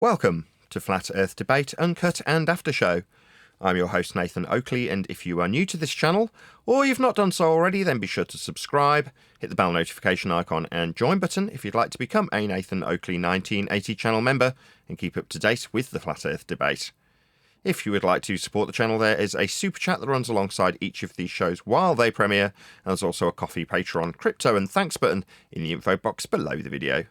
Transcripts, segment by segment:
Welcome to Flat Earth Debate, Uncut and After Show. I'm your host Nathan Oakley, and if you are new to this channel, or you've not done so already, then be sure to subscribe, hit the bell notification icon and join button if you'd like to become a Nathan Oakley 1980 channel member and keep up to date with the Flat Earth Debate. If you would like to support the channel, there is a super chat that runs alongside each of these shows while they premiere, and there's also a coffee, Patreon, crypto and thanks button in the info box below the video.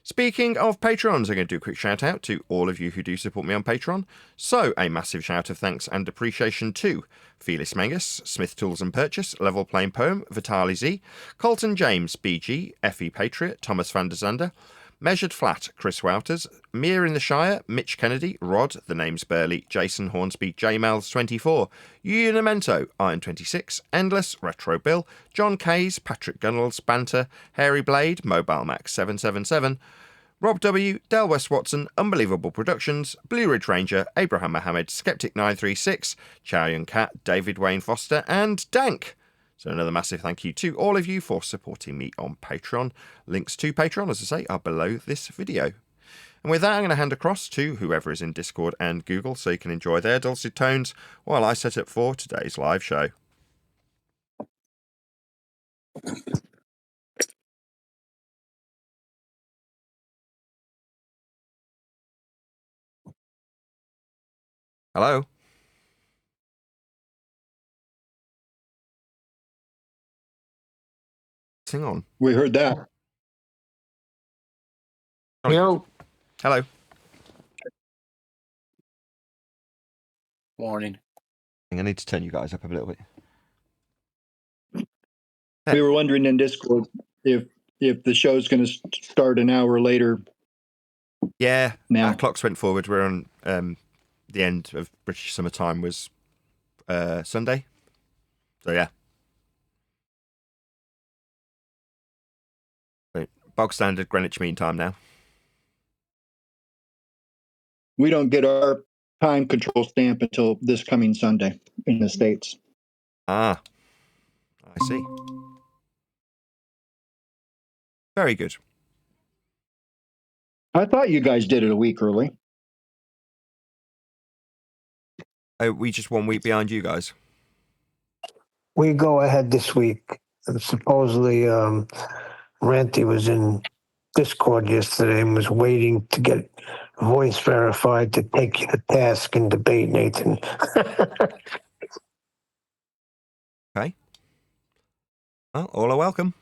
Speaking of Patrons, I'm going to do a quick shout out to all of you who do support me on Patreon. So, a massive shout of thanks and appreciation to Felis Mangus, Smith Tools and Purchase, Level Plain Poem, Vitali Z, Colton James, BG, Effie Patriot, Thomas van der Zander, Measured Flat, Chris Wouters, Mir in the Shire, Mitch Kennedy, Rod, The Name's Burley, Jason Hornsby, JMels24, Unimento, Iron26, Endless, Retro Bill, John Kays, Patrick Gunnels, Banter, Hairy Blade, Mobile Max 777, Rob W, Del West Watson, Unbelievable Productions, Blue Ridge Ranger, Abraham Mohammed, Skeptic 936, Chow Yun Cat, David Wayne Foster, and Dank. So another massive thank you to all of you for supporting me on Patreon. Links to Patreon, as I say, are below this video. And with that, I'm going to hand across to whoever is in Discord and Google so you can enjoy their dulcet tones while I set up for today's live show. Hello? Sing on. We heard that. Yo. Hello. Morning. I need to turn you guys up a little bit. We were wondering in Discord if the show's going to start an hour later. Yeah, now. Our clocks went forward. We're on the end of British summertime was Sunday. So yeah. Bog standard Greenwich Mean Time now. We don't get our time control stamp until this coming Sunday in the States. Ah, I see. Very good. I thought you guys did it a week early. Oh, we just 1 week behind you guys. We go ahead this week. And supposedly, Ranty was in Discord yesterday and was waiting to get voice verified to take you to task and debate, Nathan. Okay. Well, all are welcome.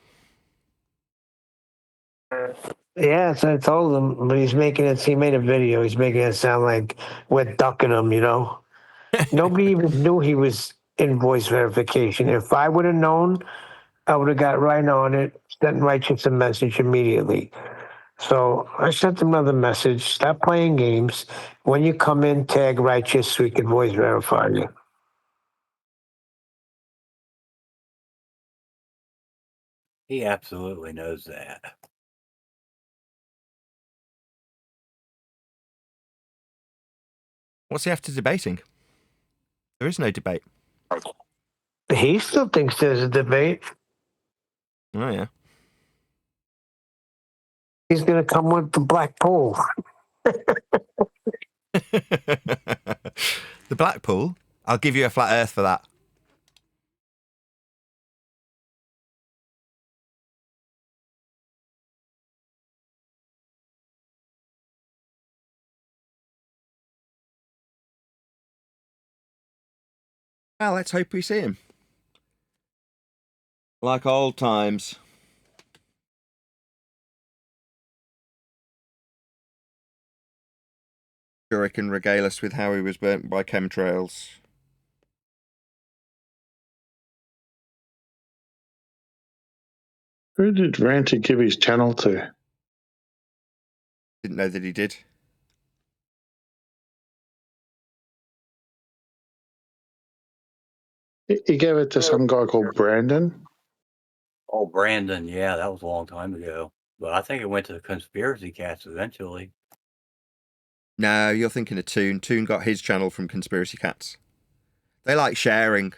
Yeah, so I told him, but he made a video. He's making it sound like we're ducking him, you know? Nobody even knew he was in voice verification. If I would have known, I would have got right on it, sent Righteous a message immediately. So I sent him another message, stop playing games. When you come in, tag Righteous so we can voice verify you. He absolutely knows that. What's he after debating? There is no debate. He still thinks there's a debate. Oh, yeah. He's going to come with the black pool. The Blackpool? I'll give you a flat earth for that. Well, let's hope we see him. Like old times. Sure, he can regale us with how he was burnt by chemtrails. Who did Ranty give his channel to? Didn't know that he did. He gave it to some guy called Brandon. Oh, Brandon, yeah, that was a long time ago. But I think it went to the Conspiracy Cats eventually. No, you're thinking of Toon. Toon got his channel from Conspiracy Cats. They like sharing.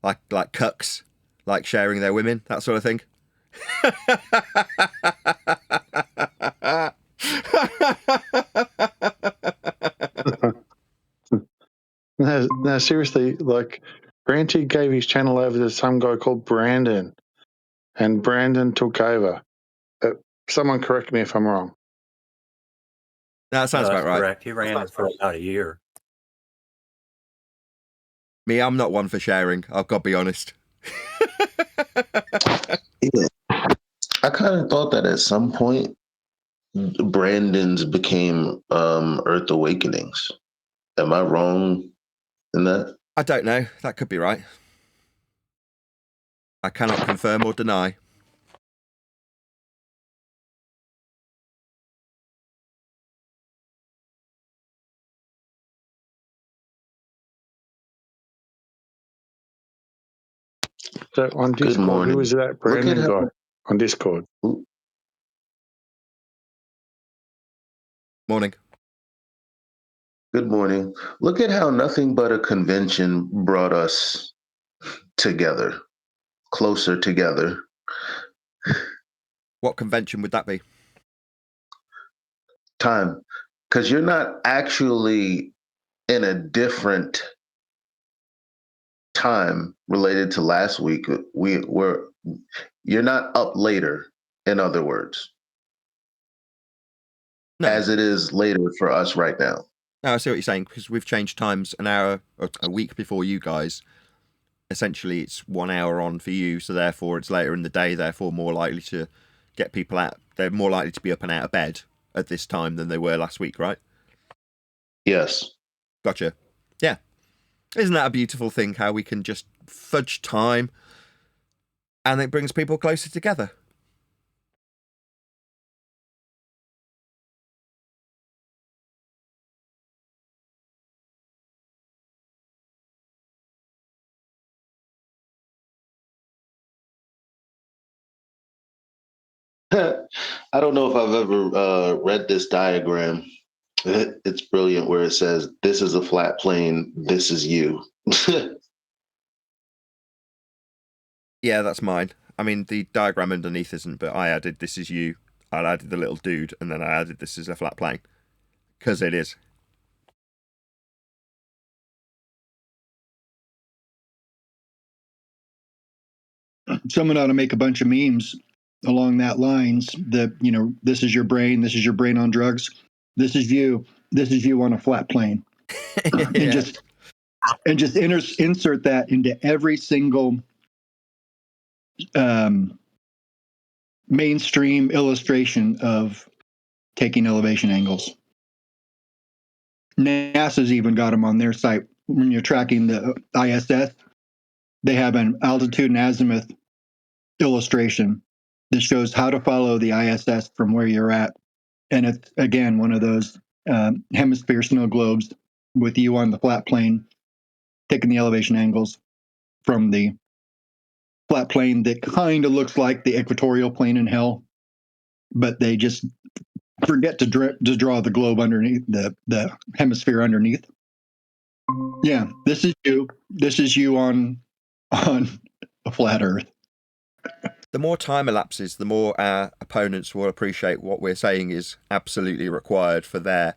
Like cucks. Like sharing their women, that sort of thing. No, seriously, like Branty gave his channel over to some guy called Brandon, and Brandon took over. Someone correct me if I'm wrong. That sounds That's about right. correct. He ran it for about a year. Me, I'm not one for sharing. I've got to be honest. Yeah. I kind of thought that at some point, Brandon's became Earth Awakenings. Am I wrong in that? I don't know. That could be right. I cannot confirm or deny. So on Good Discord, morning. who is that Look at Brandon how. guy on Discord? Morning. Good morning. Look at how nothing but a convention brought us together, closer together. What convention would that be? Time, because you're not actually in a different time related to last week. You're not up later, in other words, No. as it is later for us right now. No, I see what you're saying, because we've changed times an hour or a week before you guys. Essentially, it's 1 hour on for you, so therefore it's later in the day, therefore more likely to get people out. They're more likely to be up and out of bed at this time than they were last week, right? Yes. Gotcha. Yeah. Isn't that a beautiful thing, how we can just fudge time and it brings people closer together? I don't know if I've ever read this diagram. It's brilliant where it says, this is a flat plane, this is you. Yeah, that's mine. I mean, the diagram underneath isn't, but I added this is you. I added the little dude, and then I added this is a flat plane. Because it is. Someone ought to make a bunch of memes along that lines that, this is your brain on drugs. This is you on a flat plane. Yeah. and just insert that into every single mainstream illustration of taking elevation angles. NASA's even got them on their site. When you're tracking the ISS, they have an altitude and azimuth illustration that shows how to follow the ISS from where you're at. And it's, again, one of those hemisphere snow globes with you on the flat plane, taking the elevation angles from the flat plane that kind of looks like the equatorial plane in hell, but they just forget to draw the globe underneath, the hemisphere underneath. Yeah, this is you. This is you on a flat Earth. The more time elapses, the more our opponents will appreciate what we're saying is absolutely required for their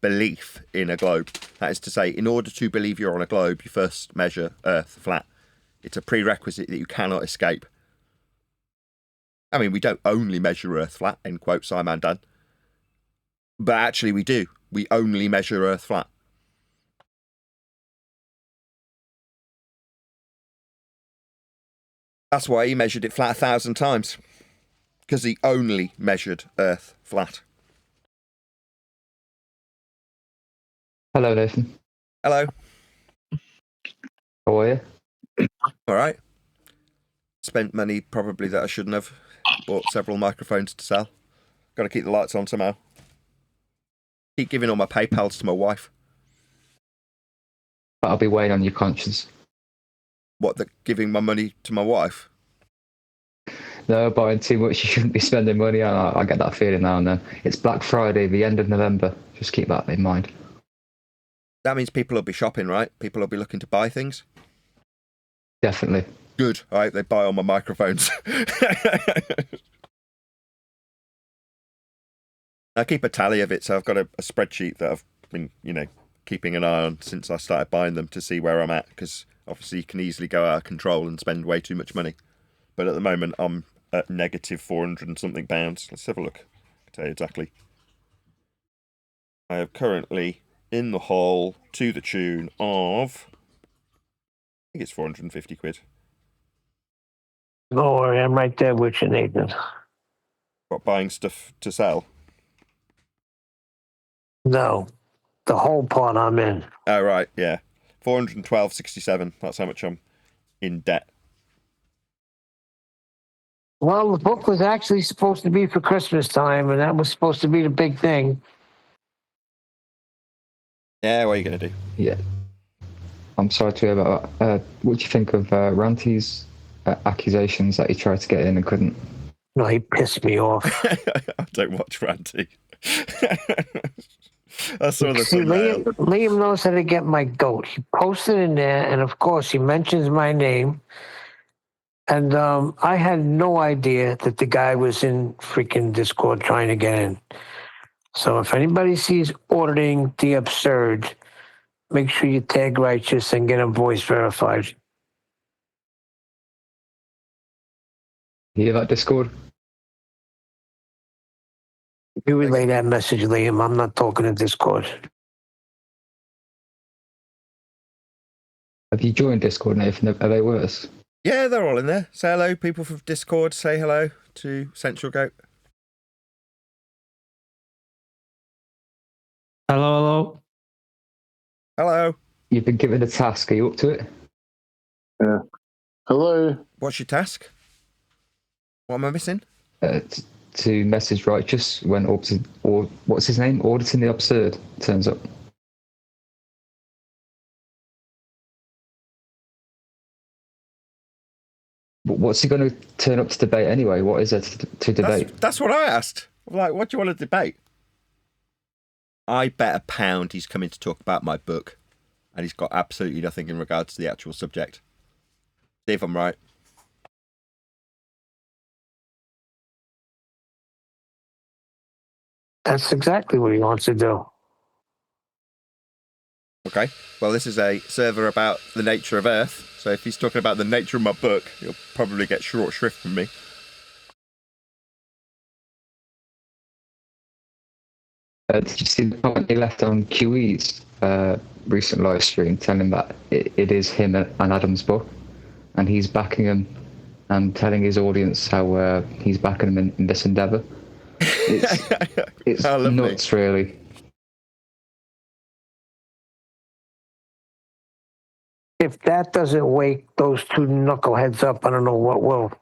belief in a globe. That is to say, in order to believe you're on a globe, you first measure Earth flat. It's a prerequisite that you cannot escape. I mean, we don't only measure Earth flat, end quote, Simon Dan. But actually we do. We only measure Earth flat. That's why he measured it flat 1,000 times. Because he only measured Earth flat. Hello, Nathan. Hello. How are you? All right. Spent money probably that I shouldn't have. Bought several microphones to sell. Got to keep the lights on somehow. Keep giving all my PayPals to my wife. That'll be weighing on your conscience. What, that giving my money to my wife? No, buying too much, you shouldn't be spending money on. I get that feeling now and then. It's Black Friday, the end of November. Just keep that in mind. That means people will be shopping, right? People will be looking to buy things. Definitely. Good. All right, they buy all my microphones. I keep a tally of it, so I've got a spreadsheet that I've been, keeping an eye on since I started buying them to see where I'm at, because obviously you can easily go out of control and spend way too much money. But at the moment, I'm at negative 400 and something pounds. Let's have a look. I'll tell you exactly. I am currently in the hole to the tune of, I think it's 450 quid. Don't worry, I'm right there with you, Nathan. What, buying stuff to sell? No, the whole part I'm in. Oh, right, yeah. 412.67. That's how much I'm in debt. Well, the book was actually supposed to be for Christmas time, and that was supposed to be the big thing. Yeah, what are you going to do? Yeah. I'm sorry to hear about that. What do you think of Ranty's accusations that he tried to get in and couldn't? No, he pissed me off. I don't watch Ranty. I saw the See, thumbnail. Liam knows how to get my goat. He posted in there, and of course, he mentions my name. And I had no idea that the guy was in freaking Discord trying to get in. So if anybody sees auditing the absurd, make sure you tag Righteous and get him voice verified. You hear that, Discord? You relay that message, Liam. I'm not talking to Discord. Have you joined Discord, Nathan? Are they worse? Yeah, they're all in there. Say hello, people from Discord. Say hello to Central Goat. Hello. Hello. You've been given a task. Are you up to it? Yeah. Hello. What's your task? What am I missing? To message Righteous when or what's his name? Auditing the Absurd turns up. What's he going to turn up to debate anyway? What is there to debate? That's what I asked. I'm like, what do you want to debate? I bet £1 he's coming to talk about my book, and he's got absolutely nothing in regards to the actual subject. See if I'm right. That's exactly what he wants to do. Okay. Well, this is a server about the nature of Earth, so if he's talking about the nature of my book, he'll probably get short shrift from me. Did you see the comment he left on QE's recent live stream telling that it is him and Adam's book, and he's backing him and telling his audience how he's backing him in this endeavour? It's nuts, really. If that doesn't wake those two knuckleheads up, I don't know what will.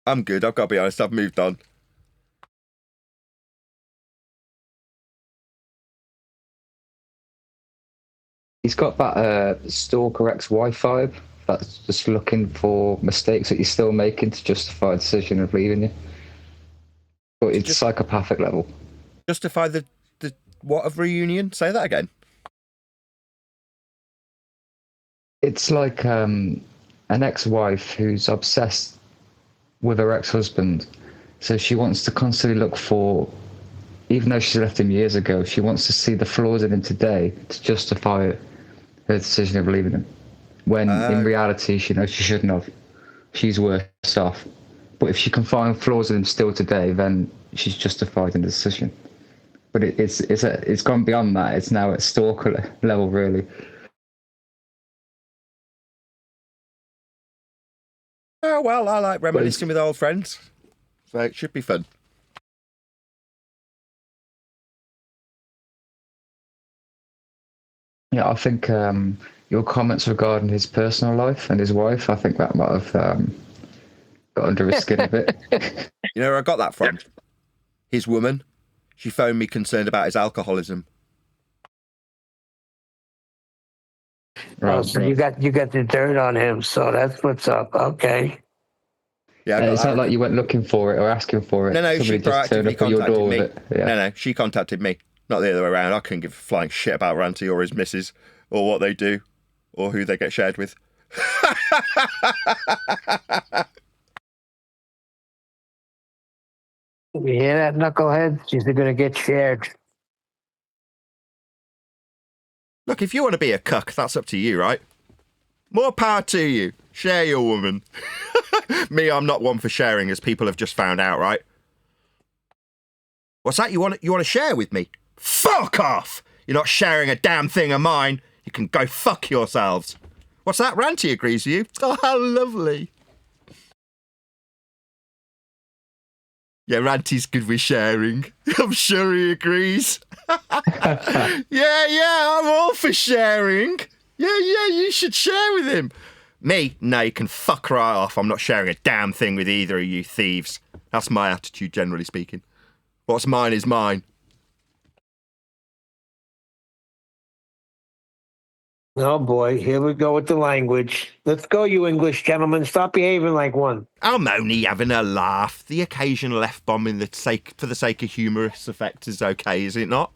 I'm good. I've got to be honest. I've moved on. He's got that stalker ex-wife vibe that's just looking for mistakes that you're still making to justify a decision of leaving you. But it's psychopathic level. Justify the what of reunion? Say that again. It's like an ex-wife who's obsessed with her ex-husband. So she wants to constantly look for, even though she left him years ago, she wants to see the flaws in him today to justify her decision of leaving him. When in reality, she knows she shouldn't have. She's worse off. But if she can find flaws in him still today, then she's justified in the decision. But it's gone beyond that. It's now at stalker level, really. Oh, well, I like reminiscing with old friends. So it should be fun. Yeah, I think your comments regarding his personal life and his wife, I think that might have got under his skin a bit. You know where I got that from? His woman. She phoned me concerned about his alcoholism. Oh, so you got the dirt on him, so that's what's up. Okay. Yeah, it's not like you went looking for it or asking for it. No, somebody she just turned proactively up at your door contacted me. with it. Yeah. No, she contacted me, not the other way around. I couldn't give a flying shit about Ranty or his missus or what they do or who they get shared with. You hear that, knucklehead? She's going to get shared. Look, if you want to be a cuck, that's up to you, right? More power to you. Share your woman. Me, I'm not one for sharing, as people have just found out, right? What's that? You want to share with me? Fuck off! You're not sharing a damn thing of mine. You can go fuck yourselves. What's that? Ranty agrees with you. Oh, how lovely. Yeah, Ranty's good with sharing. I'm sure he agrees. Yeah, I'm all for sharing. Yeah, you should share with him. Me? No, you can fuck right off. I'm not sharing a damn thing with either of you thieves. That's my attitude, generally speaking. What's mine is mine. Oh boy, here we go with the language. Let's go, you English gentlemen. Stop behaving like one. I'm only having a laugh. The occasional F-bomb for the sake of humorous effect is okay, is it not?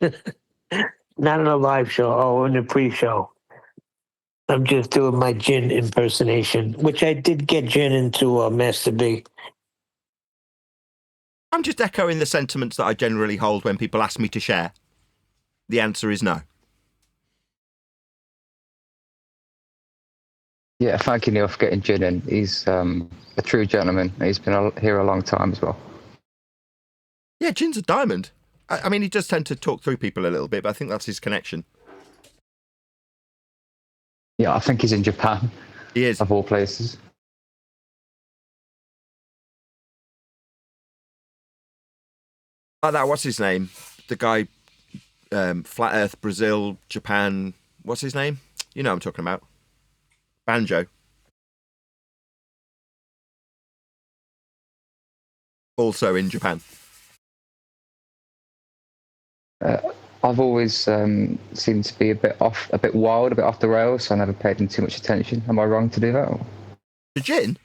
Not in a live show. Oh, in a pre-show. I'm just doing my Jin impersonation, which I did get Jin into Master B. I'm just echoing the sentiments that I generally hold when people ask me to share. The answer is no. Yeah, thank you, Neil, for getting Jin in. He's a true gentleman. He's been here a long time as well. Yeah, Jin's a diamond. I mean, he does tend to talk through people a little bit, but I think that's his connection. Yeah, I think he's in Japan. He is. Of all places. Like that, what's his name? The guy, Flat Earth, Brazil, Japan. What's his name? You know what I'm talking about. Banjo. Also in Japan. I've always seemed to be a bit wild, a bit off the rails, so I never paid him too much attention. Am I wrong to do that? The Jin?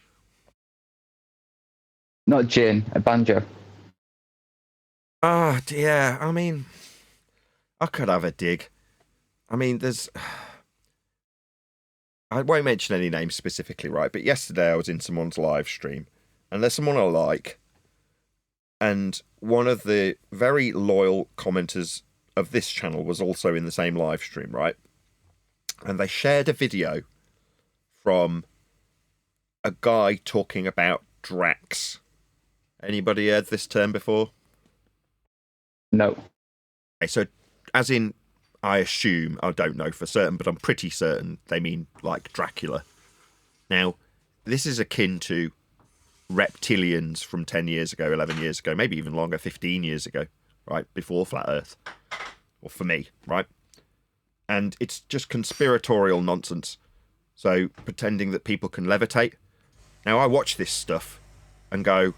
Not Jin, a banjo. Oh, yeah, I mean, I could have a dig. I mean, I won't mention any names specifically, right? But yesterday I was in someone's live stream, and there's someone I like, and one of the very loyal commenters of this channel was also in the same live stream, right? And they shared a video from a guy talking about Drax. Anybody heard this term before? No. Okay, so as in, I assume, I don't know for certain, but I'm pretty certain they mean like Dracula. Now, this is akin to reptilians from 10 years ago, 11 years ago, maybe even longer, 15 years ago, right? Before Flat Earth. Or for me, right? And it's just conspiratorial nonsense. So, pretending that people can levitate. Now, I watch this stuff and go,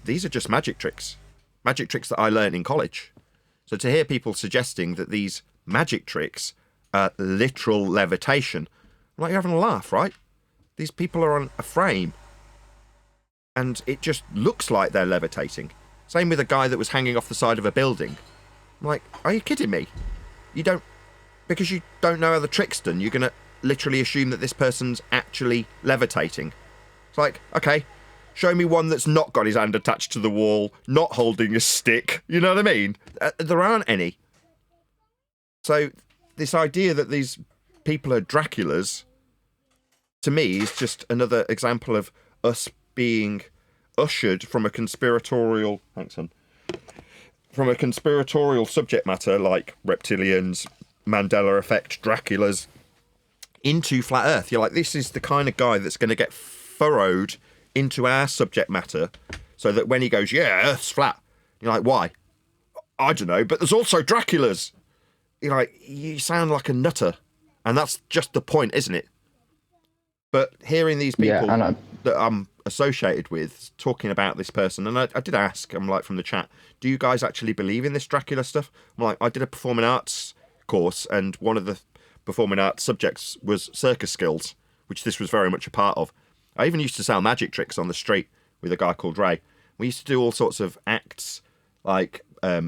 these are just magic tricks. Magic tricks that I learned in college. So to hear people suggesting that these magic tricks are literal levitation, I'm like, you're having a laugh, right? These people are on a frame. And it just looks like they're levitating. Same with a guy that was hanging off the side of a building. I'm like, are you kidding me? Because you don't know how the trick's done, you're going to literally assume that this person's actually levitating. It's like, okay, show me one that's not got his hand attached to the wall, not holding a stick. You know what I mean? There aren't any. So this idea that these people are Draculas, to me, is just another example of us being ushered from a conspiratorial subject matter like reptilians, Mandela effect, Draculas, into Flat Earth. You're like, this is the kind of guy that's going to get furrowed into our subject matter, so that when he goes, yeah, Earth's flat, you're like, why? I don't know, but there's also Draculas. You're like, you sound like a nutter, and that's just the point, isn't it? But hearing these people that I'm associated with talking about this person, and I did ask, I'm like, from the chat, do you guys actually believe in this Dracula stuff? I'm like, I did a performing arts course, and one of the performing arts subjects was circus skills, which this was very much a part of. I even used to sell magic tricks on the street with a guy called Ray. We used to do all sorts of acts, like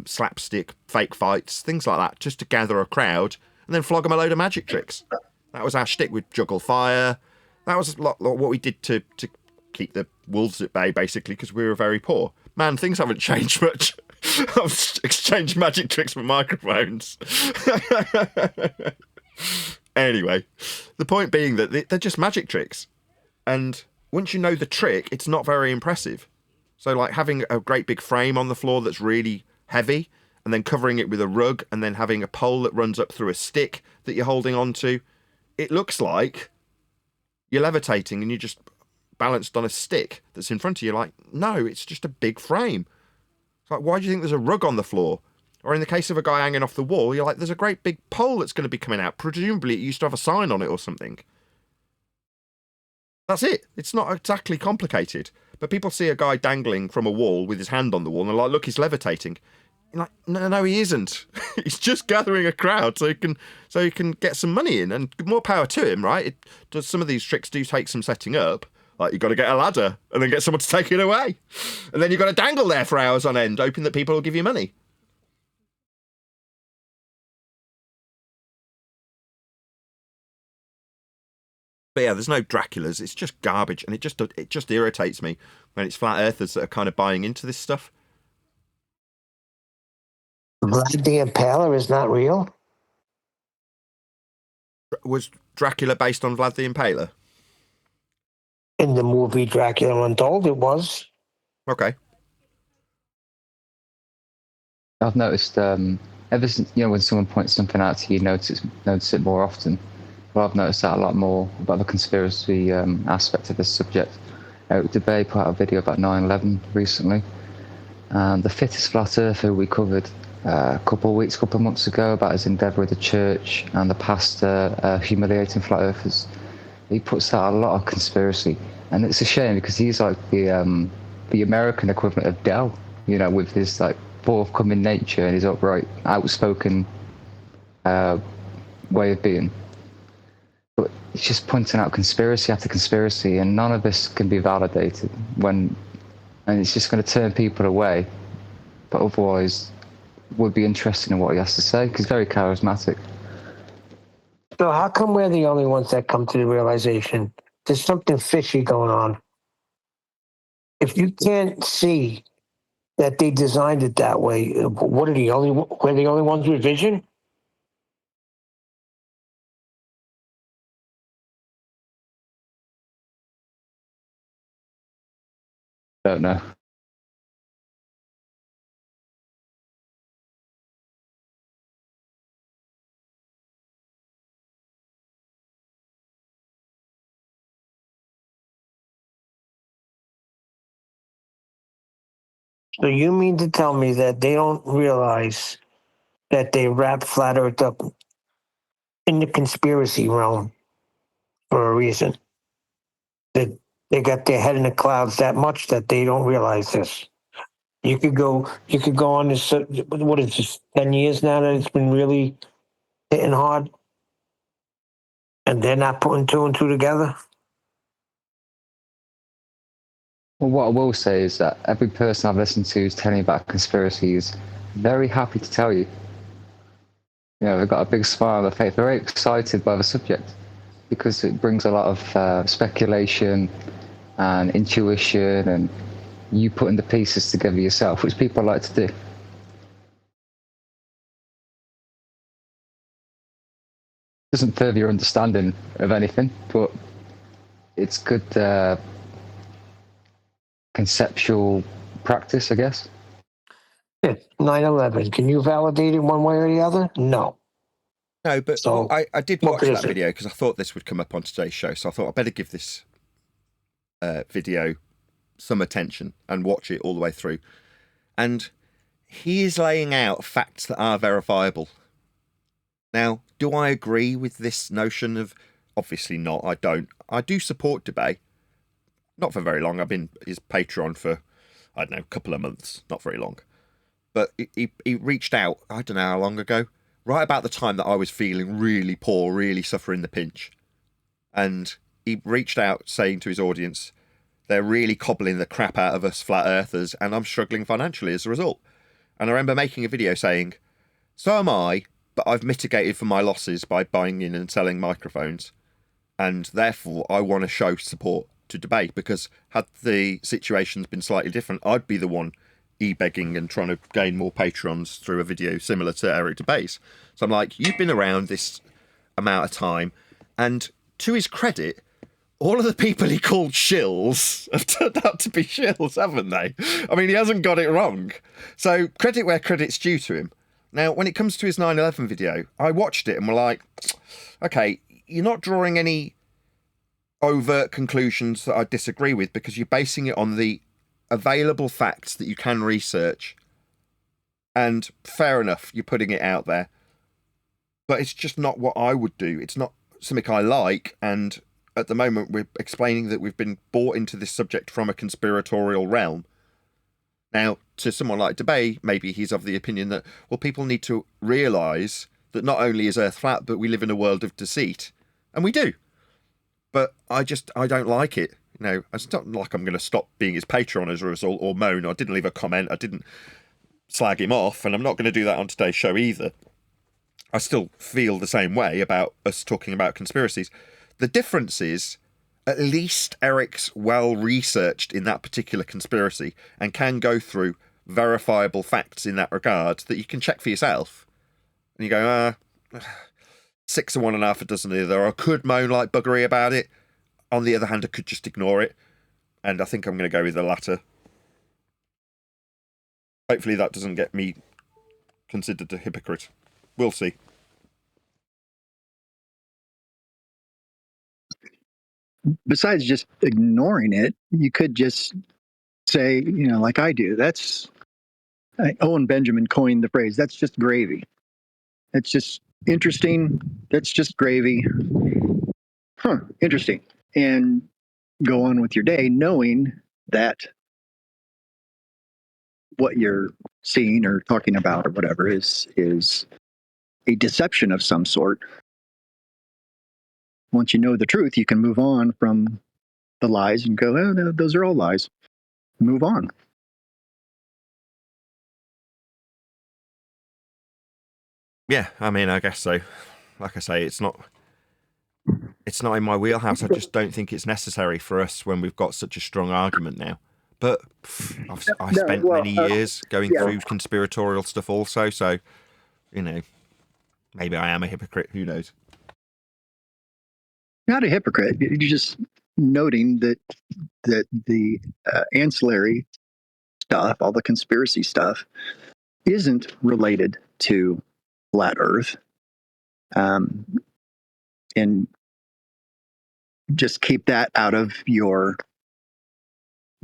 slapstick, fake fights, things like that, just to gather a crowd and then flog them a load of magic tricks. That was our shtick. We'd juggle fire. That was a lot what we did to keep the wolves at bay, basically, because we were very poor. Man, things haven't changed much. I've exchanged magic tricks for microphones. Anyway, the point being that they're just magic tricks. And once you know the trick, it's not very impressive. So like having a great big frame on the floor that's really heavy, and then covering it with a rug, and then having a pole that runs up through a stick that you're holding onto, it looks like you're levitating and you're just balanced on a stick that's in front of you. Like, no, it's just a big frame. It's like, why do you think there's a rug on the floor? Or in the case of a guy hanging off the wall, you're like, there's a great big pole that's going to be coming out. Presumably it used to have a sign on it or something. That's it. It's not exactly complicated. But people see a guy dangling from a wall with his hand on the wall and they're like, look, he's levitating. You're like, no, he isn't. He's just gathering a crowd so he can get some money in, and more power to him, right? It does. Some of these tricks do take some setting up. Like, you've got to get a ladder and then get someone to take it away. And then you've got to dangle there for hours on end, hoping that people will give you money. But yeah, there's no Draculas. It's just garbage, and it just irritates me when it's flat earthers that are kind of buying into this stuff. Vlad the Impaler is not real? Was Dracula based on Vlad the Impaler? In the movie Dracula Untold, it was. Okay. I've noticed ever since, when someone points something out to you, notice it more often. Well, I've noticed that a lot more about the conspiracy aspect of this subject. Eric DeBay put out a video about 9/11 recently, and the fittest flat earther we covered a couple of months ago about his endeavour with the church and the pastor humiliating flat earthers. He puts out a lot of conspiracy, and it's a shame because he's like the American equivalent of Dell, with his like forthcoming nature and his upright, outspoken way of being. But it's just pointing out conspiracy after conspiracy, and none of this can be validated and it's just going to turn people away. But otherwise, would be interested in what he has to say because he's very charismatic. So how come we're the only ones that come to the realization there's something fishy going on? If you can't see that they designed it that way, we're the only ones with vision? Don't know. So you mean to tell me that they don't realize that they wrap Flat Earth up in the conspiracy realm for a reason? That they got their head in the clouds that much that they don't realize this. You could go on this. What is this? 10 years now that it's been really hitting hard, and they're not putting two and two together. Well, what I will say is that every person I've listened to who's telling about conspiracies, very happy to tell you. They've got a big smile on their face. They're very excited by the subject because it brings a lot of speculation and intuition and you putting the pieces together yourself, which people like to do. Doesn't further your understanding of anything, but it's good conceptual practice, I guess. 9/11. Can you validate it one way or the other? No. No, but So, I did watch that video because I thought this would come up on today's show. So I thought I'd better give this video some attention and watch it all the way through. And he is laying out facts that are verifiable. Now, do I agree with this notion of... Obviously not, I don't. I do support DeBay. Not for very long. I've been his Patreon for, I don't know, a couple of months. Not very long. But he reached out, I don't know how long ago, right about the time that I was feeling really poor, really suffering the pinch. And he reached out saying to his audience, they're really cobbling the crap out of us flat earthers and I'm struggling financially as a result. And I remember making a video saying, so am I, but I've mitigated for my losses by buying in and selling microphones. And therefore I want to show support. to debate, because had the situations been slightly different, I'd be the one e-begging and trying to gain more patrons through a video similar to Eric Debate's. So I'm like, you've been around this amount of time, and to his credit, all of the people he called shills have turned out to be shills, haven't they? I mean, he hasn't got it wrong. So credit where credit's due to him. Now, when it comes to his 9/11 video, I watched it and were like, okay, you're not drawing any overt conclusions that I disagree with, because you're basing it on the available facts that you can research. And fair enough, you're putting it out there. But it's just not what I would do. It's not something I like, and at the moment we're explaining that we've been brought into this subject from a conspiratorial realm. Now, to someone like DeBay, maybe he's of the opinion that, well, people need to realise that not only is Earth flat, but we live in a world of deceit. And we do. But I don't like it. You know, it's not like I'm going to stop being his patron as a result, or moan. I didn't leave a comment. I didn't slag him off, and I'm not going to do that on today's show either. I still feel the same way about us talking about conspiracies. The difference is, at least Eric's well-researched in that particular conspiracy and can go through verifiable facts in that regard that you can check for yourself. And you go, 6 of one and a half a dozen of the other. I could moan like buggery about it. On the other hand, I could just ignore it. And I think I'm going to go with the latter. Hopefully that doesn't get me considered a hypocrite. We'll see. Besides just ignoring it, you could just say, like I do, Owen Benjamin coined the phrase, that's just gravy. That's just interesting. That's just gravy. Interesting. And go on with your day knowing that what you're seeing or talking about or whatever is a deception of some sort. Once you know the truth, you can move on from the lies and go, oh, no, those are all lies. Move on. Yeah, I mean, I guess so. Like I say, it's not in my wheelhouse. I just don't think it's necessary for us when we've got such a strong argument now. But I spent many years going through conspiratorial stuff also, so, maybe I am a hypocrite. Who knows? Not a hypocrite. You're just noting that the ancillary stuff, all the conspiracy stuff, isn't related to flat Earth, and just keep that out of your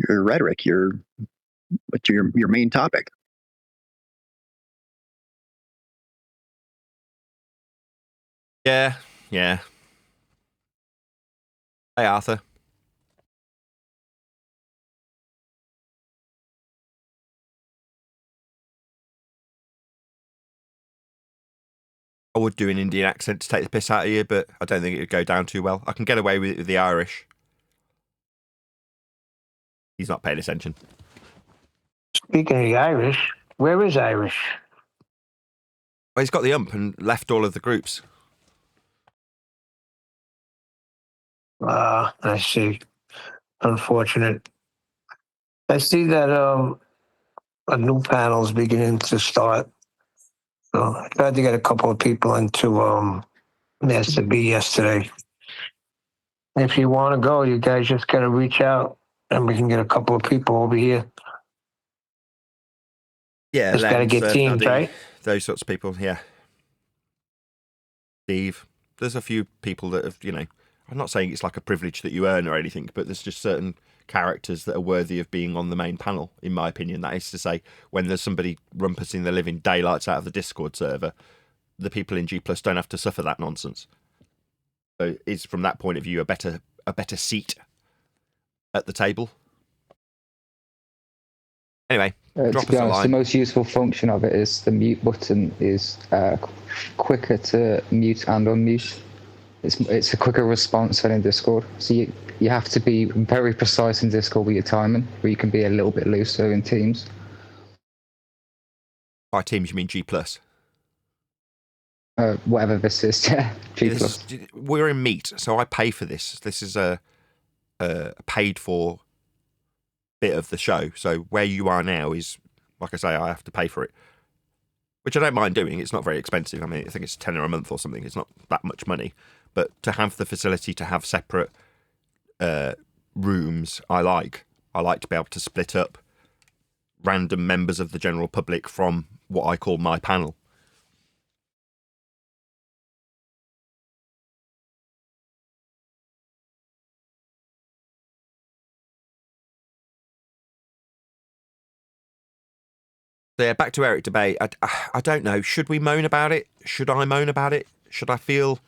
rhetoric, your main topic. Yeah. Hey, Arthur. I would do an Indian accent to take the piss out of you, but I don't think it would go down too well. I can get away with it with the Irish. He's not paying attention. Speaking of the Irish, where is Irish? Well, he's got the ump and left all of the groups. I see. Unfortunate. I see that a new panel is beginning to start. So I tried to get a couple of people into Master B yesterday. If you want to go, you guys just got to reach out, and we can get a couple of people over here. Yeah, just got to get teams, right? Those sorts of people, yeah. Steve. There's a few people that have, I'm not saying it's like a privilege that you earn or anything, but there's just certain characters that are worthy of being on the main panel, in my opinion. That is to say, when there's somebody rumpusing the living daylights out of the Discord server, the people in G+ don't have to suffer that nonsense. So it's, from that point of view, a better seat at the table. Anyway, drop us a line. The most useful function of it is the mute button is quicker to mute and unmute. It's a quicker response than in Discord. So you have to be very precise in Discord with your timing, where you can be a little bit looser in Teams. By Teams, you mean G+? Whatever this is, yeah. G+. We're in Meet, so I pay for this. This is a paid for bit of the show. So where you are now is, like I say, I have to pay for it, which I don't mind doing. It's not very expensive. I mean, I think it's £10 a month or something. It's not that much money, but to have the facility to have separate rooms, I like to be able to split up random members of the general public from what I call my panel. So yeah, back to Eric Debate. I don't know. Should we moan about it? Should I moan about it? Should I feel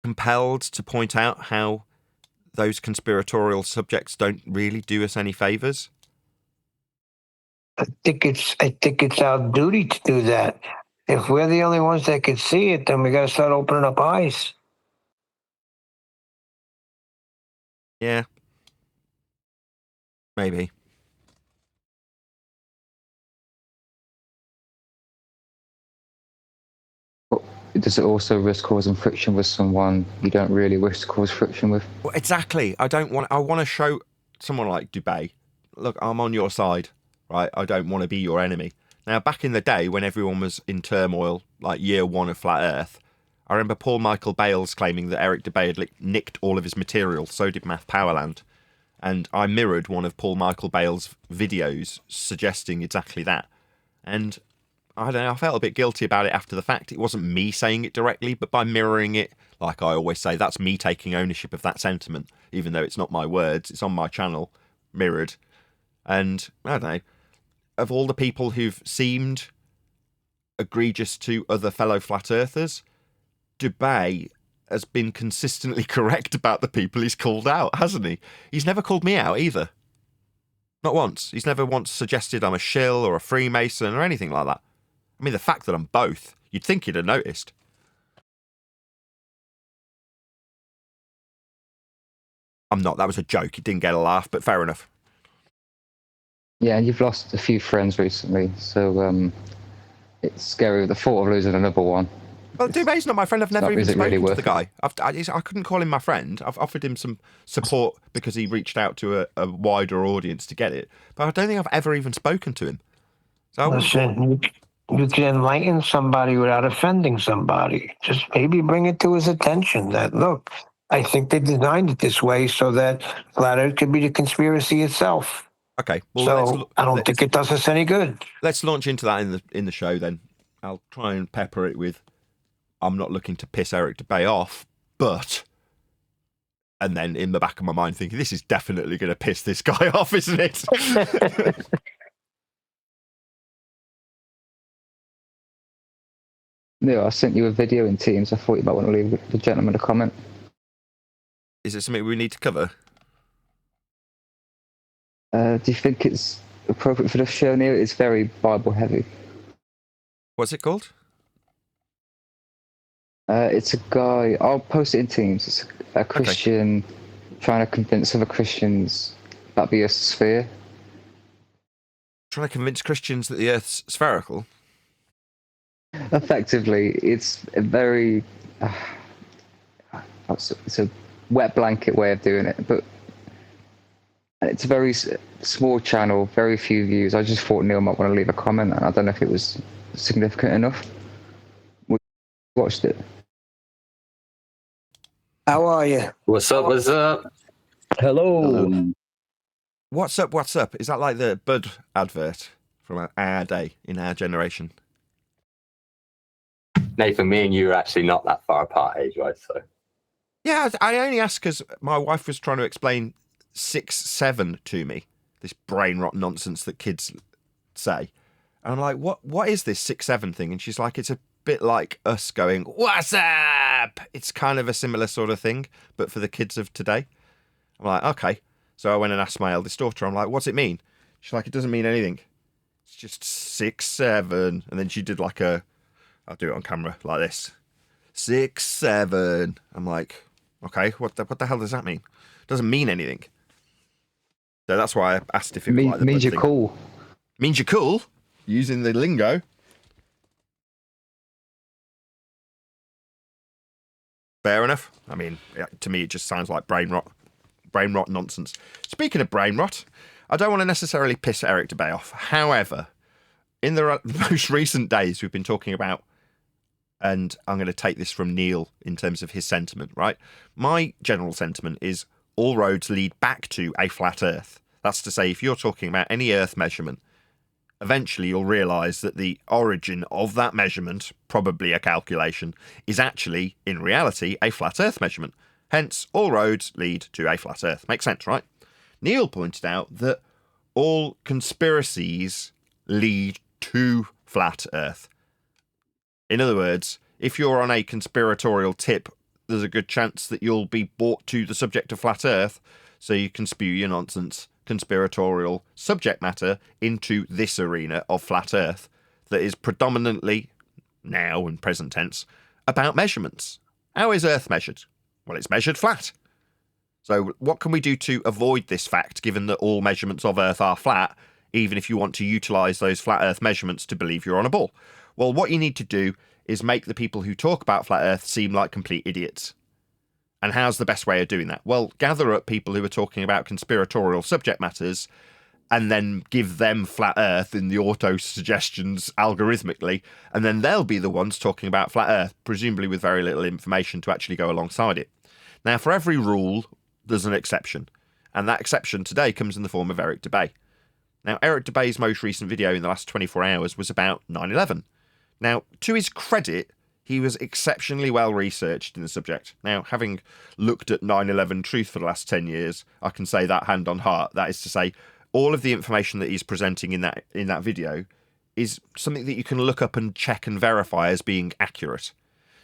compelled to point out how those conspiratorial subjects don't really do us any favours? I think it's our duty to do that. If we're the only ones that can see it, then we got to start opening up eyes. Yeah. Maybe. Does it also risk causing friction with someone you don't really wish to cause friction with? Well, exactly. I want to show someone like Dubay, look, I'm on your side, right? I don't want to be your enemy. Now, back in the day when everyone was in turmoil, like year one of Flat Earth, I remember Paul Michael Bales claiming that Eric Dubay had nicked all of his material, so did Math Powerland. And I mirrored one of Paul Michael Bales' videos suggesting exactly that. And I don't know, I felt a bit guilty about it after the fact. It wasn't me saying it directly, but by mirroring it, like I always say, that's me taking ownership of that sentiment, even though it's not my words, it's on my channel, mirrored. And I don't know, of all the people who've seemed egregious to other fellow flat earthers, Dubay has been consistently correct about the people he's called out, hasn't he? He's never called me out either. Not once. He's never once suggested I'm a shill or a Freemason or anything like that. I mean, the fact that I'm both, you'd think he'd have noticed. I'm not. That was a joke. It didn't get a laugh, but fair enough. Yeah, and you've lost a few friends recently, so it's scary with the thought of losing another one. Well, Dubay's not my friend. I've never even spoken really to the guy. I couldn't call him my friend. I've offered him some support because he reached out to a wider audience to get it, but I don't think I've ever even spoken to him. So Listen, you can enlighten somebody without offending somebody. Just maybe bring it to his attention that, look, I think they designed it this way so that Flat Earth could be the conspiracy itself. okay, well, So I don't think it does us any good. Let's launch into that in the show then. I'll try and pepper it with, I'm not looking to piss Eric Dubay off, but... And then in the back of my mind thinking, this is definitely going to piss this guy off, isn't it? No, I sent you a video in Teams. I thought you might want to leave the gentleman a comment. Is it something we need to cover? Do you think it's appropriate for the show, Neil? It's very Bible heavy. What's it called? It's a guy, I'll post it in Teams. It's a Christian trying to convince other Christians about the Earth's sphere. Trying to convince Christians that the Earth's spherical? Effectively, it's a very... it's a wet blanket way of doing it, but it's a very small channel, very few views. I just thought Neil might want to leave a comment, and I don't know if it was significant enough. We watched it. How are you? What's up? What's up? Hello. What's up? What's up? Is that like the Bud advert from our day, in our generation? Nathan, me and you are actually not that far apart age-wise, so. Yeah, I only asked because my wife was trying to explain 6-7 to me, this brain rot nonsense that kids say. And I'm like, what is this 6-7 thing? And she's like, it's a bit like us going, what's up? It's kind of a similar sort of thing, but for the kids of today. I'm like, okay. So I went and asked my eldest daughter, I'm like, what's it mean? She's like, it doesn't mean anything. It's just 6-7. And then she did like I'll do it on camera like this. 6-7. I'm like, okay, what the hell does that mean? It doesn't mean anything. So that's why I asked if it was like the means Bud you're thing. cool. Means you're cool? Using the lingo. Fair enough. I mean, to me, it just sounds like brain rot. brain rot nonsense. Speaking of brain rot, I don't want to necessarily piss Eric Dubay off. However, in the most recent days, we've been talking about, and I'm going to take this from Neil in terms of his sentiment, right? My general sentiment is all roads lead back to a flat Earth. That's to say, if you're talking about any Earth measurement, eventually you'll realise that the origin of that measurement, probably a calculation, is actually, in reality, a flat Earth measurement. Hence, all roads lead to a flat Earth. Makes sense, right? Neil pointed out that all conspiracies lead to flat Earth. In other words, if you're on a conspiratorial tip, there's a good chance that you'll be brought to the subject of flat Earth, so you can spew your nonsense conspiratorial subject matter into this arena of flat Earth that is predominantly, now in present tense, about measurements. How is Earth measured? Well, it's measured flat. So what can we do to avoid this fact, given that all measurements of Earth are flat, even if you want to utilise those flat Earth measurements to believe you're on a ball? Well, what you need to do is make the people who talk about flat Earth seem like complete idiots. And how's the best way of doing that? Well, gather up people who are talking about conspiratorial subject matters and then give them flat Earth in the auto-suggestions algorithmically, and then they'll be the ones talking about flat Earth, presumably with very little information to actually go alongside it. Now, for every rule, there's an exception. And that exception today comes in the form of Eric Dubay. Now, Eric Dubay's most recent video in the last 24 hours was about 9/11. Now, to his credit, he was exceptionally well researched in the subject. Now, having looked at 9/11 truth for the last 10 years, I can say that hand on heart. That is to say, all of the information that he's presenting in that video is something that you can look up and check and verify as being accurate.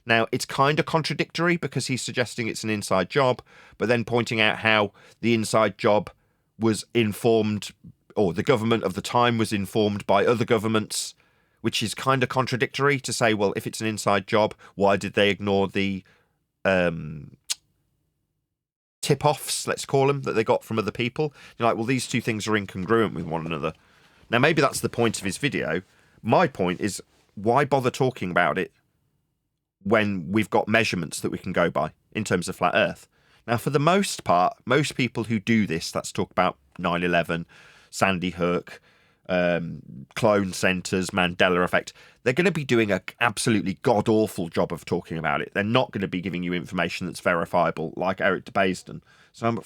Now, it's kind of contradictory because he's suggesting it's an inside job, but then pointing out how the inside job was informed, or the government of the time was informed by other governments, which is kind of contradictory to say, well, if it's an inside job, why did they ignore the tip-offs, let's call them, that they got from other people? You're like, well, these two things are incongruent with one another. Now, maybe that's the point of his video. My point is, why bother talking about it when we've got measurements that we can go by in terms of flat Earth? Now, for the most part, most people who do this, let's talk about 9/11, Sandy Hook, clone centres, Mandela effect, they're going to be doing an absolutely god-awful job of talking about it. They're not going to be giving you information that's verifiable like Eric Dubay's done. So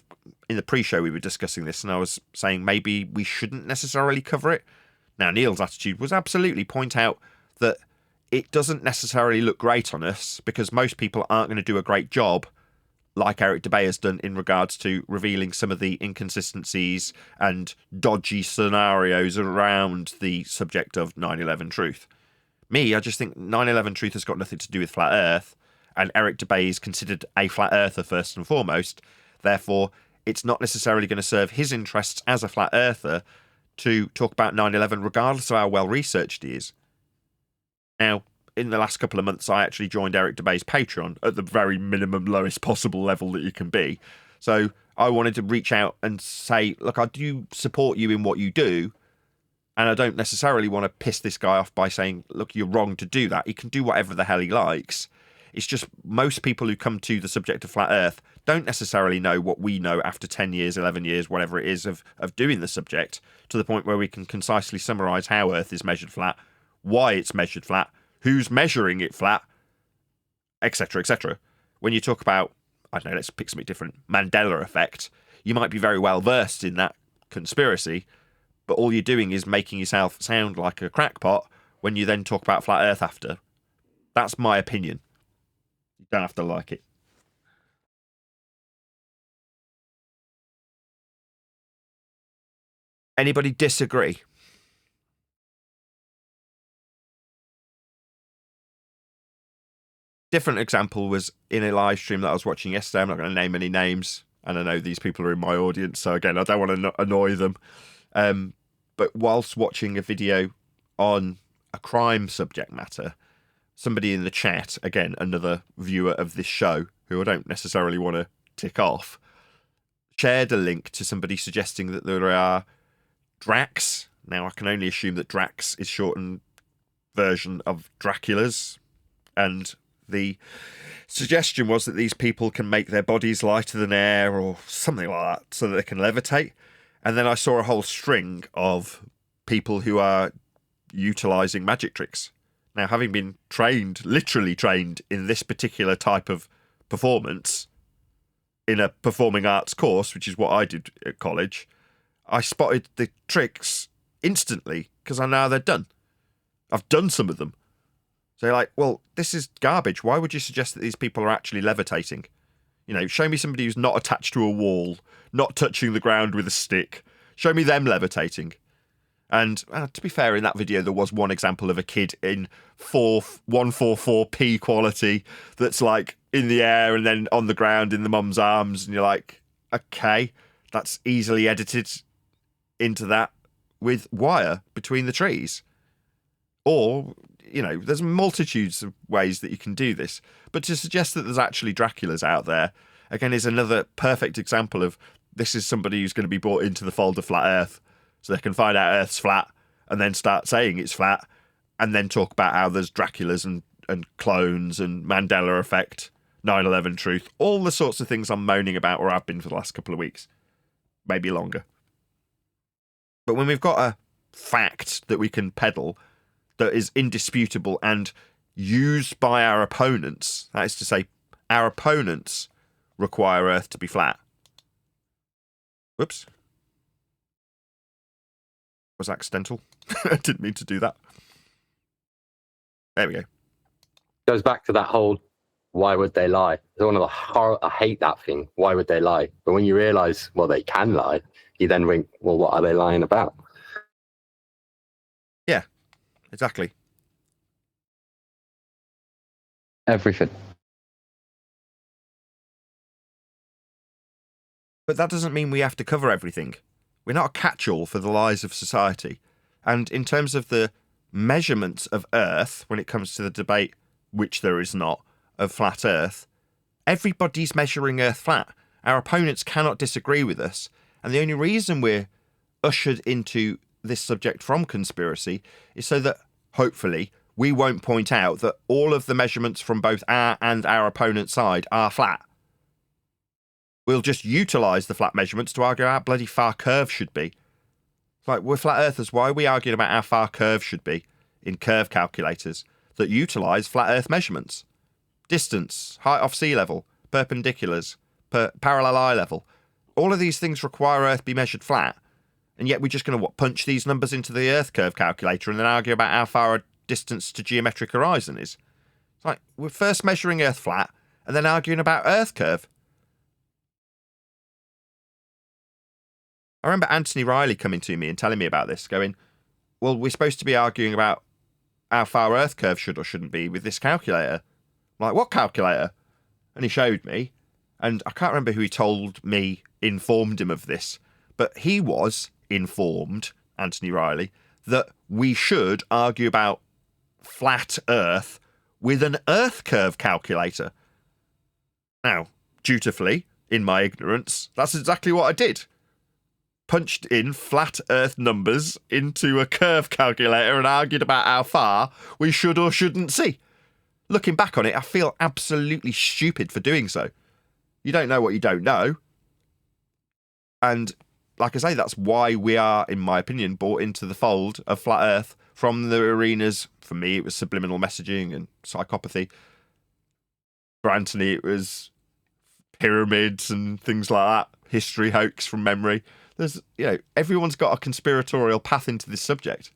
in the pre-show we were discussing this, and I was saying maybe we shouldn't necessarily cover it. Now, Neil's attitude was absolutely point out that it doesn't necessarily look great on us because most people aren't going to do a great job like Eric Dubay has done in regards to revealing some of the inconsistencies and dodgy scenarios around the subject of 9/11 truth. Me, I just think 9/11 truth has got nothing to do with flat Earth, and Eric Dubay is considered a flat earther first and foremost. Therefore, it's not necessarily going to serve his interests as a flat earther to talk about 9/11 regardless of how well researched he is. Now, in the last couple of months, I actually joined Eric Dubay's Patreon at the very minimum, lowest possible level that you can be. So I wanted to reach out and say, look, I do support you in what you do, and I don't necessarily want to piss this guy off by saying, look, you're wrong to do that. He can do whatever the hell he likes. It's just most people who come to the subject of flat Earth don't necessarily know what we know after 10 years, 11 years, whatever it is, of doing the subject, to the point where we can concisely summarise how Earth is measured flat, why it's measured flat, who's measuring it flat, etc., etc. When you talk about, I don't know, let's pick something different, Mandela effect, you might be very well versed in that conspiracy, but all you're doing is making yourself sound like a crackpot when you then talk about flat Earth after. That's my opinion. You don't have to like it. Anybody disagree? Different example was in a live stream that I was watching yesterday. I'm not going to name any names, and I know these people are in my audience, so again, I don't want to annoy them. But whilst watching a video on a crime subject matter, somebody in the chat, again, another viewer of this show, who I don't necessarily want to tick off, shared a link to somebody suggesting that there are Dracs. Now, I can only assume that Drax is shortened version of Dracula's, and the suggestion was that these people can make their bodies lighter than air or something like that so that they can levitate. And then I saw a whole string of people who are utilizing magic tricks. Now, having been trained, literally trained in this particular type of performance in a performing arts course, which is what I did at college, I spotted the tricks instantly because I know they're done. I've done some of them. So you're like, well, this is garbage. Why would you suggest that these people are actually levitating? You know, show me somebody who's not attached to a wall, not touching the ground with a stick. Show me them levitating. And to be fair, in that video, there was one example of a kid in 144p quality that's like in the air and then on the ground in the mum's arms. And you're like, okay, that's easily edited into that with wire between the trees. Or, you know, there's multitudes of ways that you can do this. But to suggest that there's actually Draculas out there, again, is another perfect example of this is somebody who's going to be brought into the fold of Flat Earth so they can find out Earth's flat and then start saying it's flat and then talk about how there's Draculas and clones and Mandela effect, 9/11 truth, all the sorts of things I'm moaning about or have been for the last couple of weeks, maybe longer. But when we've got a fact that we can peddle that is indisputable and used by our opponents, that is to say, our opponents require Earth to be flat. Whoops. Was accidental. I didn't mean to do that. There we go. Goes back to that whole why would they lie? It's one of the I hate that thing. Why would they lie? But when you realise, well, they can lie, you then think, well, what are they lying about? Yeah, exactly. Everything. But that doesn't mean we have to cover everything. We're not a catch-all for the lies of society. And in terms of the measurements of Earth, when it comes to the debate, which there is not, of flat Earth, everybody's measuring Earth flat. Our opponents cannot disagree with us. And the only reason we're ushered into this subject from conspiracy is so that, hopefully, we won't point out that all of the measurements from both our and our opponent's side are flat. We'll just utilise the flat measurements to argue how bloody far curve should be. Like, we're flat earthers, why are we arguing about how far curve should be in curve calculators that utilise flat earth measurements? Distance, height off sea level, perpendiculars, parallel eye level. All of these things require Earth be measured flat. And yet we're just going to, punch these numbers into the Earth curve calculator and then argue about how far a distance to geometric horizon is. It's like, we're first measuring Earth flat and then arguing about Earth curve. I remember Anthony Riley coming to me and telling me about this, going, well, we're supposed to be arguing about how far Earth curve should or shouldn't be with this calculator. I'm like, what calculator? And he showed me, and I can't remember who he told me informed him of this, but he was informed, Anthony Riley, that we should argue about flat Earth with an Earth curve calculator. Now, dutifully, in my ignorance, that's exactly what I did. Punched in flat Earth numbers into a curve calculator and argued about how far we should or shouldn't see. Looking back on it, I feel absolutely stupid for doing so. You don't know what you don't know. And like I say, that's why we are, in my opinion, brought into the fold of flat Earth from the arenas. For me, it was subliminal messaging and psychopathy. For Anthony, it was pyramids and things like that. History hoax from memory. There's, everyone's got a conspiratorial path into this subject.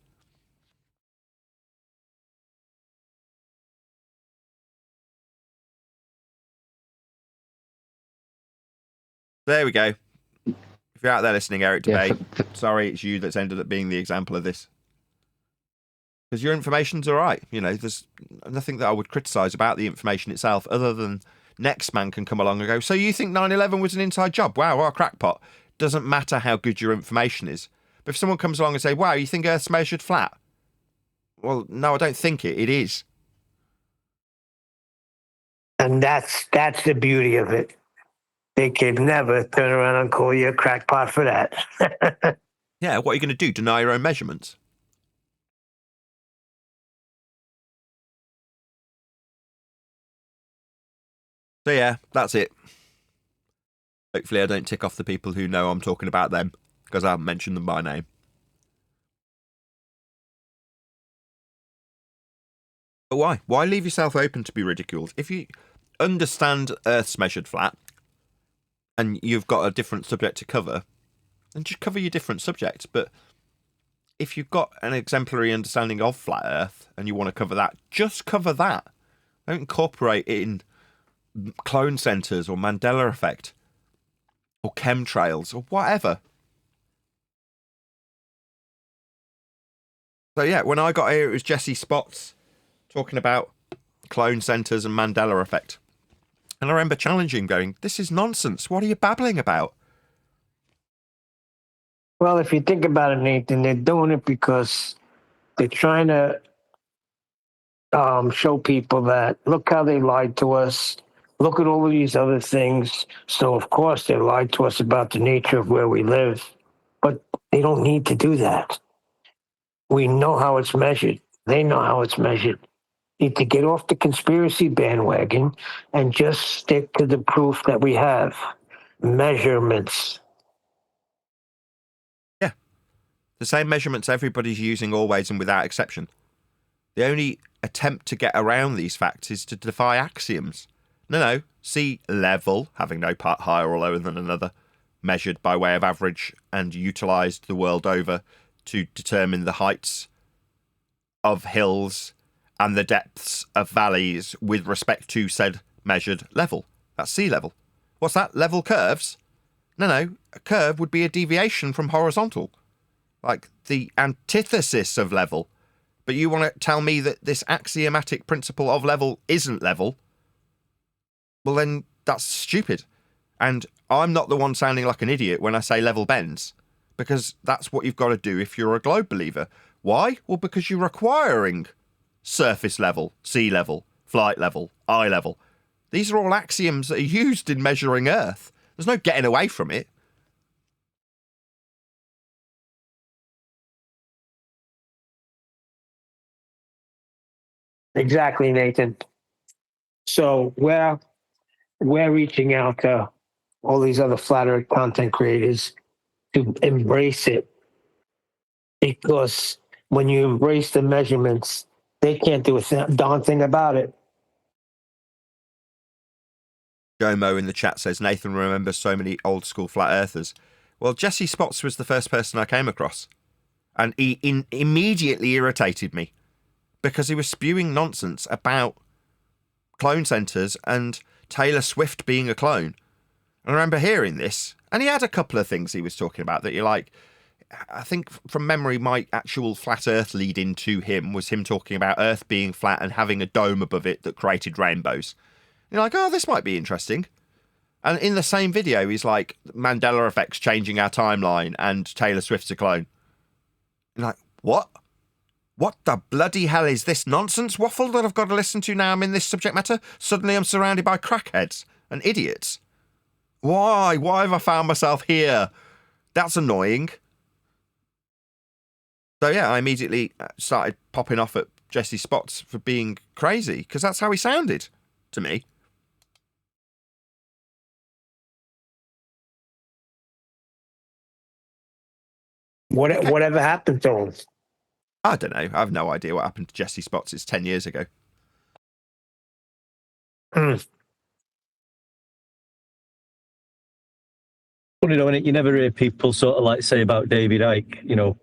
There we go. If you're out there listening, Eric Debate, sorry, it's you that's ended up being the example of this. Because your information's all right. There's nothing that I would criticise about the information itself, other than next man can come along and go, so you think 9/11 was an inside job? Wow, what a crackpot. Doesn't matter how good your information is. But if someone comes along and say, wow, you think Earth's measured flat? Well, no, I don't think it. It is. And that's the beauty of it. They can never turn around and call you a crackpot for that. Yeah, what are you going to do? Deny your own measurements? So yeah, that's it. Hopefully I don't tick off the people who know I'm talking about them, because I haven't mentioned them by name. But why? Why leave yourself open to be ridiculed? If you understand Earth's measured flat, and you've got a different subject to cover, then just cover your different subject. But if you've got an exemplary understanding of flat Earth, and you want to cover that, just cover that. Don't incorporate it in clone centers or Mandela effect or chemtrails or whatever. So yeah, when I got here, it was Jesse Spots talking about clone centers and Mandela effect. And I remember challenging, going, this is nonsense. What are you babbling about? Well, if you think about it, Nathan, they're doing it because they're trying to show people that look how they lied to us. Look at all of these other things. So, of course, they lied to us about the nature of where we live. But they don't need to do that. We know how it's measured. They know how it's measured. Need to get off the conspiracy bandwagon and just stick to the proof that we have. Measurements. Yeah. The same measurements everybody's using always and without exception. The only attempt to get around these facts is to defy axioms. No. Sea level, having no part higher or lower than another, measured by way of average and utilised the world over to determine the heights of hills and the depths of valleys with respect to said measured level. That's sea level. What's that? Level curves? No. A curve would be a deviation from horizontal. Like the antithesis of level. But you want to tell me that this axiomatic principle of level isn't level? Well, then that's stupid. And I'm not the one sounding like an idiot when I say level bends. Because that's what you've got to do if you're a globe believer. Why? Well, because you're requiring surface level, sea level, flight level, eye level. These are all axioms that are used in measuring Earth. There's no getting away from it. Exactly, Nathan. So we're reaching out to all these other flat Earth content creators to embrace it. Because when you embrace the measurements, they can't do a darn thing about it. Jomo in the chat says, Nathan remembers so many old school flat earthers. Well, Jesse Spots was the first person I came across. And he immediately irritated me. Because he was spewing nonsense about clone centers and Taylor Swift being a clone. And I remember hearing this, and he had a couple of things he was talking about that you're like, I think from memory, my actual flat Earth lead into him was him talking about Earth being flat and having a dome above it that created rainbows. You're like, oh, this might be interesting. And in the same video, he's like, Mandela effect's changing our timeline and Taylor Swift's a clone. You're like, what? What the bloody hell is this nonsense waffle that I've got to listen to now I'm in this subject matter? Suddenly I'm surrounded by crackheads and idiots. Why? Why have I found myself here? That's annoying. So yeah, I immediately started popping off at Jesse Spots for being crazy, because that's how he sounded to me. Whatever happened to him? I don't know. I have no idea what happened to Jesse Spots. It's 10 years ago. Funny though, you never hear people sort of like say about David Icke,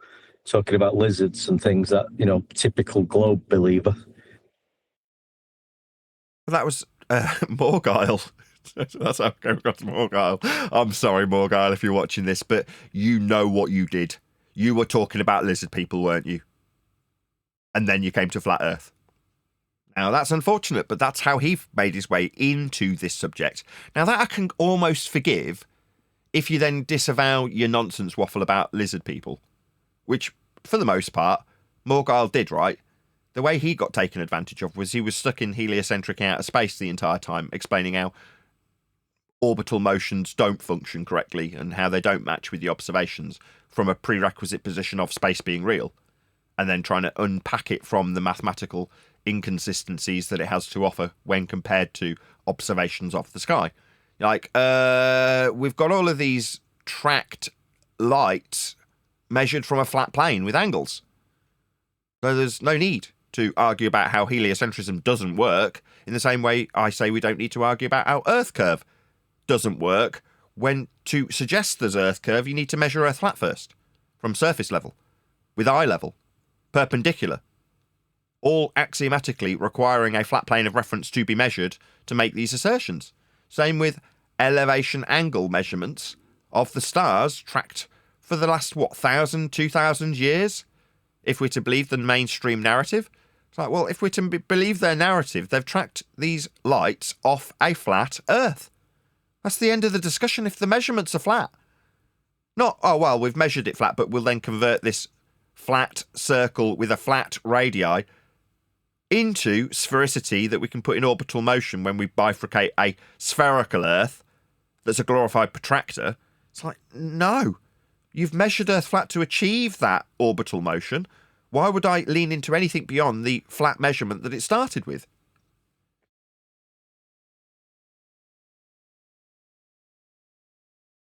talking about lizards and things that, typical globe believer. Well, that was Morgile. That's how I came across Morgile. I'm sorry, Morgile, if you're watching this, but you know what you did. You were talking about lizard people, weren't you? And then you came to Flat Earth. Now, that's unfortunate, but that's how he made his way into this subject. Now, that I can almost forgive if you then disavow your nonsense waffle about lizard people, which, for the most part, Morgile did, right? The way he got taken advantage of was he was stuck in heliocentric outer space the entire time, explaining how orbital motions don't function correctly and how they don't match with the observations from a prerequisite position of space being real, and then trying to unpack it from the mathematical inconsistencies that it has to offer when compared to observations of the sky. Like, we've got all of these tracked lights measured from a flat plane with angles. So there's no need to argue about how heliocentrism doesn't work, in the same way I say we don't need to argue about how Earth curve doesn't work, when to suggest there's Earth curve, you need to measure Earth flat first, from surface level, with eye level, perpendicular, all axiomatically requiring a flat plane of reference to be measured to make these assertions. Same with elevation angle measurements of the stars tracked for the last, 1,000, 2,000 years? If we're to believe the mainstream narrative. It's like, well, if we're to believe their narrative, they've tracked these lights off a flat Earth. That's the end of the discussion if the measurements are flat. Not, oh, well, we've measured it flat, but we'll then convert this flat circle with a flat radii into sphericity that we can put in orbital motion when we bifurcate a spherical Earth that's a glorified protractor. It's like, no. You've measured Earth flat to achieve that orbital motion. Why would I lean into anything beyond the flat measurement that it started with?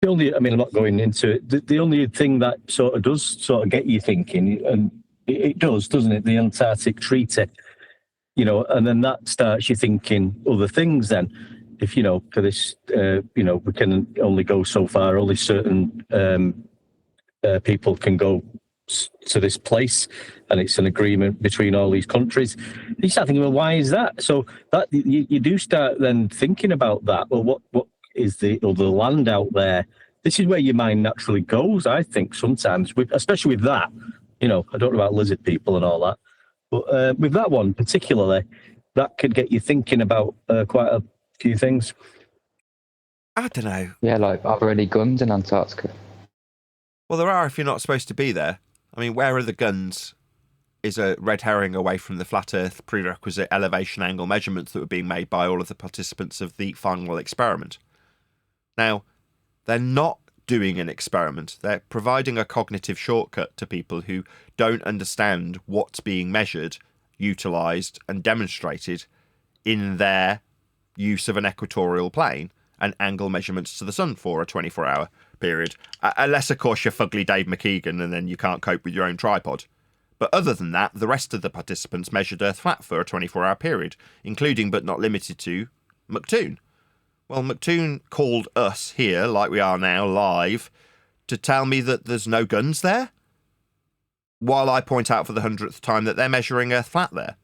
I'm not going into it. The only thing that sort of does sort of get you thinking, and it does, doesn't it? The Antarctic Treaty, and then that starts you thinking other things then. If, for this, we can only go so far, only certain people can go to this place, and it's an agreement between all these countries. You start thinking, well, why is that? So that you do start then thinking about that. Well, what is the land out there? This is where your mind naturally goes, I think, sometimes, especially with that. I don't know about lizard people and all that, but with that one particularly, that could get you thinking about quite a few things. I don't know. Yeah, like, are there any guns in Antarctica? Well, there are if you're not supposed to be there. I mean, where are the guns is a red herring away from the flat Earth prerequisite elevation angle measurements that were being made by all of the participants of the final experiment. Now, they're not doing an experiment. They're providing a cognitive shortcut to people who don't understand what's being measured, utilised and demonstrated in their use of an equatorial plane and angle measurements to the sun for a 24-hour period. Unless, of course, you're fugly Dave McKeegan and then you can't cope with your own tripod. But other than that, the rest of the participants measured Earth flat for a 24-hour period, including but not limited to McToon. Well, McToon called us here, like we are now, live, to tell me that there's no guns there, while I point out for the 100th time that they're measuring Earth flat there.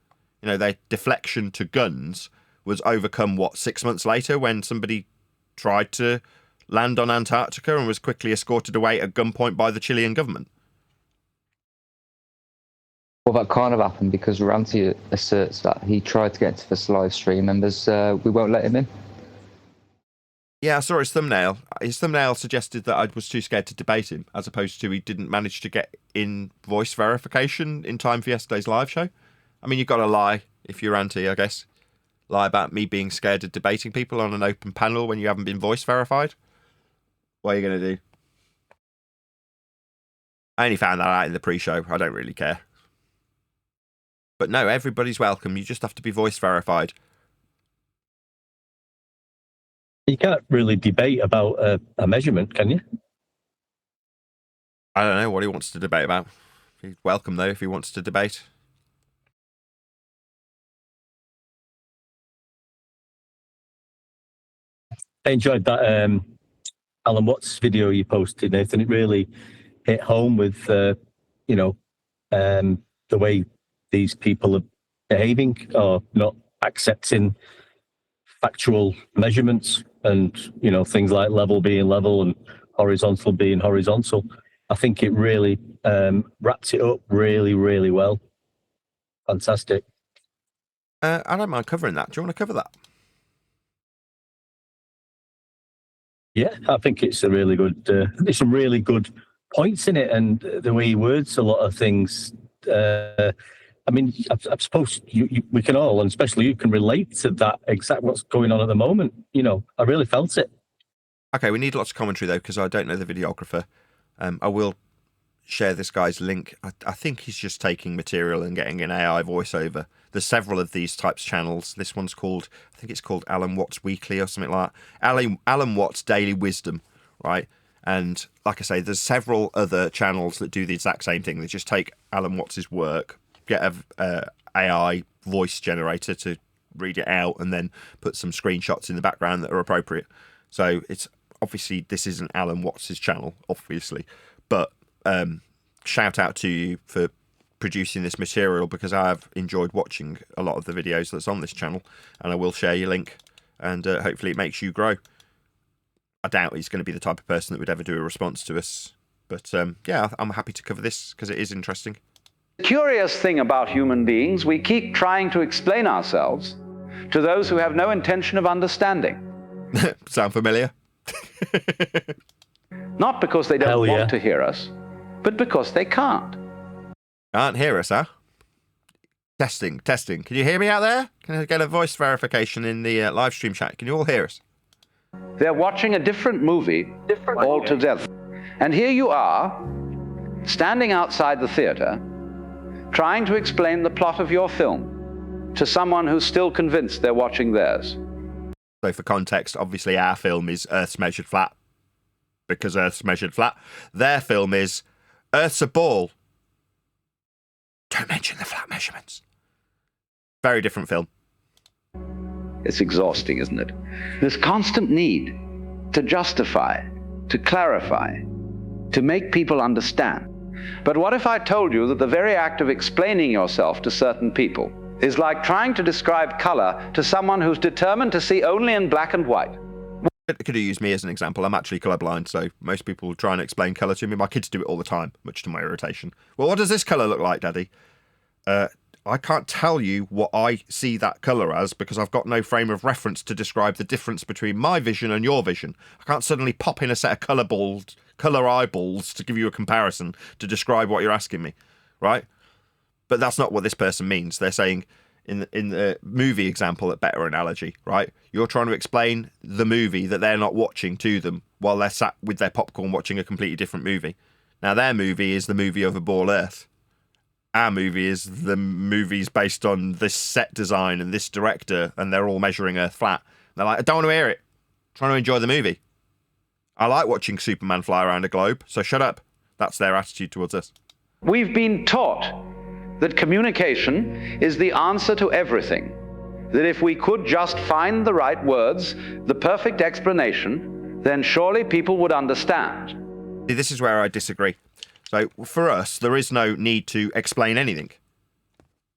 Their deflection to guns was overcome, 6 months later when somebody tried to land on Antarctica and was quickly escorted away at gunpoint by the Chilean government. Well, that can't have happened because Ranty asserts that he tried to get into this live stream and we won't let him in. Yeah, I saw his thumbnail. His thumbnail suggested that I was too scared to debate him, as opposed to he didn't manage to get in voice verification in time for yesterday's live show. I mean, you've got to lie if you're anti, I guess. Lie about me being scared of debating people on an open panel when you haven't been voice verified. What are you going to do? I only found that out in the pre-show. I don't really care. But no, everybody's welcome. You just have to be voice verified. You can't really debate about a measurement, can you? I don't know what he wants to debate about. He's welcome, though, if he wants to debate. I enjoyed that Alan Watts video you posted, Nathan. It really hit home with, the way these people are behaving or not accepting factual measurements and, things like level being level and horizontal being horizontal. I think it really wraps it up really, really well. Fantastic. I don't mind covering that. Do you want to cover that? Yeah, I think it's a really good. It's some really good points in it, and the way he words a lot of things. I mean, I suppose we can all, and especially you, can relate to that exact what's going on at the moment. I really felt it. Okay, we need lots of commentary though, because I don't know the videographer. I will share this guy's link. I think he's just taking material and getting an AI voiceover. there's several of these types of channels. This one's called, I think it's called Alan Watts Weekly or something like that. Alan Watts Daily Wisdom, right? And like I say, there's several other channels that do the exact same thing. They just take Alan Watts's work, get a AI voice generator to read it out, and then put some screenshots in the background that are appropriate. So it's obviously, this isn't Alan Watts's channel, obviously, but shout out to you for producing this material, because I've enjoyed watching a lot of the videos that's on this channel, and I will share your link, and hopefully it makes you grow. I doubt he's going to be the type of person that would ever do a response to us, but yeah, I'm happy to cover this because it is interesting. The curious thing about human beings, we keep trying to explain ourselves to those who have no intention of understanding. Sound familiar? Not because they don't want to hear us, but because they can't. Can't hear us, huh? Testing. Can you hear me out there? Can I get a voice verification in the live stream chat? Can you all hear us? They're watching a different movie altogether. And here you are, standing outside the theater, trying to explain the plot of your film to someone who's still convinced they're watching theirs. So for context, obviously our film is Earth's measured flat, because Earth's measured flat. Their film is Earth's a ball. Don't mention the flat measurements. Very different film. It's exhausting, isn't it? This constant need to justify, to clarify, to make people understand. But what if I told you that the very act of explaining yourself to certain people is like trying to describe color to someone who's determined to see only in black and white? Could have used me as an example. I'm actually colourblind, so most people try and explain colour to me. My kids do it all the time, much to my irritation. Well, what does this colour look like, Daddy? I can't tell you what I see that colour as, because I've got no frame of reference to describe the difference between my vision and your vision. I can't suddenly pop in a set of colour eyeballs to give you a comparison to describe what you're asking me, right? But that's not what this person means. They're saying, in the movie example, a better analogy, right? You're trying to explain the movie that they're not watching to them while they're sat with their popcorn watching a completely different movie. Now, their movie is the movie of a ball Earth. Our movie is the movies based on this set design and this director, and they're all measuring Earth flat. They're like, I don't want to hear it. I'm trying to enjoy the movie. I like watching Superman fly around a globe, so shut up. That's their attitude towards us. We've been taught that communication is the answer to everything. That if we could just find the right words, the perfect explanation, then surely people would understand. This is where I disagree. So for us, there is no need to explain anything.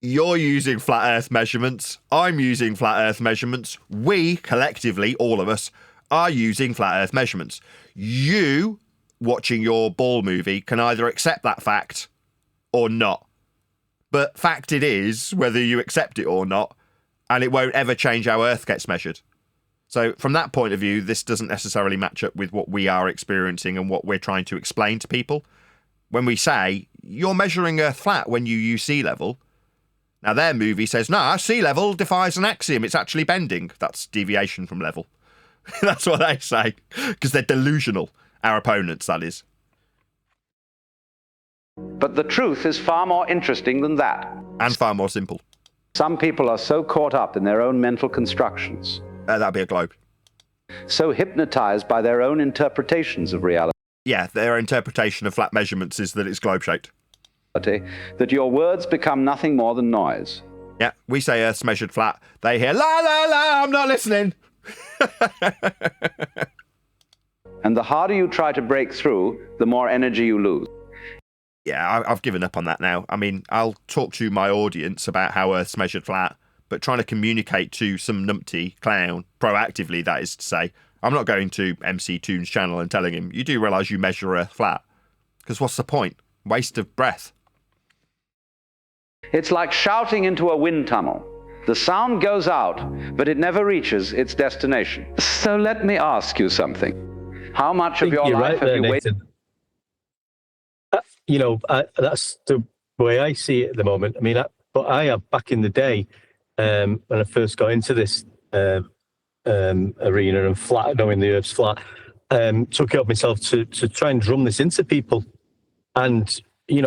You're using flat Earth measurements. I'm using flat Earth measurements. We, collectively, all of us, are using flat Earth measurements. You, watching your ball movie, can either accept that fact or not. But fact it is, whether you accept it or not, and it won't ever change how Earth gets measured. So from that point of view, this doesn't necessarily match up with what we are experiencing and what we're trying to explain to people. When we say, you're measuring Earth flat when you use sea level. Now, their movie says, no, sea level defies an axiom. It's actually bending. That's deviation from level. That's what they say, because they're delusional. Our opponents, that is. But the truth is far more interesting than that. And far more simple. Some people are so caught up in their own mental constructions. That'd be a globe. So hypnotized by their own interpretations of reality. Yeah, their interpretation of flat measurements is that it's globe-shaped. That your words become nothing more than noise. Yeah, we say Earth's measured flat. They hear, la, la, la, I'm not listening. And the harder you try to break through, the more energy you lose. Yeah, I've given up on that now. I mean, I'll talk to my audience about how Earth's measured flat, but trying to communicate to some numpty clown, proactively, that is to say, I'm not going to MC Toon's channel and telling him, you do realise you measure Earth flat. Because what's the point? Waste of breath. It's like shouting into a wind tunnel. The sound goes out, but it never reaches its destination. So let me ask you something. How much of your life have you wasted? You know, that's the way I see it at the moment. I mean, but I have back in the day, when I first got into this arena and flat, knowing the Earth's flat, took it up myself to try and drum this into people. And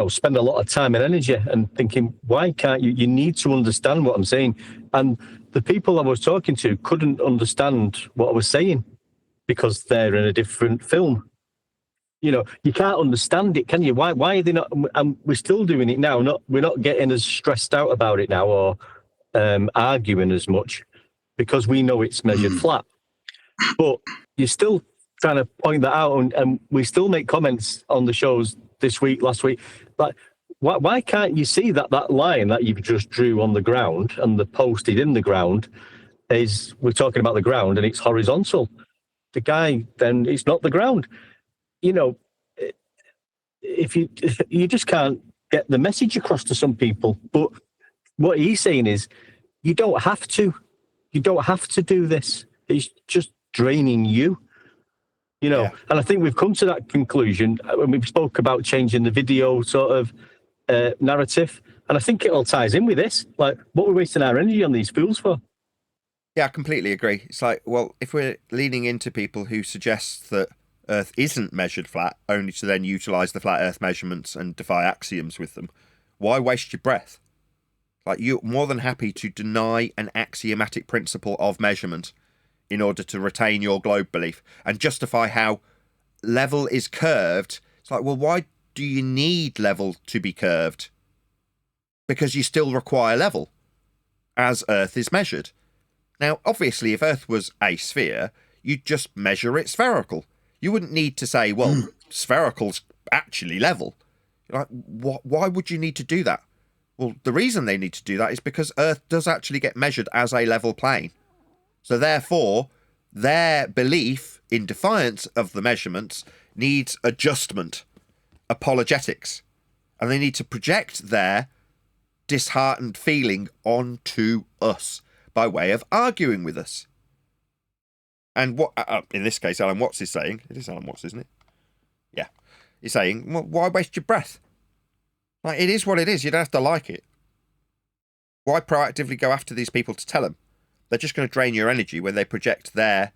spend a lot of time and energy and thinking, why can't you? You need to understand what I'm saying. And the people I was talking to couldn't understand what I was saying because they're in a different film. You can't understand it, can you? Why are they not? And we're still doing it now. We're not getting as stressed out about it now or arguing as much because we know it's measured flat. But you're still trying to point that out, and we still make comments on the shows this week, last week. Like, why can't you see that line that you've just drew on the ground and the posted in the ground is, we're talking about the ground and it's horizontal. The guy, then it's not the ground. If you just can't get the message across to some people. But what he's saying is, you don't have to do this. It's just draining you. And I think we've come to that conclusion when we spoke about changing the video sort of narrative. And I think it all ties in with this. Like, what we're wasting our energy on these fools for? Yeah, I completely agree. It's like, well, if we're leaning into people who suggest that Earth isn't measured flat, only to then utilise the flat Earth measurements and defy axioms with them, why waste your breath? Like, you're more than happy to deny an axiomatic principle of measurement in order to retain your globe belief and justify how level is curved. It's like, well, why do you need level to be curved? Because you still require level as Earth is measured. Now, obviously, if Earth was a sphere, you'd just measure it spherical. You wouldn't need to say, well, spherical's actually level. Like, why would you need to do that? Well, the reason they need to do that is because Earth does actually get measured as a level plane. So therefore, their belief in defiance of the measurements needs adjustment, apologetics, and they need to project their disheartened feeling onto us by way of arguing with us. And what, in this case, Alan Watts is saying, it is Alan Watts, isn't it? Yeah. He's saying, well, why waste your breath? Like, it is what it is. You don't have to like it. Why proactively go after these people to tell them? They're just going to drain your energy when they project their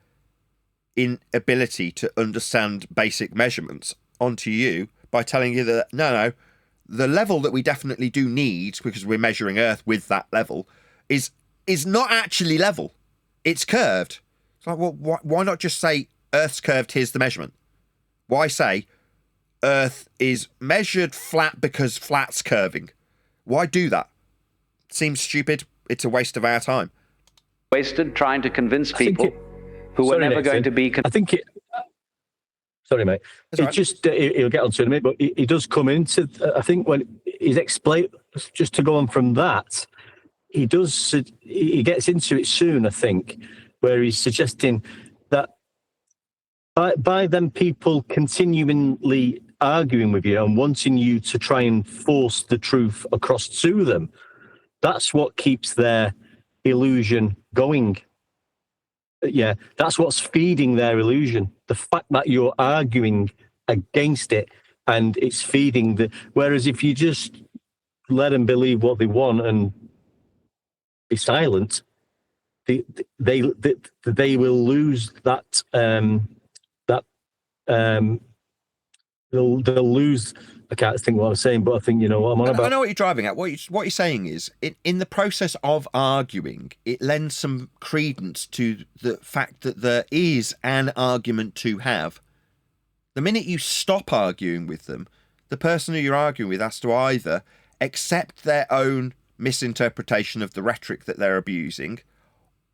inability to understand basic measurements onto you by telling you that, no, the level that we definitely do need, because we're measuring Earth with that level, is not actually level. It's curved. It's like, well, why not just say Earth's curved, here's the measurement? Why say Earth is measured flat because flat's curving? Why do that? Seems stupid. It's a waste of our time. Wasted trying to convince people who are never going to be... I think it... Sorry, mate. It just, he'll get onto it in a minute, but he does come into... I think when he's explained... Just to go on from that, he gets into it soon, I think, where he's suggesting that by them people continually arguing with you and wanting you to try and force the truth across to them, that's what keeps their illusion going. Yeah, that's what's feeding their illusion. The fact that you're arguing against it and it's feeding the... Whereas if you just let them believe what they want and be silent, they will lose that... They'll lose... I can't think what I was saying, but I think you know what I'm on about. I know what you're driving at. What you're saying is, in the process of arguing, it lends some credence to the fact that there is an argument to have. The minute you stop arguing with them, the person who you're arguing with has to either accept their own misinterpretation of the rhetoric that they're abusing,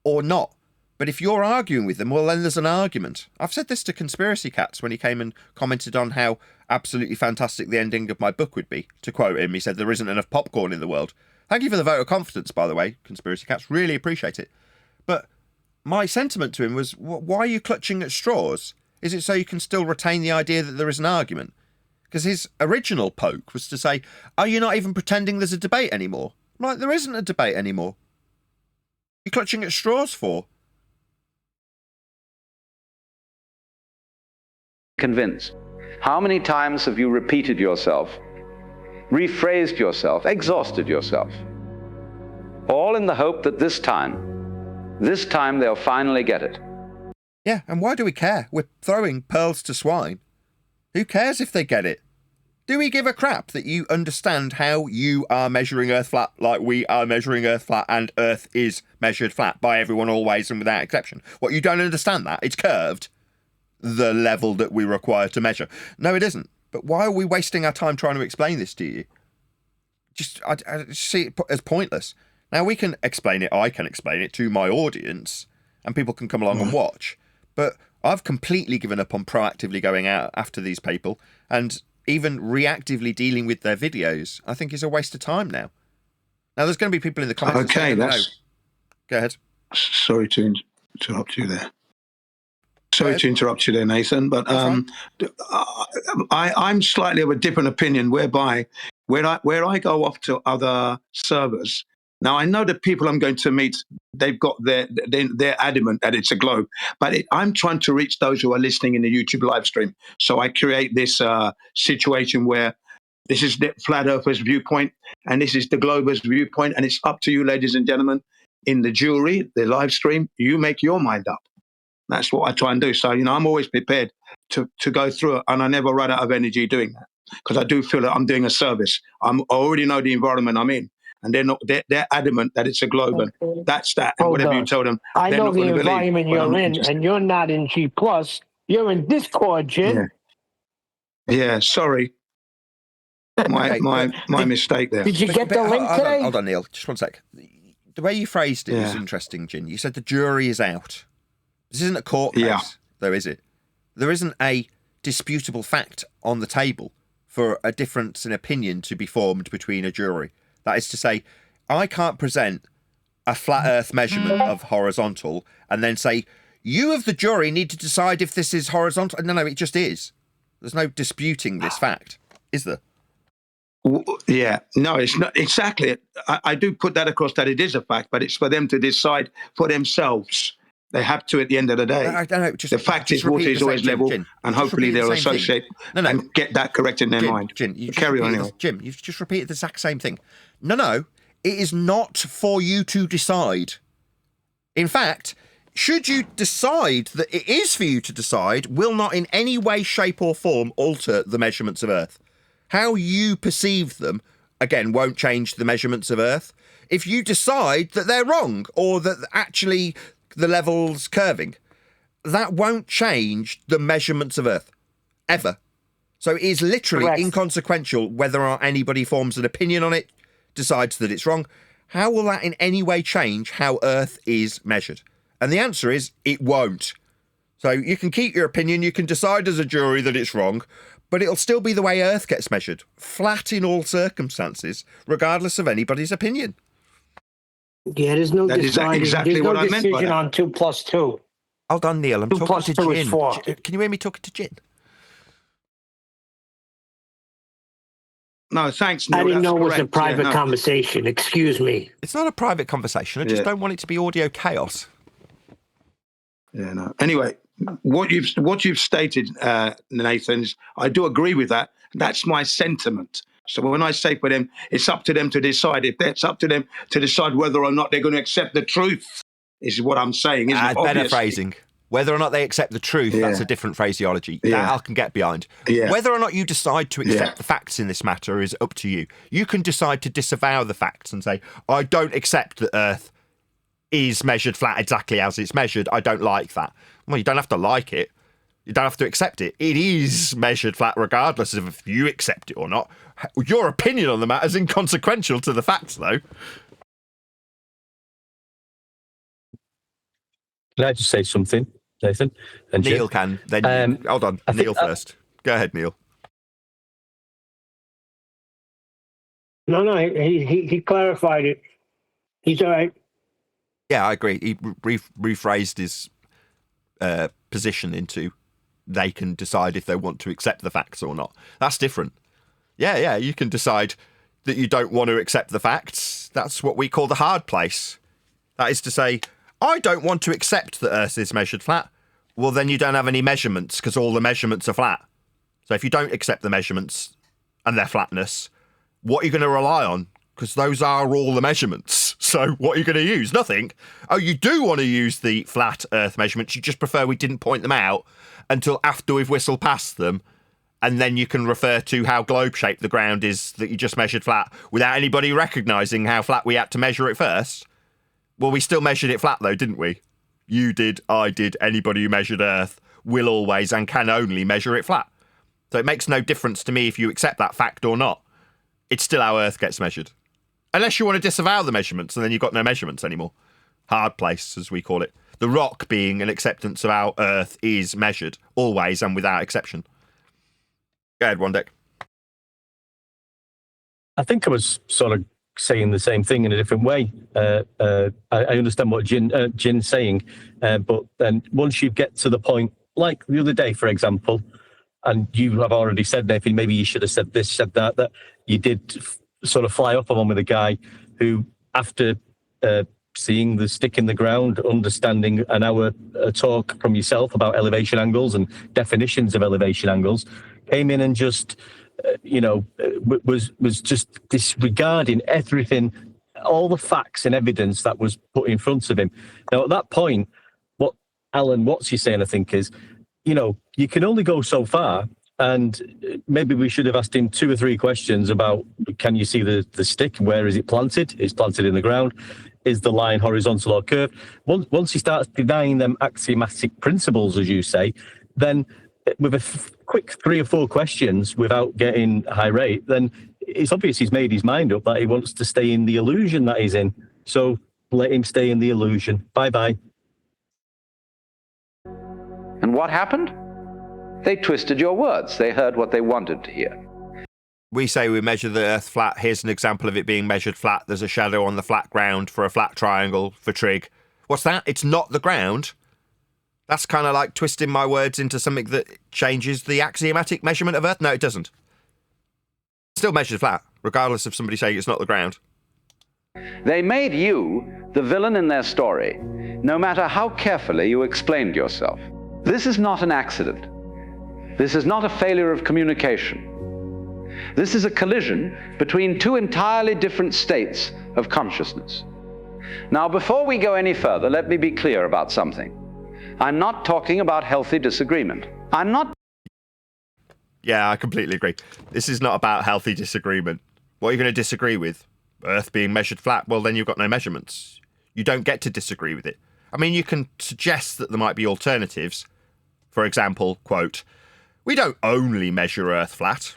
or not. But if you're arguing with them, well, then there's an argument. I've said this to Conspiracy Cats when he came and commented on how absolutely fantastic the ending of my book would be. To quote him, he said, there isn't enough popcorn in the world. Thank you for the vote of confidence, by the way, Conspiracy Cats. Really appreciate it. But my sentiment to him was, why are you clutching at straws? Is it so you can still retain the idea that there is an argument? Because his original poke was to say, are you not even pretending there's a debate anymore? I'm like, there isn't a debate anymore. You're clutching at straws for? Convinced. How many times have you repeated yourself, rephrased yourself, exhausted yourself? All in the hope that this time they'll finally get it. Yeah, and why do we care? We're throwing pearls to swine. Who cares if they get it? Do we give a crap that you understand how you are measuring Earth flat like we are measuring Earth flat, and Earth is measured flat by everyone always and without exception? What, you don't understand that? It's curved, the level that we require to measure. No, it isn't. But why are we wasting our time trying to explain this to you? I see it as pointless. Now, we can explain it, I can explain it to my audience, and people can come along and watch. But I've completely given up on proactively going out after these people, and even reactively dealing with their videos, I think, is a waste of time now. Now, there's going to be people in the comments Okay, that say, go ahead. Sorry to interrupt you there. Sorry to interrupt you there, Nathan, but I'm slightly of a different opinion, whereby where I go off to other servers. Now, I know the people I'm going to meet, they've got they're adamant that it's a globe, but I'm trying to reach those who are listening in the YouTube live stream. So I create this situation where this is the flat earthers viewpoint and this is the globers viewpoint, and it's up to you, ladies and gentlemen, in the jury, the live stream, you make your mind up. That's what I try and do. So, I'm always prepared to go through it, and I never run out of energy doing that, because I do feel that I'm doing a service. I already know the environment I'm in. And they're adamant that it's a globe, and that's that. And whatever you tell them, I know the environment you're in, just... and you're not in G+. You're in Discord, Jin. Yeah, sorry. My mistake there. Did you get the link today? Hold on, Neil. Just one sec. The way you phrased it was interesting, Jin. You said the jury is out. This isn't a court case, though, is it? There isn't a disputable fact on the table for a difference in opinion to be formed between a jury. That is to say, I can't present a flat earth measurement of horizontal and then say, you of the jury need to decide if this is horizontal. No, it just is. There's no disputing this fact, is there? Yeah, no, it's not exactly. I do put that across that it is a fact, but it's for them to decide for themselves. They have to at the end of the day. I don't know. The fact is, water is always level, Jin, and hopefully they'll associate and get that correct in their mind. Jin, you carry on anyway. Jim, you've just repeated the exact same thing. No, it is not for you to decide. In fact, should you decide that it is for you to decide, will not in any way, shape or form alter the measurements of Earth. How you perceive them, again, won't change the measurements of Earth. If you decide that they're wrong, or that actually the level's curving, that won't change the measurements of Earth, ever. So it is literally inconsequential whether or not anybody forms an opinion on it, decides that it's wrong. How will that in any way change how Earth is measured? And the answer is, it won't. So you can keep your opinion, you can decide as a jury that it's wrong, but it'll still be the way Earth gets measured, flat in all circumstances, regardless of anybody's opinion. Yeah, there's no deciding. Exactly there's what no I meant by decision that. on 2 + 2. Hold on, Neil. I'm 2 talking + to 2 is Jin. 4. Can you hear me talking to Jin? No, thanks, Neil. I didn't That's know it was a correct. private conversation. Excuse me. It's not a private conversation. I just don't want it to be audio chaos. Yeah, no. Anyway, what you've stated, Nathan, I do agree with that. That's my sentiment. So when I say for them, it's up to them to decide. If it's up to them to decide whether or not they're going to accept the truth, is what I'm saying. Isn't it? Better phrasing. Whether or not they accept the truth, that's a different phraseology. That I can get behind. Whether or not you decide to accept the facts in this matter is up to you. You can decide to disavow the facts and say, I don't accept that Earth is measured flat exactly as it's measured. I don't like that. Well, you don't have to like it. You don't have to accept it. It is measured flat regardless of if you accept it or not. Your opinion on the matter is inconsequential to the facts, though. Can I just say something, Nathan? And Neil can. Then hold on. Neil first. Go ahead, Neil. No, he clarified it. He's all right. Yeah, I agree. He rephrased his position into they can decide if they want to accept the facts or not. That's different. Yeah, you can decide that you don't want to accept the facts. That's what we call the hard place. That is to say, I don't want to accept that Earth is measured flat. Well, then you don't have any measurements because all the measurements are flat. So if you don't accept the measurements and their flatness, what are you going to rely on? Because those are all the measurements. So what are you going to use? Nothing. Oh, you do want to use the flat Earth measurements. You just prefer we didn't point them out until after we've whistled past them and then you can refer to how globe-shaped the ground is that you just measured flat without anybody recognising how flat we had to measure it first. Well, we still measured it flat, though, didn't we? You did, I did, anybody who measured Earth will always and can only measure it flat. So it makes no difference to me if you accept that fact or not. It's still how Earth gets measured. Unless you want to disavow the measurements, and then you've got no measurements anymore. Hard place, as we call it. The rock being an acceptance of how Earth is measured, always and without exception. Go ahead, Wandek. I think I was sort of saying the same thing in a different way. I understand what Jin's saying, but then once you get to the point, like the other day, for example, and you have already said, Nathan, maybe you should have said this, said that you did sort of fly up on with a guy who, after seeing the stick in the ground, understanding an hour talk from yourself about elevation angles and definitions of elevation angles, came in and just was just disregarding everything, all the facts and evidence that was put in front of him. Now, at that point, what Alan Watts is saying, I think, is, you can only go so far, and maybe we should have asked him 2 or 3 questions about, can you see the stick? Where is it planted? It's planted in the ground. Is the line horizontal or curved? Once he starts denying them axiomatic principles, as you say, then with a quick 3 or 4 questions without getting irate, then it's obvious he's made his mind up that he wants to stay in the illusion that he's in. So let him stay in the illusion. Bye-bye. And what happened? They twisted your words. They heard what they wanted to hear. We say we measure the Earth flat. Here's an example of it being measured flat. There's a shadow on the flat ground for a flat triangle for trig. What's that? It's not the ground. That's kind of like twisting my words into something that changes the axiomatic measurement of Earth. No, it doesn't. Still measured flat, regardless of somebody saying it's not the ground. They made you the villain in their story, no matter how carefully you explained yourself. This is not an accident. This is not a failure of communication. This is a collision between 2 entirely different states of consciousness. Now, before we go any further, let me be clear about something. I'm not talking about healthy disagreement. Yeah, I completely agree. This is not about healthy disagreement. What are you going to disagree with? Earth being measured flat? Well, then you've got no measurements. You don't get to disagree with it. I mean, you can suggest that there might be alternatives. For example, quote, "We don't only measure Earth flat,"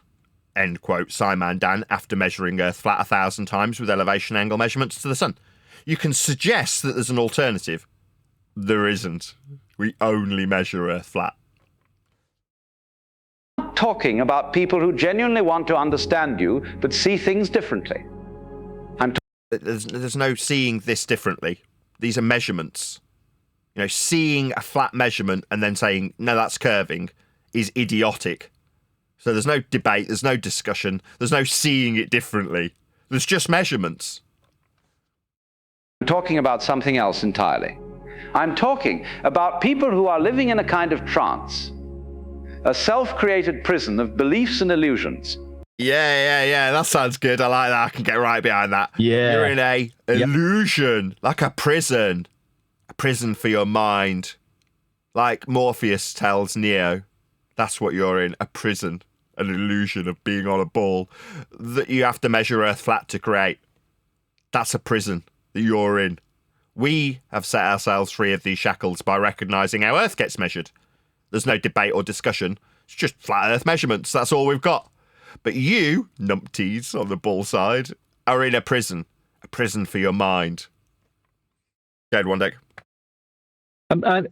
end quote, Simon Dan, after measuring Earth flat 1,000 times with elevation angle measurements to the sun. You can suggest that there's an alternative. There isn't. We only measure Earth flat. I'm not talking about people who genuinely want to understand you but see things differently. There's no seeing this differently. These are measurements. Seeing a flat measurement and then saying, no, that's curving, is idiotic. So there's no debate, there's no discussion, there's no seeing it differently. There's just measurements. I'm talking about something else entirely. I'm talking about people who are living in a kind of trance, a self-created prison of beliefs and illusions. Yeah, that sounds good. I like that. I can get right behind that. Yeah. You're in a illusion, like a prison for your mind. Like Morpheus tells Neo, that's what you're in, a prison, an illusion of being on a ball that you have to measure Earth flat to create. That's a prison that you're in. We have set ourselves free of these shackles by recognising how Earth gets measured. There's no debate or discussion. It's just flat Earth measurements. That's all we've got. But you, numpties on the ball side, are in a prison for your mind. Go ahead, Wandek.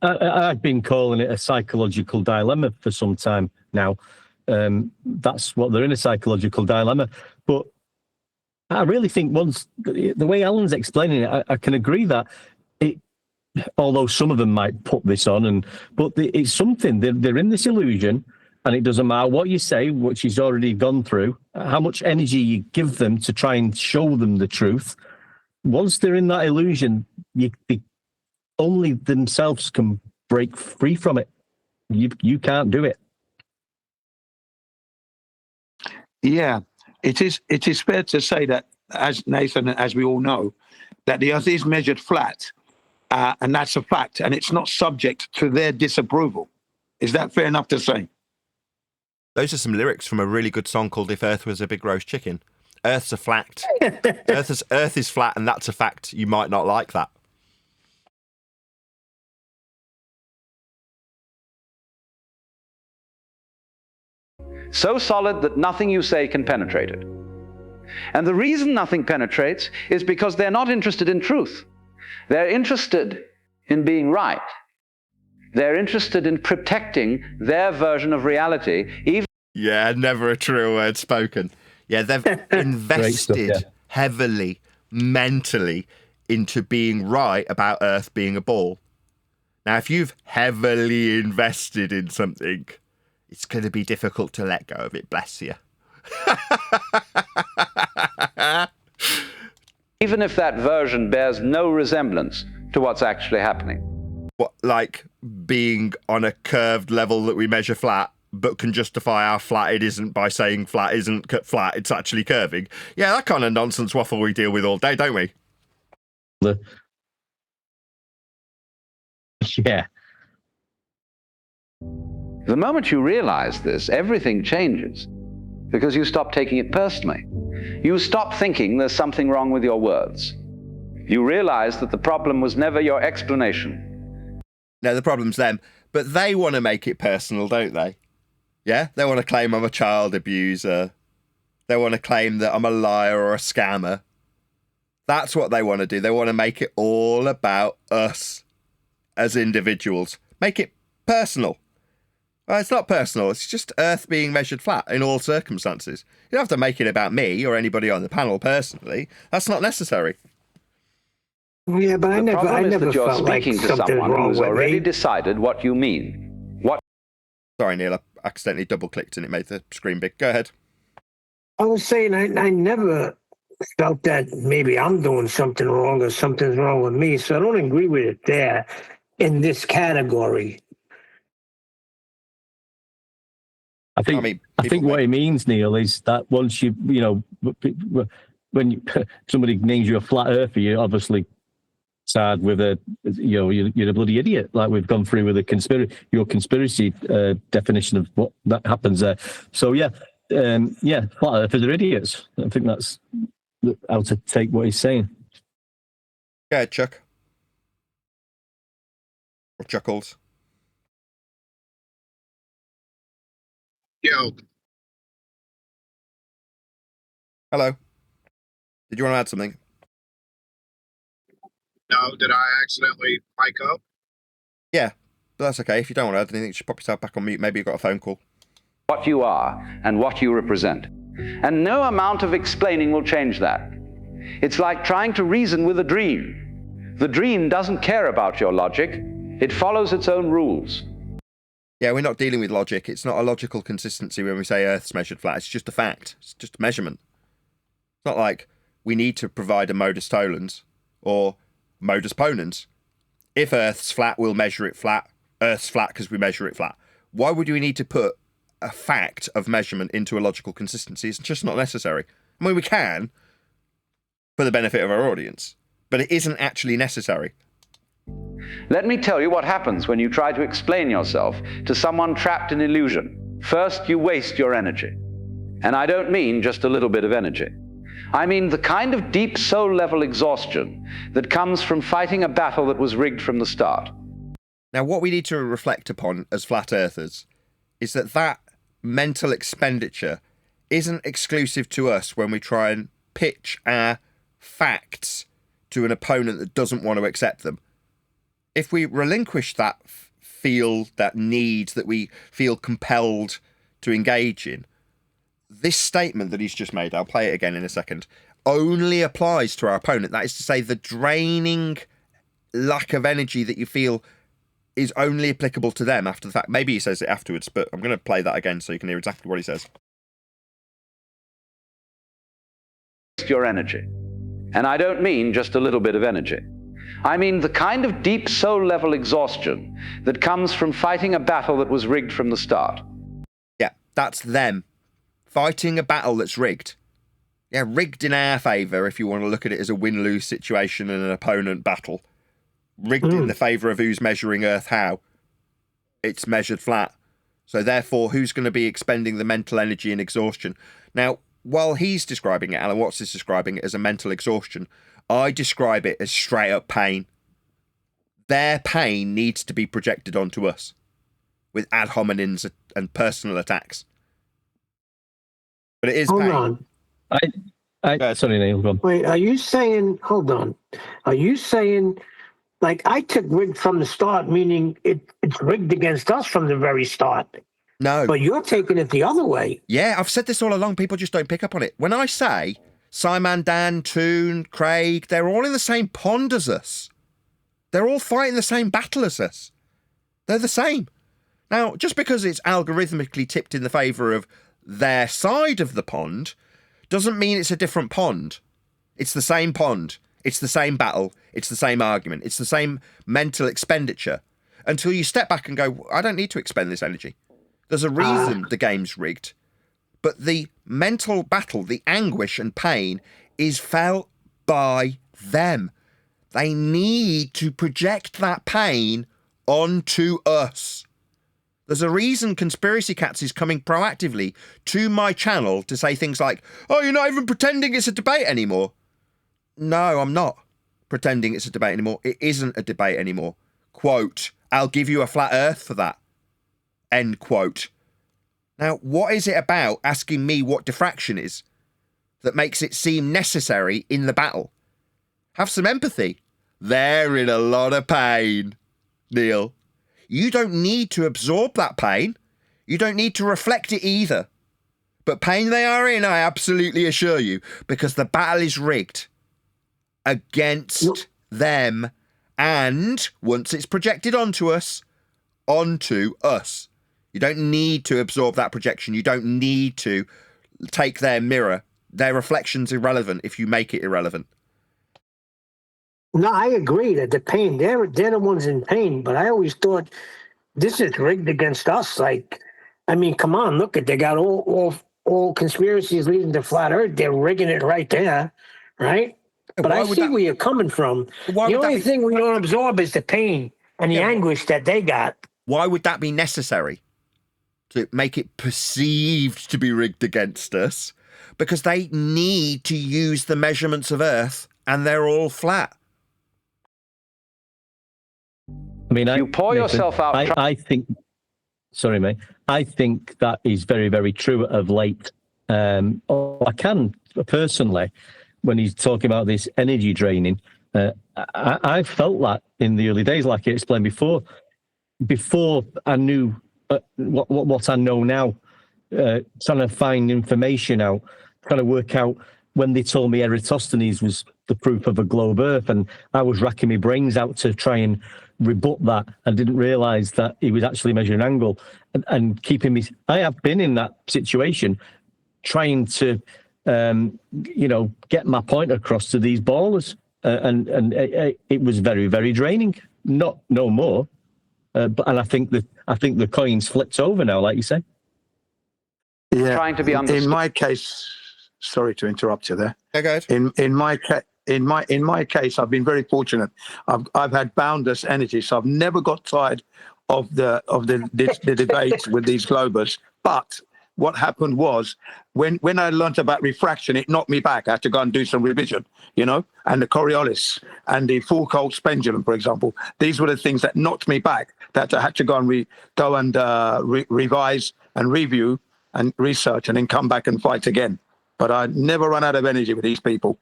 I've been calling it a psychological dilemma for some time now. That's what they're in, a psychological dilemma. But I really think once the way Alan's explaining it, I can agree that it, although some of them might put this on, but it's something, they're in this illusion, and it doesn't matter what you say, which he's already gone through, how much energy you give them to try and show them the truth. Once they're in that illusion, only themselves can break free from it. You can't do it. Yeah, it is fair to say that, as Nathan, as we all know, that the Earth is measured flat, and that's a fact, and it's not subject to their disapproval. Is that fair enough to say? Those are some lyrics from a really good song called If Earth Was a Big Roast Chicken. Earth's a flat. Earth is flat, and that's a fact. You might not like that. So solid that nothing you say can penetrate it. And the reason nothing penetrates is because they're not interested in truth. They're interested in being right. They're interested in protecting their version of reality, even... Yeah, never a true word spoken. Yeah, they've invested heavily, mentally, into being right about Earth being a ball. Now, if you've heavily invested in something, it's going to be difficult to let go of it, bless you. Even if that version bears no resemblance to what's actually happening. What, like being on a curved level that we measure flat, but can justify how flat it isn't by saying flat isn't flat, it's actually curving? Yeah, that kind of nonsense waffle we deal with all day, don't we? Yeah. The moment you realize this, everything changes, because you stop taking it personally. You stop thinking there's something wrong with your words. You realize that the problem was never your explanation. No, the problem's them, but they want to make it personal, don't they? Yeah, they want to claim I'm a child abuser. They want to claim that I'm a liar or a scammer. That's what they want to do. They want to make it all about us as individuals. Make it personal. Well, it's not personal. It's just Earth being measured flat in all circumstances. You don't have to make it about me or anybody on the panel personally. That's not necessary. Yeah, but I never The problem is that you're felt like speaking to something someone wrong who's with already me. decided what you mean. What? Sorry, Neil, I accidentally double-clicked and it made the screen big. Go ahead. I was saying I never felt that maybe I'm doing something wrong or something's wrong with me, so I don't agree with it there in this category. I think what it means, Neil, is that once you when somebody names you a flat earther, you obviously side with you're a bloody idiot. Like we've gone through with your conspiracy definition of what that happens there. So flat earthers are idiots. I think that's how to take what he's saying. Go ahead, Chuck. Or Chuckles. Yo. Hello. Did you want to add something? No, did I accidentally mic up? Yeah, but that's okay. If you don't want to add anything, just pop yourself back on mute. Maybe you've got a phone call. What you are and what you represent. And no amount of explaining will change that. It's like trying to reason with a dream. The dream doesn't care about your logic. It follows its own rules. Yeah, we're not dealing with logic. It's not a logical consistency when we say Earth's measured flat. It's just a fact. It's just a measurement. It's not like we need to provide a modus tollens or modus ponens. If Earth's flat, we'll measure it flat. Earth's flat because we measure it flat. Why would we need to put a fact of measurement into a logical consistency? It's just not necessary. I mean, we can for the benefit of our audience, but it isn't actually necessary. Let me tell you what happens when you try to explain yourself to someone trapped in illusion. First, you waste your energy. And I don't mean just a little bit of energy. I mean the kind of deep soul-level exhaustion that comes from fighting a battle that was rigged from the start. Now, what we need to reflect upon as flat earthers is that mental expenditure isn't exclusive to us when we try and pitch our facts to an opponent that doesn't want to accept them. If we relinquish that that need that we feel compelled to engage in, this statement that he's just made, I'll play it again in a second, only applies to our opponent. That is to say, the draining lack of energy that you feel is only applicable to them after the fact. Maybe he says it afterwards, but I'm going to play that again so you can hear exactly what he says. Your energy. And I don't mean just a little bit of energy. I mean the kind of deep soul-level exhaustion that comes from fighting a battle that was rigged from the start. Yeah, that's them. Fighting a battle that's rigged. Yeah, rigged in our favour if you want to look at it as a win-lose situation and an opponent battle. Rigged in the favour of who's measuring Earth how. It's measured flat. So therefore, who's going to be expending the mental energy and exhaustion? Now, while he's describing it, Alan Watts is describing it as a mental exhaustion, I describe it as straight up pain. Their pain needs to be projected onto us with ad hominems and personal attacks. But it is Hold pain. on. Sorry, Neil. Go on. Wait, are you saying, hold on. Are you saying, like, I took rigged from the start, meaning it's rigged against us from the very start? No. But you're taking it the other way. Yeah, I've said this all along. People just don't pick up on it. When I say Simon, Dan, Toon, Craig, they're all in the same pond as us. They're all fighting the same battle as us. They're the same. Now, just because it's algorithmically tipped in the favour of their side of the pond doesn't mean it's a different pond. It's the same pond. It's the same battle. It's the same argument. It's the same mental expenditure until you step back and go, I don't need to expend this energy. There's a reason the game's rigged. But the mental battle, the anguish and pain is felt by them. They need to project that pain onto us. There's a reason Conspiracy Cats is coming proactively to my channel to say things like, oh, you're not even pretending it's a debate anymore. No, I'm not pretending it's a debate anymore. It isn't a debate anymore. Quote, I'll give you a flat earth for that. End quote. Now, what is it about asking me what diffraction is that makes it seem necessary in the battle? Have some empathy. They're in a lot of pain, Neil. You don't need to absorb that pain. You don't need to reflect it either. But pain they are in, I absolutely assure you, because the battle is rigged against them, and once it's projected onto us. You don't need to absorb that projection. You don't need to take their mirror. Their reflection's irrelevant if you make it irrelevant. No, I agree that the pain, they're the ones in pain, but I always thought this is rigged against us. Like, I mean, come on, look at, they got all conspiracies leading to flat earth. They're rigging it right there, right? But I see where you're coming from. The only thing we don't absorb is the pain and the anguish that they got. Why would that be necessary? To make it perceived to be rigged against us? Because they need to use the measurements of Earth and they're all flat. I mean, you pour yourself out. I think, sorry, mate. I think that is very, very true of late. I can personally, when he's talking about this energy draining, I felt that in the early days, like I explained before I knew what I know now, trying to find information out, trying to work out when they told me Eratosthenes was the proof of a globe Earth, and I was racking my brains out to try and rebut that. I didn't realise that he was actually measuring angle and keeping me. I have been in that situation, trying to, get my point across to these ballers, and it was very, very draining. No more, and I think the coin's flipped over now, like you say. Yeah, trying to be understood. In my case, sorry to interrupt you there. Yeah, go ahead. In my case, I've been very fortunate. I've had boundless energy, so I've never got tired of the debates with these globers. But what happened was when I learned about refraction, it knocked me back. I had to go and do some revision, and the Coriolis and the Foucault's pendulum, for example. These were the things that knocked me back. That I had to go and revise and review and research, and then come back and fight again. But I never run out of energy with these people.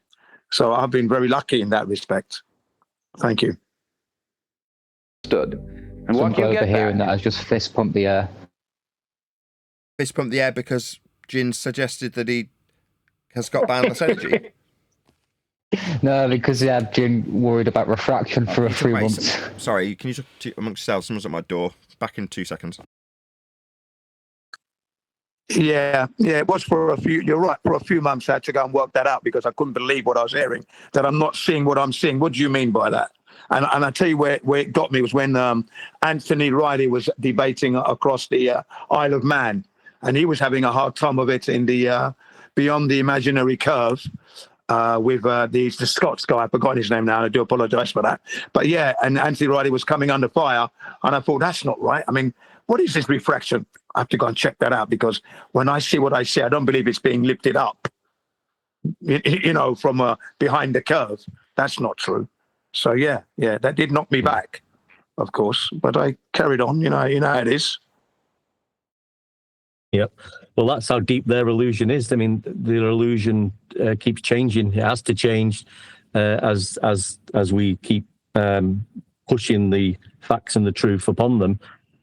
So I've been very lucky in that respect. Thank you. And Some what you over get here back, and that has just fist pumped the air. Fist pump the air because Jin suggested that he has got boundless energy. No, because Jin worried about refraction for a few months. Sorry, can you talk amongst yourselves? Someone's at my door. Back in 2 seconds. Yeah, it was for a few. You're right. For a few months, I had to go and work that out because I couldn't believe what I was hearing. That I'm not seeing what I'm seeing. What do you mean by that? And I tell you where it got me was when Anthony Riley was debating across the Isle of Man, and he was having a hard time of it in the Beyond the Imaginary Curve. with the Scots guy. I've forgotten his name now, and I do apologise for that. But yeah, and Anthony Riley was coming under fire, and I thought, that's not right. I mean, what is this refraction? I have to go and check that out, because when I see what I see, I don't believe it's being lifted up, from behind the curve. That's not true. So yeah, that did knock me back, of course, but I carried on. You know how it is. Yep. Well, that's how deep their illusion is. I mean, their illusion keeps changing. It has to change as we keep pushing the facts and the truth upon them.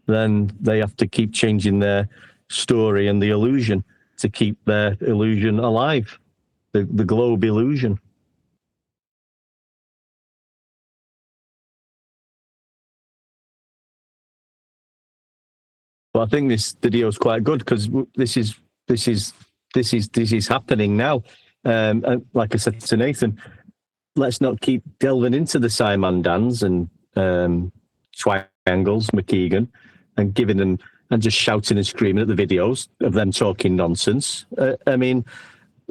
Then they have to keep changing their story and the illusion to keep their illusion alive, the globe illusion. But I think this video is quite good, because this is happening now. And like I said to Nathan, let's not keep delving into the Simondans and Triangles, McKeegan, and giving them and just shouting and screaming at the videos of them talking nonsense. I mean,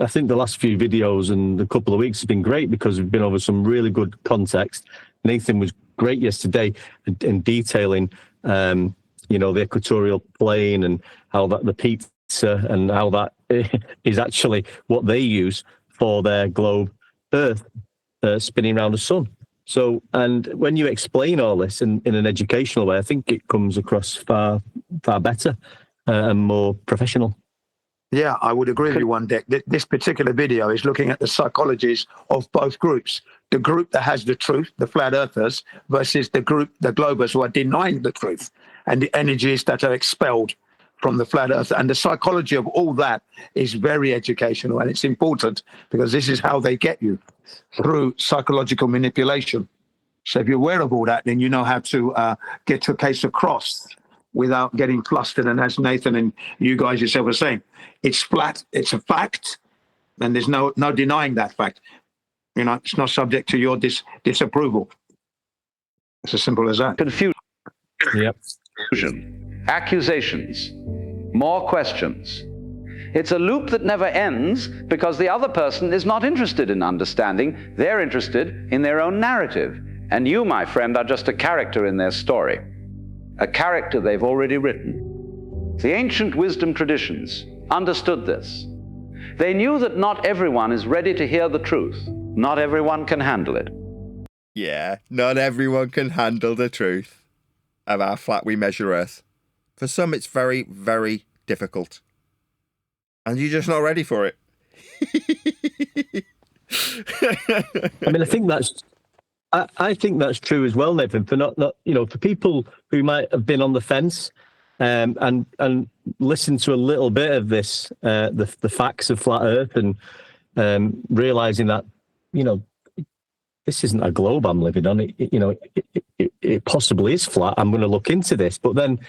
I think the last few videos and a couple of weeks have been great, because we've been over some really good context. Nathan was great yesterday in detailing, the equatorial plane and how that the pizza and how that is actually what they use for their globe Earth spinning around the sun. So, and when you explain all this in an educational way, I think it comes across far better and more professional. Yeah, I would agree with you one, Dick. This particular video is looking at the psychologies of both groups. The group that has the truth, the flat earthers, versus the group, the globers, who are denying the truth, and the energies that are expelled from the flat earth. And the psychology of all that is very educational, and it's important, because this is how they get you, through psychological manipulation. So if you're aware of all that, then you know how to get your case across without getting flustered. And as Nathan and you guys yourself were saying, it's flat, it's a fact, and there's no denying that fact. It's not subject to your disapproval. It's as simple as that. Confusion. Yep. Accusations. More questions. It's a loop that never ends, because the other person is not interested in understanding. They're interested in their own narrative. And you, my friend, are just a character in their story. A character they've already written. The ancient wisdom traditions understood this. They knew that not everyone is ready to hear the truth. Not everyone can handle it. Yeah, not everyone can handle the truth of how flat we measure Earth. For some, it's very, very difficult. And you're just not ready for it. I mean, I think that's true as well, Nathan. For not for people who might have been on the fence and listen to a little bit of this, the facts of flat Earth, and realizing that this isn't a globe I'm living on. It possibly is flat. I'm going to look into this, but then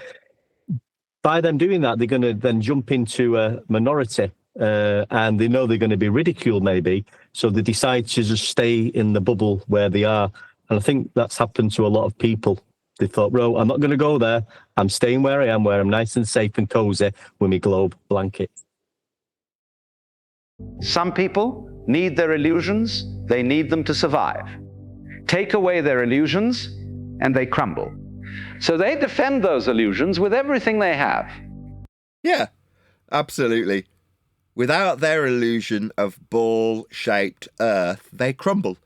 by them doing that, they're going to then jump into a minority, and they know they're going to be ridiculed maybe, so they decide to just stay in the bubble where they are. And I think that's happened to a lot of people. They thought, bro, I'm not going to go there. I'm staying where I am, where I'm nice and safe and cozy with my globe blanket. Some people need their illusions. They need them to survive. Take away their illusions, and they crumble. So they defend those illusions with everything they have. Yeah, absolutely. Without their illusion of ball-shaped Earth, they crumble.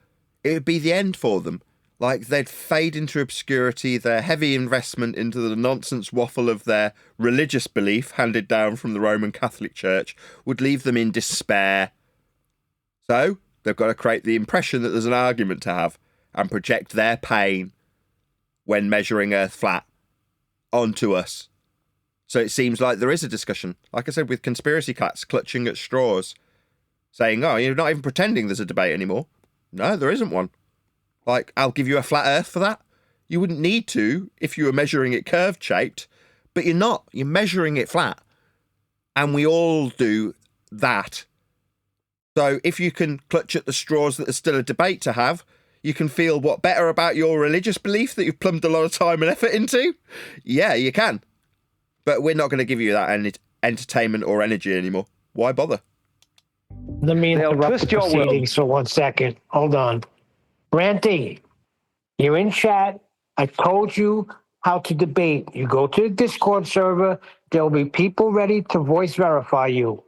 It would be the end for them. Like, they'd fade into obscurity. Their heavy investment into the nonsense waffle of their religious belief, handed down from the Roman Catholic Church, would leave them in despair. So, they've got to create the impression that there's an argument to have, and project their pain when measuring Earth flat onto us. So it seems like there is a discussion, like I said, with conspiracy cats clutching at straws, saying, oh, you're not even pretending there's a debate anymore. No, there isn't one. Like, I'll give you a flat Earth for that. You wouldn't need to if you were measuring it curved shaped, but you're not. You're measuring it flat. And we all do that. So if you can clutch at the straws that there's still a debate to have, you can feel what better about your religious belief that you've plumbed a lot of time and effort into? Yeah, you can. But we're not going to give you that entertainment or energy anymore. Why bother? Let me They'll interrupt the twist your will. proceedings for 1 second. Hold on. Ranty, you're in chat. I told you how to debate. You go to the Discord server. There'll be people ready to voice verify you.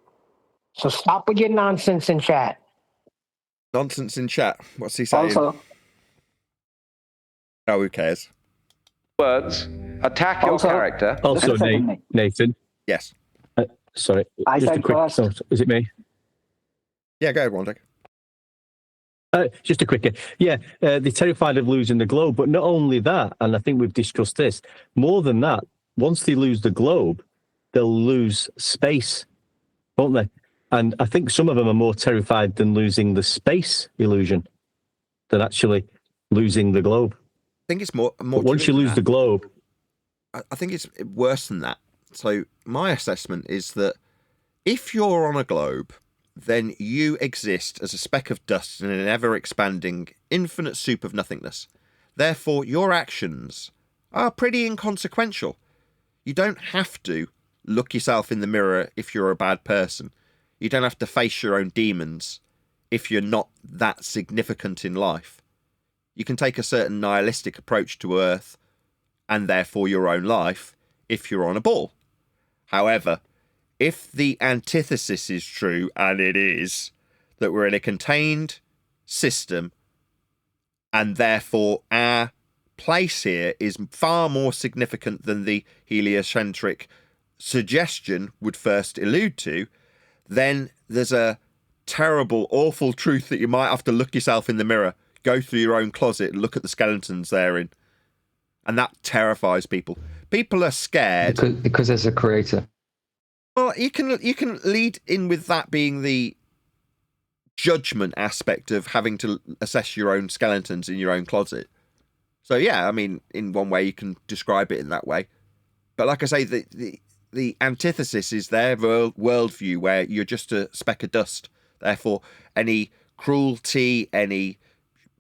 So stop with your nonsense in chat. Nonsense in chat. What's he saying? Also, Oh, who cares? Words attack your character. Also, Nathan. Yes. Sorry. I just said a quick. first. Oh, is it me? Yeah, go ahead, Wandek. Just a quickie. Yeah, they're terrified of losing the globe, but not only that, and I think we've discussed this, more than that, once they lose the globe, they'll lose space, won't they? And I think some of them are more terrified than losing the space illusion than actually losing the globe. I think it's more But once you lose the globe, I think it's worse than that. So my assessment is that if you're on a globe, then you exist as a speck of dust in an ever-expanding, infinite soup of nothingness. Therefore, your actions are pretty inconsequential. You don't have to look yourself in the mirror if you're a bad person. You don't have to face your own demons if you're not that significant in life. You can take a certain nihilistic approach to Earth and therefore your own life if you're on a ball. However, if the antithesis is true, and it is, that we're in a contained system and therefore our place here is far more significant than the heliocentric suggestion would first allude to, then there's a terrible, awful truth that you might have to look yourself in the mirror, go through your own closet and look at the skeletons therein. And that terrifies people. People are scared. Because there's a creator. Well, you can lead in with that being the judgment aspect of having to assess your own skeletons in your own closet. So yeah, I mean, in one way you can describe it in that way. But like I say, the antithesis is their worldview where you're just a speck of dust. Therefore, any cruelty, any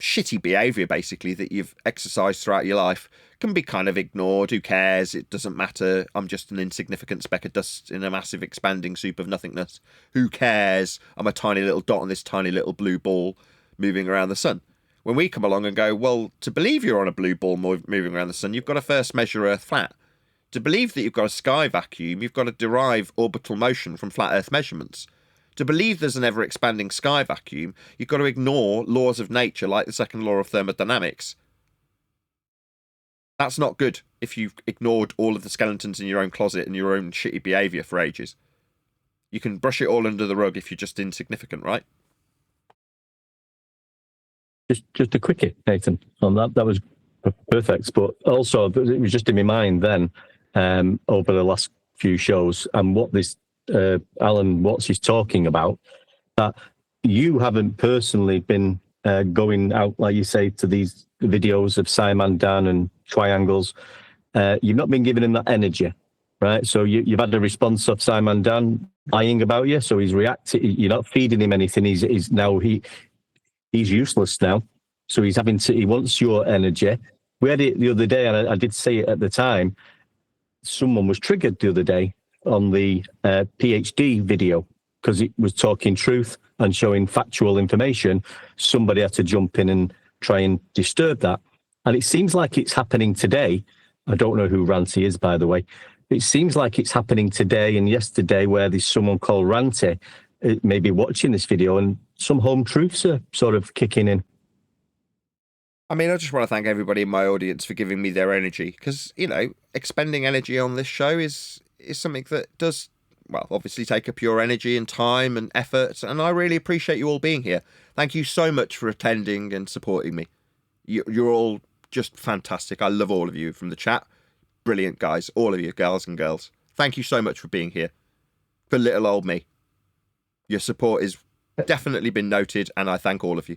shitty behaviour basically that you've exercised throughout your life can be kind of ignored. Who cares? It doesn't matter. I'm just an insignificant speck of dust in a massive expanding soup of nothingness. Who cares? I'm a tiny little dot on this tiny little blue ball moving around the sun. When we come along and go, well, to believe you're on a blue ball moving around the sun, you've got to first measure Earth flat. To believe that you've got a sky vacuum, you've got to derive orbital motion from flat Earth measurements. To believe there's an ever-expanding sky vacuum, you've got to ignore laws of nature like the second law of thermodynamics. That's not good if you've ignored all of the skeletons in your own closet and your own shitty behaviour for ages. You can brush it all under the rug if you're just insignificant, right? just a quickie, Nathan, on that. That was perfect. But also, it was just in my mind then, over the last few shows, and what this Alan Watts is talking about, that you haven't personally been going out, like you say, to these videos of Simon Dan and triangles. You've not been giving him that energy, right? So you've had a response of Simon Dan lying about you, so he's reacting. You're not feeding him anything. He's useless now. So he wants your energy. We had it the other day, and I did say it at the time. Someone was triggered the other day on the PhD video because it was talking truth and showing factual information. Somebody had to jump in and try and disturb that. And it seems like it's happening today. I don't know who Ranty is, by the way. It seems like it's happening today and yesterday, where there's someone called Ranty maybe watching this video, and some home truths are sort of kicking in. I mean, I just want to thank everybody in my audience for giving me their energy, because, you know, expending energy on this show is something that does, well, obviously take up your energy and time and effort, and I really appreciate you all being here. Thank you so much for attending and supporting me. You're all just fantastic. I love all of you from the chat. Brilliant guys, all of you, gals and girls. Thank you so much for being here. For little old me. Your support has definitely been noted, and I thank all of you.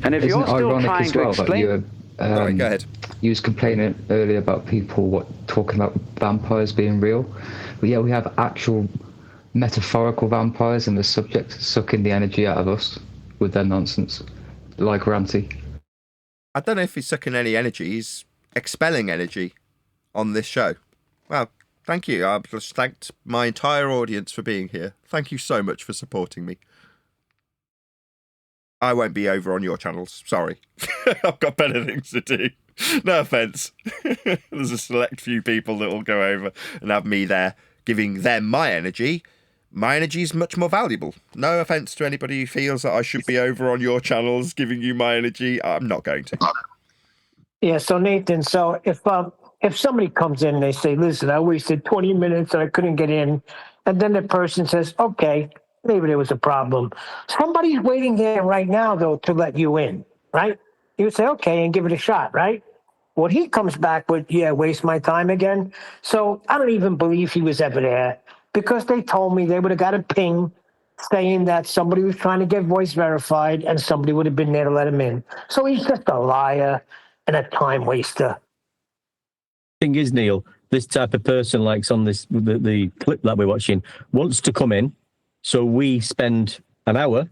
And if Isn't you're still trying to explain... Sorry, go ahead. You was complaining earlier about people talking about vampires being real. But yeah, we have actual metaphorical vampires, and the subject sucking the energy out of us with their nonsense, like Ranty. I don't know if he's sucking any energy. He's expelling energy on this show. Well, Thank you. I've just thanked my entire audience for being here. Thank you so much for supporting me. I won't be over on your channels. Sorry. I've got better things to do. No offence. There's a select few people that will go over and have me there giving them my energy. My energy is much more valuable. No offence to anybody who feels that I should be over on your channels giving you my energy. I'm not going to. Yeah, so Nathan, so if somebody comes in and they say, listen, I wasted 20 minutes and I couldn't get in, and then the person says, okay, maybe there was a problem. Somebody's waiting there right now, though, to let you in, right? You say, okay, and give it a shot, right? What he comes back with, yeah, waste my time again. So I don't even believe he was ever there, because they told me they would have got a ping saying that somebody was trying to get voice verified and somebody would have been there to let him in. So he's just a liar and a time waster. Thing is, Neil, this type of person, like on this the clip that we're watching, wants to come in, so we spend an hour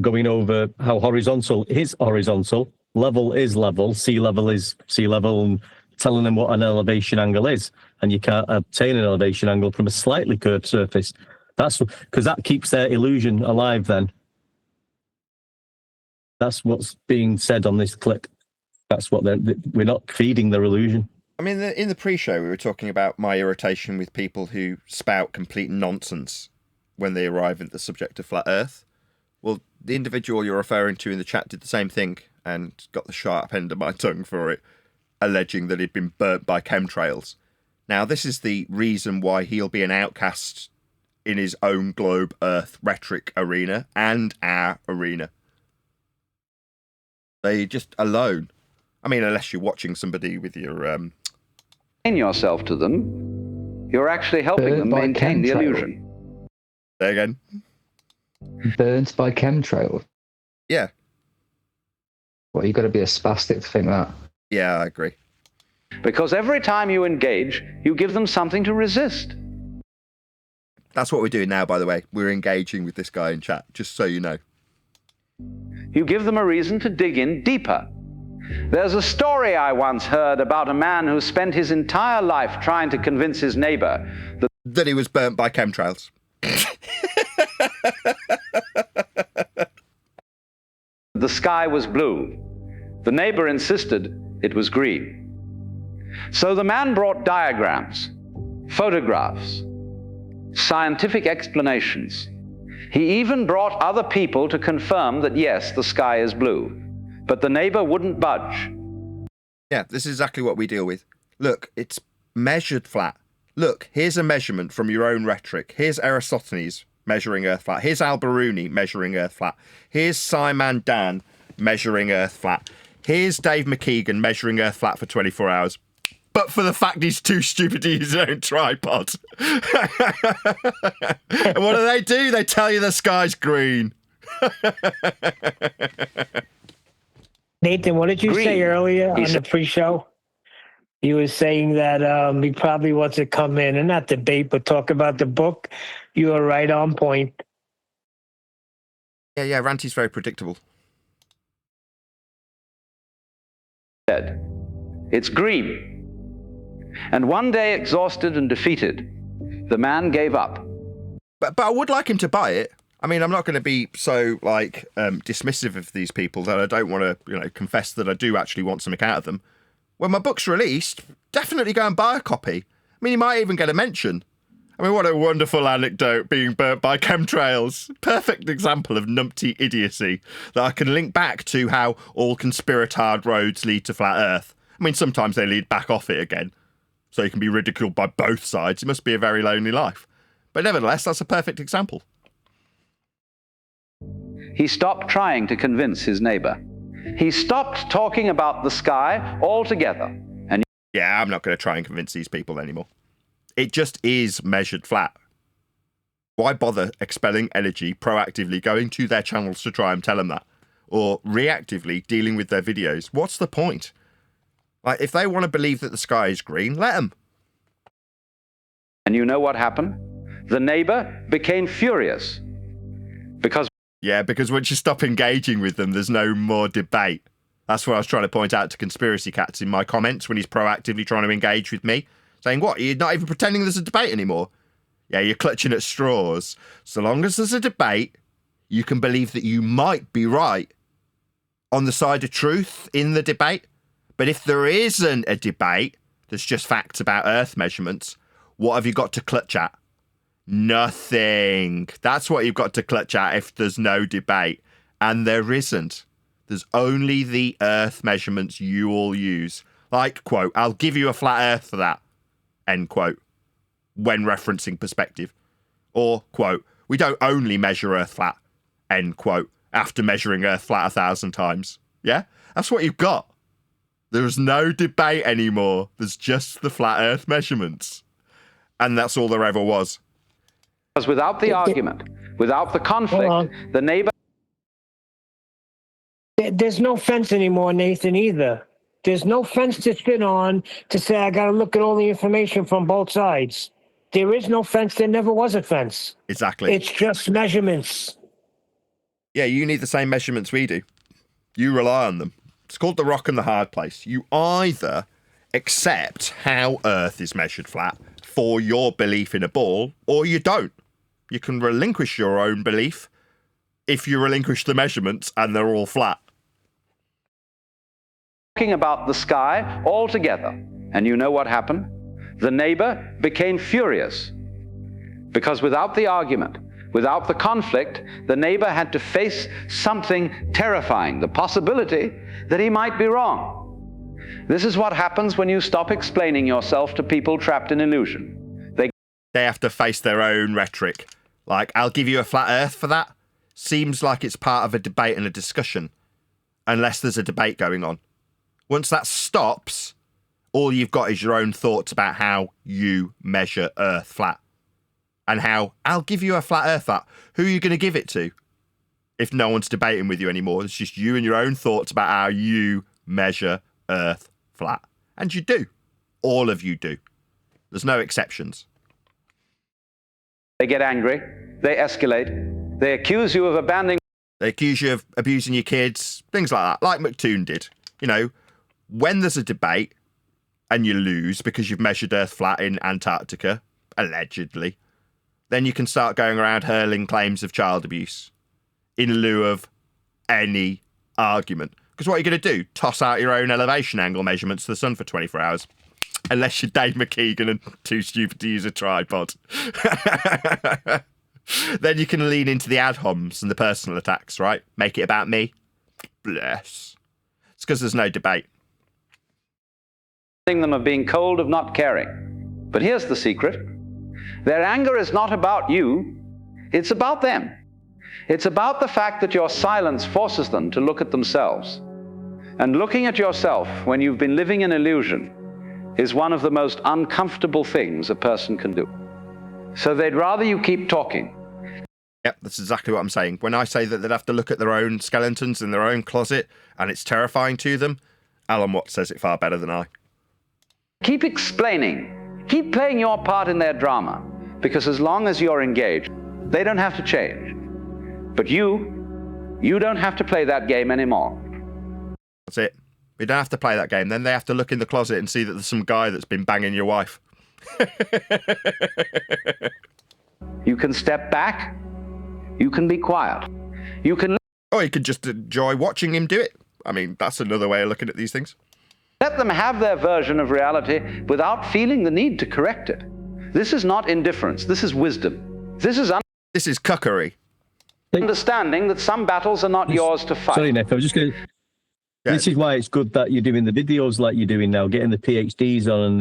going over how horizontal is horizontal, level is level, sea level is sea level, and telling them what an elevation angle is, and you can't obtain an elevation angle from a slightly curved surface. That's because that keeps their illusion alive. Then that's what's being said on this clip. That's what we're not feeding their illusion. I mean, in the pre-show, we were talking about my irritation with people who spout complete nonsense when they arrive at the subject of flat Earth. Well, the individual you're referring to in the chat did the same thing and got the sharp end of my tongue for it, alleging that he'd been burnt by chemtrails. Now, this is the reason why he'll be an outcast in his own globe Earth rhetoric arena and our arena. They just alone. I mean, unless you're watching somebody with your yourself to them, you're actually helping them maintain the illusion. There again. Burnt by chemtrails. Yeah. Well, you've got to be a spastic to think that. Yeah, I agree. Because every time you engage, you give them something to resist. That's what we're doing now, by the way. We're engaging with this guy in chat, just so you know. You give them a reason to dig in deeper. There's a story I once heard about a man who spent his entire life trying to convince his neighbor that he was burnt by chemtrails. The sky was blue. The neighbor insisted it was green. So the man brought diagrams, photographs, scientific explanations. He even brought other people to confirm that, yes, the sky is blue. But the neighbor wouldn't budge. Yeah, this is exactly what we deal with. Look, it's measured flat. Look, here's a measurement from your own rhetoric. Here's Aristophanes measuring Earth flat. Here's Al-Biruni measuring Earth flat. Here's Simon Dan measuring Earth flat. Here's Dave McKeegan measuring Earth flat for 24 hours. But for the fact he's too stupid to use his own tripod. And what do? They tell you the sky's green. Nathan, what did you say earlier on the pre-show? You were saying that he probably wants to come in and not debate, but talk about the book. You are right on point. Yeah, Ranty's very predictable. It's green. And one day, exhausted and defeated, the man gave up. But I would like him to buy it. I mean, I'm not going to be so dismissive of these people that I don't want to, confess that I do actually want something out of them. When my book's released, definitely go and buy a copy. I mean, you might even get a mention. I mean, what a wonderful anecdote, being burnt by chemtrails. Perfect example of numpty idiocy that I can link back to how all conspiratard roads lead to flat Earth. I mean, sometimes they lead back off it again, so you can be ridiculed by both sides. It must be a very lonely life. But nevertheless, that's a perfect example. He stopped trying to convince his neighbor. He stopped talking about the sky altogether. And yeah, I'm not going to try and convince these people anymore. It just is measured flat. Why bother expelling energy, proactively going to their channels to try and tell them that? Or reactively dealing with their videos? What's the point? Like, if they want to believe that the sky is green, let them. And you know what happened? The neighbor became furious. Because once you stop engaging with them, there's no more debate. That's what I was trying to point out to Conspiracy Cats in my comments when he's proactively trying to engage with me. Saying what? You're not even pretending there's a debate anymore. Yeah, you're clutching at straws. So long as there's a debate, you can believe that you might be right on the side of truth in the debate. But if there isn't a debate, there's just facts about Earth measurements, what have you got to clutch at? Nothing. That's what you've got to clutch at if there's no debate. And there isn't. There's only the Earth measurements you all use. Like, quote, I'll give you a flat Earth for that, end quote, when referencing perspective. Or, quote, we don't only measure Earth flat, end quote, after measuring Earth flat 1,000 times. Yeah? That's what you've got. There's no debate anymore. There's just the flat Earth measurements. And that's all there ever was. Because without the argument, without the conflict, the neighbor... There's no fence anymore, Nathan, either. There's no fence to sit on to say, I got to look at all the information from both sides. There is no fence. There never was a fence. Exactly. It's just measurements. Yeah, you need the same measurements we do. You rely on them. It's called the rock and the hard place. You either accept how Earth is measured flat for your belief in a ball, or you don't. You can relinquish your own belief if you relinquish the measurements and they're all flat. Talking about the sky altogether. And you know what happened? The neighbor became furious. Because without the argument, without the conflict, the neighbor had to face something terrifying, the possibility that he might be wrong. This is what happens when you stop explaining yourself to people trapped in illusion. They have to face their own rhetoric. Like, I'll give you a flat Earth for that. Seems like it's part of a debate and a discussion, unless there's a debate going on. Once that stops, all you've got is your own thoughts about how you measure Earth flat. And how, I'll give you a flat Earth that. Who are you going to give it to? If no one's debating with you anymore, it's just you and your own thoughts about how you measure Earth flat. And you do. All of you do. There's no exceptions. They get angry. They escalate. They accuse you of abandoning. They accuse you of abusing your kids. Things like that. Like McToon did. You know, when there's a debate and you lose because you've measured Earth flat in Antarctica, allegedly, then you can start going around hurling claims of child abuse in lieu of any argument. Because what are you going to do? Toss out your own elevation angle measurements to the sun for 24 hours? Unless you're Dave McKeegan and too stupid to use a tripod. Then you can lean into the ad homs and the personal attacks, right? Make it about me. Bless. It's because there's no debate. Them of being cold, of not caring. But here's the secret. Their anger is not about you. It's about them. It's about the fact that your silence forces them to look at themselves. And looking at yourself when you've been living in illusion is one of the most uncomfortable things a person can do. So they'd rather you keep talking. Yep, that's exactly what I'm saying. When I say that they'd have to look at their own skeletons in their own closet and it's terrifying to them, Alan Watts says it far better than I. Keep explaining. Keep playing your part in their drama. Because as long as you're engaged, they don't have to change. But you don't have to play that game anymore. That's it. We don't have to play that game. Then they have to look in the closet and see that there's some guy that's been banging your wife. You can step back. You can be quiet. You can... Or you could just enjoy watching him do it. I mean, that's another way of looking at these things. Let them have their version of reality without feeling the need to correct it. This is not indifference. This is wisdom. This is cuckery. Understanding that some battles are not yours to fight. Sorry, Nick, I was just going to... Yeah. This is why it's good that you're doing the videos like you're doing now, getting the PhDs on and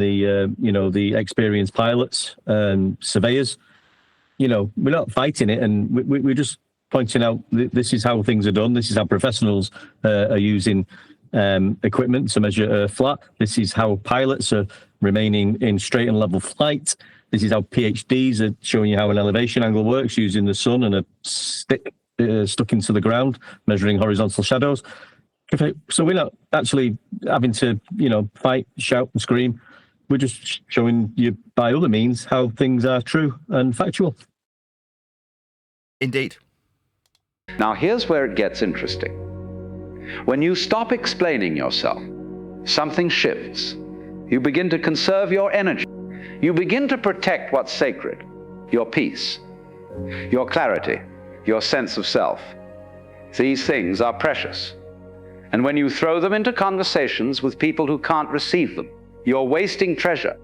the experienced pilots and surveyors. You know, we're not fighting it, and we're just pointing out this is how things are done. This is how professionals are using equipment to measure Earth flat. This is how pilots are remaining in straight and level flight. This is how PhDs are showing you how an elevation angle works using the sun and a stick stuck into the ground, measuring horizontal shadows. So we're not actually having to, fight, shout and scream. We're just showing you by other means how things are true and factual. Indeed. Now here's where it gets interesting. When you stop explaining yourself, something shifts. You begin to conserve your energy. you begin to protect what's sacred, your peace, your clarity, your sense of self. These things are precious. And when you throw them into conversations with people who can't receive them, you're wasting treasure.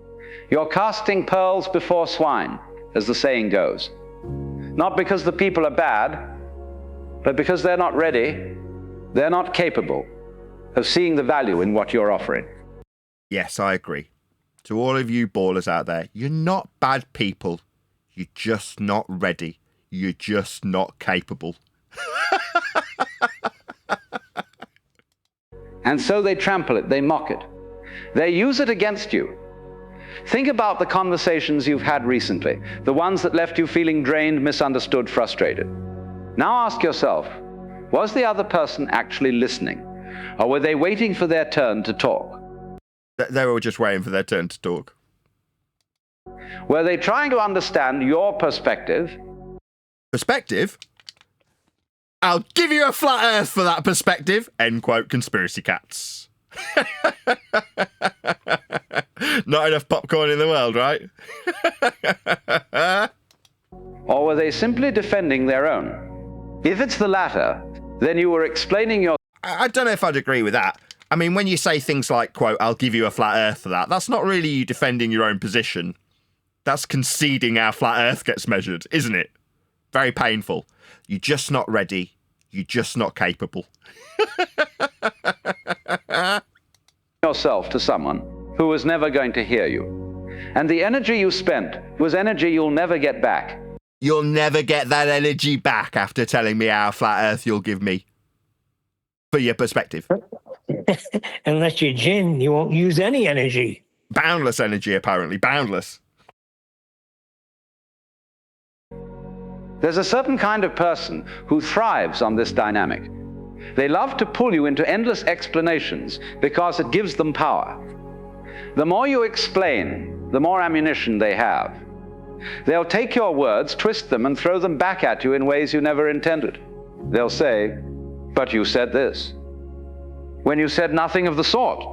You're casting pearls before swine, as the saying goes. Not because the people are bad, but because they're not ready, they're not capable of seeing the value in what you're offering. Yes, I agree. To all of you ballers out there, you're not bad people. You're just not ready. You're just not capable. And so they trample it, they mock it. They use it against you. Think about the conversations you've had recently, the ones that left you feeling drained, misunderstood, frustrated. Now ask yourself, was the other person actually listening? Or were they waiting for their turn to talk? They were just waiting for their turn to talk. Were they trying to understand your perspective? Perspective? I'll give you a flat earth for that perspective. End quote, conspiracy cats. Not enough popcorn in the world, right? Or were they simply defending their own? If it's the latter, then you were explaining your... I don't know if I'd agree with that. I mean, when you say things like, quote, I'll give you a flat earth for that, that's not really you defending your own position. That's conceding how flat earth gets measured, isn't it? Very painful. You're just not ready. You're just not capable. yourself to someone who was never going to hear you. And the energy you spent was energy you'll never get back. You'll never get that energy back after telling me how flat earth you'll give me. For your perspective. Unless you're Jinn, you won't use any energy. Boundless energy, apparently. Boundless. There's a certain kind of person who thrives on this dynamic. They love to pull you into endless explanations because it gives them power. The more you explain, the more ammunition they have. They'll take your words, twist them, and throw them back at you in ways you never intended. They'll say, "But you said this," when you said nothing of the sort.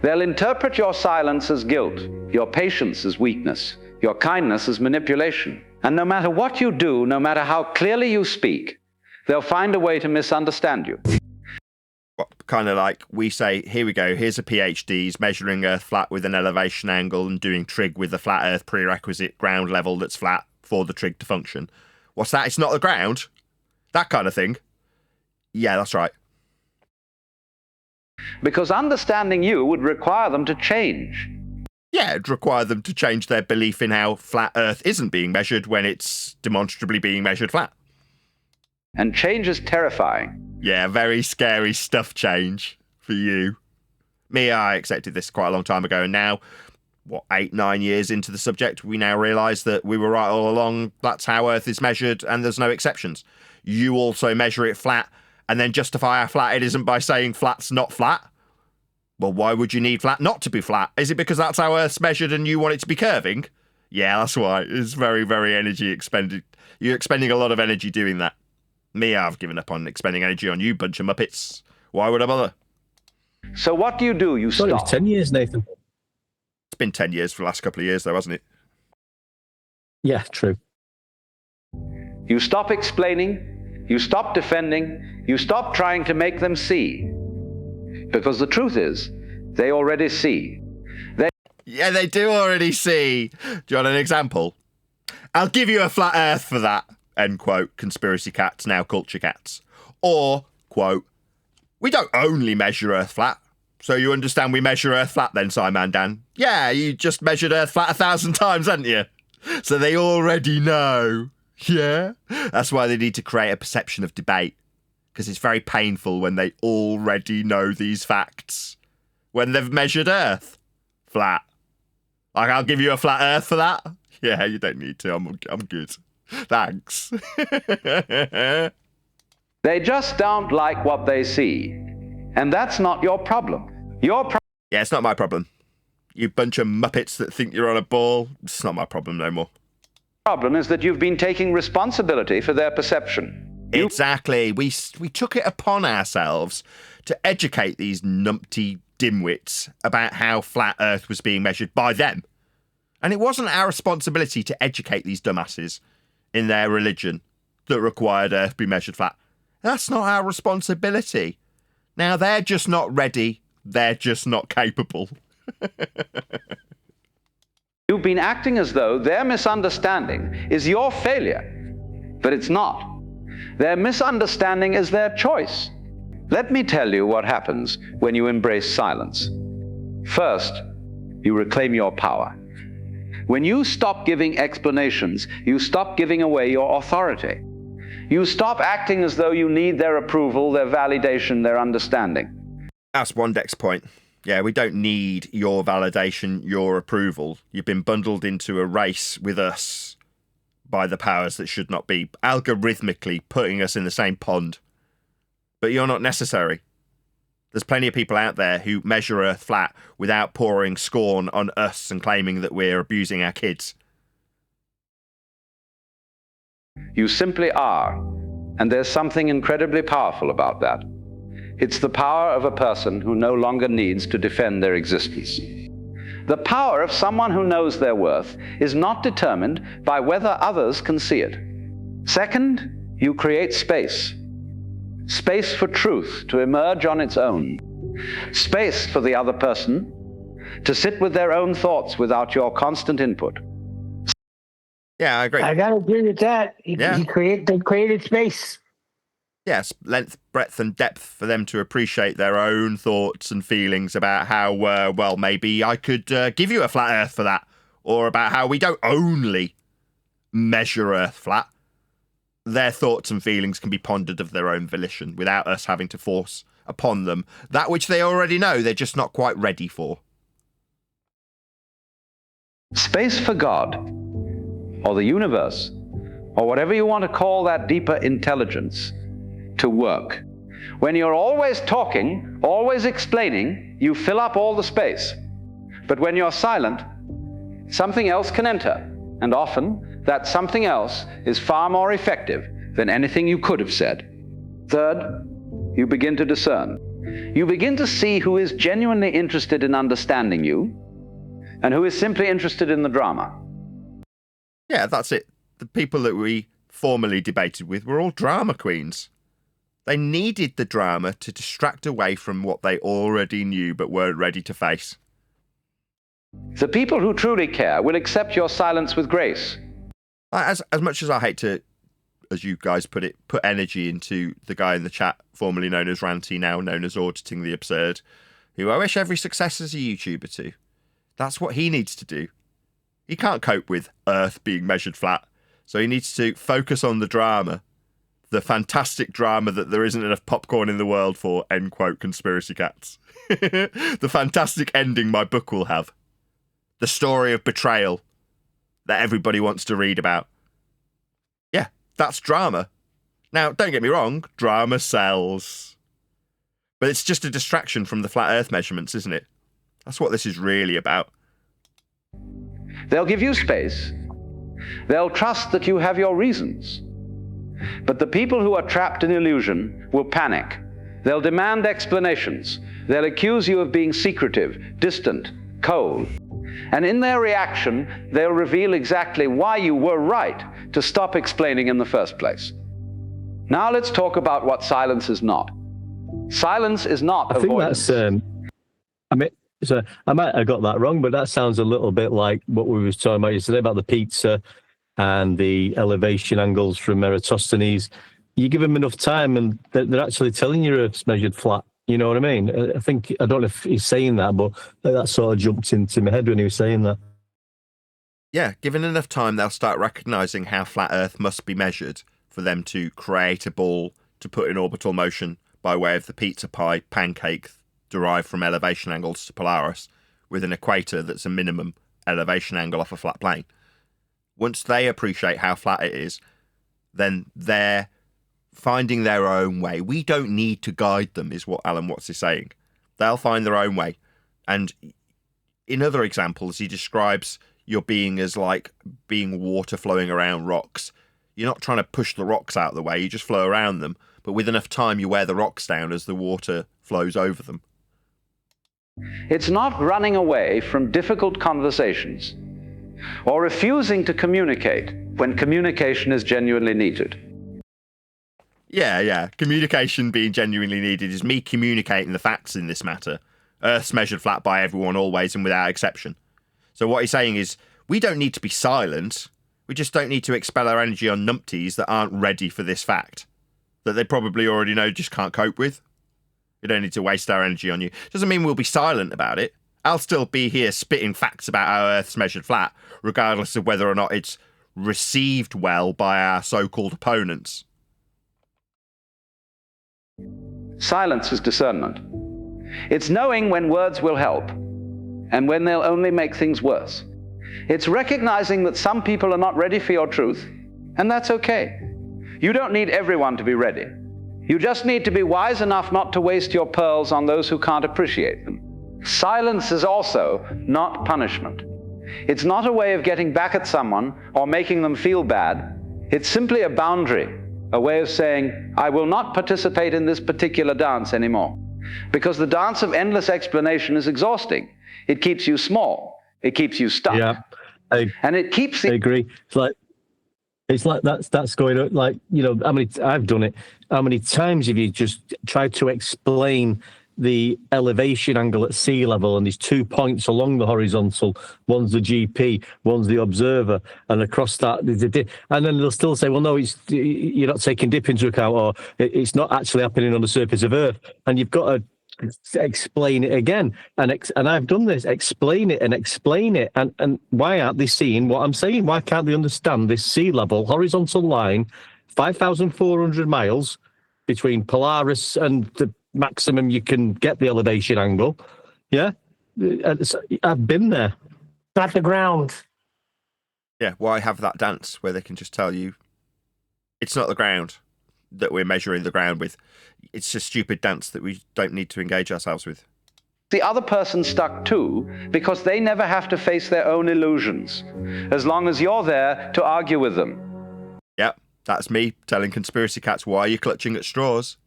They'll interpret your silence as guilt, your patience as weakness, your kindness as manipulation. And no matter what you do, no matter how clearly you speak, they'll find a way to misunderstand you. Kind of like we say, here we go, here's a PhD, he's measuring Earth flat with an elevation angle and doing trig with the flat Earth prerequisite ground level that's flat for the trig to function. What's that? It's not the ground? That kind of thing. Yeah, that's right. Because understanding you would require them to change. Yeah, it'd require them to change their belief in how flat Earth isn't being measured when it's demonstrably being measured flat. And change is terrifying. Yeah, very scary stuff, change, for you. Me, I accepted this quite a long time ago, and now, 8, 9 years into the subject, we now realise that we were right all along, that's how Earth is measured, and there's no exceptions. You also measure it flat, and then justify how flat it isn't by saying flat's not flat. Well, why would you need flat not to be flat? Is it because that's how Earth's measured and you want it to be curving? Yeah, that's why. It's very, very energy expended. You're expending a lot of energy doing that. Me, I've given up on expending energy on you bunch of muppets. Why would I bother? So what do? You stop. It was 10 years, Nathan. It's been 10 years for the last couple of years, though, hasn't it? Yeah, true. You stop explaining, you stop defending, you stop trying to make them see. Because the truth is, they already see. Yeah, they do already see. Do you want an example? I'll give you a flat Earth for that. End quote, conspiracy cats, now culture cats. Or, quote, we don't only measure Earth flat. So you understand we measure Earth flat then, Simon Dan? Yeah, you just measured Earth flat 1,000 times, haven't you? So they already know. Yeah? That's why they need to create a perception of debate. Because it's very painful when they already know these facts. When they've measured Earth flat. Like, I'll give you a flat Earth for that? Yeah, you don't need to. I'm good. Thanks. They just don't like what they see. And that's not your problem. Yeah, it's not my problem. You bunch of muppets that think you're on a ball. It's not my problem no more. Problem is that you've been taking responsibility for their perception. Exactly. We took it upon ourselves to educate these numpty dimwits about how flat Earth was being measured by them. And it wasn't our responsibility to educate these dumbasses in their religion that required Earth be measured flat. That's not our responsibility. Now, they're just not ready. They're just not capable. You've been acting as though their misunderstanding is your failure, but it's not. Their misunderstanding is their choice. Let me tell you what happens when you embrace silence. First, you reclaim your power. When you stop giving explanations, you stop giving away your authority. You stop acting as though you need their approval, their validation, their understanding. That's Wandek's point. Yeah, we don't need your validation, your approval. You've been bundled into a race with us by the powers that should not be, algorithmically putting us in the same pond. But you're not necessary. There's plenty of people out there who measure Earth flat without pouring scorn on us and claiming that we're abusing our kids. You simply are, and there's something incredibly powerful about that. It's the power of a person who no longer needs to defend their existence. The power of someone who knows their worth is not determined by whether others can see it. Second, you create space. Space for truth to emerge on its own. Space for the other person to sit with their own thoughts without your constant input. Yeah, I agree. I gotta agree with that. They created space. Yes, length, breadth, and depth for them to appreciate their own thoughts and feelings about how, well, maybe I could give you a flat Earth for that, or about how we don't only measure Earth flat. Their thoughts and feelings can be pondered of their own volition without us having to force upon them that which they already know they're just not quite ready for. Space for God, or the universe, or whatever you want to call that deeper intelligence, to work. When you're always talking, always explaining, you fill up all the space. But when you're silent, something else can enter, and often that something else is far more effective than anything you could have said. Third, you begin to discern. You begin to see who is genuinely interested in understanding you and who is simply interested in the drama. Yeah, that's it. The people that we formerly debated with were all drama queens. They needed the drama to distract away from what they already knew but weren't ready to face. The people who truly care will accept your silence with grace. As much as I hate to, as you guys put it, put energy into the guy in the chat, formerly known as Ranty, now known as Auditing the Absurd, who I wish every success as a YouTuber to. That's what he needs to do. He can't cope with Earth being measured flat, so he needs to focus on the drama. The fantastic drama that there isn't enough popcorn in the world for, end quote, conspiracy cats. The fantastic ending my book will have. The story of betrayal that everybody wants to read about. Yeah, that's drama. Now, don't get me wrong, drama sells. But it's just a distraction from the flat Earth measurements, isn't it? That's what this is really about. They'll give you space. They'll trust that you have your reasons. But the people who are trapped in illusion will panic. They'll demand explanations. They'll accuse you of being secretive, distant, cold. And in their reaction, they'll reveal exactly why you were right to stop explaining in the first place. Now let's talk about what silence is not. Silence is not avoidance. I think that's, I might have got that wrong, but that sounds a little bit like what we were talking about yesterday about the pizza and the elevation angles from Eratosthenes. You give them enough time and they're actually telling you it's measured flat. You know what I mean? I don't know if he's saying that, but that sort of jumped into my head when he was saying that. Yeah, given enough time, they'll start recognising how flat Earth must be measured for them to create a ball to put in orbital motion by way of the pizza pie pancake derived from elevation angles to Polaris, with an equator that's a minimum elevation angle off a flat plane. Once they appreciate how flat it is, then they're finding their own way. We don't need to guide them, is what Alan Watts is saying. They'll find their own way. And in other examples, he describes your being as like being water flowing around rocks. You're not trying to push the rocks out of the way, you just flow around them. But with enough time, you wear the rocks down as the water flows over them. It's not running away from difficult conversations. or refusing to communicate when communication is genuinely needed. Yeah. Communication being genuinely needed is me communicating the facts in this matter. Earth's measured flat by everyone, always and without exception. So what he's saying is, we don't need to be silent. We just don't need to expel our energy on numpties that aren't ready for this fact, that they probably already know, just can't cope with. We don't need to waste our energy on you. Doesn't mean we'll be silent about it. I'll still be here spitting facts about how Earth's measured flat, regardless of whether or not it's received well by our so-called opponents. Silence is discernment. It's knowing when words will help and when they'll only make things worse. It's recognizing that some people are not ready for your truth, and that's okay. You don't need everyone to be ready. You just need to be wise enough not to waste your pearls on those who can't appreciate them. Silence is also not punishment. It's not a way of getting back at someone or making them feel bad. It's simply a boundary, a way of saying, I will not participate in this particular dance anymore. Because the dance of endless explanation is exhausting. It keeps you small. It keeps you stuck. Yeah, and it keeps... I agree. It's like that's going on, like, you know, I've done it. How many times have you just tried to explain the elevation angle at sea level, and there's 2 points along the horizontal, one's the GP, one's the observer, and across that there's a dip, and then they'll still say, well, no, you're not taking dip into account, or it's not actually happening on the surface of Earth, and you've got to explain it again, and I've done this, explain it, and why aren't they seeing what I'm saying? Why can't they understand this sea level horizontal line, 5,400 miles between Polaris and the maximum you can get the elevation angle? Yeah, I've been there. Not the ground. Yeah, why have that dance where they can just tell you it's not the ground that we're measuring the ground with? It's a stupid dance that we don't need to engage ourselves with. The other person's stuck too, because they never have to face their own illusions, as long as you're there to argue with them. Yep, that's me telling conspiracy cats, why are you clutching at straws?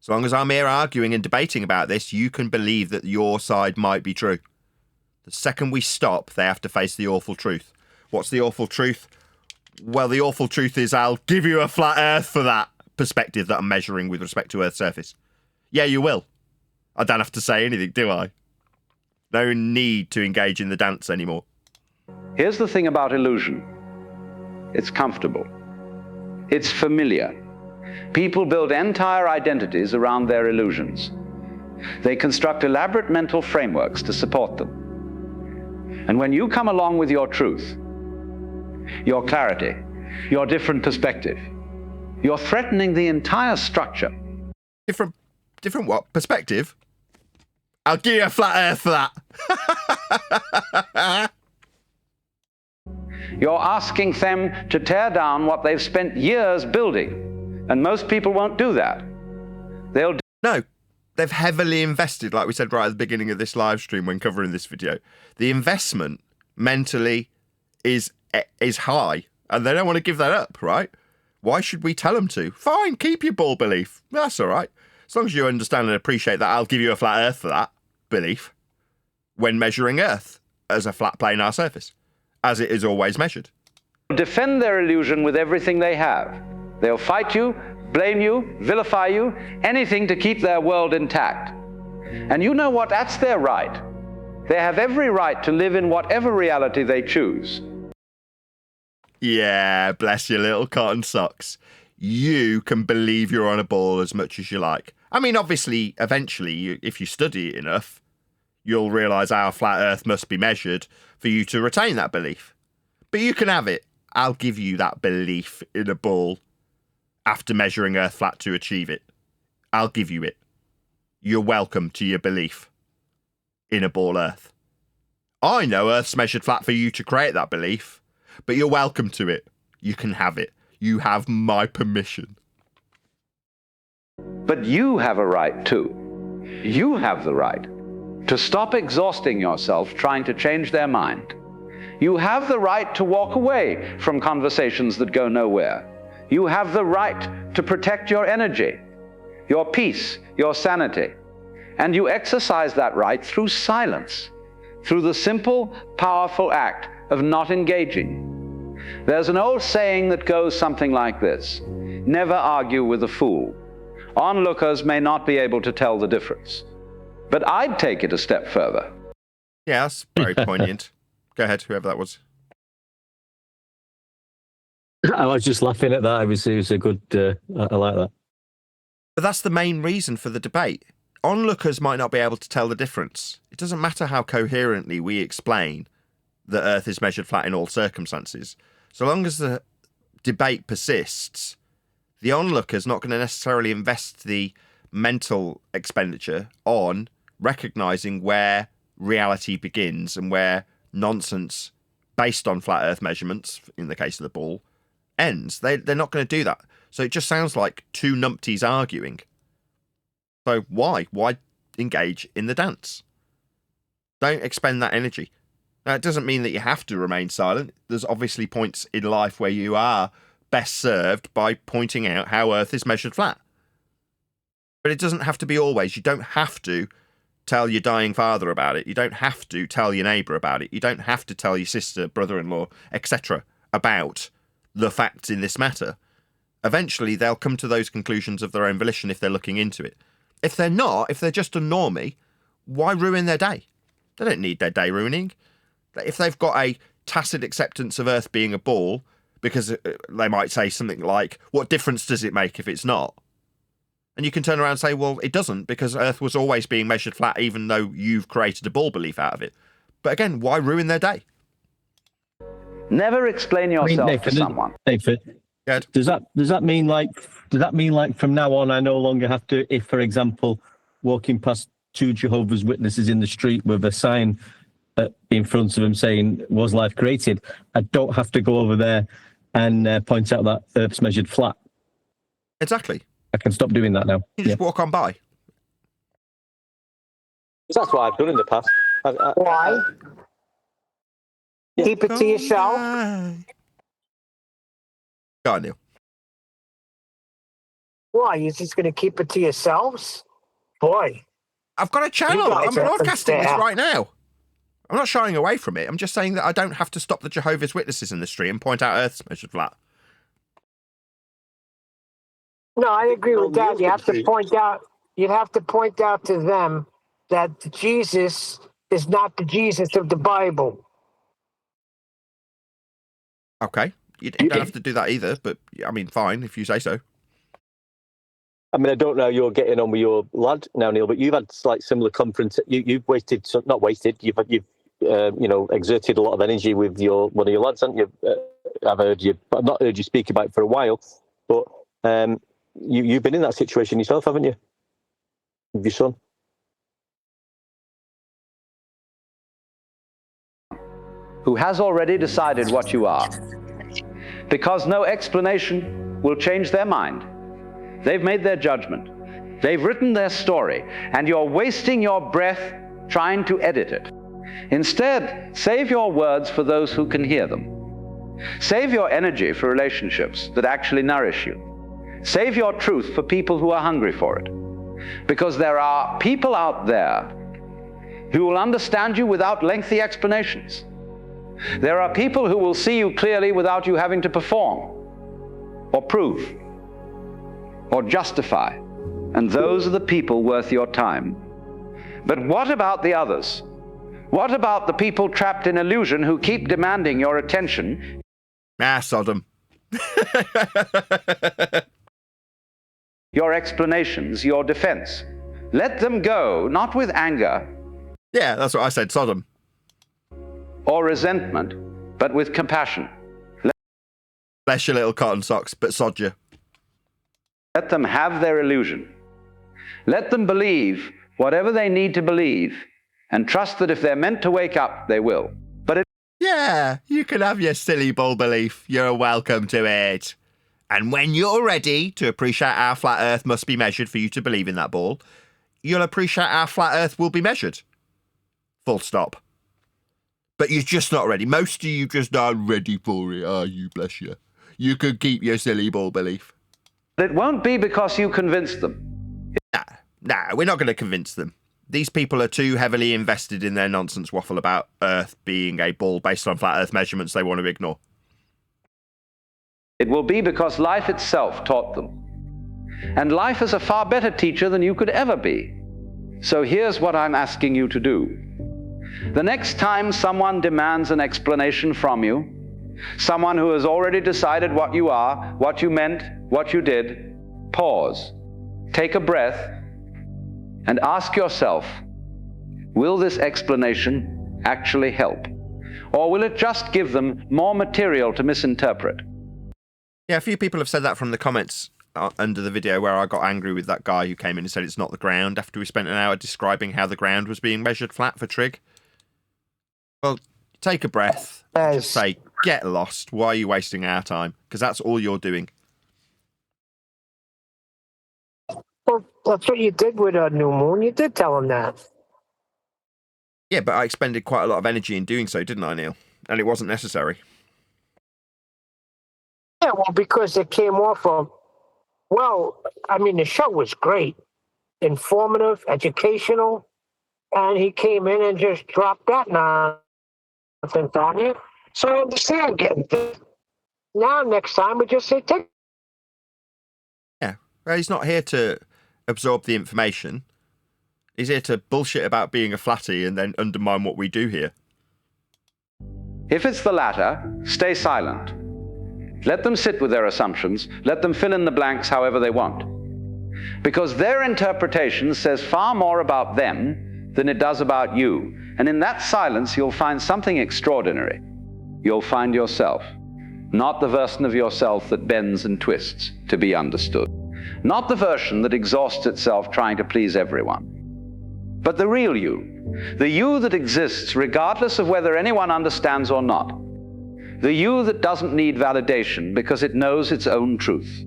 As long as I'm here arguing and debating about this, you can believe that your side might be true. The second we stop, they have to face the awful truth. What's the awful truth? Well, the awful truth is I'll give you a flat Earth for that perspective that I'm measuring with respect to Earth's surface. Yeah, you will. I don't have to say anything, do I? No need to engage in the dance anymore. Here's the thing about illusion. It's comfortable. It's familiar. People build entire identities around their illusions. They construct elaborate mental frameworks to support them. And when you come along with your truth, your clarity, your different perspective, you're threatening the entire structure. Different what? Perspective? I'll give you a flat Earth for that. You're asking them to tear down what they've spent years building. And most people won't do that. No, they've heavily invested, like we said right at the beginning of this live stream when covering this video. The investment mentally is high, and they don't want to give that up, right? Why should we tell them to? Fine, keep your ball belief. That's all right. As long as you understand and appreciate that, I'll give you a flat Earth for that belief when measuring Earth as a flat planar surface, as it is always measured. Defend their illusion with everything they have. They'll fight you, blame you, vilify you, anything to keep their world intact. And you know what? That's their right. They have every right to live in whatever reality they choose. Yeah, bless your little cotton socks. You can believe you're on a ball as much as you like. I mean, obviously, eventually, if you study it enough, you'll realise how flat Earth must be measured for you to retain that belief. But you can have it. I'll give you that belief in a ball after measuring Earth flat to achieve it. I'll give you it. You're welcome to your belief in a ball Earth. I know Earth's measured flat for you to create that belief, but you're welcome to it. You can have it. You have my permission. But you have a right too. You have the right to stop exhausting yourself trying to change their mind. You have the right to walk away from conversations that go nowhere. You have the right to protect your energy, your peace, your sanity. And you exercise that right through silence, through the simple, powerful act of not engaging. There's an old saying that goes something like this: never argue with a fool. Onlookers may not be able to tell the difference. But I'd take it a step further. Yeah, that's very poignant. Go ahead, whoever that was. I was just laughing at that. It was a good. I like that. But that's the main reason for the debate. Onlookers might not be able to tell the difference. It doesn't matter how coherently we explain that Earth is measured flat in all circumstances. So long as the debate persists, the onlooker's not going to necessarily invest the mental expenditure on recognising where reality begins and where nonsense based on flat Earth measurements, in the case of the ball, ends. They're not going to do that. So it just sounds like two numpties arguing. So why? Why engage in the dance? Don't expend that energy. Now, it doesn't mean that you have to remain silent. There's obviously points in life where you are best served by pointing out how Earth is measured flat. But it doesn't have to be always. You don't have to tell your dying father about it. You don't have to tell your neighbour about it. You don't have to tell your sister, brother-in-law, etc. about the facts in this matter. Eventually, they'll come to those conclusions of their own volition if they're looking into it. If they're not, if they're just a normie, why ruin their day? They don't need their day ruining. If they've got a tacit acceptance of Earth being a ball, because they might say something like, what difference does it make if it's not? And you can turn around and say, well, it doesn't, because Earth was always being measured flat, even though you've created a ball belief out of it. But again, why ruin their day? Never explain yourself to someone. Nathan, does that mean like from now on I no longer have to, if for example walking past two Jehovah's Witnesses in the street with a sign in front of them saying was life created, I don't have to go over there and point out that Earth's measured flat? Exactly. I can stop doing that now. You just walk on by. That's what I've done in the past. Why? Keep it to yourself. Go on, Neil. Why? You're just going to keep it to yourselves? Boy. I've got a channel. I'm broadcasting this unfair. right now. I'm not shying away from it. I'm just saying that I don't have to stop the Jehovah's Witnesses in the street and point out Earth's measured flat. No, I agree with that. You have to point out. You'd have to point out to them that Jesus is not the Jesus of the Bible. Okay, you don't have to do that either. But I mean, fine if you say so. I mean, I don't know how you're getting on with your lad now, Neil, but you've had like similar conference. You've wasted, not wasted. You've exerted a lot of energy with one of your lads, haven't you? I've not heard you speak about it for a while, but you've been in that situation yourself, haven't you? With your son. Who has already decided what you are. Because no explanation will change their mind. They've made their judgment. They've written their story, and you're wasting your breath trying to edit it. Instead, save your words for those who can hear them. Save your energy for relationships that actually nourish you. Save your truth for people who are hungry for it. Because there are people out there who will understand you without lengthy explanations. There are people who will see you clearly without you having to perform, or prove, or justify. And those are the people worth your time. But what about the others? What about the people trapped in illusion who keep demanding your attention? Sodom. Your explanations, your defense. Let them go, not with anger. Yeah, that's what I said, Sodom. Or resentment, but with compassion. Bless your little cotton socks, but sod you. Let them have their illusion. Let them believe whatever they need to believe, and trust that if they're meant to wake up, they will. Yeah, you can have your silly bull belief. You're welcome to it. And when you're ready to appreciate how flat Earth must be measured for you to believe in that ball, you'll appreciate how flat Earth will be measured. Full stop. But you're just not ready. Most of you just aren't ready for it, are you? Bless you. You can keep your silly ball belief. It won't be because you convince them. Nah, we're not going to convince them. these people are too heavily invested in their nonsense waffle about Earth being a ball based on flat Earth measurements they want to ignore. It will be because life itself taught them. And life is a far better teacher than you could ever be. So here's what I'm asking you to do. The next time someone demands an explanation from you, someone who has already decided what you are, what you meant, what you did, pause, take a breath, and ask yourself, will this explanation actually help? Or will it just give them more material to misinterpret? Yeah, a few people have said that from the comments under the video where I got angry with that guy who came in and said it's not the ground after we spent an hour describing how the ground was being measured flat for trig. Well, take a breath and just say, get lost. Why are you wasting our time? Because that's all you're doing. Well, that's what you did with New Moon. You did tell him that. Yeah, but I expended quite a lot of energy in doing so, didn't I, Neil? And it wasn't necessary. Yeah, well, because it came off of, well, I mean, the show was great, informative, educational, and he came in and just dropped that nonsense on you. So I understand getting this. Now, next time, we just say, take. Yeah, well, he's not here to absorb the information. He's here to bullshit about being a flatty and then undermine what we do here. If it's the latter, stay silent. Let them sit with their assumptions. Let them fill in the blanks however they want. Because their interpretation says far more about them than it does about you. And in that silence, you'll find something extraordinary. You'll find yourself. Not the version of yourself that bends and twists to be understood. Not the version that exhausts itself trying to please everyone. But the real you. The you that exists regardless of whether anyone understands or not. The you that doesn't need validation because it knows its own truth.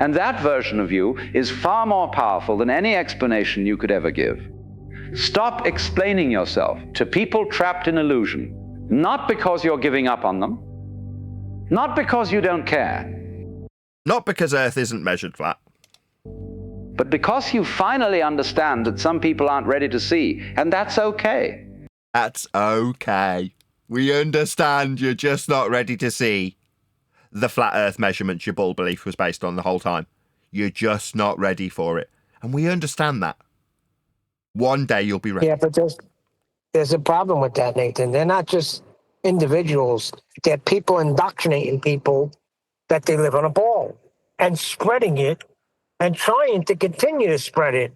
And that version of you is far more powerful than any explanation you could ever give. Stop explaining yourself to people trapped in illusion, not because you're giving up on them, not because you don't care. Not because Earth isn't measured flat. But because you finally understand that some people aren't ready to see, and that's okay. That's okay. We understand you're just not ready to see the flat Earth measurements your bull belief was based on the whole time. You're just not ready for it. And we understand that. One day you'll be ready. Yeah, but there's a problem with that, Nathan. They're not just individuals. They're people indoctrinating people that they live on a ball and spreading it and trying to continue to spread it.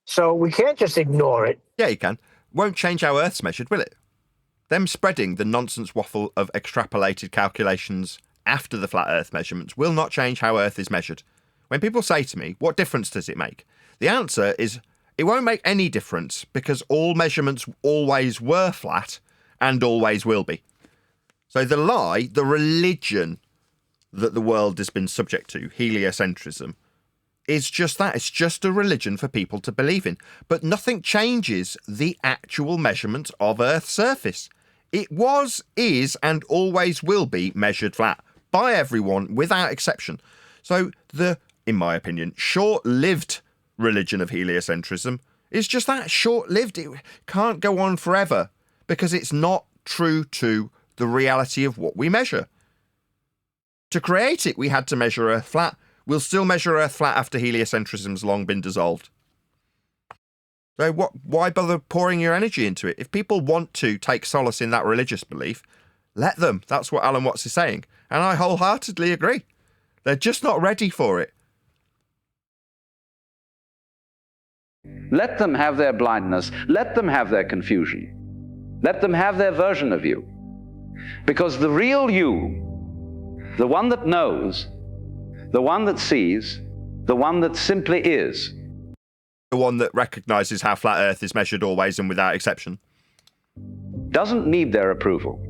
So we can't just ignore it. Yeah, you can. Won't change how Earth's measured, will it? Them spreading the nonsense waffle of extrapolated calculations after the flat Earth measurements will not change how Earth is measured. When people say to me, what difference does it make? The answer is, it won't make any difference because all measurements always were flat and always will be. So the lie, the religion that the world has been subject to, heliocentrism, is just that. It's just a religion for people to believe in. But nothing changes the actual measurement of Earth's surface. It was, is, and always will be measured flat by everyone without exception. So the, in my opinion, short-lived religion of heliocentrism is just that, short-lived. It can't go on forever because it's not true to the reality of what we measure. To create it, we had to measure Earth flat. We'll still measure Earth flat after heliocentrism's long been dissolved. So why bother pouring your energy into it? If people want to take solace in that religious belief, let them. That's what Alan Watts is saying. And I wholeheartedly agree. They're just not ready for it. Let them have their blindness. Let them have their confusion. Let them have their version of you. Because the real you, the one that knows, the one that sees, the one that simply is. The one that recognises how flat Earth is measured always and without exception. Doesn't need their approval.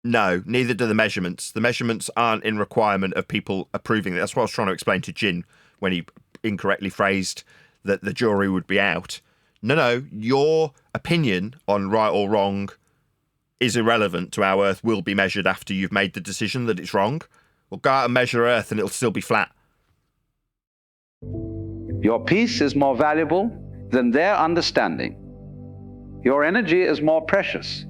No, neither do the measurements. The measurements aren't in requirement of people approving it. That's what I was trying to explain to Jin when he incorrectly phrased that the jury would be out. No, your opinion on right or wrong is irrelevant to how Earth will be measured after you've made the decision that it's wrong. Well, go out and measure Earth and it'll still be flat. Your peace is more valuable than their understanding. Your energy is more precious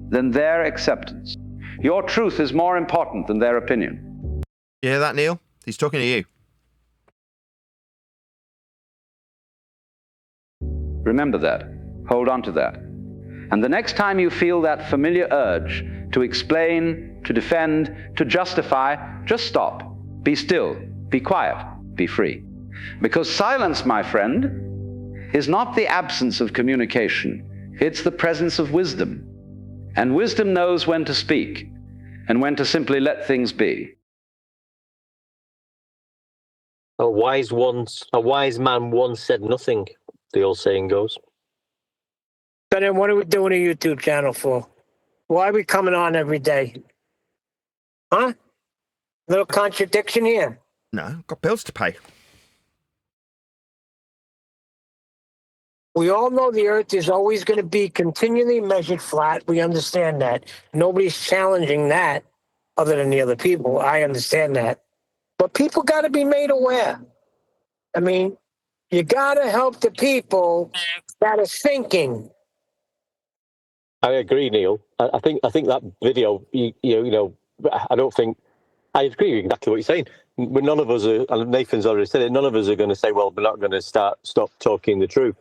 than their acceptance. Your truth is more important than their opinion. You hear that, Neil? He's talking to you. Remember that. Hold on to that. And the next time you feel that familiar urge to explain, to defend, to justify, just stop. Be still. Be quiet. Be free. Because silence, my friend, is not the absence of communication. It's the presence of wisdom. And wisdom knows when to speak and when to simply let things be. A wise man once said nothing, the old saying goes. So then what are we doing a YouTube channel for? Why are we coming on every day? Huh? Little contradiction here. No, got bills to pay. We all know the Earth is always going to be continually measured flat. We understand that. Nobody's challenging that other than the other people. I understand that. But people got to be made aware. I mean, you got to help the people that are thinking. I agree, Neil. I think that video, you know, I don't think, I agree with exactly what you're saying. But none of us are, and Nathan's already said it, none of us are going to say, well, we're not going to stop talking the truth.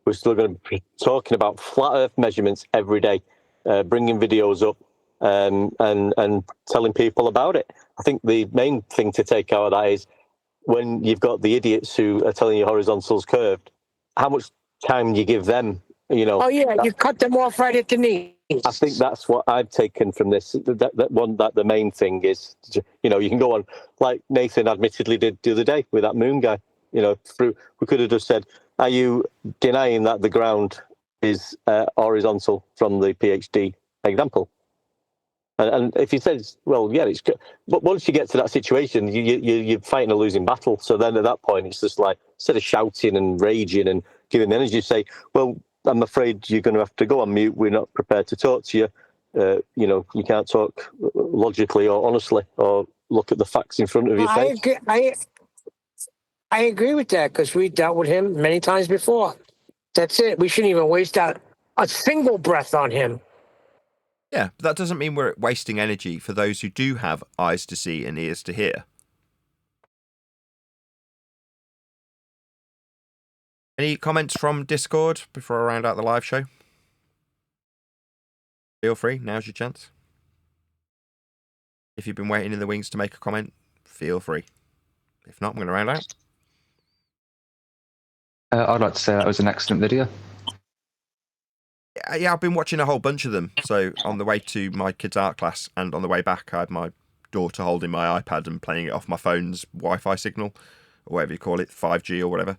We're still going to be talking about flat Earth measurements every day, bringing videos up and telling people about it. I think the main thing to take out of that is when you've got the idiots who are telling you horizontal's curved, how much time you give them, you know. Oh, yeah, you cut them off right at the knees. I think that's what I've taken from this. That the main thing is, you know, you can go on, like Nathan admittedly did the other day with that moon guy. You know, we could have just said, are you denying that the ground is horizontal from the PhD example? And if he says, well, yeah, it's good. But once you get to that situation, you're fighting a losing battle. So then at that point, it's just like, instead of shouting and raging and giving energy, say, well, I'm afraid you're going to have to go on mute. We're not prepared to talk to you. You know, you can't talk logically or honestly or look at the facts in front of your face. I agree with that because we dealt with him many times before. That's it. We shouldn't even waste out a single breath on him. Yeah, but that doesn't mean we're wasting energy for those who do have eyes to see and ears to hear. Any comments from Discord before I round out the live show? Feel free, now's your chance. If you've been waiting in the wings to make a comment, feel free. If not, I'm going to round out. I'd like to say that was an excellent video. Yeah, I've been watching a whole bunch of them. So on the way to my kids' art class and on the way back, I had my daughter holding my iPad and playing it off my phone's Wi-Fi signal, or whatever you call it, 5G or whatever.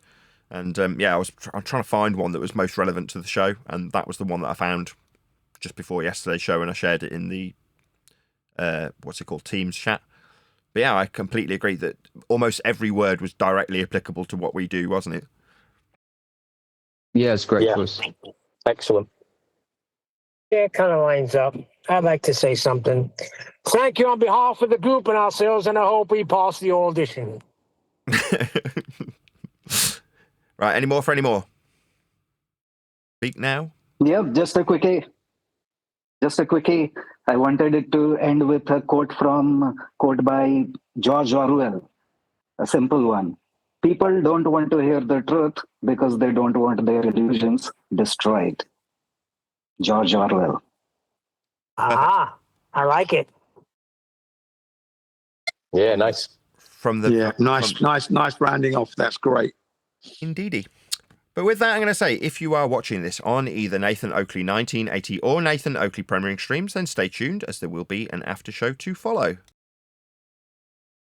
And yeah, I'm trying to find one that was most relevant to the show, and that was the one that I found just before yesterday's show, and I shared it in the what's it called, Teams chat. But yeah, I completely agree that almost every word was directly applicable to what we do, wasn't it? Yeah, it's great choice. Excellent. Yeah, it kind of lines up. I'd like to say something. Thank you on behalf of the group and ourselves, and I hope we pass the audition. Right, any more for any more? Speak now. Yep, just a quickie. I wanted it to end with a quote by George Orwell, a simple one. People don't want to hear the truth because they don't want their illusions destroyed. George Orwell. Ah, I like it. Yeah, nice. Nice rounding off. That's great. Indeedy. But with that, I'm going to say, if you are watching this on either Nathan Oakley 1980 or Nathan Oakley premiering streams, then stay tuned, as there will be an after show to follow.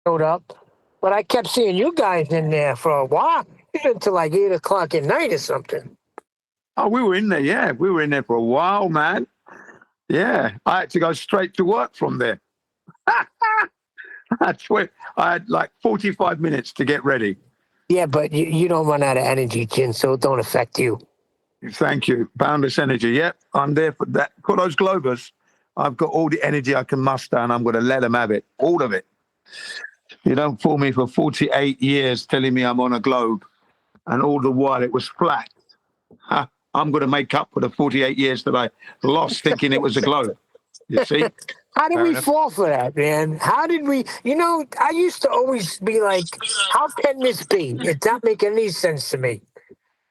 Showed up, but I kept seeing you guys in there for a while, until like 8 o'clock at night or something. Oh, we were in there, yeah. We were in there for a while, man. Yeah, I had to go straight to work from there. I swear, I had like 45 minutes to get ready. Yeah, but you don't run out of energy, Chin, so it don't affect you. Thank you. Boundless energy. Yep, I'm there for that. For those Globers, I've got all the energy I can muster, and I'm going to let them have it, all of it. You don't fool me for 48 years telling me I'm on a globe, and all the while it was flat. I'm going to make up for the 48 years that I lost thinking it was a globe. You see? How did Fair we enough. fall for that, man? How did we? I used to always be like, how can this be? It doesn't make any sense to me,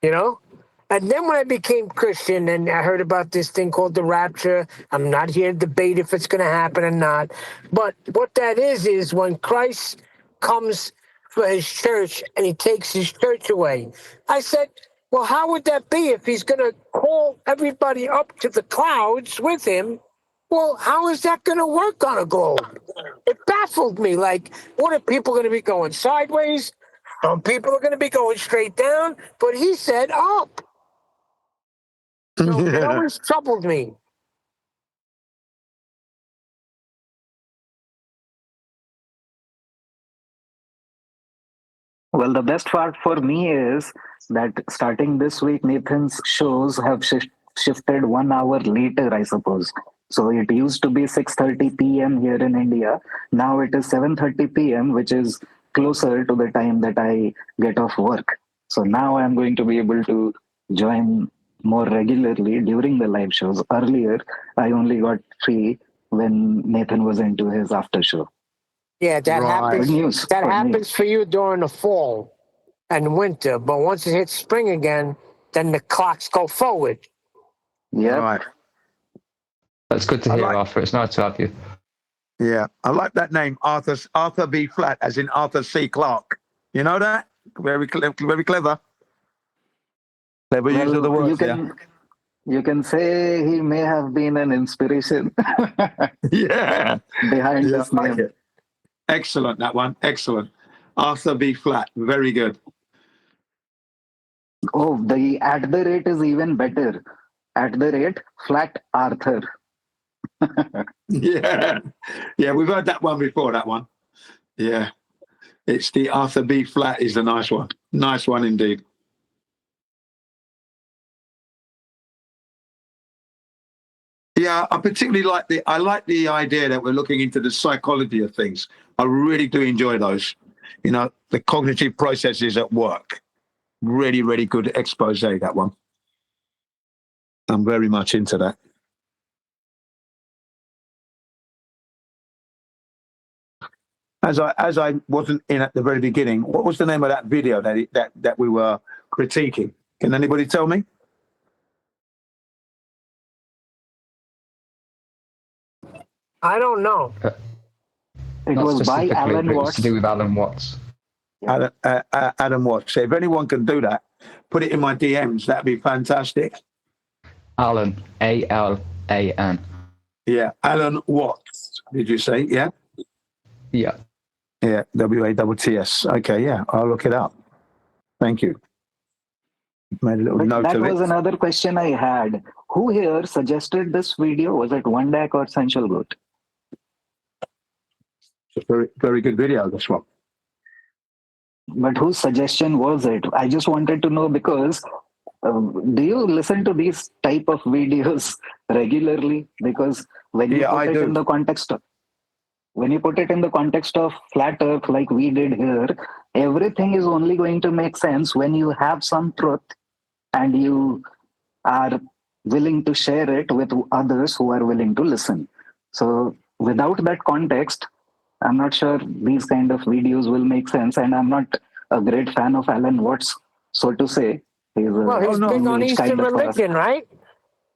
And then when I became Christian and I heard about this thing called the rapture, I'm not here to debate if it's going to happen or not. But what that is when Christ comes for his church and he takes his church away. I said, well, how would that be if he's going to call everybody up to the clouds with him? Well, how is that going to work on a globe? It baffled me. Like, what are people going to be going sideways? Some people are going to be going straight down. But he said up. So it always troubled me. Well, the best part for me is that starting this week, Nathan's shows have shifted 1 hour later, I suppose. So it used to be 6:30 p.m. here in India. Now it is 7:30 p.m., which is closer to the time that I get off work. So now I'm going to be able to join more regularly during the live shows. Earlier, I only got free when Nathan was into his after show. Yeah, that happens. Good news. That Good happens news. for you during the fall and winter. But once it hits spring again, then the clocks go forward. Yeah. Right. That's good to hear, Arthur. It's nice to have you. Yeah, I like that name, Arthur B. Flat, as in Arthur C. Clarke. You know that? Very clever. Clever use of the Well, words there. you can say he may have been an inspiration Yeah. behind Yeah, this I like name. it. Excellent, that one. Excellent. Arthur B. Flat. Very good. Oh, the @ is even better. @Flat Arthur. Yeah. Yeah, we've heard that one before, that one. Yeah. It's the Arthur B. Flat is the nice one. Nice one indeed. Yeah, I particularly like the idea that we're looking into the psychology of things. I really do enjoy those. The cognitive processes at work. Really, really good expose, that one. I'm very much into that. As I wasn't in at the very beginning, what was the name of that video that we were critiquing? Can anybody tell me? I don't know. It Not was by specifically, Alan but it was Watts. to do with Alan Watts. Adam Watts. So if anyone can do that, put it in my DMs. That'd be fantastic. Alan, Alan. Yeah, Alan Watts. Did you say? Yeah. Yeah. Yeah, WATTS. Okay, yeah, I'll look it up. Thank you. Made a little But note that of was it. another question I had. Who here suggested this video? Was it One Dak or Sensual Goat? It's a very, very good video, this one. But whose suggestion was it? I just wanted to know because do you listen to these type of videos regularly? Because when you put it in the context of flat earth like we did here, everything is only going to make sense when you have some truth and you are willing to share it with others who are willing to listen. So without that context, I'm not sure these kind of videos will make sense. And I'm not a great fan of Alan Watts, so to say. He's big on Eastern religion, right?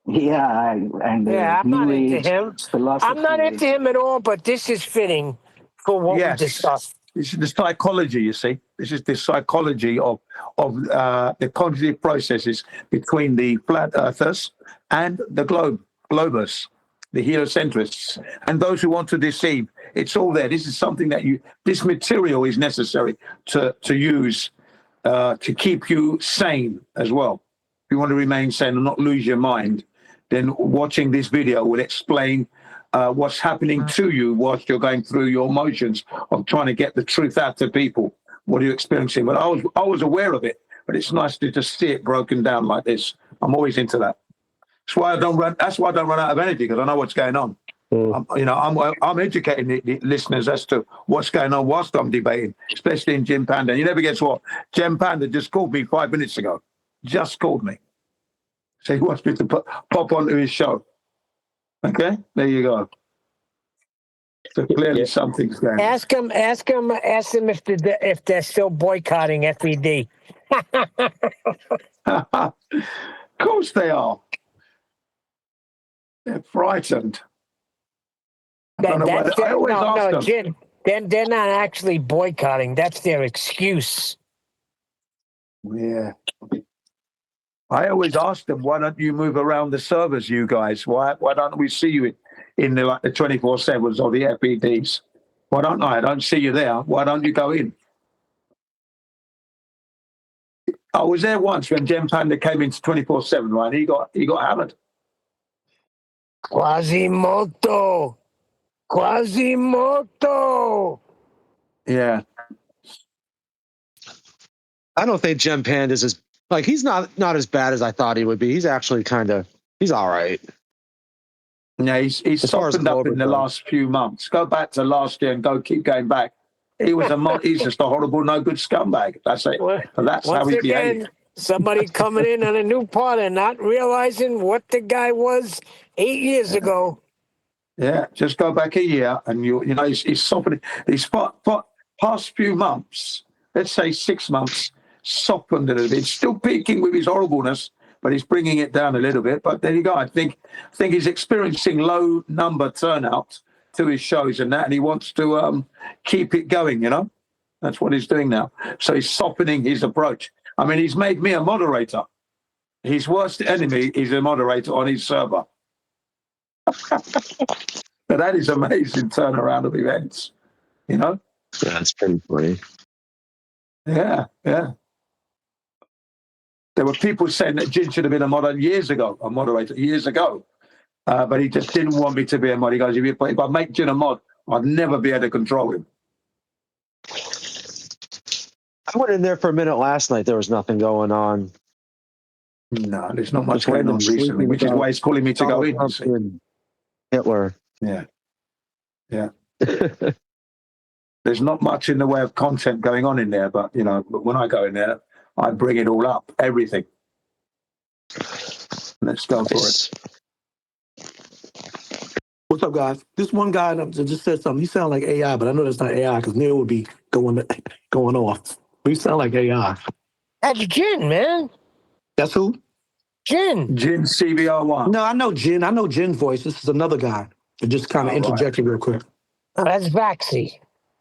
Yeah, and I'm New not Age into him. philosophy. I'm not into him at all, but this is fitting for what we discussed. This is the psychology, you see. This is the psychology of the cognitive processes between the flat earthers and the globers, the heliocentrists, and those who want to deceive. It's all there. This is something that this material is necessary to use to keep you sane as well. If you want to remain sane and not lose your mind, then watching this video will explain what's happening to you whilst you're going through your motions of trying to get the truth out to people. What are you experiencing? But I was aware of it, but it's nice to just see it broken down like this. I'm always into that. That's why I don't run out of energy, because I know what's going on. I'm educating the listeners as to what's going on whilst I'm debating, especially in Jim Panda. You never guess what? Jim Panda just called me 5 minutes ago. Just called me. So he wants me to pop onto his show. Okay, there you go. So clearly something's going on. Ask them if they're still boycotting FED. Of course they are. They're frightened. I always ask them. Jim, they're not actually boycotting. That's their excuse. Yeah. I always ask them, why don't you move around the servers, you guys? Why don't we see you in the 24/7s or the FEDs? Why don't I? I don't see you there. Why don't you go in? I was there once when Jem Panda came into 24/7, right? He got hammered. Quasimodo. Yeah. I don't think Jem Panda's as like he's not as bad as I thought he would be. He's actually he's all right. Yeah, he's softened up in the last few months. Go back to last year and keep going back. He was he's just a horrible, no good scumbag. That's it. But that's how he behaved. Somebody coming in on a new part and not realizing what the guy was 8 years ago. Yeah, just go back a year and you know he's softening. These past few months, let's say 6 months, softened a little bit. Still peaking with his horribleness, but he's bringing it down a little bit. But there you go. I think he's experiencing low number turnout to his shows and that, and he wants to keep it going. You know, that's what he's doing now. So he's softening his approach. I mean, he's made me a moderator. His worst enemy is a moderator on his server. But that is amazing turnaround of events. You know. Yeah, that's pretty funny. Yeah. There were people saying that Jin should have been a moderator years ago, but he just didn't want me to be a mod. He goes, if I make Jin a mod, I'd never be able to control him. I went in there for a minute last night. There was nothing going on. No, there's not much going on recently, which is why he's calling me to go in. Hitler. Yeah. There's not much in the way of content going on in there, but when I go in there, I bring it all up, everything. Let's go for it. What's up, guys? This one guy that just said something. He sounds like AI, but I know that's not AI because Neil would be going off. But he sound like AI. That's Jin, man. That's who? Jin CBR1. No, I know Jin. I know Jin's voice. This is another guy. I just kind of interjected real quick. Oh, that's Vaxi.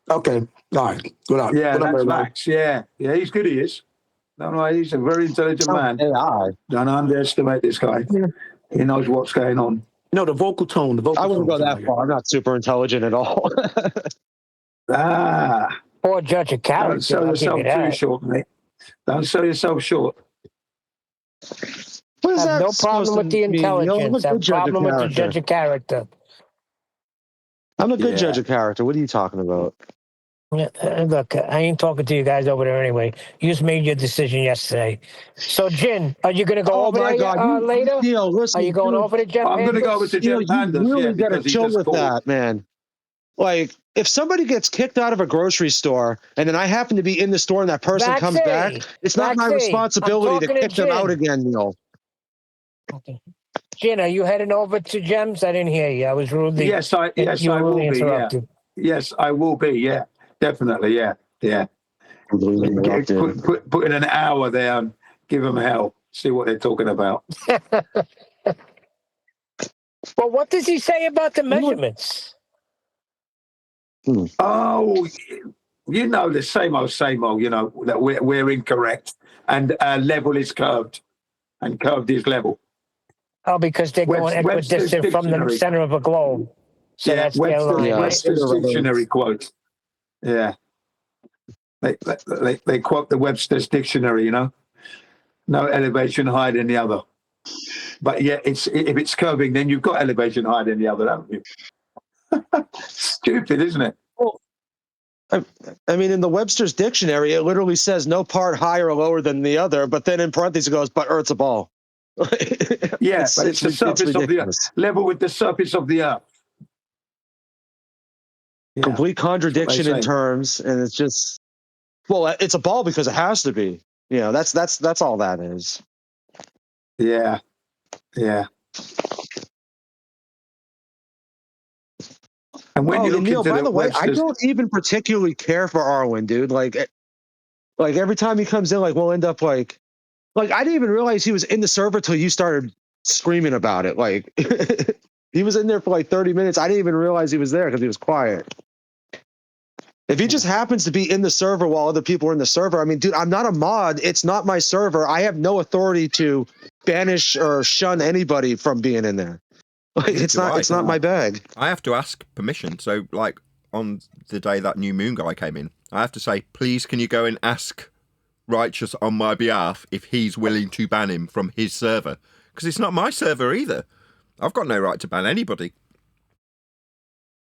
Okay. All right. Good up. Yeah, Good up, that's Max. Yeah, he's good. He is. No, he's a very intelligent man. AI. Don't underestimate this guy. Yeah. He knows what's going on. No, the vocal tone. I wouldn't go that far. I'm not super intelligent at all. Or judge a character. Don't sell yourself too short, mate. Don't sell yourself short. What is that? No problem with the intelligence. Have problem with the judge of character. I'm a good judge of character. What are you talking about? Look, I ain't talking to you guys over there anyway. You just made your decision yesterday. So, Jin, are you going to go over there later? Neil, listen, are you going over to Jeff? I'm going to go over to Jeff Pandas. You really got to chill with that, man. Like, if somebody gets kicked out of a grocery store and then I happen to be in the store and that person comes back, it's not my responsibility to kick them out again, Neil. Okay. Jin, are you heading over to Gems? I didn't hear you. I was rudely. Yes, I will be. Yeah. Yes, I will be. Yeah, definitely. Yeah. Put in an hour there and give them hell. See what they're talking about. Well, what does he say about the measurements? Oh, the same old. That we're incorrect and level is curved, and curved is level. Oh, because they're going equidistant from the center of a globe. So that's Webster's dictionary quote. Yeah. They quote the Webster's dictionary, no elevation higher than the other. But yeah, if it's curving, then you've got elevation higher than the other, haven't you? Stupid, isn't it? Well, I mean, in the Webster's dictionary, it literally says no part higher or lower than the other, but then in parentheses it goes, but Earth's a ball. Yeah, but it's the surface of the earth, level with the surface of the earth. Yeah. Complete contradiction in terms, and it's just, well, it's a ball because it has to be. That's all that is. Yeah. Yeah. And when you look Neil, into by the way, I Webster's, don't even particularly care for Arwen, dude. Like every time he comes in, like we'll end up like I didn't even realize he was in the server till you started screaming about it. Like he was in there for like 30 minutes. I didn't even realize he was there because he was quiet. If he just happens to be in the server while other people are in the server, I mean, dude, I'm not a mod. It's not my server. I have no authority to banish or shun anybody from being in there. Like it's not my bag. I have to ask permission. So, like, on the day that New Moon guy came in, I have to say, please, can you go and ask Righteous on my behalf if he's willing to ban him from his server? Because it's not my server either. I've got no right to ban anybody.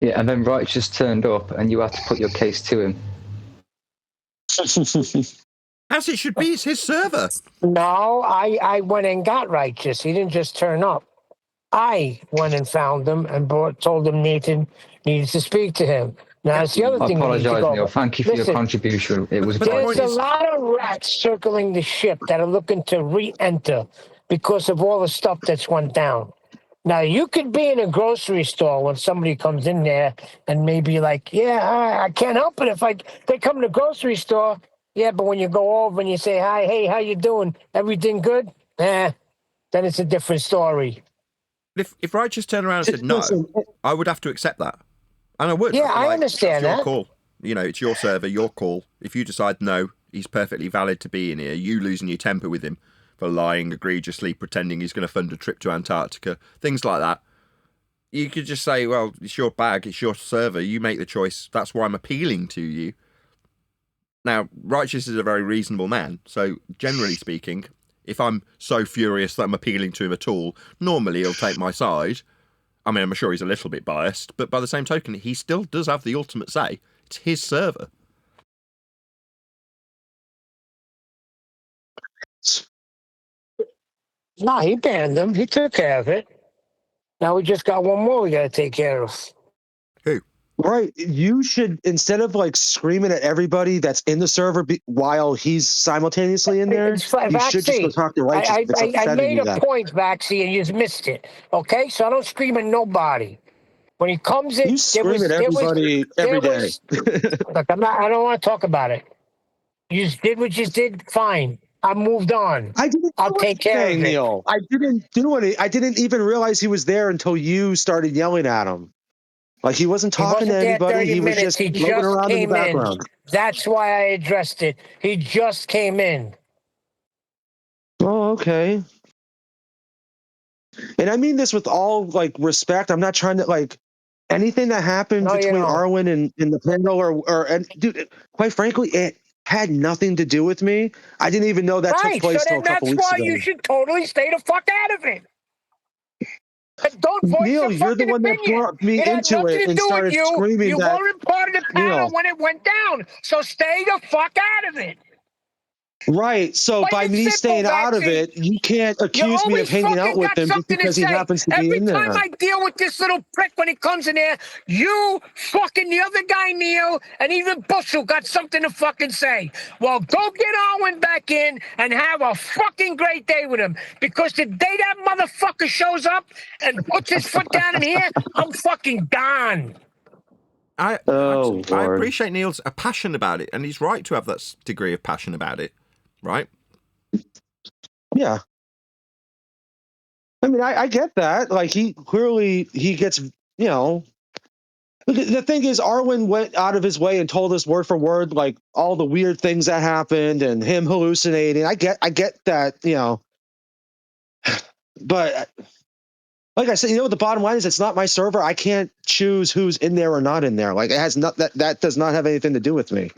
Yeah, and then Righteous turned up and you had to put your case to him. As it should be, it's his server. No, I went and got Righteous. He didn't just turn up. I went and found him and told him Nathan needs to speak to him. Now, it's the other I thing. apologise, Neil. Thank you for your contribution. It was There's a lot of rats circling the ship that are looking to re-enter because of all the stuff that's went down. Now, you could be in a grocery store when somebody comes in there and maybe like, yeah, I can't help it if they come to the grocery store. Yeah, but when you go over and you say, hi, hey, how you doing? Everything good? Then it's a different story. If Righteous turned around and said no, I would have to accept that. And I would. Yeah, I understand that's that. your call. You know, it's your server, your call. If you decide no, he's perfectly valid to be in here, you losing your temper with him for lying egregiously, pretending he's going to fund a trip to Antarctica, things like that. You could just say, well, it's your bag, it's your server, you make the choice. That's why I'm appealing to you. Now, Righteous is a very reasonable man, so generally speaking, if I'm so furious that I'm appealing to him at all, normally he'll take my side. I mean, I'm sure he's a little bit biased, but by the same token, he still does have the ultimate say. It's his server. No, he banned them. He took care of it. Now we just got one more we got to take care of. Who? Right. You should, instead of like screaming at everybody that's in the server while he's simultaneously in there, you should just go talk to Righteous. I made a point, Vaxie, and you just missed it. Okay? So I don't scream at nobody. When he comes in, you scream at everybody every day. Look, I don't want to talk about it. You just did what you did. Fine. I moved on. I'll take care of it. Neil. I didn't do any. I didn't even realize he was there until you started yelling at him. Like he wasn't talking to anybody. He was just floating around in the background. That's why I addressed it. He just came in. Oh, okay. And I mean this with all like respect. I'm not trying to like anything that happened between Arwen and the panel or dude. Quite frankly, it had nothing to do with me. I didn't even know that took place until a couple weeks ago. That's why you should totally stay the fuck out of it. And don't voice Neil, you're the one that brought me into it and started screaming you that. You weren't part of the panel when it went down, so stay the fuck out of it. Right. So by me staying out of it, you can't accuse me of hanging out with him just because he happens to be in there. Every time I deal with this little prick when he comes in there, you fucking the other guy, Neil, and even Bushel got something to fucking say. Well, go get Arwen back in and have a fucking great day with him. Because the day that motherfucker shows up and puts his foot down in here, I'm fucking gone. I appreciate Neil's passion about it, and he's right to have that degree of passion about it. Right? Yeah. I mean, I get that. Like, he gets, you know. The thing is, Arwen went out of his way and told us word for word, like, all the weird things that happened and him hallucinating. I get that, you know. But, like I said, you know what the bottom line is? It's not my server. I can't choose who's in there or not in there. Like, it has not, that does not have anything to do with me.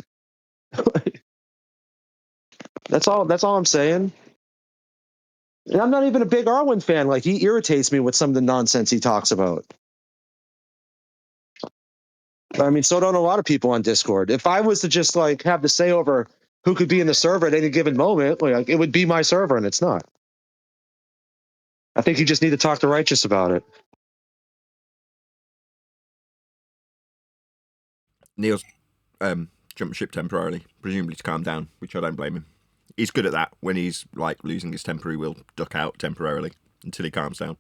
That's all I'm saying. And I'm not even a big Arwen fan. Like, he irritates me with some of the nonsense he talks about. I mean, so don't a lot of people on Discord. If I was to just like have the say over who could be in the server at any given moment, like it would be my server, and it's not. I think you just need to talk to Righteous about it. Neil's jumped ship temporarily, presumably to calm down, which I don't blame him. He's good at that. When he's like losing his temper, he will duck out temporarily. until he calms down.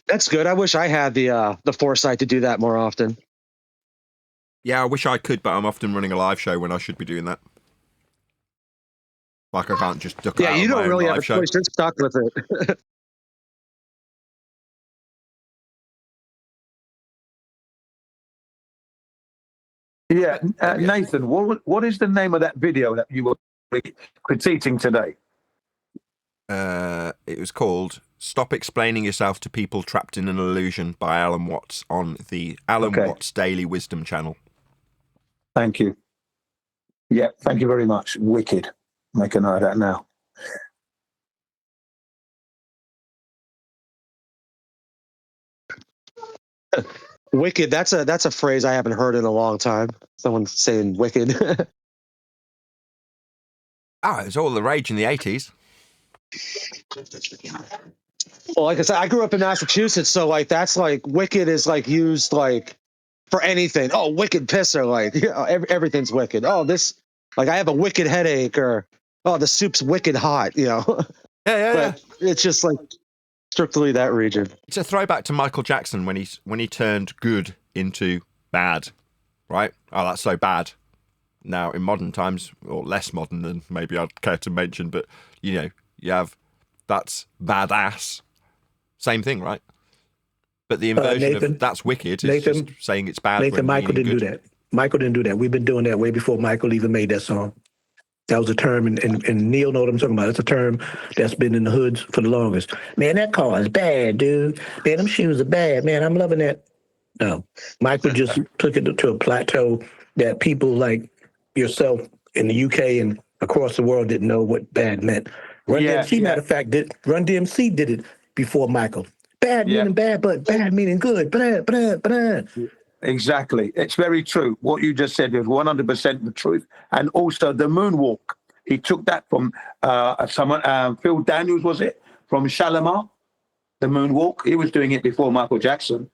That's good. I wish I had the foresight to do that more often. Yeah, I wish I could, but I'm often running a live show when I should be doing that. Like, I can't just duck out Yeah, you of my don't own really have live a show. choice. You're stuck with it. Yeah, Nathan, what is the name of that video that you were critiquing today? It was called "Stop Explaining Yourself to People Trapped in an Illusion" by Alan Watts on the Alan Watts Daily Wisdom channel. Thank you. Yeah, thank you very much. Wicked. Make a note of that now. Wicked. That's a phrase I haven't heard in a long time. Someone saying wicked. It was all the rage in the 80s. Well, like I said, I grew up in Massachusetts, so like that's like wicked is like used like for anything. Oh, wicked pisser, like everything's wicked. Oh, this like I have a wicked headache, or oh, the soup's wicked hot. Yeah. It's just like strictly that region. It's a throwback to Michael Jackson when he turned good into bad, right? Oh, that's so bad. Now, in modern times, or less modern than maybe I'd care to mention, but you have that's badass. Same thing, right? But the inversion Nathan, of that's wicked is Nathan, just saying it's bad. Nathan, Michael didn't do that. Michael didn't do that. We've been doing that way before Michael even made that song. That was a term, and Neil know what I'm talking about. It's a term that's been in the hoods for the longest. Man, that car is bad, dude. Man, them shoes are bad. Man, I'm loving that. No, Michael just took it to a plateau that people like yourself in the UK and across the world didn't know what bad meant. Run DMC, matter of fact, Run DMC did it before Michael. Bad meaning bad, but bad meaning good. Blah, blah, blah. Exactly. It's very true. What you just said is 100% the truth. And also the moonwalk. He took that from someone, Phil Daniels, was it? From Shalimar, the moonwalk. He was doing it before Michael Jackson.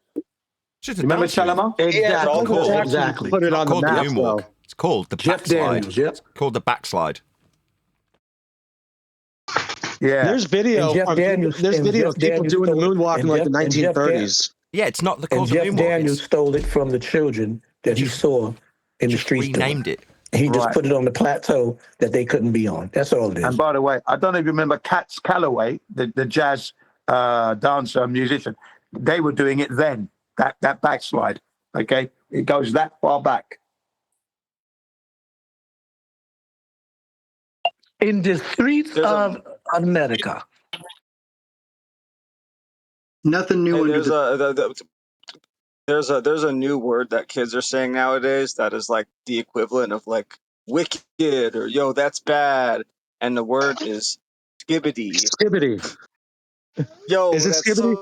Remember Shalimar? Exactly. Put it on the map. Moonwalk. It's called the backslide. It's called the backslide. Yeah. There's video. There's video of people doing the moonwalk in like the 1930s. Yeah, it's not the And Jeff Daniels stole it from the children that he saw in the streets. Renamed it. He just put it on the plateau that they couldn't be on. That's all it is. And by the way, I don't know if you remember Cats Calloway, the jazz dancer musician. They were doing it then. That backslide. Okay, it goes that far back. In the streets of America. Nothing new. There's a new word that kids are saying nowadays that is like the equivalent of like wicked or yo, that's bad, and the word is skibbity. Skibbity. Yo, is it that's skibbity?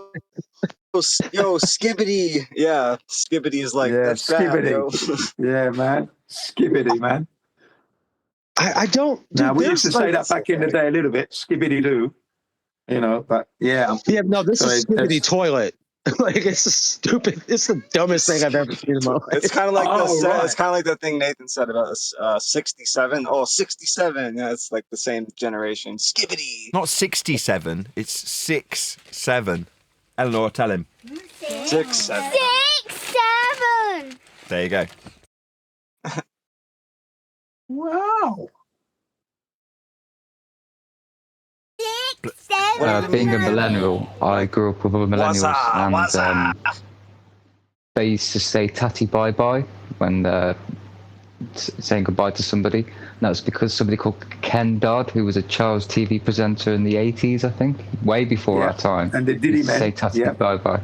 Yo, skibbity. Yeah, skibbity is like that's skibbity. bad, yo. Yeah, man, skibbity, man. I don't. Now we used to say that back in the day a little bit, skibbity doo. But yeah. Yeah, no, this is skibbity toilet. Like it's stupid. It's the dumbest thing I've ever seen in my life. It's kind of like it's kind of like the thing Nathan said about 67. Oh, 67. Yeah, it's like the same generation. Skibbity. Not 67. It's 6-7. Eleanor, tell him. 6-7. 6-7. There you go. Wow. Being a millennial, I grew up with other millennials, and they used to say "tatty bye bye" when saying goodbye to somebody. And that was because somebody called Ken Dodd, who was a child's TV presenter in the 80s, I think, way before our time. And the Diddy Man. Say "tatty bye bye."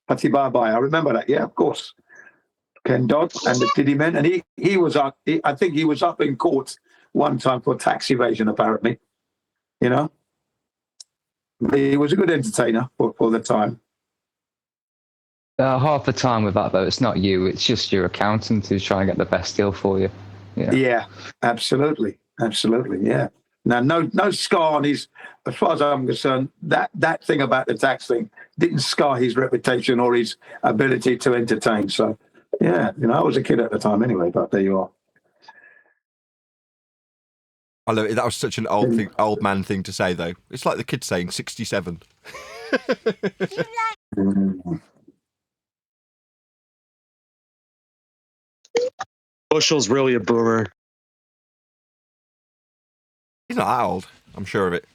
Tatty bye bye. I remember that. Yeah, of course. Ken Dodd and the Diddy Man, and he was up. I think he was up in court one time for tax evasion. Apparently, he was a good entertainer for the time. Half the time with that, though, it's not you. It's just your accountant who's trying to get the best deal for you. Yeah, absolutely. Yeah. Now, no scar on his. As far as I'm concerned, that thing about the tax thing didn't scar his reputation or his ability to entertain. So, yeah, I was a kid at the time anyway. But there you are. I love it. That was such an old man thing to say, though. It's like the kids saying 67. Bushell's really a boomer. He's not that old. I'm sure of it.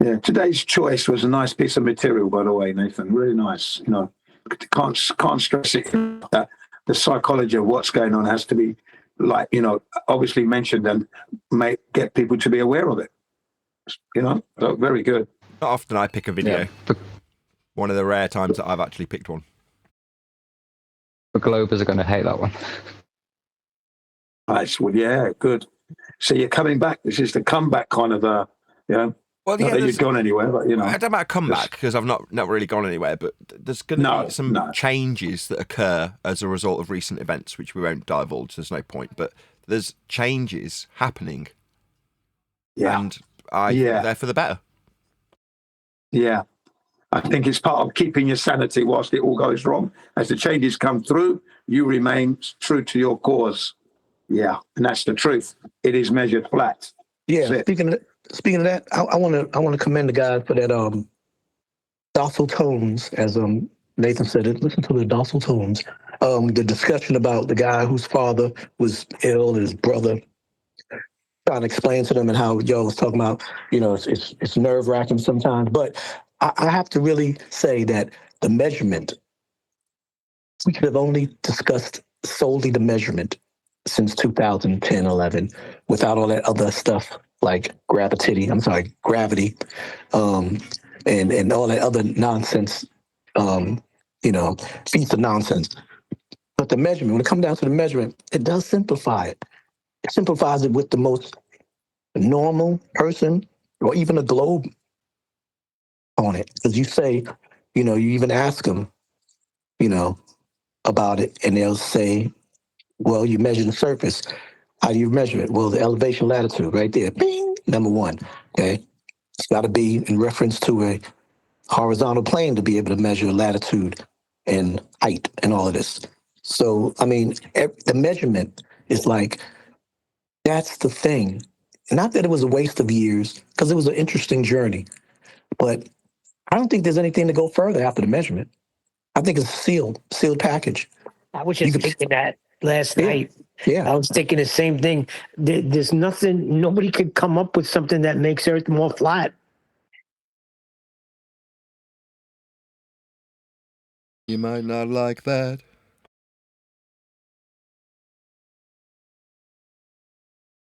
Yeah, today's choice was a nice piece of material, by the way, Nathan. Really nice. You know, can't stress it. That the psychology of what's going on has to be, like, you know, obviously mentioned and get people to be aware of it. You know, so very good. Not often I pick a video. Yeah. One of the rare times that I've actually picked one. The Globers are going to hate that one. Nice. Well, yeah, good. So you're coming back. This is the comeback kind of, you know. Well, not that you've gone anywhere, but, you know. I don't know about comeback because I've not really gone anywhere, but there's going to be some changes that occur as a result of recent events, which we won't divulge. There's no point, but there's changes happening. Yeah. And I think they're for the better. Yeah. I think it's part of keeping your sanity whilst it all goes wrong. As the changes come through, you remain true to your cause. Yeah. And that's the truth. It is measured flat. Yeah. Speaking of that, I want to commend the guy for that docile tones, as Nathan said it. Listen to the docile tones. The discussion about the guy whose father was ill and his brother, trying to explain to them, and how Joe was talking about, you know, it's nerve wracking sometimes. But I have to really say that the measurement, we could have only discussed solely the measurement since 2010, 11, without all that other stuff like gravity, and all that other nonsense, you know, feats of nonsense. But the measurement, when it comes down to the measurement, it does simplify it. It simplifies it with the most normal person, or even a globe on it. Because you say, you know, you even ask them, you know, about it, and they'll say, well, you measure the surface. How do you measure it? Well, the elevation latitude right there. Bing, number one. Okay. It's got to be in reference to a horizontal plane to be able to measure latitude and height and all of this. So, I mean, the measurement is like, that's the thing. Not that it was a waste of years, because it was an interesting journey, but I don't think there's anything to go further after the measurement. I think it's a sealed package. I was just thinking that last night. Yeah. I was thinking the same thing. There's nothing, nobody could come up with something that makes Earth more flat. You might not like that.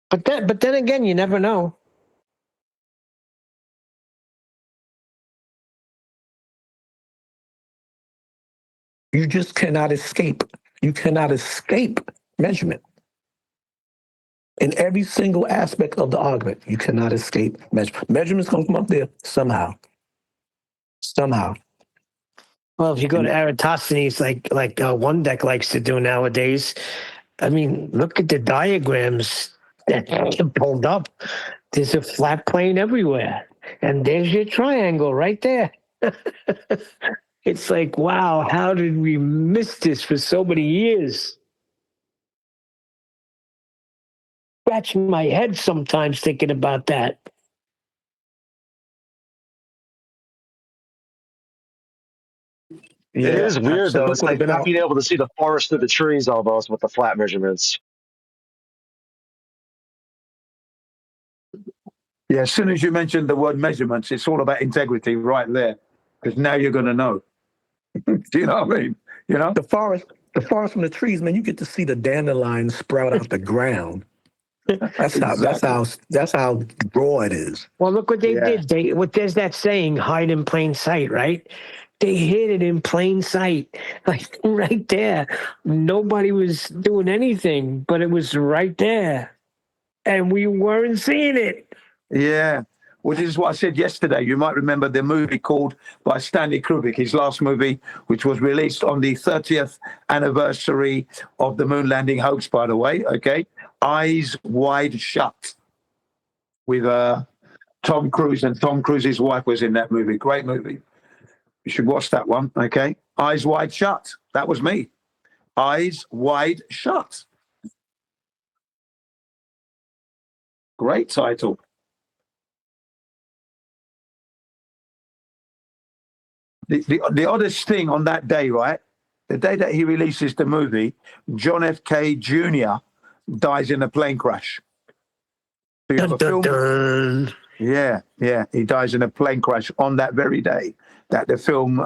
But then again, you never know. You just cannot escape. You cannot escape measurement. In every single aspect of the argument, you cannot escape measurement. Measurements going to come up there somehow. Somehow. Well, if you go to Eratosthenes, like One Deck likes to do nowadays, I mean, look at the diagrams that get pulled up. There's a flat plane everywhere, and there's your triangle right there. It's like, wow, how did we miss this for so many years? Scratching my head sometimes thinking about that. Yeah, it is weird though. It's like not being able to see the forest through the trees almost with the flat measurements. Yeah, as soon as you mentioned the word measurements, it's all about integrity right there, because now you're going to know. Do you know what I mean? You know, the forest from the trees, man. You get to see the dandelions sprout out the ground. That's how raw it is. Well, look what they did. There's that saying, hide in plain sight, right? They hid it in plain sight, like right there. Nobody was doing anything, but it was right there, and we weren't seeing it. Yeah. Well, this is what I said yesterday. You might remember the movie called by Stanley Kubrick, his last movie, which was released on the 30th anniversary of the moon landing hoax, by the way. Okay. Eyes Wide Shut, with Tom Cruise, and Tom Cruise's wife was in that movie. Great movie. You should watch that one, okay? Eyes Wide Shut. That was me. Eyes Wide Shut. Great title. The oddest thing on that day, right? The day that he releases the movie, John F. K. Jr. dies in a plane crash. So you have a film. Yeah, he dies in a plane crash on that very day that the film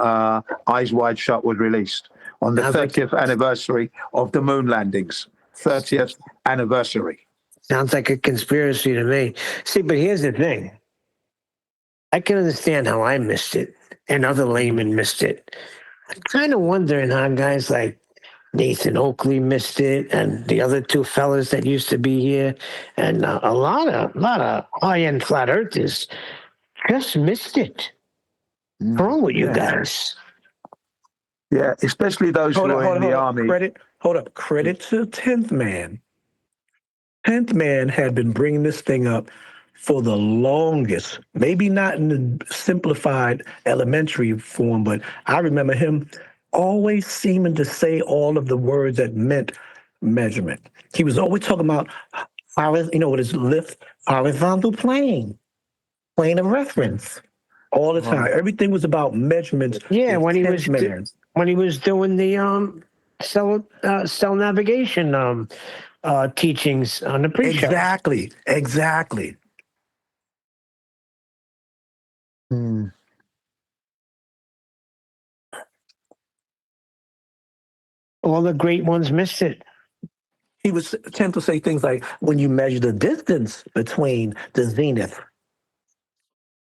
Eyes Wide Shut was released, on the 30th anniversary of the moon landings. 30th anniversary. Sounds like a conspiracy to me. See, but here's the thing. I can understand how I missed it and other laymen missed it. I'm kind of wondering how guys like Nathan Oakley missed it, and the other two fellas that used to be here, and a lot of high-end flat earthers just missed it. What's wrong with you guys? Yeah, especially those who are in the army. Credit to 10th Man. 10th Man had been bringing this thing up for the longest, maybe not in the simplified elementary form, but I remember him always seeming to say all of the words that meant measurement. He was always talking about, what is lift, horizontal plane of reference, all the time. Everything was about measurements. Yeah, when he was doing the cell navigation teachings on the pre-show. Exactly. All the great ones missed it. He would tend to say things like, when you measure the distance between the zenith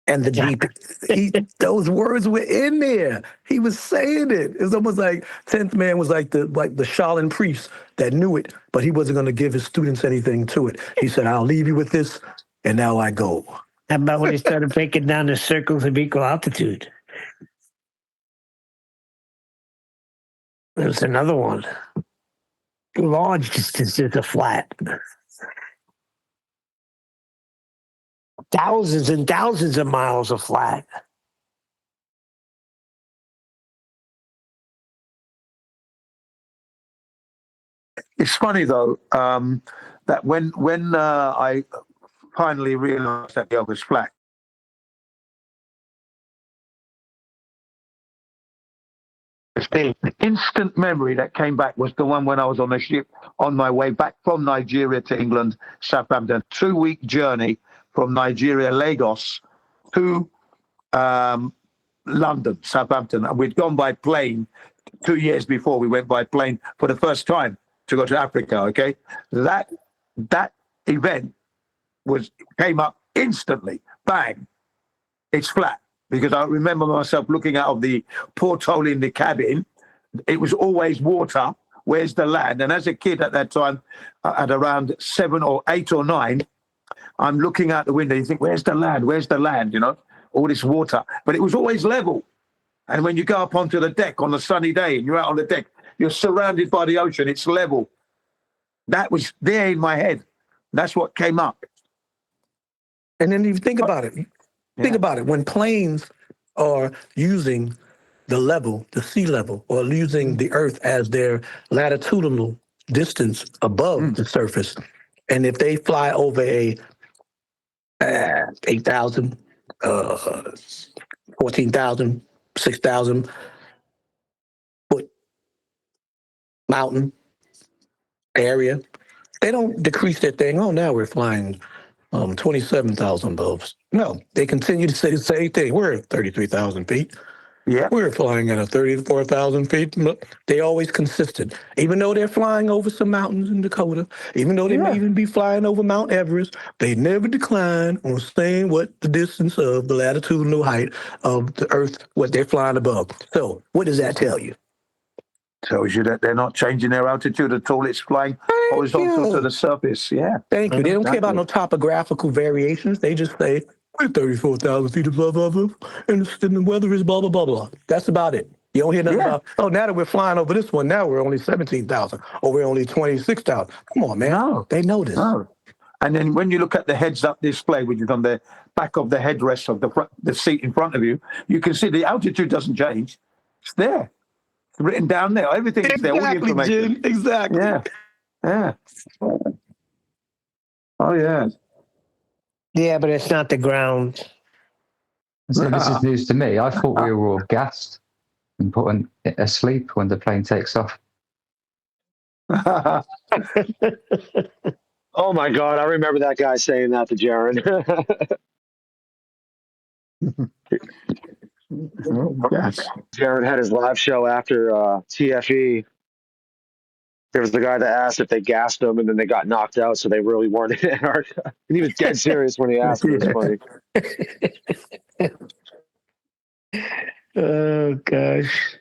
and the GP, those words were in there. He was saying it. It's almost like 10th Man was like the Shaolin priest that knew it, but he wasn't going to give his students anything to it. He said, I'll leave you with this, and now I go. How about when he started breaking down the circles of equal altitude? There's another one. Large distances are flat. Thousands and thousands of miles are flat. It's funny though that when I finally realized that the earth was flat, the instant memory that came back was the one when I was on a ship on my way back from Nigeria to England, Southampton, 2-week journey from Nigeria, Lagos, to London, Southampton. And we'd gone by plane 2 years before. We went by plane for the first time to go to Africa, okay? That event came up instantly, bang, it's flat. Because I remember myself looking out of the porthole in the cabin. It was always water. Where's the land? And as a kid at that time, at around 7 or 8 or 9, I'm looking out the window. You think, where's the land? Where's the land? You know, all this water. But it was always level. And when you go up onto the deck on a sunny day and you're out on the deck, you're surrounded by the ocean. It's level. That was there in my head. That's what came up. And then you think about it. Think about it. When planes are using the sea level, or using the Earth as their latitudinal distance above the surface, and if they fly over a 8,000, 14,000, 6,000 foot mountain area, they don't decrease their thing. Oh, now we're flying 27,000 above. No, they continue to say the same thing. We're at 33,000 feet. Yeah. We're flying at 34,000 feet. They always consistent. Even though they're flying over some mountains in Dakota, even though they may even be flying over Mount Everest, they never decline on saying what the distance of the latitudinal height of the Earth, what they're flying above. So what does that tell you? Tells you that they're not changing their altitude at all. It's flying horizontal to the surface. Yeah. Thank you. They don't care about no topographical variations. They just say, we're 34,000 feet above, and the weather is blah, blah, blah, blah. That's about it. You don't hear nothing about, now that we're flying over this one, now we're only 17,000, or we're only 26,000. Come on, man. No. They know this. No. And then when you look at the heads-up display, which is on the back of the headrest of the seat in front of you, you can see the altitude doesn't change. It's there. It's written down there. Everything's there. All the information. Jim, exactly. Yeah. Yeah. Oh, yeah. Yeah, but it's not the ground. So this is news to me. I thought we were all gassed and put asleep when the plane takes off. Oh my God, I remember that guy saying that to Jared. Yes. Jared had his live show after TFE. There was the guy that asked if they gassed him, and then they got knocked out, so they really weren't in Antarctica. And he was dead serious when he asked. It was funny. Oh gosh.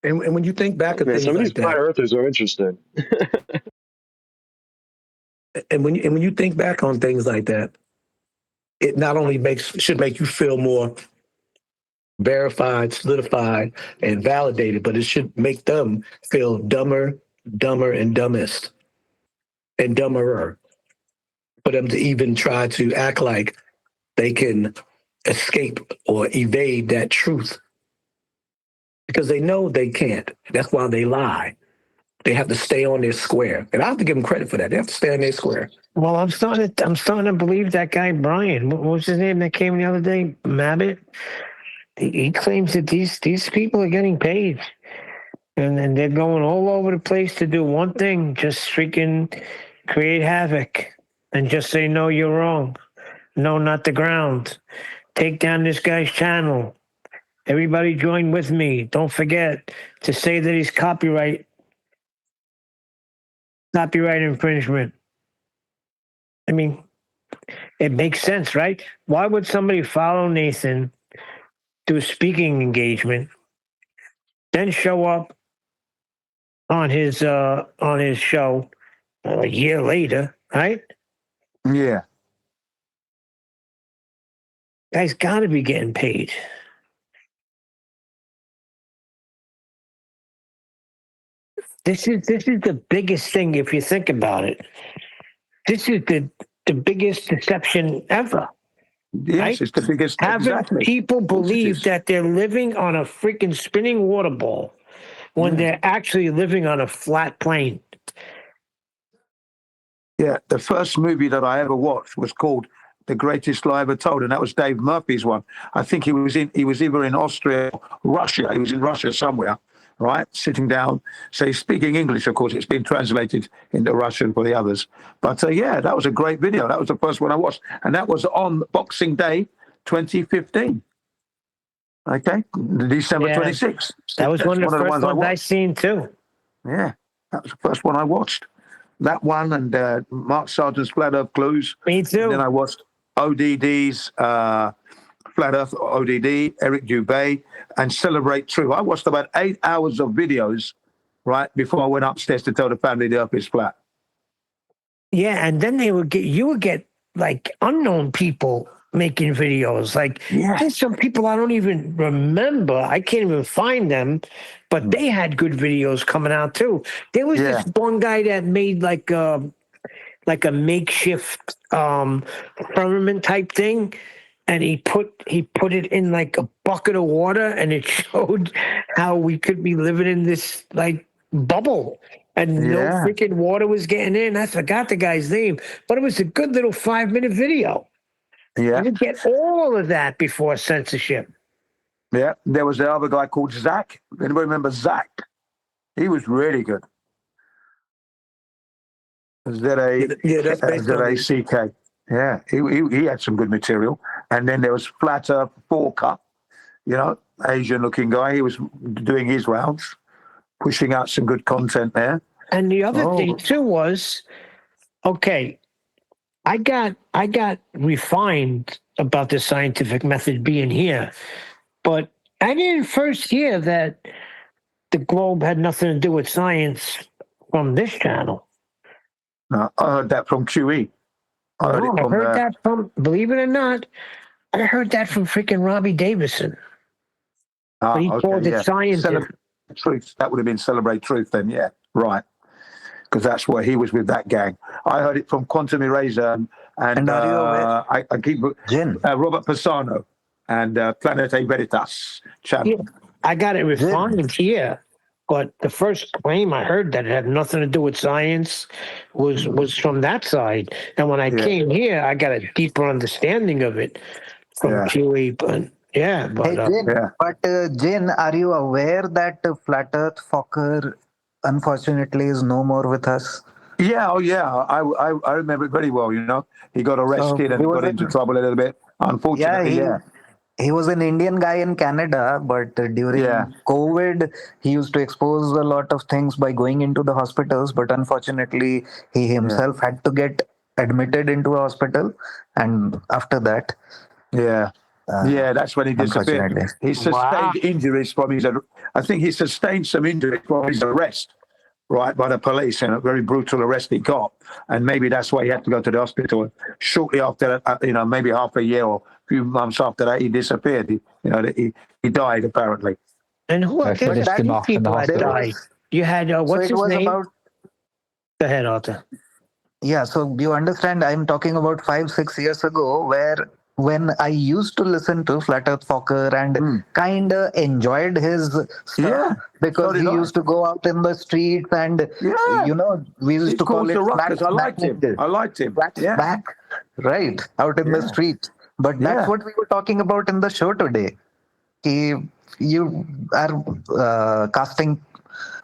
And when you think back at Man, things some of like these flat that, earthers are interesting. and when you think back on things like that, it not only should make you feel more verified, solidified, and validated, but it should make them feel dumber, and dumbest, and dumberer. For them to even try to act like they can escape or evade that truth. Because they know they can't. That's why they lie. They have to stay on their square. And I have to give them credit for that. They have to stay on their square. Well, I'm starting to believe that guy Brian. What was his name that came the other day? Mabbott. He claims that these people are getting paid, and they're going all over the place to do one thing: just freaking create havoc and just say, "No, you're wrong. No, not the ground. Take down this guy's channel. Everybody join with me. Don't forget to say that he's copyright infringement." I mean, it makes sense, right? Why would somebody follow Nathan, do a speaking engagement, then show up on his show a year later, right? Yeah. Guy's got to be getting paid. This is the biggest thing if you think about it. This is the biggest deception ever. Yes, right? it's the biggest. Having Exactly. people believe that they're living on a freaking spinning water ball when they're actually living on a flat plane. Yeah, the first movie that I ever watched was called The Greatest Lie Ever Told, and that was Dave Murphy's one. I think he was either in Austria or Russia. He was in Russia somewhere, right? Sitting down. So he's speaking English, of course. It's been translated into Russian for the others. But yeah, that was a great video. That was the first one I watched. And that was on Boxing Day 2015. Okay, December 26th. That was one of the first ones ones I seen too. Yeah, that was the first one I watched. That one and Mark Sargent's Flat Earth Clues. Me too. And then I watched ODD's Flat Earth, ODD, Eric Dubay, and Celebrate Truth. I watched about 8 hours of videos, right, before I went upstairs to tell the family the Earth is flat. Yeah, and then you would get like unknown people making videos. Like there's some people I don't even remember. I can't even find them, but they had good videos coming out too. There was this one guy that made like a makeshift firmament type thing, and he put it in like a bucket of water, and it showed how we could be living in this like bubble. And no freaking water was getting in. I forgot the guy's name, but it was a good little 5-minute video. Yeah. You didn't get all of that before censorship. Yeah. There was the other guy called Zach. Anybody remember Zach? He was really good. Z-A-C-K. Yeah. He had some good material. And then there was Flat Earth Forker, Asian looking guy. He was doing his rounds, pushing out some good content there. And the other thing too was, okay, I got refined about the scientific method being here, but I didn't first hear that the globe had nothing to do with science from this channel. No, I heard that from QE. I heard that from, believe it or not, I heard that from freaking Robbie Davison. He called it Scientism. Truth. That would have been Celebrate Truth then, yeah. Right. because that's where he was with that gang. I heard it from Quantum Eraser and are you aware? I keep Robert Pisano and Planete Veritas channel. Yeah, I got it refined here, but the first claim I heard that it had nothing to do with science was from that side. And when I came here, I got a deeper understanding of it from QE. But Hey, Jin, Jin, are you aware that Flat Earth Fokker unfortunately is no more with us? Yeah, I remember it very well. You know, he got arrested and got into trouble a little bit. Unfortunately, he was an Indian guy in Canada, but during COVID, he used to expose a lot of things by going into the hospitals. But unfortunately, he himself had to get admitted into a hospital, and after that, that's when he disappeared. He sustained injuries from his. I think he sustained some injuries from his arrest, right, by the police, and a very brutal arrest he got, and maybe that's why he had to go to the hospital. Shortly after that, maybe half a year or a few months after that, he disappeared. He died apparently. And who are the people that died? You had what's his name? Go ahead, Arthur. Yeah, so you understand, I'm talking about 5-6 years ago, where when I used to listen to Flat Earth Fokker and kind of enjoyed his stuff because he used to go out in the streets and, we used to call it flat I liked him. Back, right, out in the street. But that's what we were talking about in the show today. You are casting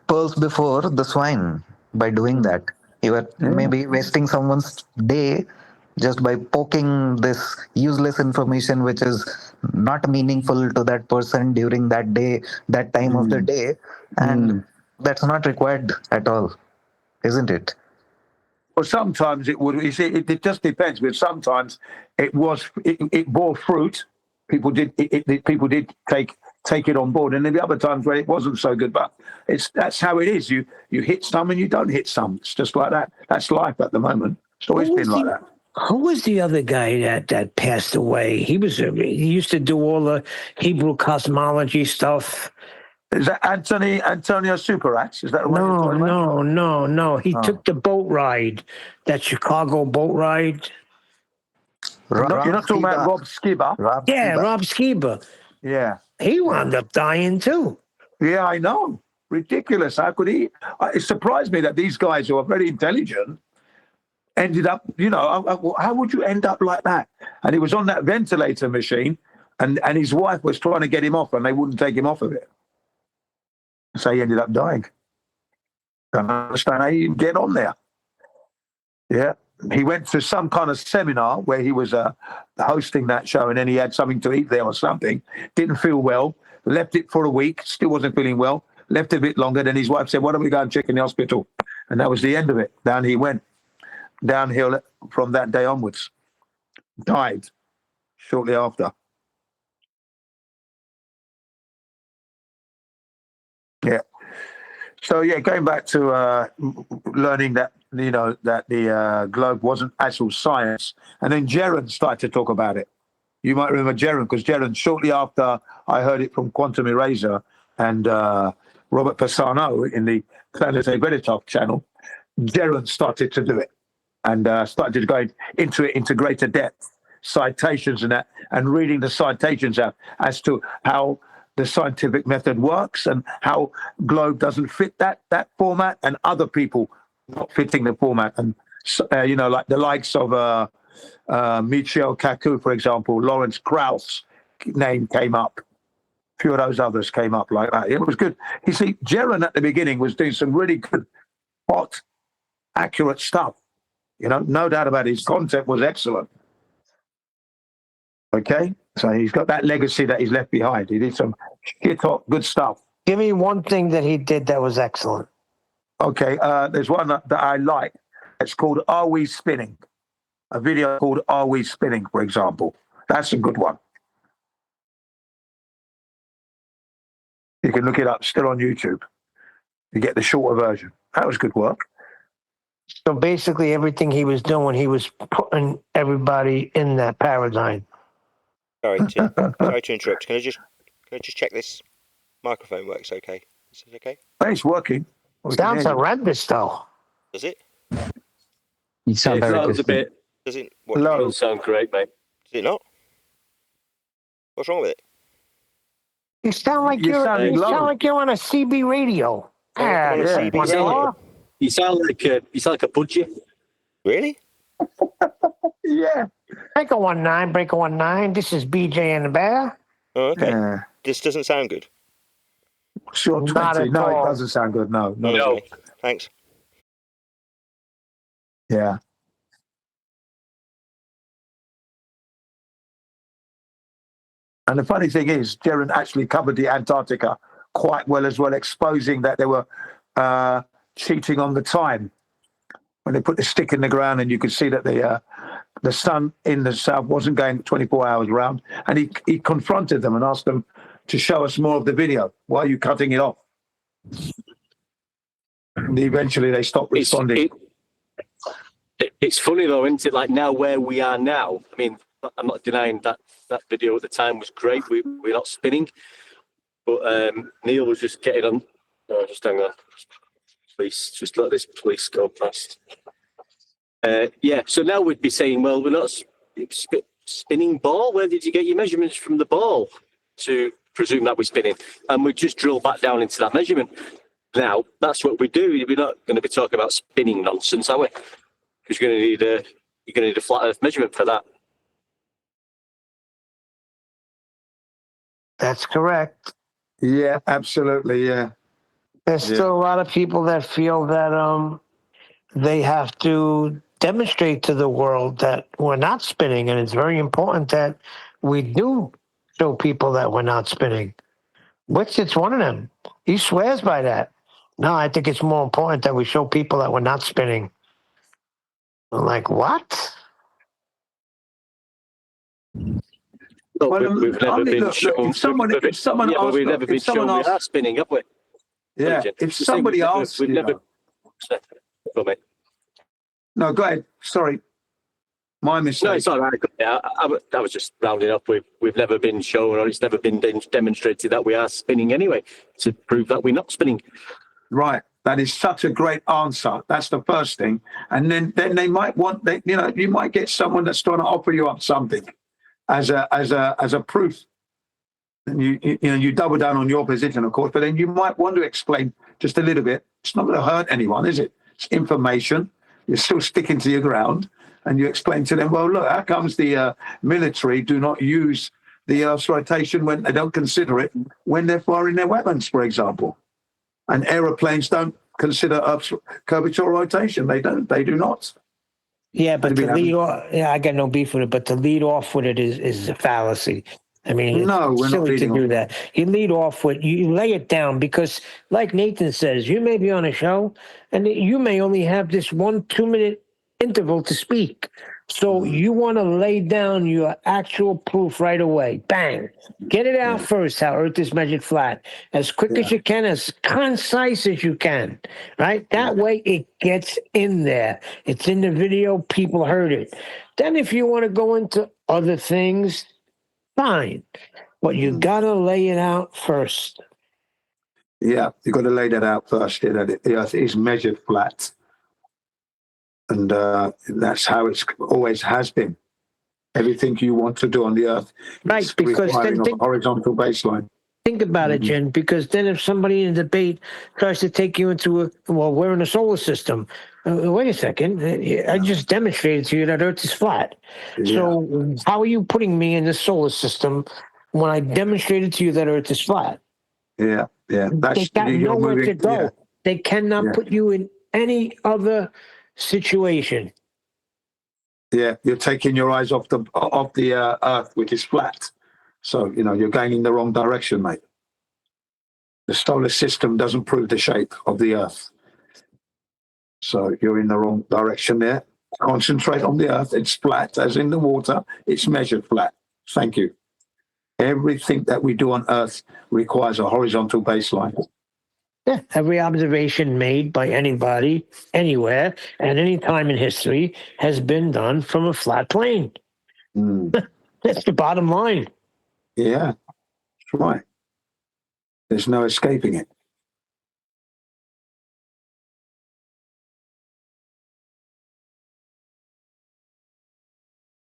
pearls before the swine by doing that. You are maybe wasting someone's day just by poking this useless information which is not meaningful to that person during that day, that time of the day. And that's not required at all, isn't it? Well, sometimes it would. You see, it just depends. But sometimes it bore fruit. People did take it on board, and then the other times where it wasn't so good. But that's how it is. You hit some and you don't hit some. It's just like that. That's life at the moment. It's always been like that. Who was the other guy that passed away? He used to do all the Hebrew cosmology stuff. Is that Antonio Superax? Is that No. He took the boat ride, that Chicago boat ride. You're not talking about Rob Skiba? Rob Skiba. Yeah. He wound up dying too. Yeah, I know. Ridiculous. How could he? It surprised me that these guys who are very intelligent ended up, how would you end up like that? And he was on that ventilator machine and his wife was trying to get him off and they wouldn't take him off of it. So he ended up dying. I don't understand how you get on there. Yeah. He went to some kind of seminar where he was hosting that show and then he had something to eat there or something. Didn't feel well. Left it for a week. Still wasn't feeling well. Left it a bit longer. Then his wife said, why don't we go and check in the hospital? And that was the end of it. Down he went. Downhill from that day onwards. Died shortly after. Yeah. So going back to learning that that the globe wasn't actual science, and then Jaron started to talk about it. You might remember Jaron because Jaron, shortly after I heard it from Quantum Eraser and Robert Pisano in the Planete Veritas channel, Jaron started to do it and started to go into it into greater depth, citations and that, and reading the citations out as to how the scientific method works and how globe doesn't fit that format and other people not fitting the format. And, like the likes of Michio Kaku, for example, Lawrence Krauss name came up. A few of those others came up like that. It was good. You see, Jaron at the beginning was doing some really good, hot, accurate stuff. No doubt about it. His content was excellent. Okay? So he's got that legacy that he's left behind. He did some shit-hot good stuff. Give me one thing that he did that was excellent. Okay, there's one that I like. It's called Are We Spinning? A video called Are We Spinning, for example. That's a good one. You can look it up, still on YouTube. You get the shorter version. That was good work. So basically everything he was doing, he was putting everybody in that paradigm. Sorry to interrupt. Can I just check this microphone works okay? Is it okay? It's working. Sounds horrendous though. Does it? You sound It very sounds a distant. bit. Does it? What? Doesn't sound great, mate. Does it not? What's wrong with it? You sound like You're sounding low. you're on a CB radio. I'm on a CB You sound radio. like, you sound like a budgie. Really? Yeah. Breaker 19, Breaker 19. This is BJ and the Bear. Oh, okay. Yeah. This doesn't sound good. Sure, Not 20. at No, all. it doesn't sound good. No. Okay. Thanks. Yeah. And the funny thing is, Jaron actually covered the Antarctica quite well as well, exposing that they were cheating on the time when they put the stick in the ground, and you could see that the sun in the south wasn't going 24 hours around. And he confronted them and asked them to show us more of the video. Why are you cutting it off? And eventually they stopped responding. It's funny though, isn't it? Like now where we are now. I mean, I'm not denying that video at the time was great. We're not spinning, but Neil was just getting on. Oh, just hang on, please. Just let this police go past. Yeah. So now we'd be saying, well, we're not spinning ball. Where did you get your measurements from the ball to presume that we're spinning? And we just drill back down into that measurement. Now that's what we do. We're not going to be talking about spinning nonsense, are we? Because you're going to need a flat Earth measurement for that. That's correct. Yeah, absolutely. Yeah. There's still a lot of people that feel that they have to demonstrate to the world that we're not spinning, and it's very important that we do show people that we're not spinning. It's one of them. He swears by that. No, I think it's more important that we show people that we're not spinning. I'm like, what? Well, we've never been shown. If someone asked, we've never been shown we are spinning, have we? Yeah. If somebody asks, we've never. Go, mate. No, go ahead. Sorry, my mistake. No, it's all right. Yeah, I was just rounding up. We've never been shown, or it's never been demonstrated that we are spinning anyway, to prove that we're not spinning. Right. That is such a great answer. That's the first thing. And then they might want, you might get someone that's trying to offer you up something as a proof. And you double down on your position, of course, but then you might want to explain just a little bit. It's not going to hurt anyone, is it? It's information. You're still sticking to your ground, and you explain to them, well, look, how comes the military do not use the Earth's rotation when they don't consider it when they're firing their weapons, for example? And aeroplanes don't consider Earth's curvature rotation. They do not. Yeah, but to lead off, I got no beef with it, but to lead off with it is a fallacy. I mean, no, it's we're silly not to do that. You lead off with, you lay it down, because like Nathan says, you may be on a show and you may only have this 1-2 minute interval to speak. So you want to lay down your actual proof right away. Bang. Get it out first, how Earth is measured flat. As quick as you can, as concise as you can. Right? That way it gets in there. It's in the video. People heard it. Then if you want to go into other things, fine. But you got to lay it out first. Yeah, you've got to lay that out first. That the Earth is measured flat. And that's how it's always has been. Everything you want to do on the Earth, right? Because then a horizontal baseline. Think about it, Jen. Because then, if somebody in a debate tries to take you into we're in a solar system. Wait a second. I just demonstrated to you that Earth is flat. Yeah. So how are you putting me in the solar system when I demonstrated to you that Earth is flat? Yeah. They got nowhere to go. Yeah. They cannot put you in any other situation. Yeah, you're taking your eyes off the Earth, which is flat. So you're going in the wrong direction, mate. The solar system doesn't prove the shape of the Earth, so you're in the wrong direction there. Concentrate on the Earth. It's flat, as in the water. It's measured flat. Thank you. Everything that we do on Earth requires a horizontal baseline. Yeah, every observation made by anybody, anywhere, at any time in history has been done from a flat plane. That's the bottom line. Yeah, that's right. There's no escaping it.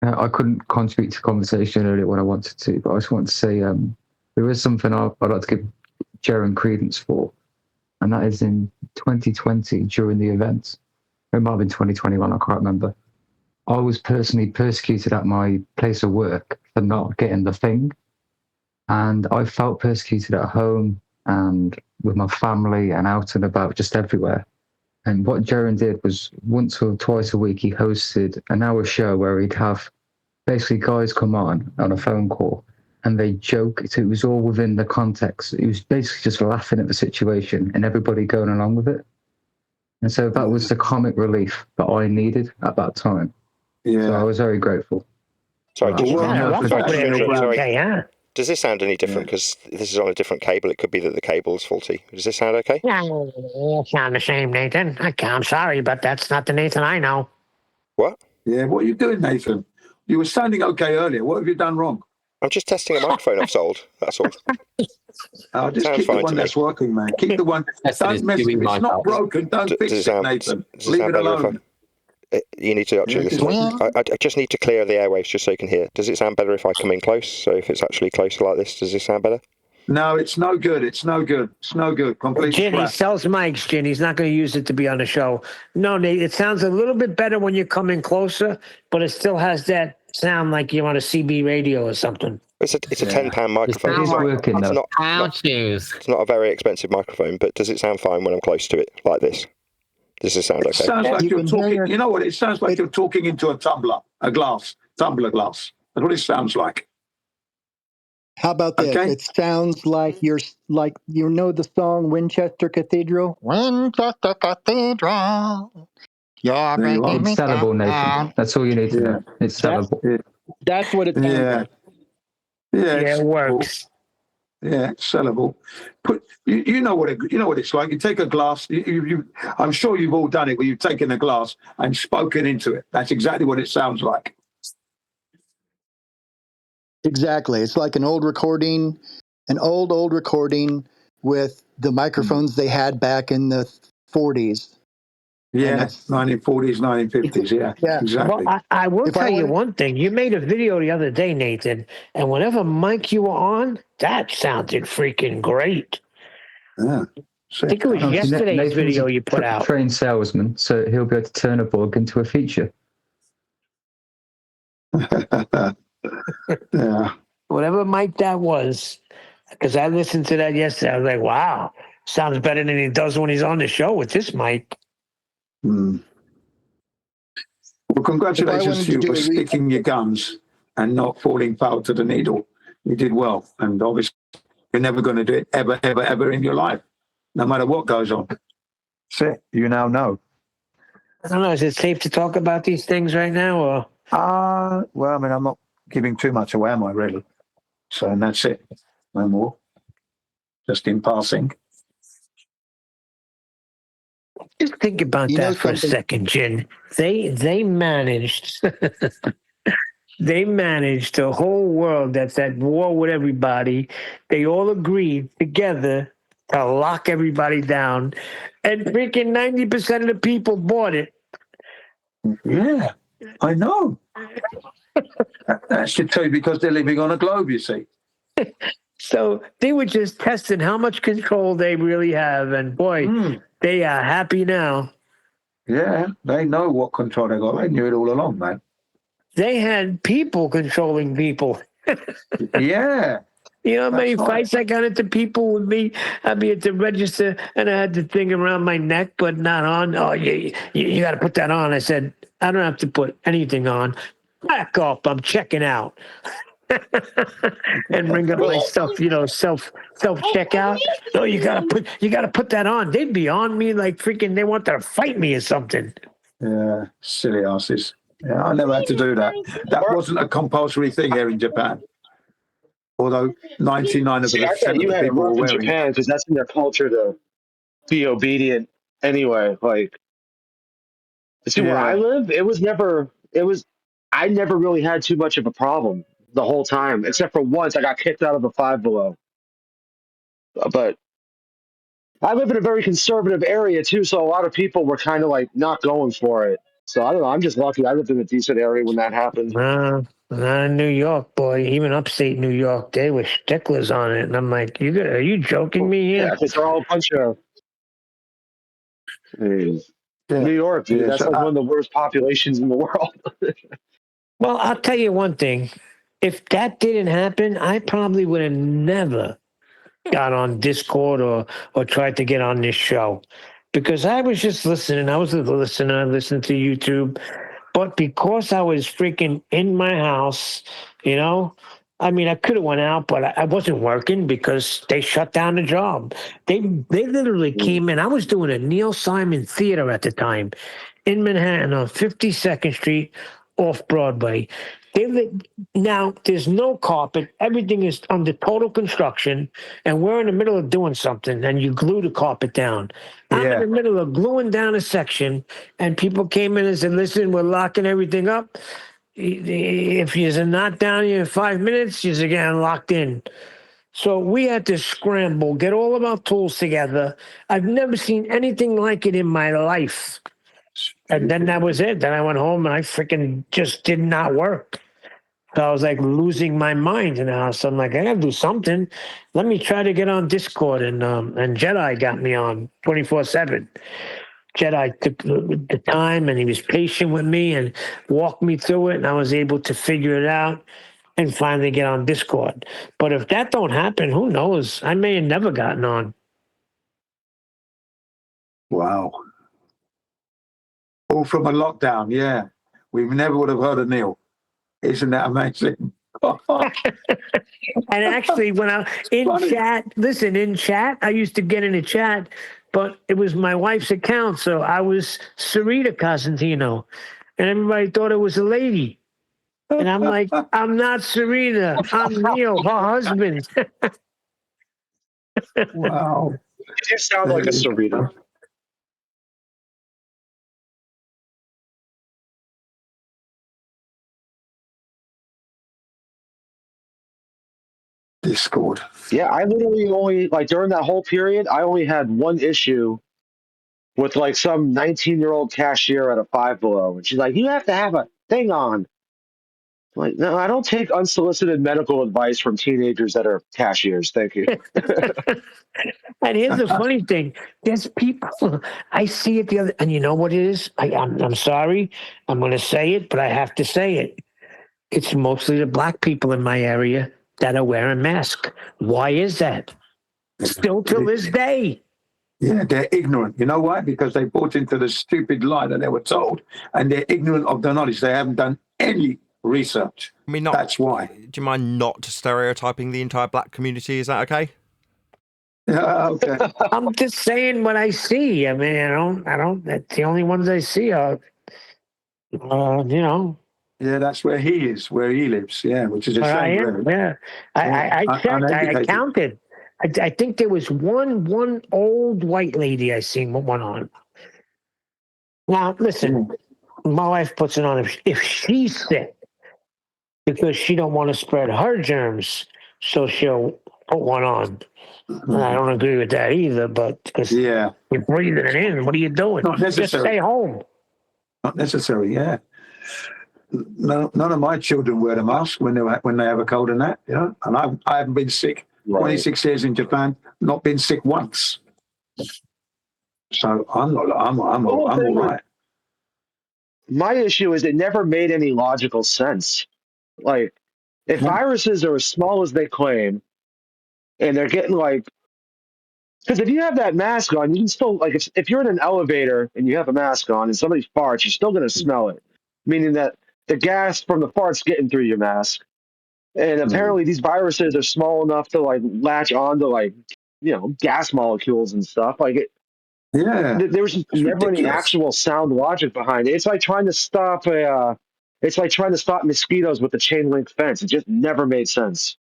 I couldn't contribute to conversation earlier when I wanted to, but I just want to say there is something I'd like to give Jaron credence for, and that is in 2020 during the events. It might have been 2021, I can't remember. I was personally persecuted at my place of work for not getting the thing, and I felt persecuted at home and with my family and out and about, just everywhere. And what Jaron did was once or twice a week, he hosted an hour show where he'd have basically guys come on a phone call and they joke. It was all within the context. It was basically just laughing at the situation and everybody going along with it. And so that was the comic relief that I needed at that time. Yeah. So I was very grateful. Sorry, Yeah. Does this sound any different? Because this is on a different cable. It could be that the cable's faulty. Does this sound okay? Yeah, it sound the same, Nathan. I'm sorry, but that's not the Nathan I know. What? Yeah, what are you doing, Nathan? You were sounding okay earlier. What have you done wrong? I'm just testing a microphone I've sold. That's all. Just keep the one that's working, man. Keep the one. Don't mess with it. It's not broken. Don't fix it, Nathan. Leave it alone. You need to actually listen. I just need to clear the airwaves just so you can hear. Does it sound better if I come in close? So if it's actually closer like this, does this sound better? No, it's no good. It's no good. It's no good. Completely Jin, he crap. sells mics, Jin. He's not going to use it to be on the show. No, Nate, it sounds a little bit better when you come in closer, but it still has that sound like you're on a CB radio or something. It's a £10 microphone. It's working though. It's not a very expensive microphone, but does it sound fine when I'm close to it like this? Does it sound okay? It sounds like you're talking. You know what? It sounds like you're talking into a tumbler glass. That's what it sounds like. How about this? Okay. It sounds like you know the song Winchester Cathedral? Winchester Cathedral. You're breaking me It's sellable, down. Nathan. That's all you need to know. It's sellable. That's what it sounds like. Yeah, it works. Yeah, it's sellable. You know what it's like. You take a glass. I'm sure you've all done it where you've taken a glass and spoken into it. That's exactly what it sounds like. Exactly. It's like an old recording with the microphones they had back in the 40s. Yeah, 1940s, 1950s. Yeah, exactly. Well, I will tell you one thing. You made a video the other day, Nathan, and whatever mic you were on, that sounded freaking great. Yeah. I think it was yesterday's Nathan's video you put out. Trained salesman, so he'll be able to turn a bug into a feature. Yeah. Whatever mic that was, because I listened to that yesterday. I was like, wow, sounds better than he does when he's on the show with this mic. Well, congratulations to you for sticking your guns and not falling foul to the needle. You did well. And obviously, you're never going to do it ever, ever, ever in your life, no matter what goes on. That's it. You now know. I don't know. Is it safe to talk about these things right now? Or well, I mean, I'm not giving too much away, am I, really? So, and that's it. No more. Just in passing. just think about that for a second, Jin. They managed they managed the whole world that's at war with everybody. They all agreed together to lock everybody down, and freaking 90% of the people bought it. Yeah, I know. That should tell you because they're living on a globe, you see. So they were just testing how much control they really have, and boy, they are happy now. Yeah, they know what control they got. They knew it all along, man. They had people controlling people. Yeah. You know how many fights I got into people with me? I'd be at the register and I had the thing around my neck, but not on. Oh, you got to put that on. I said, I don't have to put anything on. Back up. I'm checking out. And bring up my stuff, self checkout. No, you gotta put that on. They'd be on me like freaking. They want to fight me or something. Yeah, silly asses. Yeah, I never had to do that. That wasn't a compulsory thing here in Japan. Although 99% of the people were wearing Japan because that's in their culture to be obedient anyway. Like, see, where I live, I never really had too much of a problem the whole time, except for once I got kicked out of the Five Below. But I live in a very conservative area too, so a lot of people were kind of like not going for it. So I don't know. I'm just lucky. I lived in a decent area when that happened. Not in New York, boy. Even upstate New York, they were sticklers on it. And I'm like, are you joking me here? Yeah, because they're all a bunch of New York, dude. Yeah, That's so like one of the worst populations in the world. Well, I'll tell you one thing. If that didn't happen, I probably would have never got on Discord or tried to get on this show, because I was just listening. I was a listener, listening to YouTube. But because I was freaking in my house, I mean, I could have went out, but I wasn't working because they shut down the job. They literally came in. I was doing a Neil Simon Theater at the time in Manhattan on 52nd Street off Broadway. Now, there's no carpet. Everything is under total construction, and we're in the middle of doing something, and you glue the carpet down. I'm in the middle of gluing down a section, and people came in and said, listen, we're locking everything up. If you're not down here in 5 minutes, you're getting locked in. So we had to scramble, get all of our tools together. I've never seen anything like it in my life. And then that was it. Then I went home and I freaking just did not work. So I was like losing my mind in the house. I'm like, I gotta do something. Let me try to get on Discord, and Jedi got me on 24/7. Jedi took the time, and he was patient with me and walked me through it, and I was able to figure it out and finally get on Discord. But if that don't happen, who knows? I may have never gotten on. Wow. All from a lockdown, yeah. We never would have heard of Neil. Isn't that amazing? And actually, when I in chat, I used to get in a chat, but it was my wife's account, so I was Sarita Cosentino, and everybody thought it was a lady. And I'm like, I'm not Sarita. I'm Neil, her husband. Wow. You sound like a Sarita. Discord. Yeah, I literally only, like, during that whole period, I only had one issue with like some 19-year-old cashier at a Five Below. And she's like, you have to have a thing on. I'm like, no, I don't take unsolicited medical advice from teenagers that are cashiers. Thank you. And here's the funny thing: there's people I see it the other, and you know what it is? I'm sorry, I'm going to say it, but I have to say it. It's mostly the black people in my area that are wearing masks. Why is that? Still to this day. Yeah, they're ignorant. You know why? Because they bought into the stupid lie that they were told, and they're ignorant of the knowledge. They haven't done any research. I mean, that's why. Do you mind not stereotyping the entire black community? Is that okay? Yeah, okay. I'm just saying what I see. I mean, I don't. That's the only ones I see are, Yeah, that's where he is, where he lives. Yeah, which is a where I shame. am. Really. Yeah, I checked. I Uneducated. counted. I think there was one old white lady I seen with one on. Now, listen, my wife puts it on if she's sick because she don't want to spread her germs, so she'll put one on. And I don't agree with that either, but because you're breathing it in, what are you doing? Not necessary. Just stay home. Not necessary, yeah. None of my children wear a mask when they have a cold and that, and I haven't been sick. Right. 26 years in Japan, not been sick once. So I'm all right. My issue is it never made any logical sense. Like, if viruses are as small as they claim, and they're getting like, because if you have that mask on, you can still, like, if you're in an elevator and you have a mask on and somebody farts, you're still going to smell it, meaning that the gas from the fart's getting through your mask. And apparently these viruses are small enough to like latch onto like, gas molecules and stuff. Like it. Yeah. There's just never any actual sound logic behind it. It's like trying to stop mosquitoes with a chain link fence. It just never made sense.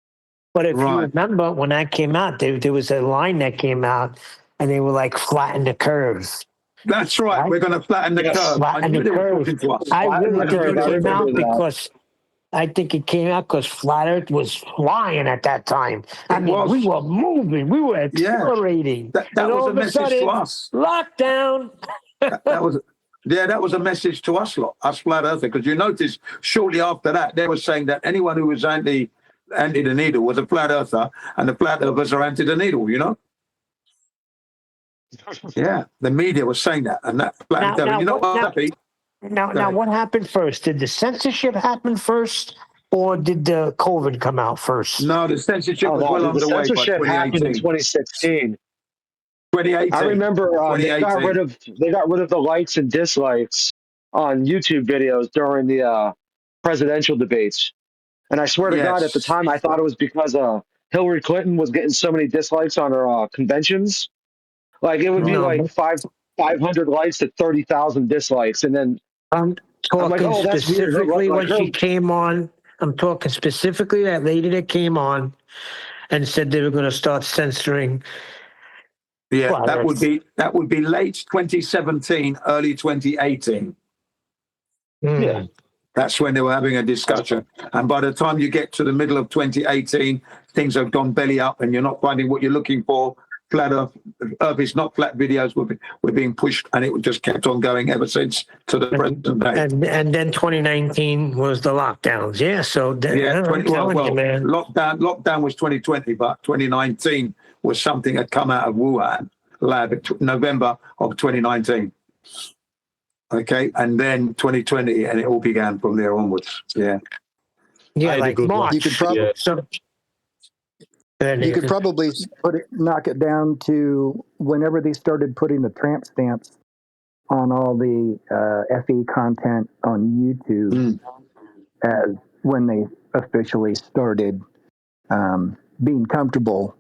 But if you remember when that came out, there was a line that came out, and they were like flatten the curves. That's right. We're going to flatten the curve. Flatten the curves. I really think it came out because I think it came out because Flat Earth was flying at that time. I mean, we were moving, we were accelerating. That and was all a of a message sudden, to us. lockdown. That was Yeah, that was a message to us lot, us flat earthers, because you notice shortly after that, they were saying that anyone who was anti the needle was a flat earther, and the flat earthers are anti the needle, you know? Yeah, the media was saying that, and that flat earther. You know what, Pete? Now, what happened first? Did the censorship happen first, or did the COVID come out first? No, the censorship was well the underway by censorship happened in 2018. 2016. 2018. I remember they got 2018. rid of the likes and dislikes on YouTube videos during the presidential debates. And I swear to God, at the Yes. time, I thought it was because Hillary Clinton was getting so many dislikes on her conventions. Like it would be like 500 likes to 30,000 dislikes, and then I'm talking like, oh, that's weird. specifically Like when her, she came on. I'm talking specifically that lady that came on and said they were going to start censoring. Yeah, Well, that would be late 2017, early 2018. Yeah. That's when they were having a discussion. And by the time you get to the middle of 2018, things have gone belly up and you're not finding what you're looking for. Flat Earth is not flat videos were being pushed, and it just kept on going ever since to the present day. And then 2019 was the lockdowns. Yeah, so lockdown was 2020, but 2019 was something that come out of Wuhan lab November of 2019. Okay, and then 2020, and it all began from there onwards. Yeah, like March. You could probably you could probably knock it down to whenever they started putting the tramp stamps on all the FE content on YouTube, as when they officially started being comfortable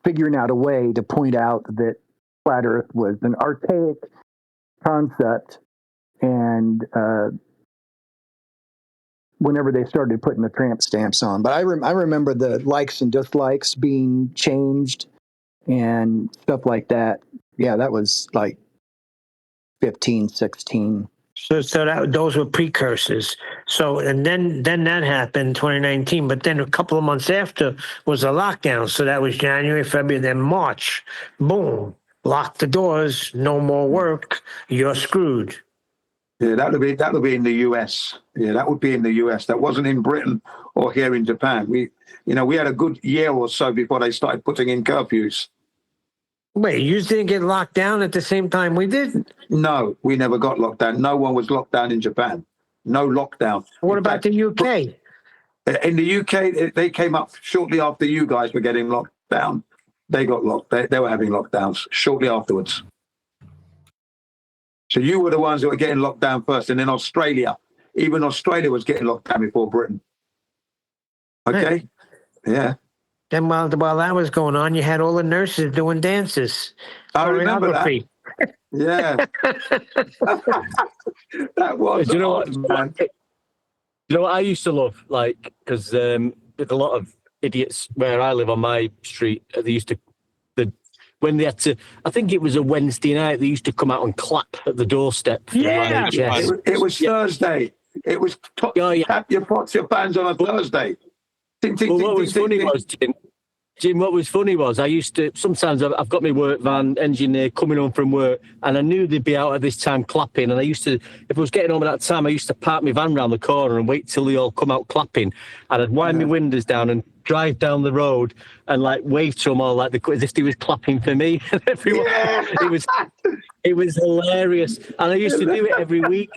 figuring out a way to point out that flat Earth was an archaic concept, and whenever they started putting the tramp stamps on. But I remember the likes and dislikes being changed and stuff like that. Yeah, that was like 15, 16. So those were precursors. So and then that happened 2019, but then a couple of months after was a lockdown. So that was January, February, then March. Boom. Lock the doors, no more work, you're screwed. Yeah, that would be in the US. Yeah, that would be in the US. That wasn't in Britain or here in Japan. We had a good year or so before they started putting in curfews. Wait, you didn't get locked down at the same time we did? No, we never got locked down. No one was locked down in Japan. No lockdown. What about the UK? In the UK, they came up shortly after you guys were getting locked down. They got locked. They were having lockdowns shortly afterwards. So you were the ones that were getting locked down first, and then Australia. Even Australia was getting locked down before Britain. Okay? Yeah. Then while that was going on, you had all the nurses doing dances. I remember that. Yeah. That was man. You know what I used to love? Like, because with a lot of idiots where I live on my street, they used to, when they had to, I think it was a Wednesday night, they used to come out and clap at the doorstep. Yeah, it was Thursday. It was tap your pots, your pans on a Thursday. What was funny was, Jim, what was funny was I used to, sometimes I've got my work van engineer coming home from work, and I knew they'd be out at this time clapping, and I used to, if I was getting home at that time, I used to park my van round the corner and wait till they all come out clapping, and I'd wind my windows down and drive down the road and like wave to them all like as if they was clapping for me. Everyone, it was hilarious, and I used to do it every week.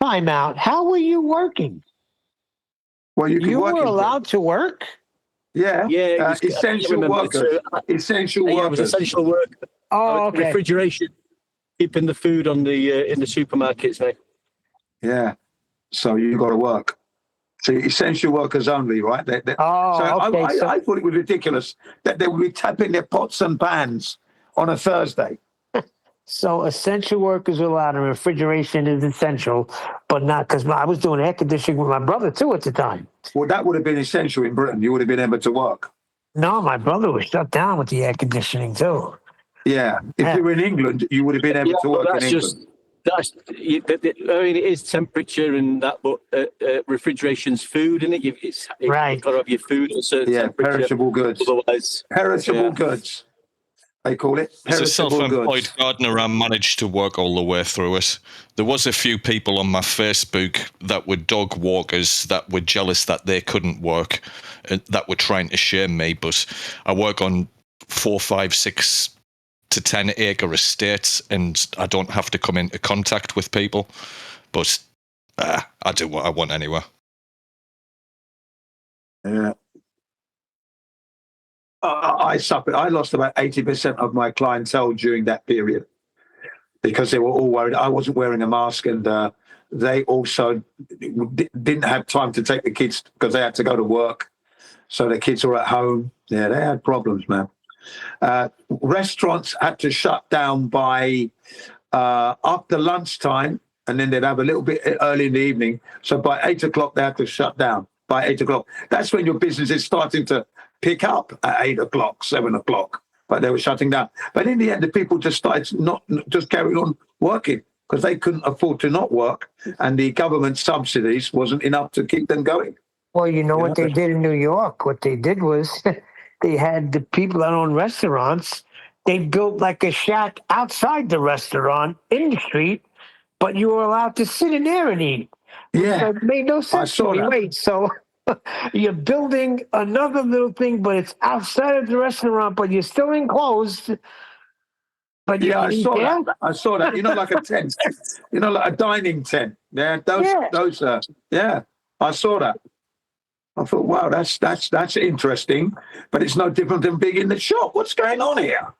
Time out. How were you working? Well, you were allowed to work. Yeah, essential workers. Essential workers. Yeah, it was essential work. Oh, okay. Refrigeration, keeping the food on the in the supermarkets, mate. Yeah, so you got to work. So essential workers only, right? I thought it was ridiculous that they would be tapping their pots and pans on a Thursday. So essential workers are allowed, and refrigeration is essential, but not because I was doing air conditioning with my brother too at the time. Well, that would have been essential in Britain. You would have been able to work. No, my brother was shut down with the air conditioning too. Yeah, if you were in England, you would have been able to work in England. I mean, it is temperature and that, but refrigeration's food, isn't it? It's right. You've got to have your food at a certain temperature. Perishable goods. Otherwise, perishable goods. they call it. As a Perishable self-employed goods. gardener, I managed to work all the way through it. There was a few people on my Facebook that were dog walkers that were jealous that they couldn't work, that were trying to shame me. But I work on 4, 5, 6 to 10 acre estates, and I don't have to come into contact with people. But I do what I want anyway. Yeah. I suffered. I lost about 80% of my clientele during that period because they were all worried. I wasn't wearing a mask, and they also didn't have time to take the kids because they had to go to work. So the kids were at home. Yeah, they had problems, man. Restaurants had to shut down by after lunchtime, and then they'd have a little bit early in the evening. So by 8 o'clock, they had to shut down. By 8 o'clock, that's when your business is starting to pick up at 8 o'clock, 7 o'clock. But they were shutting down. But in the end, the people just started not just carrying on working because they couldn't afford to not work, and the government subsidies wasn't enough to keep them going. Well, you know what they did in New York? What they did was they had the people that own restaurants, they built like a shack outside the restaurant in the street, but you were allowed to sit in there and eat. Yeah. So it made no sense to me. that. Wait, so you're building another little thing, but it's outside of the restaurant, but you're still enclosed. But Yeah, I you saw there? that. I saw that. You know, like a tent. You know, like a dining tent. Yeah, those. Yeah, I saw that. I thought, wow, that's interesting, but it's no different than being in the shop. What's going on here?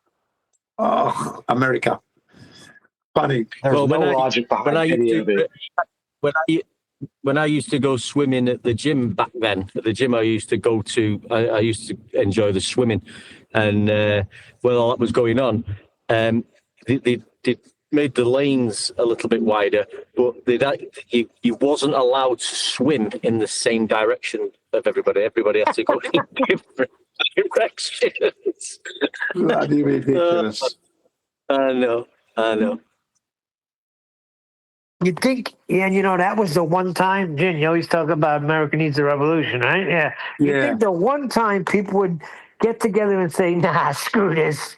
Oh, America. Funny. There's no logic behind any of it. When I used to go swimming at the gym back then, at the gym I used to go to, I used to enjoy the swimming, and while all that was going on, they made the lanes a little bit wider, but you wasn't allowed to swim in the same direction of everybody. Everybody had to go in different directions. Bloody ridiculous. I know. You think, yeah, you know, that was the one time, Jim, you always talk about America needs a revolution, right? Yeah. You think the one time people would get together and say, nah, screw this.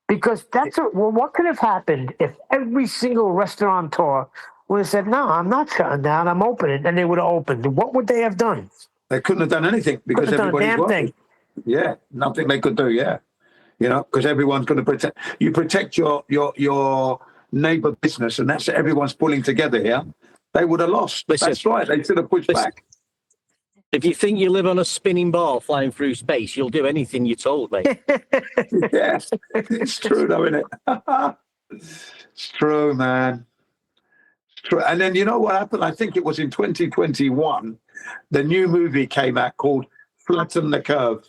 Because what could have happened if every single restaurateur would have said, no, I'm not shutting down, I'm opening, and they would have opened. What would they have done? They couldn't have done anything because everybody's working. Yeah, nothing they could do, yeah. You know, because everyone's going to protect your neighbor business, and that's everyone's pulling together here. They would have lost. Listen, that's right. They should have pushed back. If you think you live on a spinning ball flying through space, you'll do anything you're told, mate. Yes, it's true, though, isn't it? It's true, man. It's true. And then you know what happened? I think it was in 2021. The new movie came out called Flatten the Curve.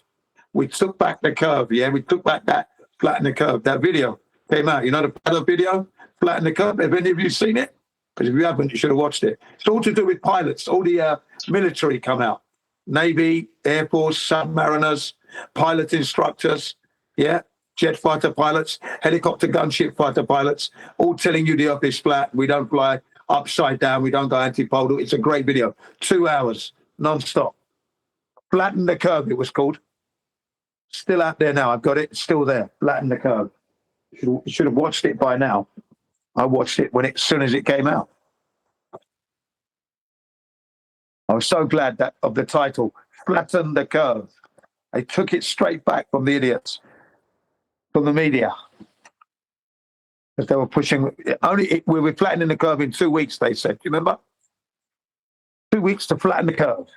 We took back the curve. Yeah, we took back that Flatten the Curve. That video came out. You know the pilot video, Flatten the Curve. Have any of you seen it? Because if you haven't, you should have watched it. It's all to do with pilots. All the military come out. Navy, Air Force, submariners, pilot instructors, yeah, jet fighter pilots, helicopter gunship fighter pilots, all telling you the earth is flat. We don't fly upside down. We don't go antipodal. It's a great video. 2 hours, non-stop. Flatten the Curve, it was called. Still out there now. I've got it. It's still there. Flatten the Curve. You should have watched it by now. I watched it as soon as it came out. I was so glad that of the title, Flatten the Curve. They took it straight back from the idiots, from the media. Because they were pushing, we were flattening the curve in 2 weeks, they said. You remember? 2 weeks to flatten the curve.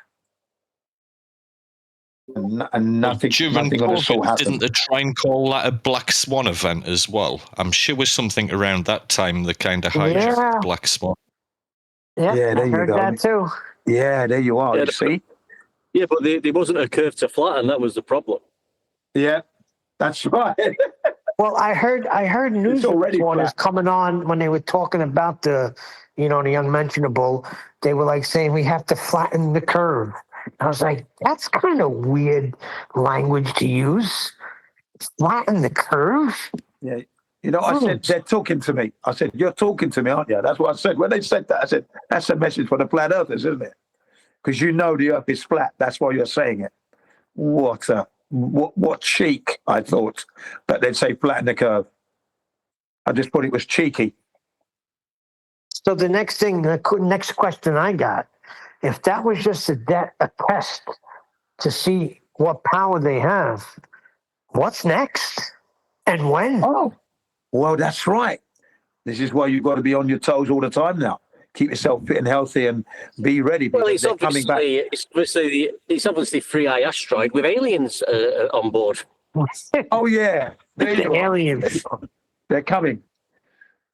And nothing of the sort happened. Didn't they try and call that a Black Swan event as well? I'm sure it was something around that time that kind of hijacked Black Swan. Yeah, there I you heard go. that too. Yeah, there you are. You see? Yeah, but there wasn't a curve to flatten. That was the problem. Yeah, that's right. Well, I heard news reporters coming on when they were talking about the unmentionable. They were like saying we have to flatten the curve. I was like, that's kind of weird language to use. Flatten the curve? Yeah. You know, I said, they're talking to me. I said, you're talking to me, aren't you? That's what I said. When they said that, I said, that's a message for the flat earthers, isn't it? Because you know the earth is flat. That's why you're saying it. What a what cheek, I thought. But they'd say flatten the curve. I just thought it was cheeky. So the next question I got, if that was just a test to see what power they have, what's next and when? Oh, well, that's right. This is why you've got to be on your toes all the time now. Keep yourself fit and healthy and be ready. Well, it's coming back. it's obviously 3i asteroid with aliens on board. Oh yeah, The aliens. They're coming.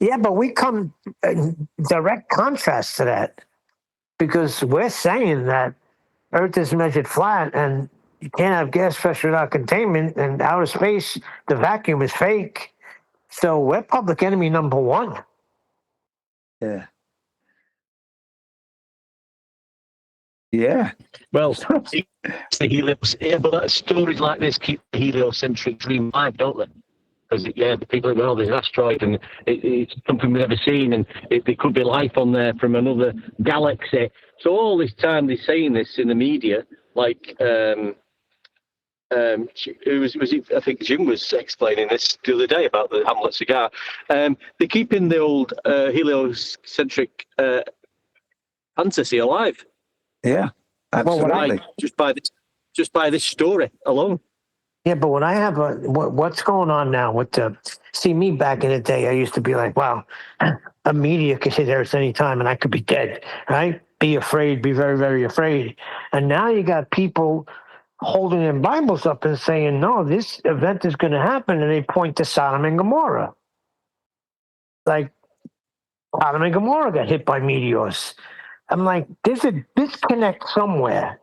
Yeah, but we come in direct contrast to that because we're saying that Earth is measured flat and you can't have gas pressure without containment, and outer space, the vacuum is fake. So we're public enemy number one. Yeah. Yeah. Well, the helios, yeah, but stories like this keep the heliocentric dream alive, don't they? Because the people are going, oh, there's an asteroid and it's something we've never seen, and there could be life on there from another galaxy. So all this time they're saying this in the media, like who was it? I think Jim was explaining this the other day about the Hamlet cigar. They're keeping the old heliocentric fantasy alive. Yeah, absolutely. Well, just by this story alone. Yeah, but when I have what's going on now with see me back in the day, I used to be like, wow, a meteor could hit Earth any time and I could be dead, right? Be afraid, be very, very afraid. And now you got people holding their Bibles up and saying, no, this event is going to happen. And they point to Sodom and Gomorrah. Like, Sodom and Gomorrah got hit by meteors. I'm like, there's a disconnect somewhere.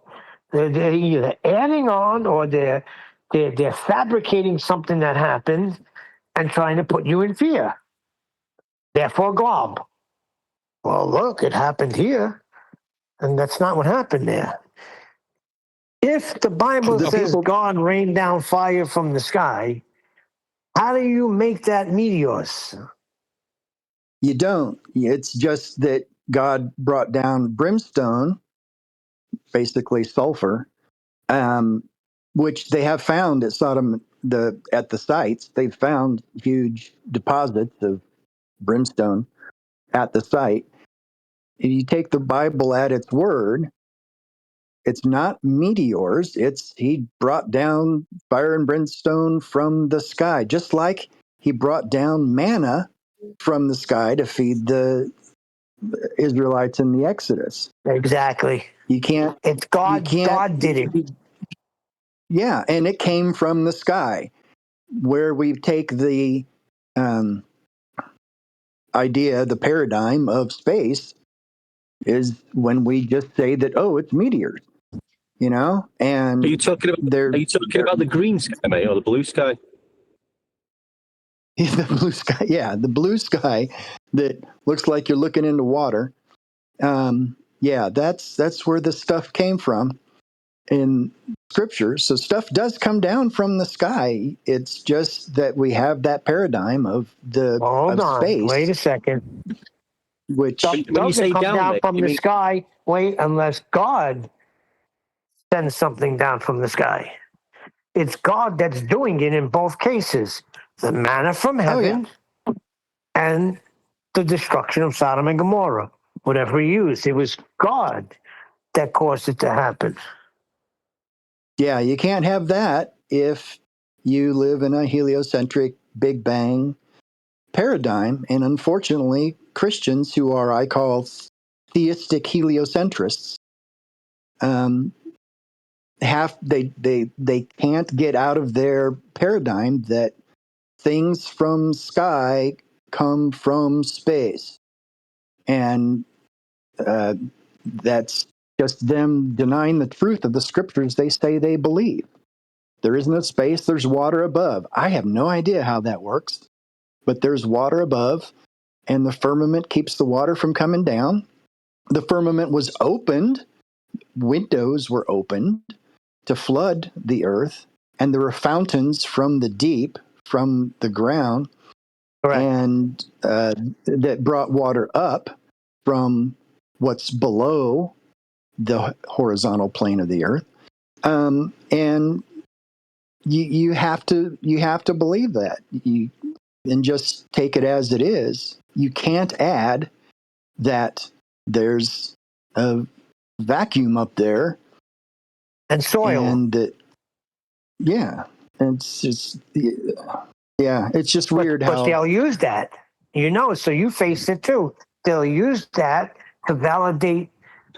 They're either adding on or they're fabricating something that happened and trying to put you in fear. Therefore, glob. Well, look, it happened here, and that's not what happened there. If the Bible says God rained down fire from the sky, how do you make that meteors? You don't. It's just that God brought down brimstone, basically sulfur, which they have found at Sodom, at the sites. They've found huge deposits of brimstone at the site. If you take the Bible at its word, it's not meteors. He brought down fire and brimstone from the sky, just like he brought down manna from the sky to feed the Israelites in the Exodus. Exactly. You can't. It's God. God did it. Yeah, and it came from the sky. Where we take the idea, the paradigm of space, is when we just say that, oh, it's meteors, And Are you talking about the green sky, mate, or the blue sky? The blue sky, yeah, the blue sky that looks like you're looking into water. Yeah, that's where the stuff came from in Scripture. So stuff does come down from the sky. It's just that we have that paradigm of space. Wait a second. Which stuff doesn't come down from the sky. Wait, unless God sends something down from the sky. It's God that's doing it in both cases. The manna from heaven and the destruction of Sodom and Gomorrah. Whatever he used, it was God that caused it to happen. Yeah, you can't have that if you live in a heliocentric Big Bang paradigm. And unfortunately, Christians who are, I call, theistic heliocentrists, they can't get out of their paradigm that things from sky come from space, and that's just them denying the truth of the scriptures they say they believe. There is no space, there's water above. I have no idea how that works, but there's water above, and the firmament keeps the water from coming down. The firmament was opened, windows were opened to flood the earth, and there were fountains from the deep, from the ground, and that brought water up from what's below the horizontal plane of the earth. And you have to believe that and just take it as it is. You can't add that there's a vacuum up there and soil, and that it's just it's just weird but how they'll use that, so you face it too. They'll use that to validate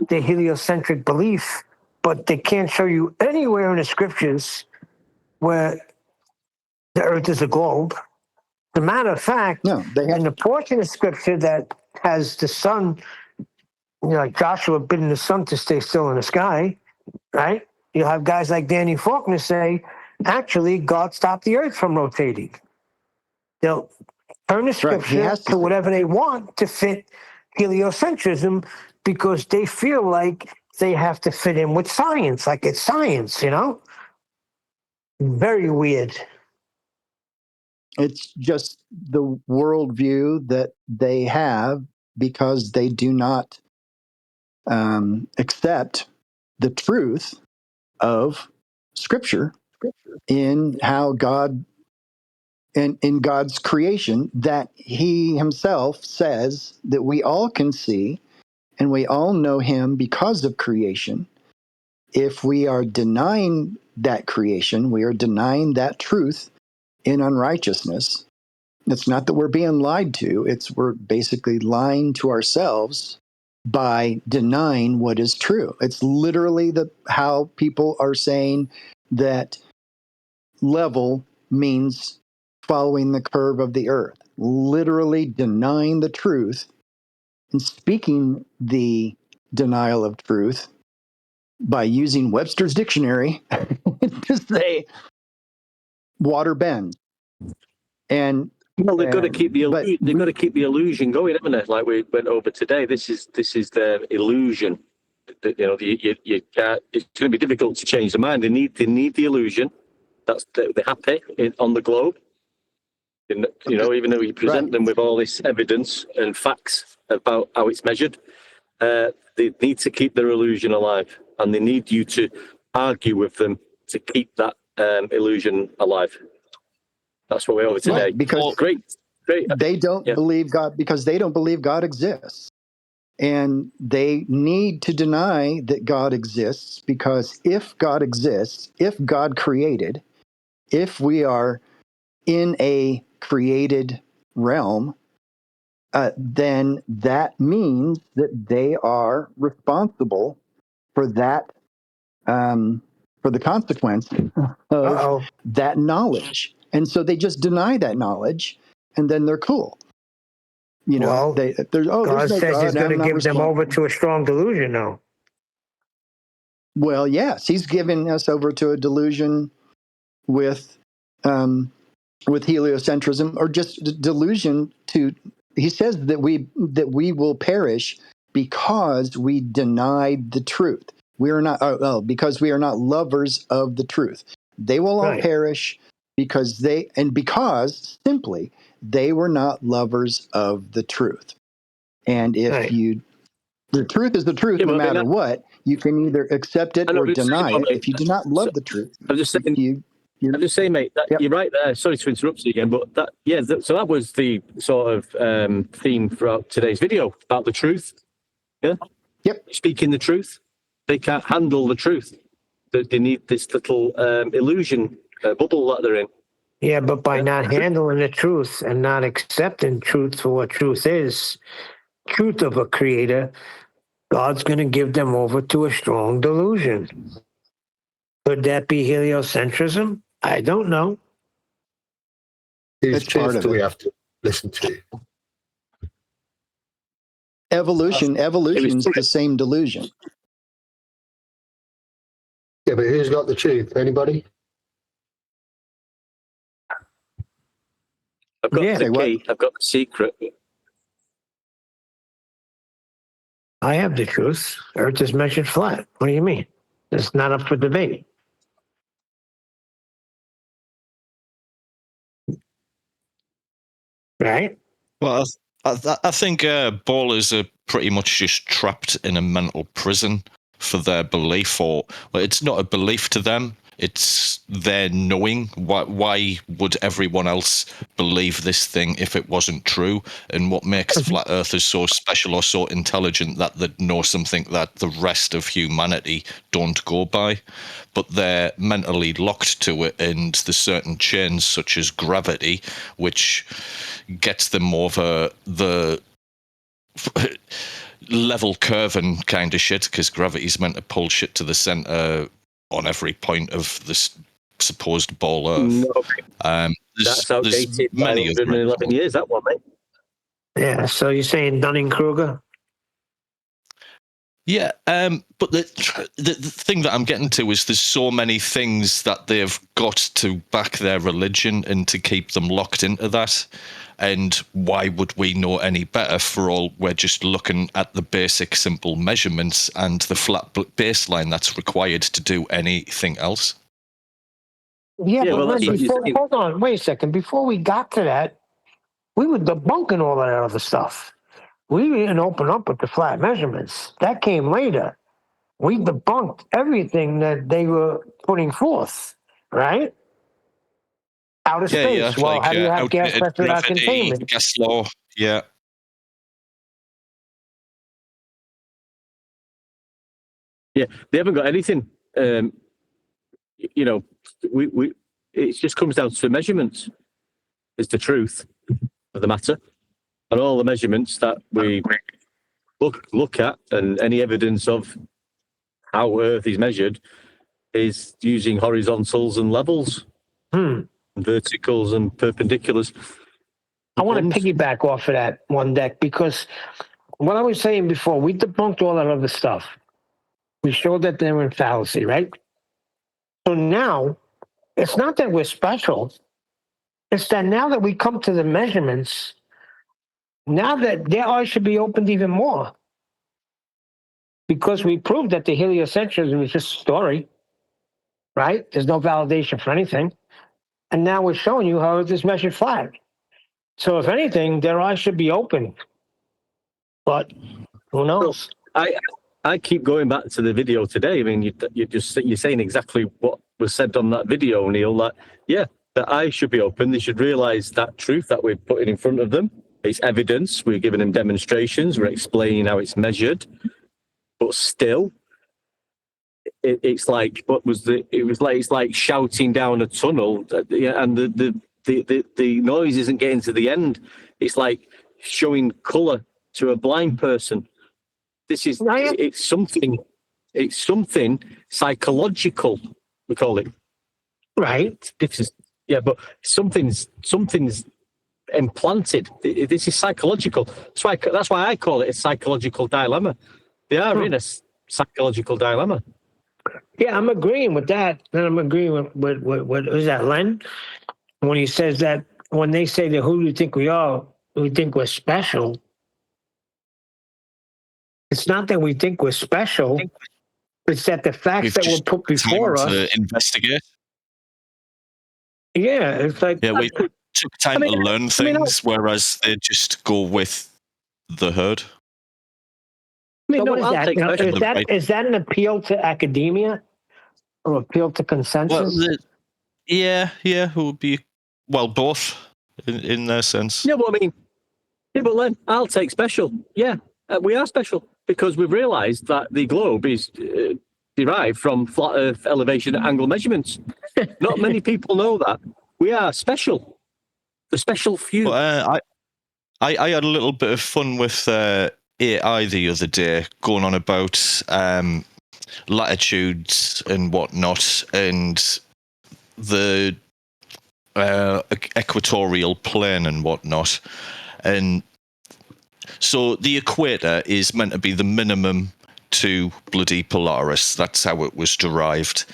the heliocentric belief, but they can't show you anywhere in the scriptures where the earth is a globe. As a matter of fact, in the portion of scripture that has the sun, like Joshua bidding the sun to stay still in the sky, right? You'll have guys like Danny Faulkner say, actually, God stopped the earth from rotating. They'll turn the scripture to whatever they want to fit heliocentrism because they feel like they have to fit in with science, like it's science, Very weird. it's just the worldview that they have because they do not accept the truth of Scripture in how God and in God's creation that He Himself says that we all can see and we all know Him because of creation. If we are denying that creation, we are denying that truth in unrighteousness. It's not that we're being lied to, it's we're basically lying to ourselves by denying what is true. It's literally how people are saying that level means following the curve of the earth, literally denying the truth and speaking the denial of truth by using Webster's dictionary to say water bends. And they've got to keep the illusion going, haven't they? Like we went over today. This is their illusion. You can't. It's going to be difficult to change the mind. They need the illusion. They're happy on the globe. Even though you present them with all this evidence and facts about how it's measured, they need to keep their illusion alive, and they need you to argue with them to keep that illusion alive. That's what we're over today. Right, because great. They don't believe God because they don't believe God exists. And they need to deny that God exists because if God exists, if God created, if we are in a created realm, then that means that they are responsible for that, for the consequence of that knowledge. And so they just deny that knowledge, and then they're cool. God says He's going to give them over to a strong delusion now. Well, yes, He's given us over to a delusion with heliocentrism, or just delusion to. He says that we will perish because we denied the truth. We are not because we are not lovers of the truth. They will all perish because simply they were not lovers of the truth. And if the truth is the truth, no matter what, you can either accept it or deny it. If you do not love the truth, I'm just saying, mate, you're right there. Sorry to interrupt you again, but so that was the sort of theme throughout today's video about the truth. Yeah. Yep. Speaking the truth, they can't handle the truth. They need this little illusion bubble that they're in. Yeah, but by not handling the truth and not accepting truth for what truth is, truth of a creator, God's going to give them over to a strong delusion. Could that be heliocentrism? I don't know. Whose truth do we have to listen to? Evolution is the same delusion. Yeah, but who's got the truth? Anybody? I've got the key. I've got the secret. I have the truth. Earth is measured flat. What do you mean? It's not up for debate. Right? Well, I think ballers are pretty much just trapped in a mental prison for their belief, or it's not a belief to them. It's their knowing. Why would everyone else believe this thing if it wasn't true? And what makes flat earthers so special or so intelligent that they know something that the rest of humanity don't go by? But they're mentally locked to it, and there's certain chains such as gravity, which gets them over the level curving kind of shit, because gravity's meant to pull shit to the center on every point of this supposed ball Earth. No, that's outdated by 111 years, that one, mate. Yeah, so you're saying Dunning-Kruger? Yeah, but the thing that I'm getting to is there's so many things that they've got to back their religion and to keep them locked into that. And why would we know any better for all we're just looking at the basic simple measurements and the flat baseline that's required to do anything else? Yeah, but hold on, wait a second. Before we got to that, we were debunking all that other stuff. We didn't open up with the flat measurements. That came later. We debunked everything that they were putting forth, right? Outer space. Yeah, well, like, how do you have gas pressure without gravity, containment? gas law, yeah. Yeah, they haven't got anything. You know, it just comes down to measurements. Is the truth of the matter, and all the measurements that we look at, and any evidence of how Earth is measured, is using horizontals and levels, verticals and perpendiculars. I want to piggyback off of that one deck, because what I was saying before, we debunked all that other stuff. We showed that they were in fallacy, right? So now, it's not that we're special. It's that now that we come to the measurements, now that their eyes should be opened even more. Because we proved that the heliocentrism was just a story, right? There's no validation for anything. And now we're showing you how it is measured flat. So if anything, their eyes should be open. But who knows? I keep going back to the video today. I mean, you're saying exactly what was said on that video, Neil. That the eyes should be open. They should realise that truth that we're putting in front of them. It's evidence. We're giving them demonstrations. We're explaining how it's measured. But still, it's like it's like shouting down a tunnel, and the noise isn't getting to the end. It's like showing colour to a blind person. It's something psychological, we call it. Right. But something's implanted. This is psychological. That's why I call it a psychological dilemma. They are in a psychological dilemma. Yeah, I'm agreeing with that. And I'm agreeing with what is that, Len? When he says that, when they say that, who do you think we are? We think we're special. It's not that we think we're special. It's that the facts that were put before us. To investigate. Yeah, it's like we took time to learn things, whereas they just go with the herd. So what is that? Is that an appeal to academia or appeal to consensus? Well, it would be both in their sense. Yeah, but I mean, but Len, I'll take special. Yeah, we are special because we've realised that the globe is derived from flat Earth elevation angle measurements. Not many people know that. We are special. The special few. I had a little bit of fun with AI the other day, going on about latitudes and whatnot, and the equatorial plane and whatnot. And so the equator is meant to be the minimum to bloody Polaris. That's how it was derived.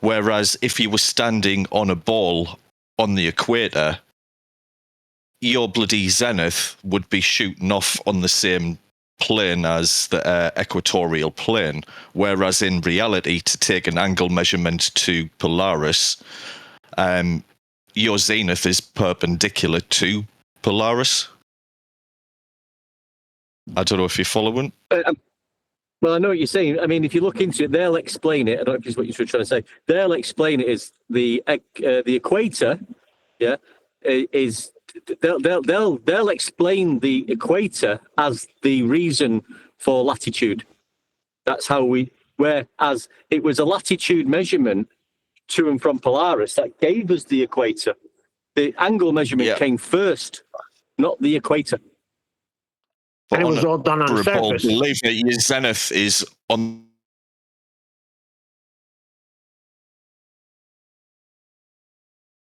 Whereas if you were standing on a ball on the equator, your bloody zenith would be shooting off on the same plane as the equatorial plane. Whereas in reality, to take an angle measurement to Polaris, your zenith is perpendicular to Polaris. I don't know if you're following. Well, I know what you're saying. I mean, if you look into it, they'll explain it. I don't know if it's what you're trying to say. They'll explain it as the equator. Yeah, is they'll explain the equator as the reason for latitude. That's how whereas it was a latitude measurement to and from Polaris that gave us the equator. The angle measurement came first, not the equator. And it was all done on the surface. Believe me, your zenith is on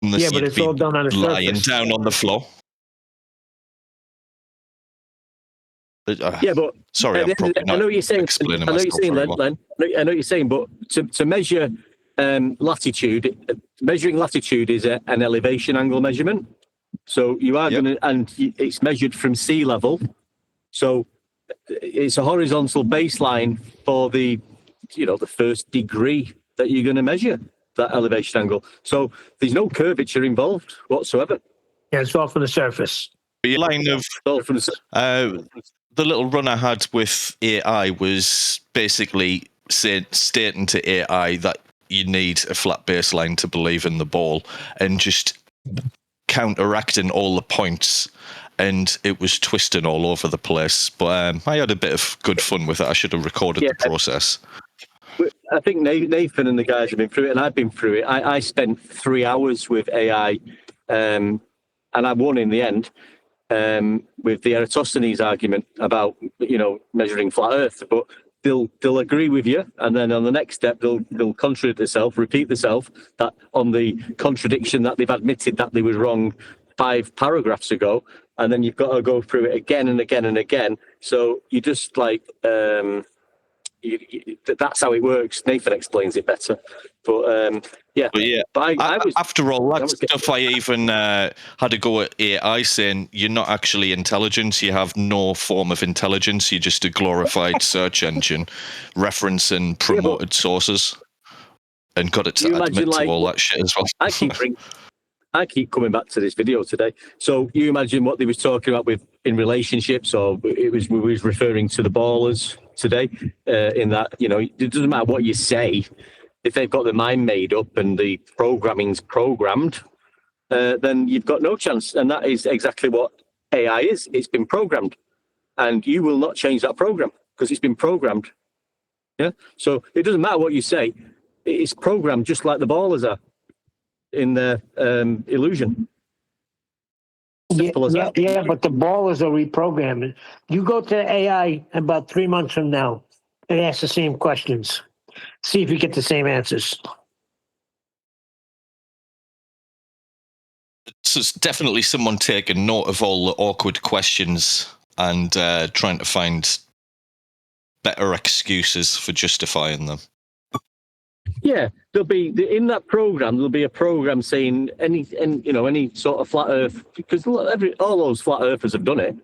the Yeah, but it's all done on the lying surface. down on the floor. Yeah, but sorry, I'm probably I know what you're saying. explaining I know what you're myself saying, very Len. well. I know what you're saying, but to measure latitude, measuring latitude is an elevation angle measurement. So you are going to, and it's measured from sea level. So it's a horizontal baseline for the first degree that you're going to measure that elevation angle. So there's no curvature involved whatsoever. Yeah, it's all from the surface. The line of the little run I had with AI was basically stating to AI that you need a flat baseline to believe in the ball, and just counteracting all the points, and it was twisting all over the place. But I had a bit of good fun with it. I should have recorded the process. I think Nathan and the guys have been through it, and I've been through it. I spent 3 hours with AI, and I won in the end with the Eratosthenes argument about measuring flat Earth. But they'll agree with you, and then on the next step they'll contradict themselves, repeat themselves that on the contradiction that they've admitted that they were wrong 5 paragraphs ago, and then you've got to go through it again and again and again. So you just like. That's how it works. Nathan explains it better, but after all that stuff, I even had to go at AI saying you're not actually intelligent. You have no form of intelligence. You're just a glorified search engine, referencing promoted sources, and got it to admit to all that shit as well. I keep coming back to this video today. So you imagine what they was talking about in relationships, or we was referring to the ballers today. In that, it doesn't matter what you say, if they've got their mind made up and the programming's programmed, then you've got no chance. And that is exactly what AI is. It's been programmed, and you will not change that program because it's been programmed. Yeah. So it doesn't matter what you say; it's programmed just like the ballers are in their illusion. Yeah, but the ballers are reprogramming. You go to AI about 3 months from now and ask the same questions. See if you get the same answers. So it's definitely someone taking note of all the awkward questions and trying to find better excuses for justifying them. Yeah, there'll be in that program. There'll be a program saying any sort of flat Earth, because all those flat earthers have done it.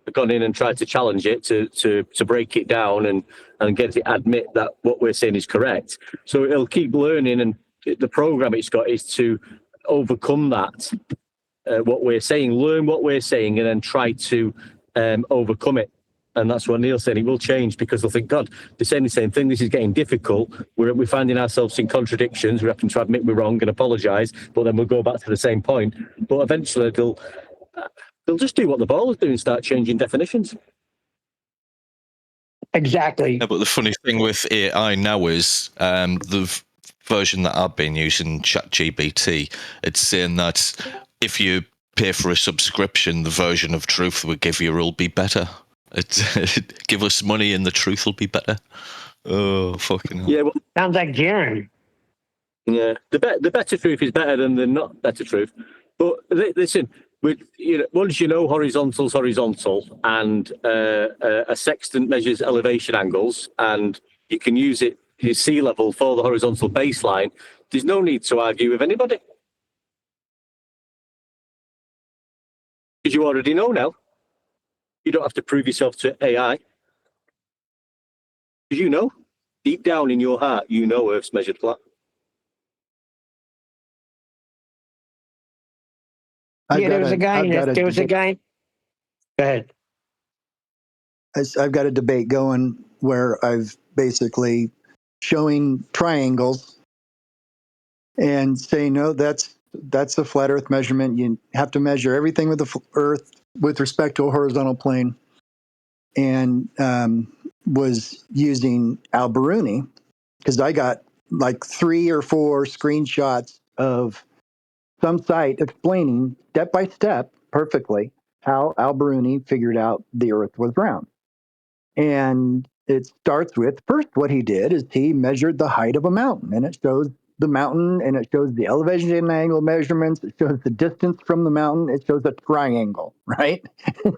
They've gone in and tried to challenge it to break it down and get it admit that what we're saying is correct. So it'll keep learning, and the program it's got is to overcome that. What we're saying, learn what we're saying, and then try to overcome it. And that's what Neil said. It will change because they'll think, God, they're saying the same thing. This is getting difficult. We're finding ourselves in contradictions. We have to admit we're wrong and apologise, but then we'll go back to the same point. But eventually they'll just do what the ballers do and start changing definitions. Exactly. Yeah, but the funny thing with AI now is the version that I've been using, ChatGPT, it's saying that if you pay for a subscription, the version of truth we give you will be better. Give us money and the truth will be better. Oh, fucking hell. Yeah, well, sounds like Jaren. Yeah, the better truth is better than the not better truth. But listen, once you know horizontal's horizontal, and a sextant measures elevation angles, and you can use it your sea level for the horizontal baseline, there's no need to argue with anybody. Because you already know now. You don't have to prove yourself to AI. Because you know, deep down in your heart, you know Earth's measured flat. There was a guy. Go ahead. I've got a debate going where I've basically showing triangles and saying, no, that's a flat Earth measurement. You have to measure everything with the Earth with respect to a horizontal plane, and was using Al-Biruni because I got like 3 or 4 screenshots of some site explaining step by step perfectly how Al-Biruni figured out the Earth was round. And it starts with first, what he did is he measured the height of a mountain, and it shows the mountain, and it shows the elevation and angle measurements. It shows the distance from the mountain. It shows a triangle, right?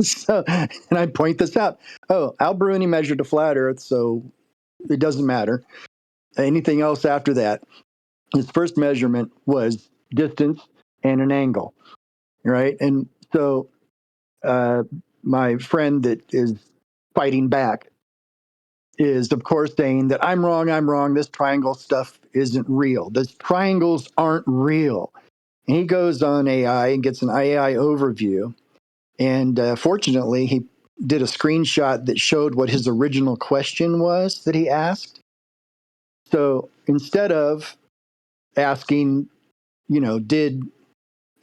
So, and I point this out. Oh, Al-Biruni measured a flat Earth, so it doesn't matter. Anything else after that, his first measurement was distance and an angle, right? And so my friend that is fighting back is, of course, saying that I'm wrong, this triangle stuff isn't real. These triangles aren't real. And he goes on AI and gets an AI overview. And fortunately, he did a screenshot that showed what his original question was that he asked. So instead of asking, did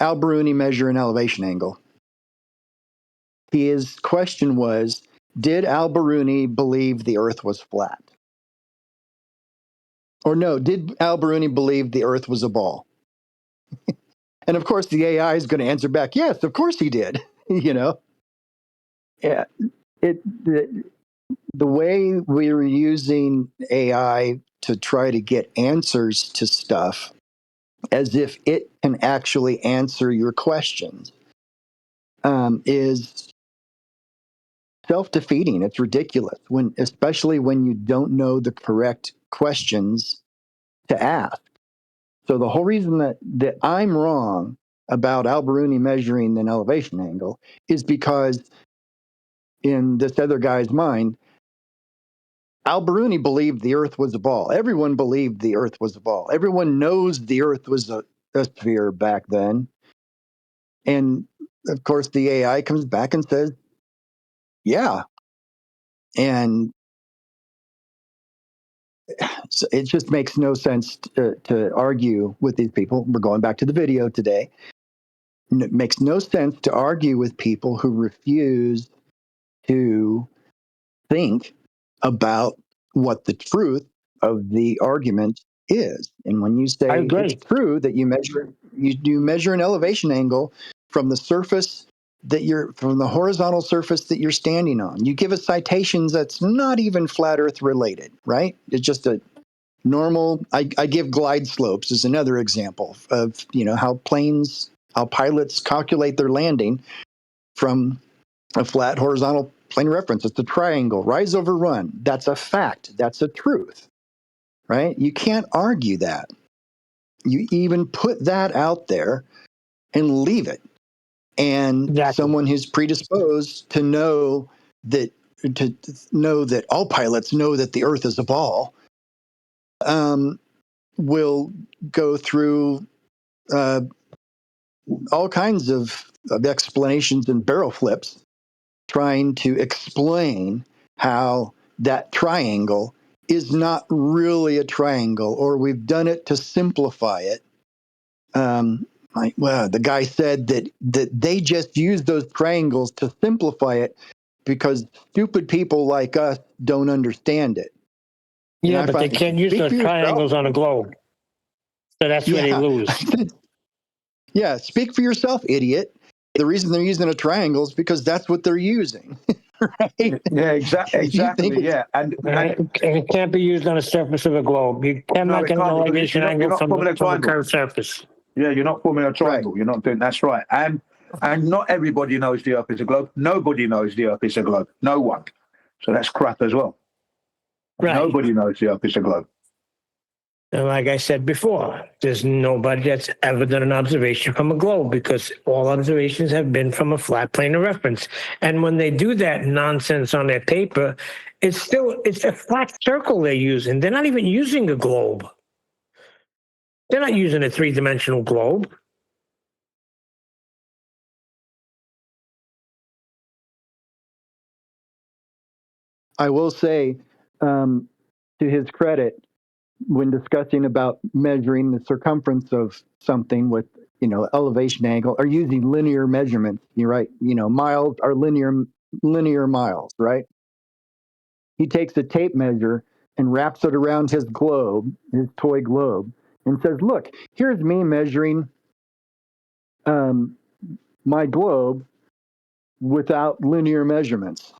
Al-Biruni measure an elevation angle? His question was, did Al-Biruni believe the Earth was flat? Or no, did Al-Biruni believe the Earth was a ball? And of course, the AI is going to answer back, yes, of course he did. Yeah, the way we're using AI to try to get answers to stuff as if it can actually answer your questions is self-defeating. It's ridiculous, especially when you don't know the correct questions to ask. So the whole reason that I'm wrong about Al-Biruni measuring an elevation angle is because in this other guy's mind, Al-Biruni believed the Earth was a ball. Everyone believed the Earth was a ball. Everyone knows the Earth was a sphere back then. And of course, the AI comes back and says, yeah. And so it just makes no sense to argue with these people. We're going back to the video today. It makes no sense to argue with people who refuse to think about what the truth of the argument is. And when you say it's true that you measure an elevation angle from the surface from the horizontal surface that you're standing on, you give us citations that's not even flat Earth related, right? It's just a normal. I give glide slopes as another example of how pilots calculate their landing from a flat horizontal plane reference. It's a triangle, rise over run. That's a fact. That's a truth, right? You can't argue that. You even put that out there and leave it. And someone who's predisposed to know that all pilots know that the Earth is a ball will go through all kinds of explanations and barrel flips trying to explain how that triangle is not really a triangle, or we've done it to simplify it. The guy said that they just use those triangles to simplify it because stupid people like us don't understand it. Yeah, but they can't use those triangles on a globe. So that's where they lose. Yeah, speak for yourself, idiot. The reason they're using a triangle is because that's what they're using. Right? Yeah, exactly. Yeah, and it can't be used on the surface of a globe. You cannot get an elevation angle from the curved surface. Yeah, you're not forming a triangle. Right. You're not doing. That's right. And not everybody knows the Earth is a globe. Nobody knows the Earth is a globe. No one. So that's crap as well. Right. Nobody knows the Earth is a globe. And like I said before, there's nobody that's ever done an observation from a globe because all observations have been from a flat plane of reference. And when they do that nonsense on their paper, it's a flat circle they're using. They're not even using a globe. They're not using a 3-dimensional globe. I will say, to his credit, when discussing about measuring the circumference of something with, elevation angle, or using linear measurements, you're right, miles are linear miles, right? He takes a tape measure and wraps it around his globe, his toy globe, and says, look, here's me measuring my globe without linear measurements.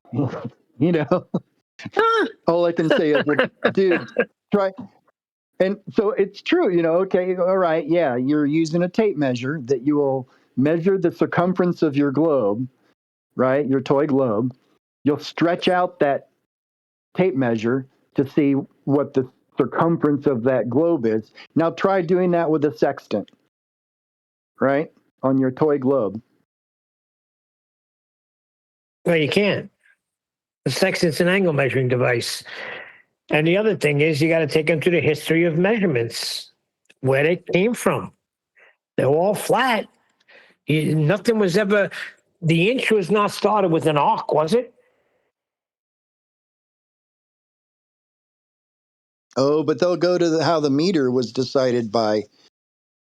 All I can say is, well, dude, try. And so it's true, okay, all right, yeah, you're using a tape measure that you will measure the circumference of your globe, right? Your toy globe. You'll stretch out that tape measure to see what the circumference of that globe is. Now try doing that with a sextant, right? On your toy globe. Well, you can't. The sextant's an angle measuring device. And the other thing is, you got to take them to the history of measurements, where they came from. They're all flat. Nothing was ever, the inch was not started with an arc, was it? Oh, but they'll go to how the meter was decided by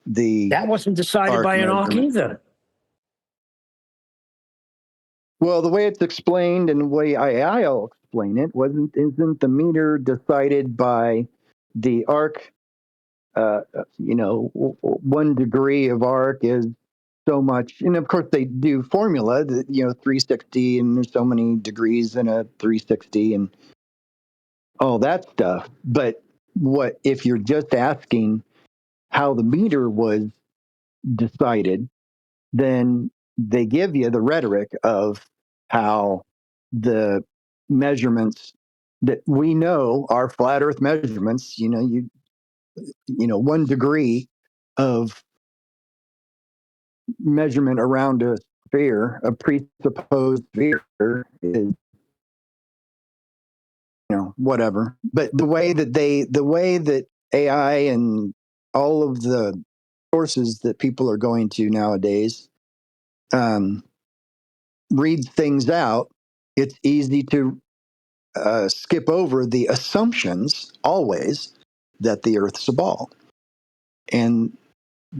the. That wasn't decided by an arc either. Well, the way it's explained and the way I'll explain it isn't the meter decided by the arc? 1 degree of arc is so much, and of course they do formula that 360, and there's so many degrees in a 360 and all that stuff. But what if you're just asking how the meter was decided, then they give you the rhetoric of how the measurements that we know are flat earth measurements, 1 degree of measurement around a sphere, a presupposed sphere, is whatever. But the way that AI and all of the sources that people are going to nowadays read things out, it's easy to skip over the assumptions always that the Earth's a ball, and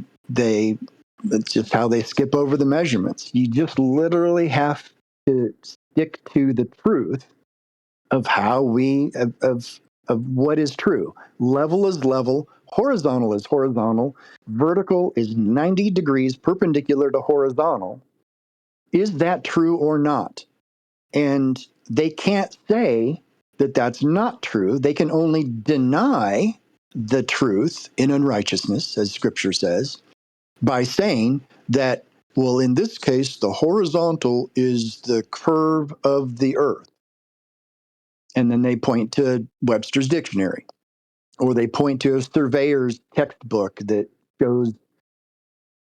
it's just how they skip over the measurements. You just literally have to stick to the truth of how of what is true. Level is level, horizontal is horizontal, vertical is 90 degrees perpendicular to horizontal. Is that true or not? And they can't say that that's not true. They can only deny the truth in unrighteousness, as scripture says, by saying that, well, in this case, the horizontal is the curve of the earth. And then they point to Webster's dictionary, or they point to a surveyor's textbook that shows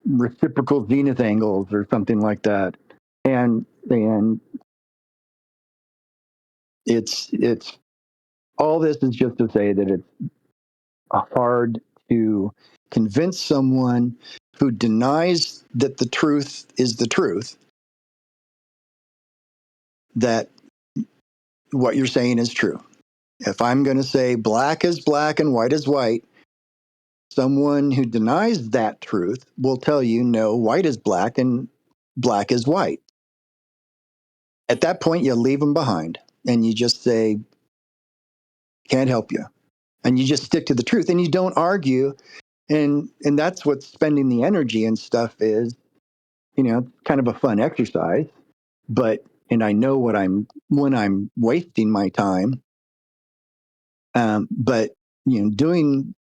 reciprocal zenith angles or something like that. And it's all this is just to say that it's hard to convince someone who denies that the truth is the truth that what you're saying is true. If I'm going to say black is black and white is white, someone who denies that truth will tell you, no, white is black and black is white. At that point, you leave them behind and you just say, can't help you. And you just stick to the truth and you don't argue. And that's what spending the energy and stuff is, kind of a fun exercise. And I know when I'm wasting my time. But, doing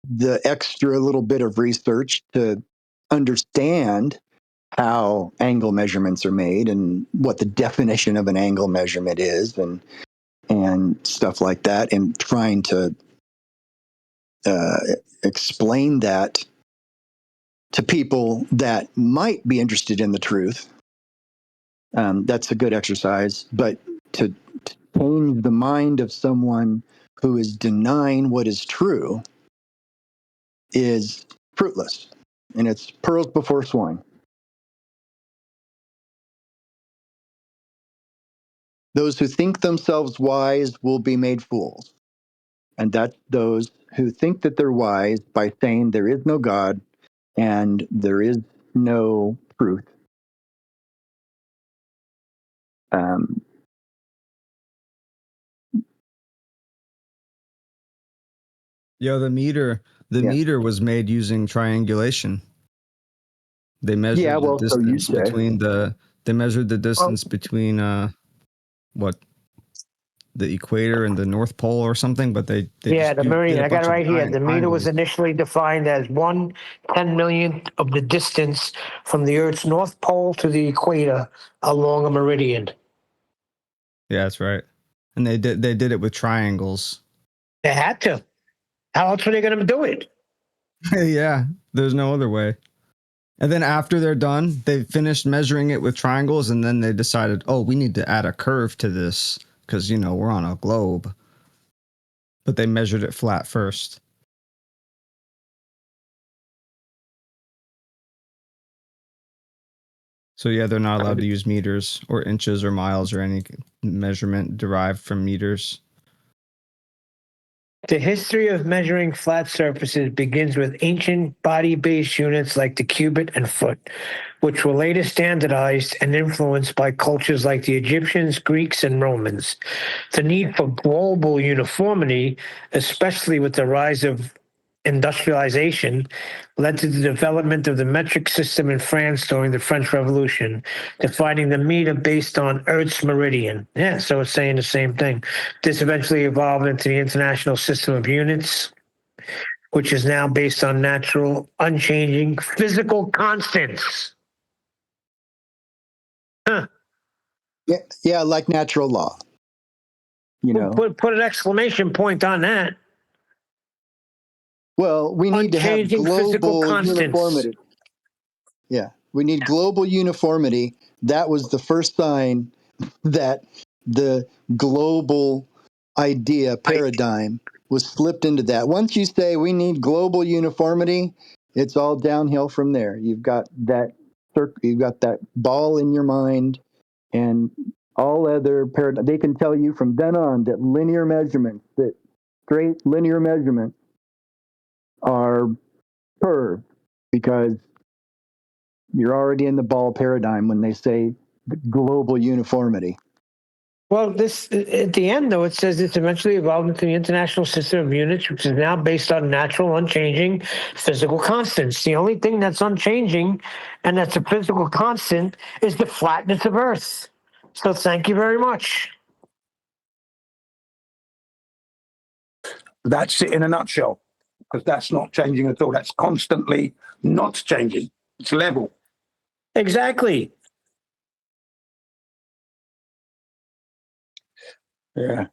the extra little bit of research to understand how angle measurements are made and what the definition of an angle measurement is and stuff like that, and trying to explain that to people that might be interested in the truth. That's a good exercise, but to change the mind of someone who is denying what is true is fruitless, and it's pearls before swine. Those who think themselves wise will be made fools. And that's those who think that they're wise by saying there is no God and there is no truth. The meter was made using triangulation. They measured the well, so you distance say. between they measured the distance between the equator and the North Pole or something, but they Yeah, the did meridian. a I got bunch it of right here. The meter was triangles. initially defined as 1/10 millionth of the distance from the Earth's North Pole to the equator along a meridian. Yeah, that's right. And they did it with triangles. They had to. How else were they going to do it? Yeah, there's no other way. And then after they're done, they finished measuring it with triangles, and then they decided, oh, we need to add a curve to this because, we're on a globe. But they measured it flat first. So yeah, they're not allowed to use meters or inches or miles or any measurement derived from meters. The history of measuring flat surfaces begins with ancient body-based units like the cubit and foot, which were later standardized and influenced by cultures like the Egyptians, Greeks, and Romans. The need for global uniformity, especially with the rise of industrialization, led to the development of the metric system in France during the French Revolution, defining the meter based on Earth's meridian. Yeah, so it's saying the same thing. This eventually evolved into the International System of Units, which is now based on natural, unchanging physical constants. Huh. Yeah, like natural law. Put an exclamation point on that. Well, we need to have global uniformity. Yeah, we need global uniformity. That was the first sign that the global paradigm was slipped into that. Once you say we need global uniformity, it's all downhill from there. You've got that ball in your mind, and all other paradigms. They can tell you from then on that straight linear measurements are curved because you're already in the ball paradigm when they say the global uniformity. Well, this at the end, though, it says this eventually evolved into the International System of Units, which is now based on natural, unchanging physical constants. The only thing that's unchanging and that's a physical constant is the flatness of Earth. So thank you very much. That's it in a nutshell, because that's not changing at all. That's constantly not changing. It's level. Exactly. Yeah.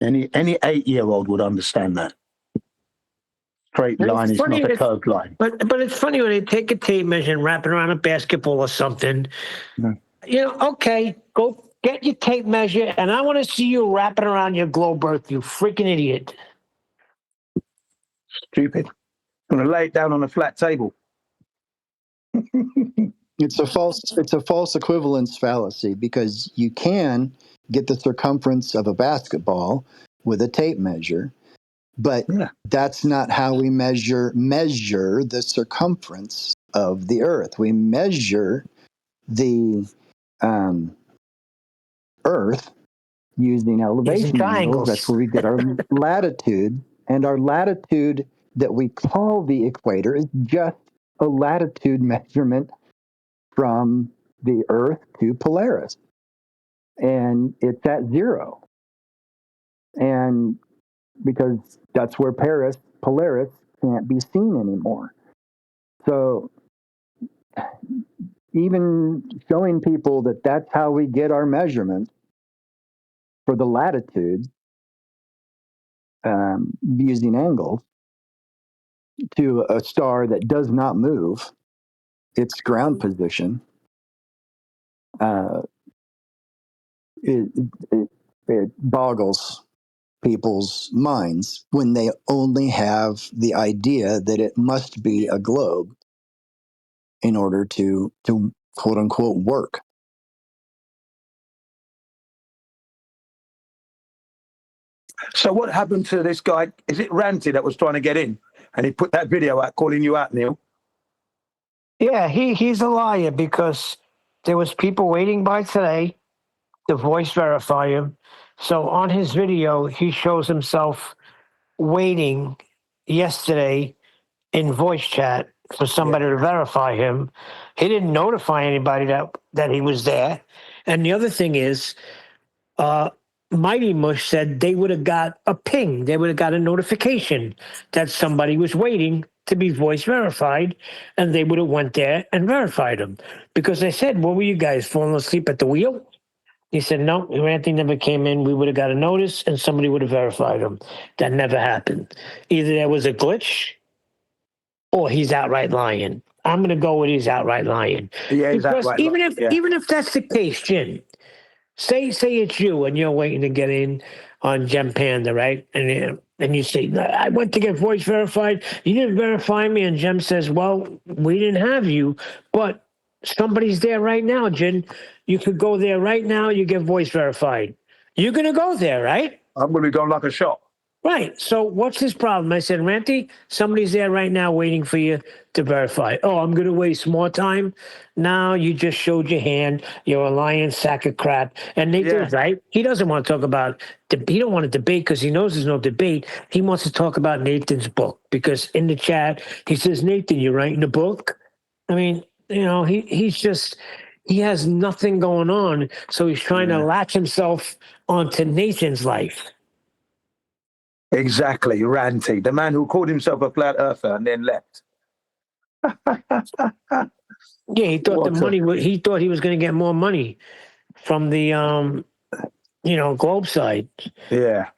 Any 8-year-old would understand that. Straight line is not a curved line. But it's funny when they take a tape measure and wrap it around a basketball or something. Okay, go get your tape measure, and I want to see you wrap it around your globe Earth, you freaking idiot. Stupid. I'm going to lay it down on a flat table. It's a false equivalence fallacy, because you can get the circumference of a basketball with a tape measure, but that's not how we measure the circumference of the Earth. We measure the Earth using elevation angles. That's where we get our latitude, and our latitude that we call the equator is just a latitude measurement from the Earth to Polaris, and it's at 0. And because that's where Polaris can't be seen anymore. So even showing people that that's how we get our measurement for the latitude, using angles, to a star that does not move its ground position, it boggles people's minds when they only have the idea that it must be a globe in order to quote unquote work. So what happened to this guy? Is it Ranty that was trying to get in? And he put that video out calling you out, Neil? Yeah, he's a liar because there was people waiting by today to voice verify him. So on his video, he shows himself waiting yesterday in voice chat for somebody to verify him. He didn't notify anybody that he was there. And the other thing is, Mighty Mush said they would have got a ping. They would have got a notification that somebody was waiting to be voice verified, and they would have went there and verified him. Because they said, what were you guys, falling asleep at the wheel? He said, no, Ranty never came in. We would have got a notice, and somebody would have verified him. That never happened. Either there was a glitch, or he's outright lying. I'm going to go with he's outright lying. Yeah, he's because outright even lying, if yeah. even if that's the case, Jim, say it's you and you're waiting to get in on Gem Panda, right? And you say, I went to get voice verified. You didn't verify me. And Gem says, well, we didn't have you, but somebody's there right now, Jim. You could go there right now. You get voice verified. You're going to go there, right? I'm going to be going like a shot. Right. So what's his problem? I said, Ranty, somebody's there right now waiting for you to verify. Oh, I'm going to waste more time? Now you just showed your hand. You're a lying sack of crap. And Nathan's right. He doesn't want to talk about, he don't want to debate because he knows there's no debate. He wants to talk about Nathan's book because in the chat, he says, Nathan, you're writing a book? I mean, you know, he has nothing going on. So he's trying to latch himself onto Nathan's life. Exactly, Ranty, the man who called himself a flat earther and then left. Yeah, he thought he thought he was going to get more money from the Globe side. Yeah.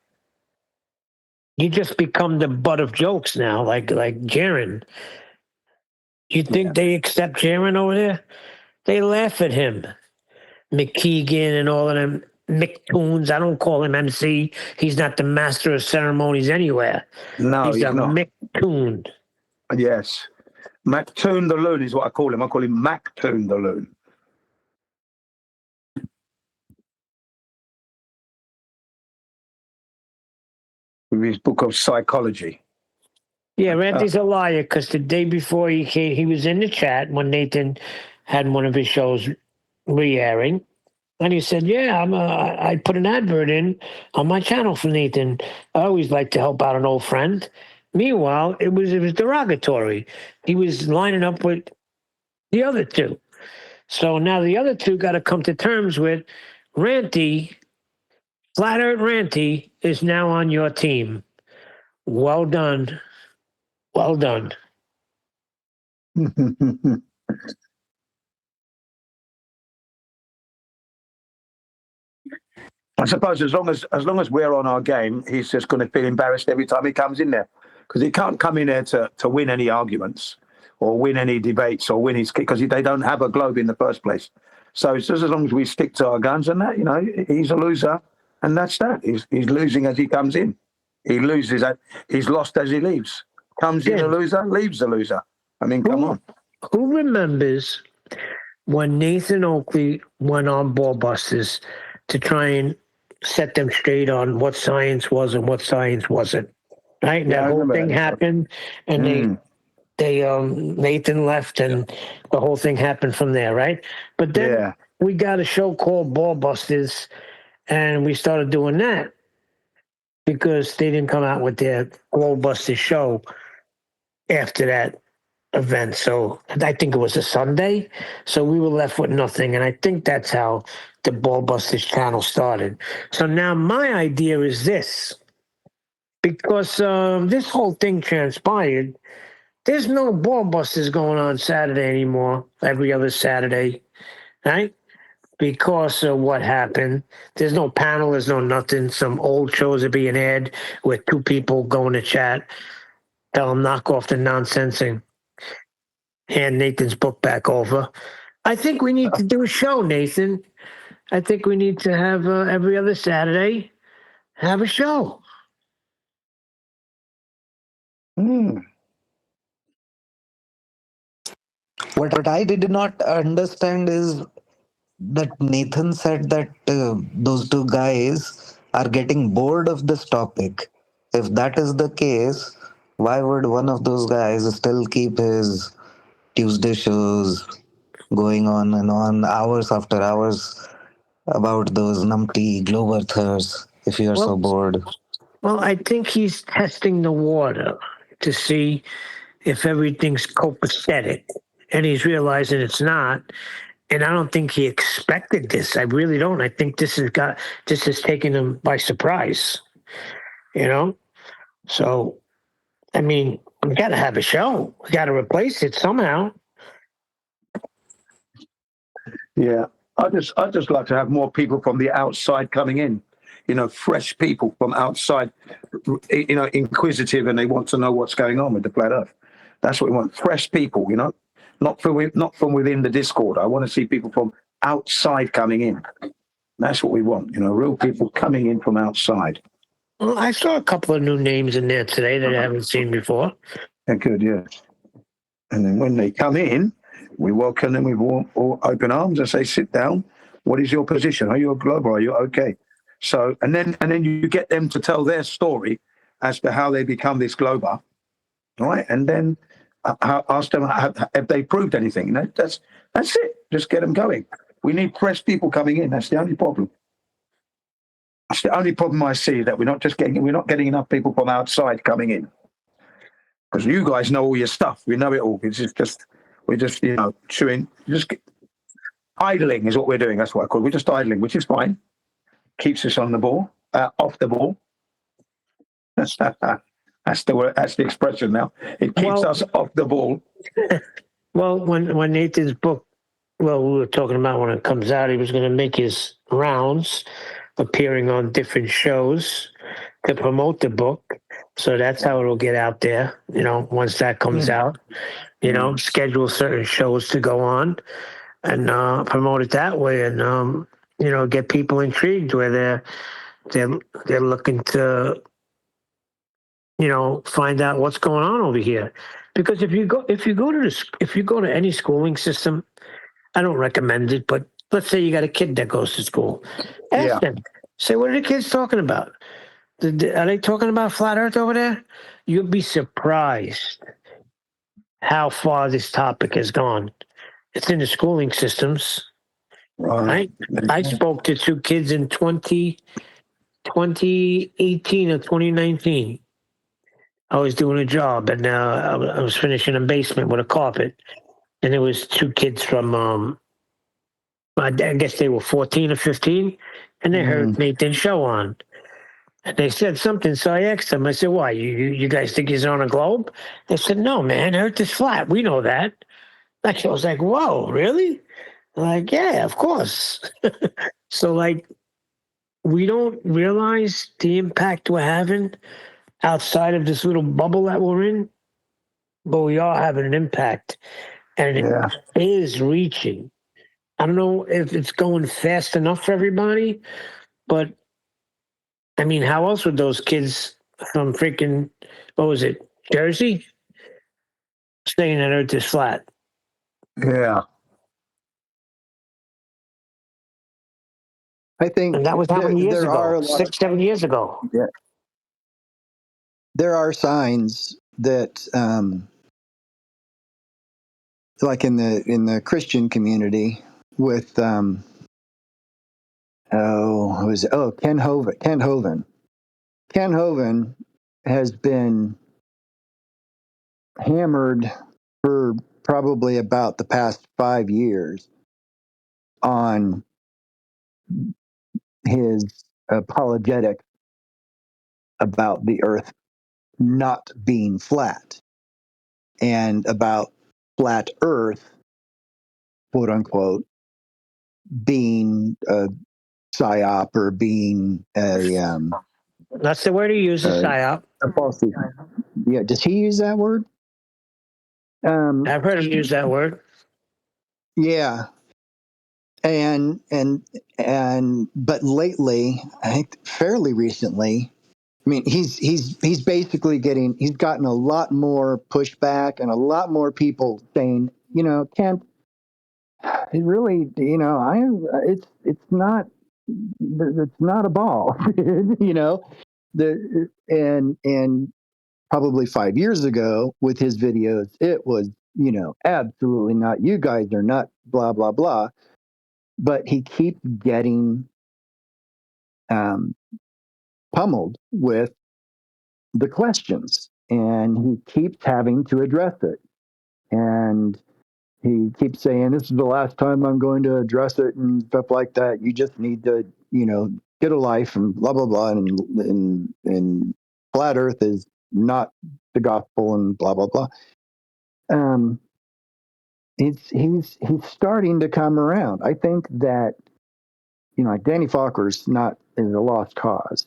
You just become the butt of jokes now, like Jaron. You think they accept Jaron over there? They laugh at him. McKeegan and all of them. McToons. I don't call him MC. He's not the master of ceremonies anywhere. No, he's a not. McToon. Yes. McToon the Loon is what I call him. I call him McToon the Loon. With his book of psychology. Yeah, Randy's a liar because the day before he came, he was in the chat when Nathan had one of his shows re-airing. And he said, yeah, I put an advert in on my channel for Nathan. I always like to help out an old friend. Meanwhile, it was derogatory. He was lining up with the other two. So now the other two got to come to terms with Ranty. Flat Earth Ranty is now on your team. Well done. Well done. I suppose as long as we're on our game, he's just going to feel embarrassed every time he comes in there because he can't come in there to win any arguments or win any debates or win his because they don't have a globe in the first place. So it's just as long as we stick to our guns and that, he's a loser and that's that. He's losing as he comes in. He loses. He's lost as he leaves. Comes in a loser, leaves a loser. I mean, come on. Who remembers when Nathan Oakley went on Ballbusters to try and set them straight on what science was and what science wasn't? Right? Yeah, that whole thing happened, and Nathan left, and the whole thing happened from there, right? But then we got a show called Ballbusters, and we started doing that because they didn't come out with their Globusters show after that event. So I think it was a Sunday. So we were left with nothing. And I think that's how the Ballbusters channel started. So now my idea is this. Because this whole thing transpired, there's no Ballbusters going on Saturday anymore, every other Saturday, right? Because of what happened. There's no panel, there's no nothing. Some old shows are being aired with two people going to chat. Tell them knock off the nonsensing. Hand Nathan's book back over. I think we need to do a show, Nathan. I think we need to have every other Saturday have a show. What I did not understand is that Nathan said that those two guys are getting bored of this topic. If that is the case, why would one of those guys still keep his Tuesday shows going on and on, hours after hours, about those numpty globe earthers if you are so Well, bored? well, I think he's testing the water to see if everything's copacetic, and he's realizing it's not. And I don't think he expected this. I really don't. I think this has taken him by surprise. You know, so I mean, we got to have a show. We got to replace it somehow. Yeah, I just like to have more people from the outside coming in. You know, fresh people from outside. You know, inquisitive, and they want to know what's going on with the flat Earth. That's what we want. Fresh people. You know, not from within the Discord. I want to see people from outside coming in. That's what we want. You know, real people coming in from outside. Well, I saw a couple of new names in there today that I haven't seen before. They're good, yeah. And then when they come in, we welcome them with all open arms and say, "Sit down. What is your position? Are you a global? Are you okay?" So, and then you get them to tell their story as to how they become this glober, right? And then ask them have they proved anything. You know, that's it. Just get them going. We need fresh people coming in. That's the only problem. That's the only problem I see, that we're not getting enough people from outside coming in. Because you guys know all your stuff. We know it all. We're just chewing. Idling is what we're doing. That's what I call it. We're just idling, which is fine. Keeps us on the ball, off the ball. That's the word. That's the expression now. It keeps us off the ball. Well, when Nathan's book, we were talking about when it comes out, he was going to make his rounds, appearing on different shows to promote the book. So that's how it'll get out there. You know, once that comes out, you know, schedule certain shows to go on and promote it that way, and you know, get people intrigued where they're looking to, you know, find out what's going on over here. Because if you go to any schooling system, I don't recommend it, but let's say you got a kid that goes to school, ask them, say, what are the kids talking about? Are they talking about flat Earth over there? You'll be surprised how far this topic has gone. It's in the schooling systems. Right. I spoke to two kids in 2018 or 2019. I was doing a job, and I was finishing a basement with a carpet, and there was two kids from, I guess they were 14 or 15, and they heard Nathan's show on. And they said something, so I asked them, I said, why, you guys think he's on a globe? They said, no, man, Earth is flat. We know that. I was like, whoa, really? I'm like, yeah, of course. So, like, we don't realize the impact we're having outside of this little bubble that we're in, but we are having an impact, and it is reaching. I don't know if it's going fast enough for everybody, but I mean, how else would those kids from freaking, what was it, Jersey, saying that Earth is flat? Yeah. I think And that was how many years ago? 6, 7 years ago. Yeah. There are signs that, like in the Christian community, with Ken Hovind. Ken Hovind has been hammered for probably about the past 5 years on his apologetic about the Earth not being flat, and about flat Earth, quote unquote, being a psyop, or being a That's the word he uses, psyop. A false. Yeah, does he use that word? I've heard him use that word. Yeah, and but lately, I think fairly recently, I mean, he's basically he's gotten a lot more pushback, and a lot more people saying, you know, Kent, it really, you know, it's not, it's not a ball, you know. And probably 5 years ago with his videos, it was, you know, absolutely not. You guys are not blah blah blah. But he keeps getting pummeled with the questions, and he keeps having to address it. And he keeps saying, "This is the last time I'm going to address it," and stuff like that. You just need to, you know, get a life and blah blah blah. And flat Earth is not the gospel and blah blah blah. He's starting to come around. I think that, you know, like Danny Falker's not is a lost cause.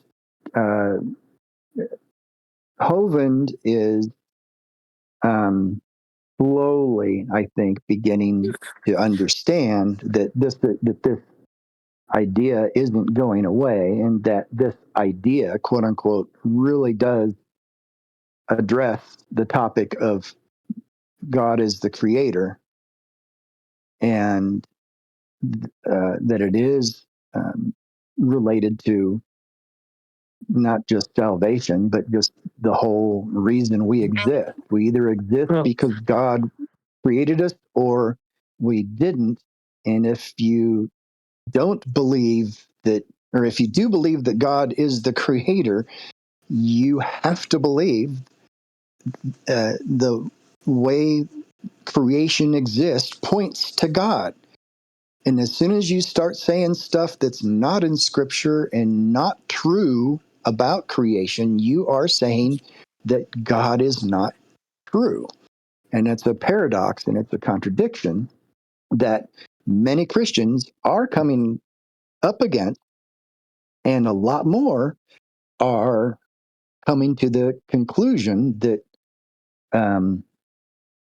Hovind is slowly, I think, beginning to understand that this idea isn't going away, and that this idea, quote unquote, really does address the topic of God as the creator, and that it is related to not just salvation, but just the whole reason we exist. We either exist because God created us or we didn't. And if you don't believe that, or if you do believe that God is the creator, you have to believe the way creation exists points to God. And as soon as you start saying stuff that's not in scripture and not true about creation, you are saying that God is not true. And it's a paradox and it's a contradiction that many Christians are coming up against, and a lot more are coming to the conclusion that, you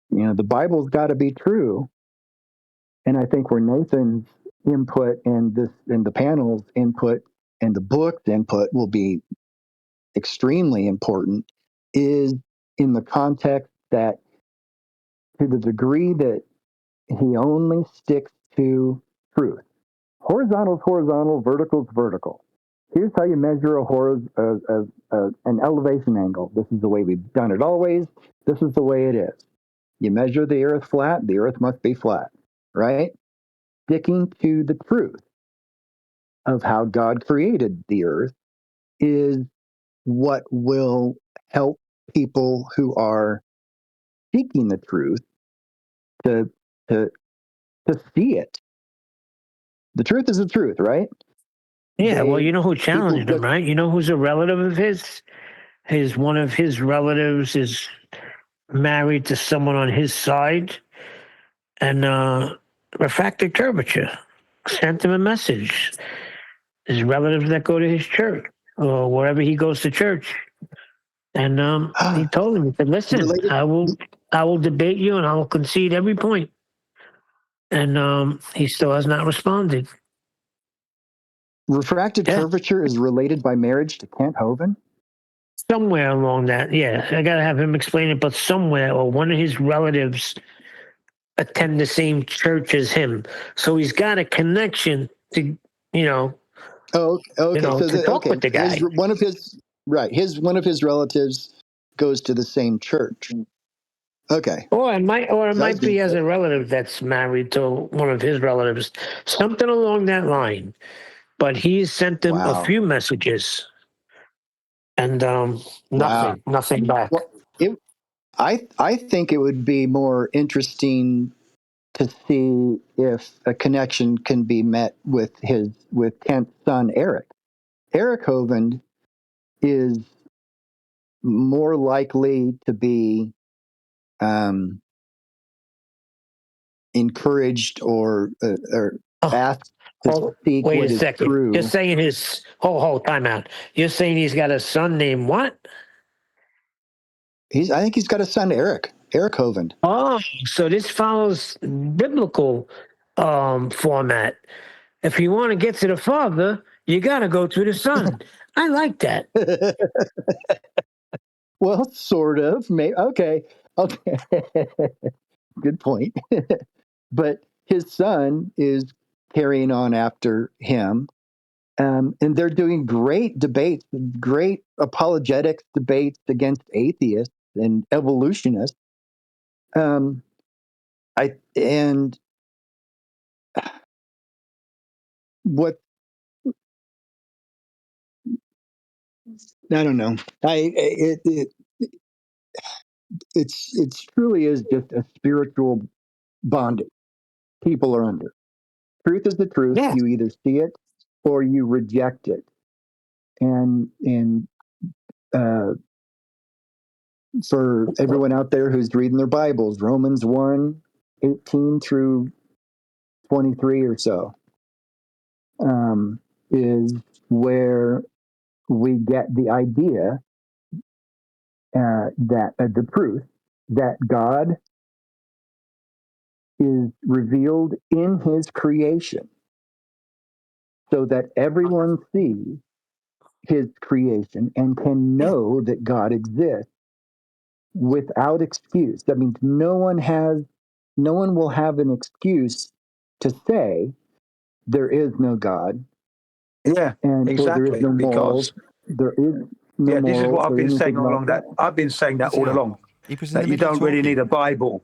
know, the Bible's got to be true. And I think where Nathan's input and the panel's input and the book's input will be extremely important is in the context that, to the degree that he only sticks to truth. Horizontal is horizontal, vertical is vertical. Here's how you measure an elevation angle. This is the way we've done it always. This is the way it is. You measure the earth flat, the earth must be flat, right? Sticking to the truth of how God created the earth is what will help people who are seeking the truth to to see it. The truth is the truth, right? Yeah, well, you know who challenged him, right? You know who's a relative of his? One of his relatives is married to someone on his side, and refractive curvature sent him a message. His relatives that go to his church or wherever he goes to church, and he told him, he said, "Listen, I will debate you, and I will concede every point." And he still has not responded. Refractive curvature is related by marriage to Kent Hovind? Somewhere along that, yeah. I got to have him explain it, but somewhere, or one of his relatives attend the same church as him. So he's got a connection to, you know, okay. to talk with the guy. One of his relatives goes to the same church. Okay. Or it might be as a relative that's married to one of his relatives, something along that line. But he sent them a few messages, and nothing back. Well, I think it would be more interesting to see if a connection can be met with Kent's son Eric. Eric Hovind is more likely to be encouraged or asked to seek wait what a is second. true. You're saying time out. You're saying he's got a son named what? I think he's got a son, Eric Hovind. Oh, so this follows biblical format. If you want to get to the father, you got to go to the son. I like that. Well, sort of. Okay. Good point. But his son is carrying on after him, And they're doing great debates, great apologetics debates against atheists and evolutionists. And what I don't know. It's truly is just a spiritual bondage people are under. Truth is the truth. Yeah. You either see it or you reject it. And for everyone out there who's reading their Bibles, Romans 1:18 through 23 or so is where we get the idea that the truth that God is revealed in his creation so that everyone sees his creation and can know that God exists without excuse. That means no one will have an excuse to say there is no God. Yeah, And or there is exactly. no morals. Because There is no this is morals what I've or been saying anything all like along. That I've been saying that all along. He was in That the you middle of don't really talking. need a Bible.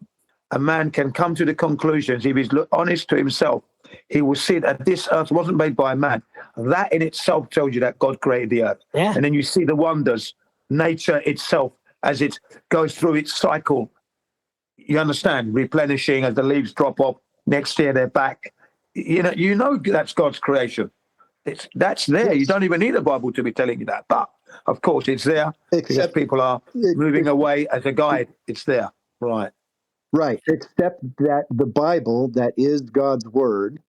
A man can come to the conclusions if he's honest to himself. He will see that this earth wasn't made by man. That in itself tells you that God created the earth. Yeah. And then you see the wonders, nature itself, as it goes through its cycle. You understand? Replenishing as the leaves drop off. Next year they're back. You know that's God's creation. That's there. You don't even need a Bible to be telling you that. But of course it's there because people are moving away as a guide. It's there. Right. Right. Except that the Bible, that is God's word,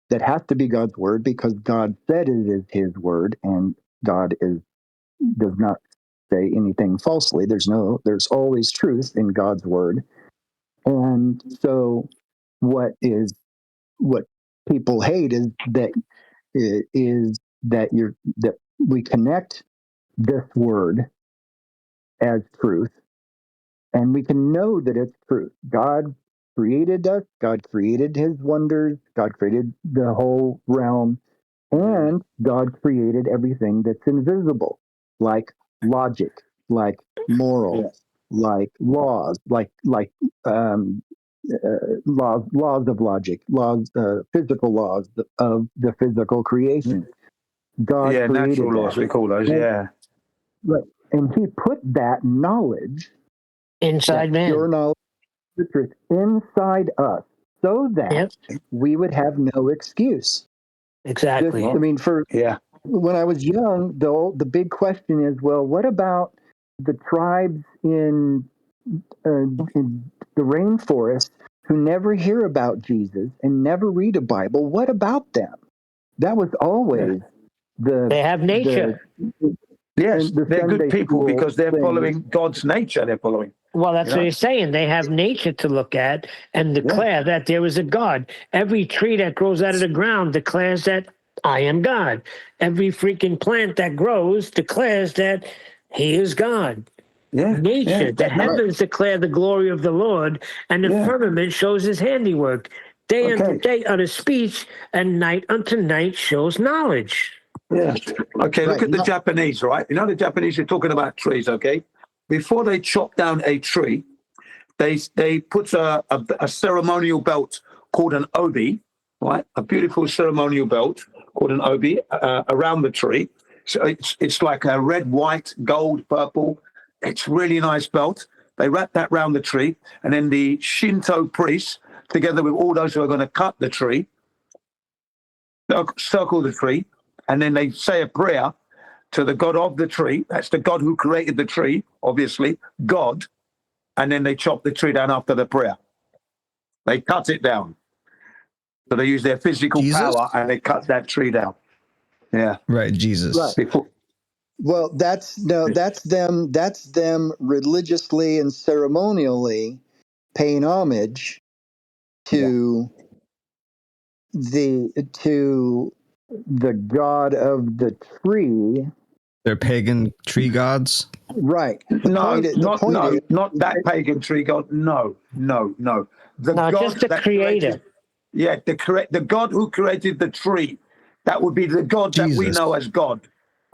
that has to be God's word because God said it is his word and God does not say anything falsely. There's always truth in God's word. And so what people hate is that we connect this word as truth and we can know that it's truth. God created us, God created his wonders, God created the whole realm, and God created everything that's invisible, like logic, like morals, like laws, like laws of logic, physical laws of the physical creation. God created natural laws, that. we call those, yeah. Right. And he put that knowledge inside man, pure knowledge of the truth inside us so that we would have no excuse. Exactly. When I was young, the big question is, well, what about the tribes in the rainforest who never hear about Jesus and never read a Bible? What about them? That was always they have nature. Yes, they're good people because they're following God's nature. They're following. Well, that's what he's saying. They have nature to look at and declare that there is a God. Every tree that grows out of the ground declares that I am God. Every freaking plant that grows declares that he is God. Nature, the heavens declare the glory of the Lord, and the firmament shows his handiwork. Day unto day utters speech, and night unto night shows knowledge. Yeah. Okay, look at the Japanese, right? You know the Japanese are talking about trees, okay? Before they chop down a tree, they put a ceremonial belt called an obi, right? A beautiful ceremonial belt called an obi around the tree. So it's like a red, white, gold, purple. It's really nice belt. They wrap that around the tree, and then the Shinto priests, together with all those who are going to cut the tree, circle the tree, and then they say a prayer to the God of the tree. That's the God who created the tree, obviously, God. And then they chop the tree down after the prayer. They cut it down. So they use their physical power and they cut that tree down. Yeah. Right, Jesus. Right. Well, that's them religiously and ceremonially paying homage to the god of the tree. They're pagan tree gods. Right. Not that pagan tree god. No. The God just the that creator. The God who created the tree. That would be the God that we Jesus. know as God.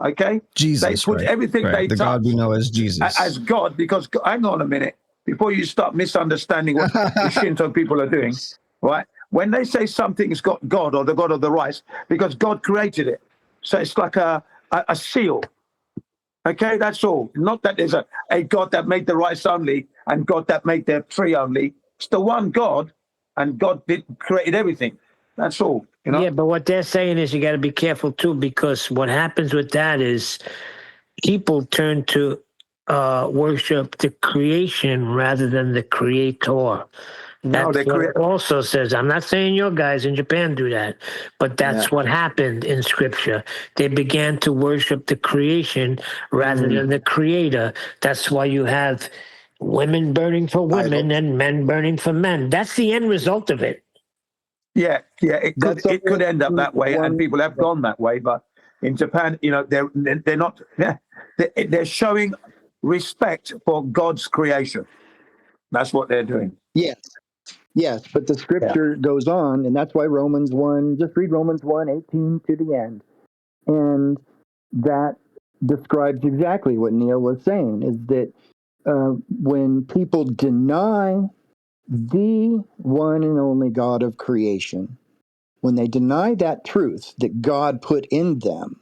Okay? Jesus, they put right, everything right. they The God touch we know as Jesus. as God, because, hang on a minute, before you start misunderstanding what the Shinto people are doing, right? When they say something's got God or the God of the rice, because God created it. So it's like a seal. Okay, that's all. Not that there's a God that made the rice only and God that made the tree only. It's the one God, and God created everything. That's all. You know? Yeah, but what they're saying is you got to be careful too, because what happens with that is people turn to worship the creation rather than the creator. That's what it also says. I'm not saying your guys in Japan do that, but that's what happened in scripture. They began to worship the creation rather than the creator. That's why you have women burning for women and men burning for men. That's the end result of it. Yeah, it could end up that way, and people have gone that way. But in Japan, you know, they're not. They're showing respect for God's creation. That's what they're doing. Yes, but the scripture goes on, and that's why Romans 1, just read Romans 1:18 to the end. And that describes exactly what Neil was saying, is that when people deny the one and only God of creation, when they deny that truth that God put in them,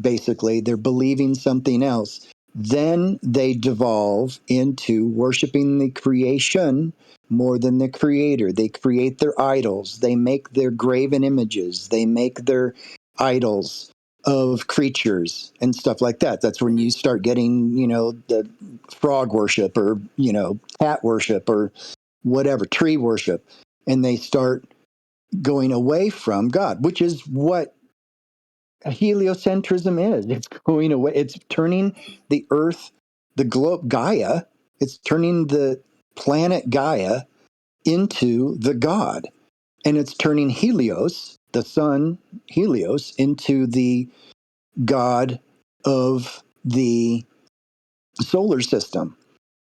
basically, they're believing something else. Then they devolve into worshiping the creation more than the creator. They create their idols. They make their graven images. They make their idols of creatures and stuff like that. That's when you start getting, the frog worship or, cat worship or whatever, tree worship. And they start going away from God, which is what heliocentrism is. It's going away. It's turning the earth, the globe, Gaia, it's turning the planet Gaia into the God. And it's turning Helios, the sun, Helios, into the God of the solar system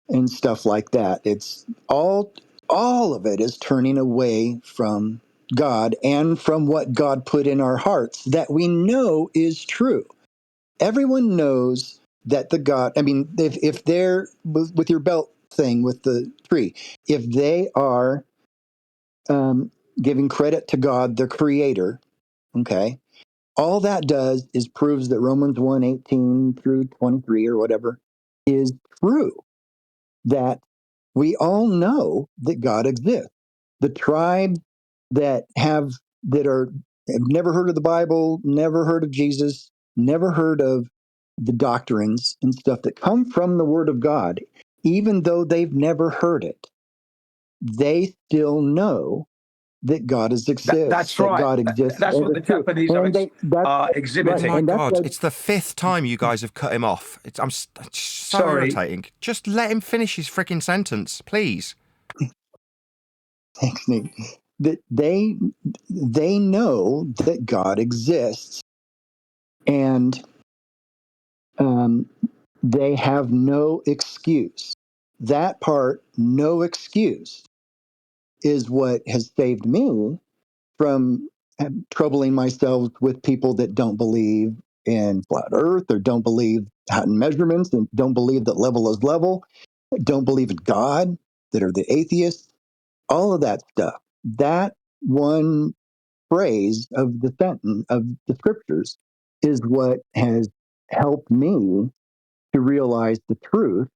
and stuff like that. It's all of it is turning away from God and from what God put in our hearts that we know is true. Everyone knows that the God, I mean, if they're with your belt thing with the tree, if they are giving credit to God, the creator, okay, all that does is proves that Romans 1:18 through 23 or whatever is true, that we all know that God exists. The tribes that have never heard of the Bible, never heard of Jesus, never heard of the doctrines and stuff that come from the Word of God, even though they've never heard it, they still know that God exists. That's that right. God exists. That's what the Japanese are exhibiting. Oh my God, it's the 5th time you guys have cut him off. It's so Sorry. irritating. Just let him finish his freaking sentence, please. Thanks, Nick. That they know that God exists, and they have no excuse. That part, no excuse, is what has saved me from troubling myself with people that don't believe in flat Earth or don't believe in measurements and don't believe that level is level, don't believe in God, that are the atheists, all of that stuff. That one phrase of the sentence of the scriptures is what has helped me to realize the truth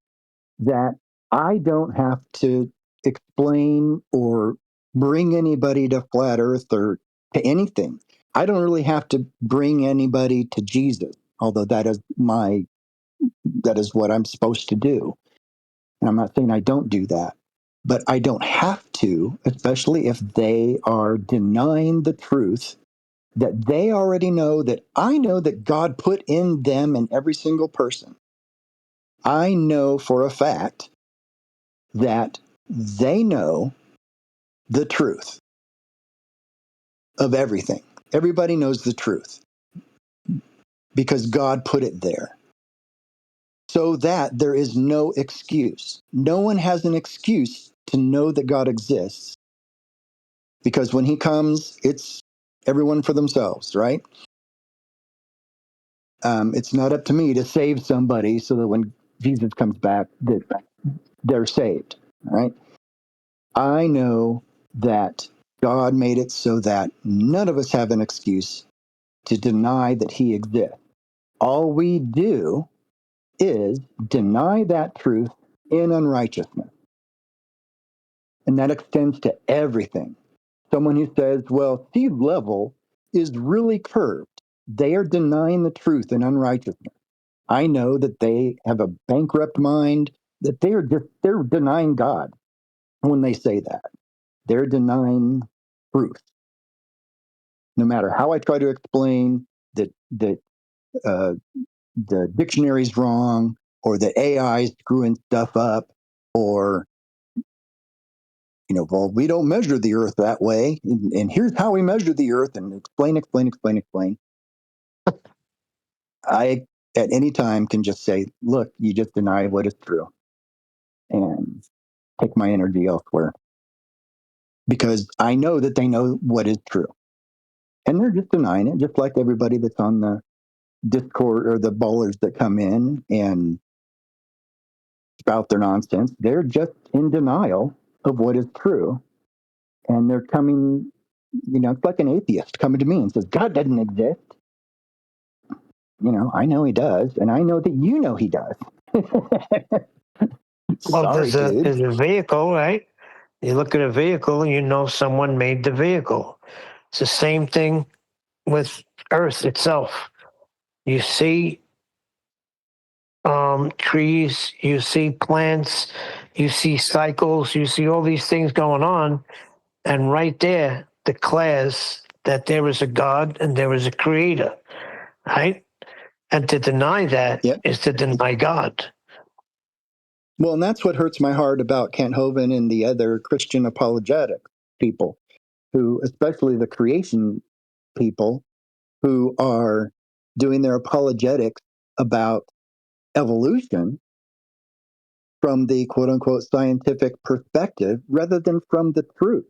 that I don't have to explain or bring anybody to flat earth or to anything. I don't really have to bring anybody to Jesus, although that is what I'm supposed to do. And I'm not saying I don't do that, but I don't have to, especially if they are denying the truth that they already know, that I know that God put in them and every single person. I know for a fact that they know the truth of everything. Everybody knows the truth because God put it there so that there is no excuse. No one has an excuse to know that God exists, because when he comes, everyone for themselves, right? It's not up to me to save somebody so that when Jesus comes back, that they're saved, right? I know that God made it so that none of us have an excuse to deny that he exists. All we do is deny that truth in unrighteousness. And that extends to everything. Someone who says, well, sea level is really curved. They are denying the truth in unrighteousness. I know that they have a bankrupt mind, that they're denying God when they say that. They're denying truth. No matter how I try to explain that the dictionary's wrong, or the AI is screwing stuff up, or well, we don't measure the earth that way, and here's how we measure the earth, and explain. I, at any time, can just say, look, you just deny what is true, and take my energy elsewhere. Because I know that they know what is true. And they're just denying it, just like everybody that's on the Discord or the ballers that come in and spout their nonsense. They're just in denial of what is true. And they're coming, it's like an atheist coming to me and says, God doesn't exist. I know he does. And I know that you know he does. Well, Sorry, dude. there's a vehicle, right? You look at a vehicle and you know someone made the vehicle. It's the same thing with Earth itself. You see trees, you see plants, you see cycles, you see all these things going on, and right there declares that there is a God and there is a creator, right? And to deny that is to deny God. Well, and that's what hurts my heart about Kent Hovind and the other Christian apologetic people, who, especially the creation people, who are doing their apologetics about evolution from the quote unquote scientific perspective rather than from the truth.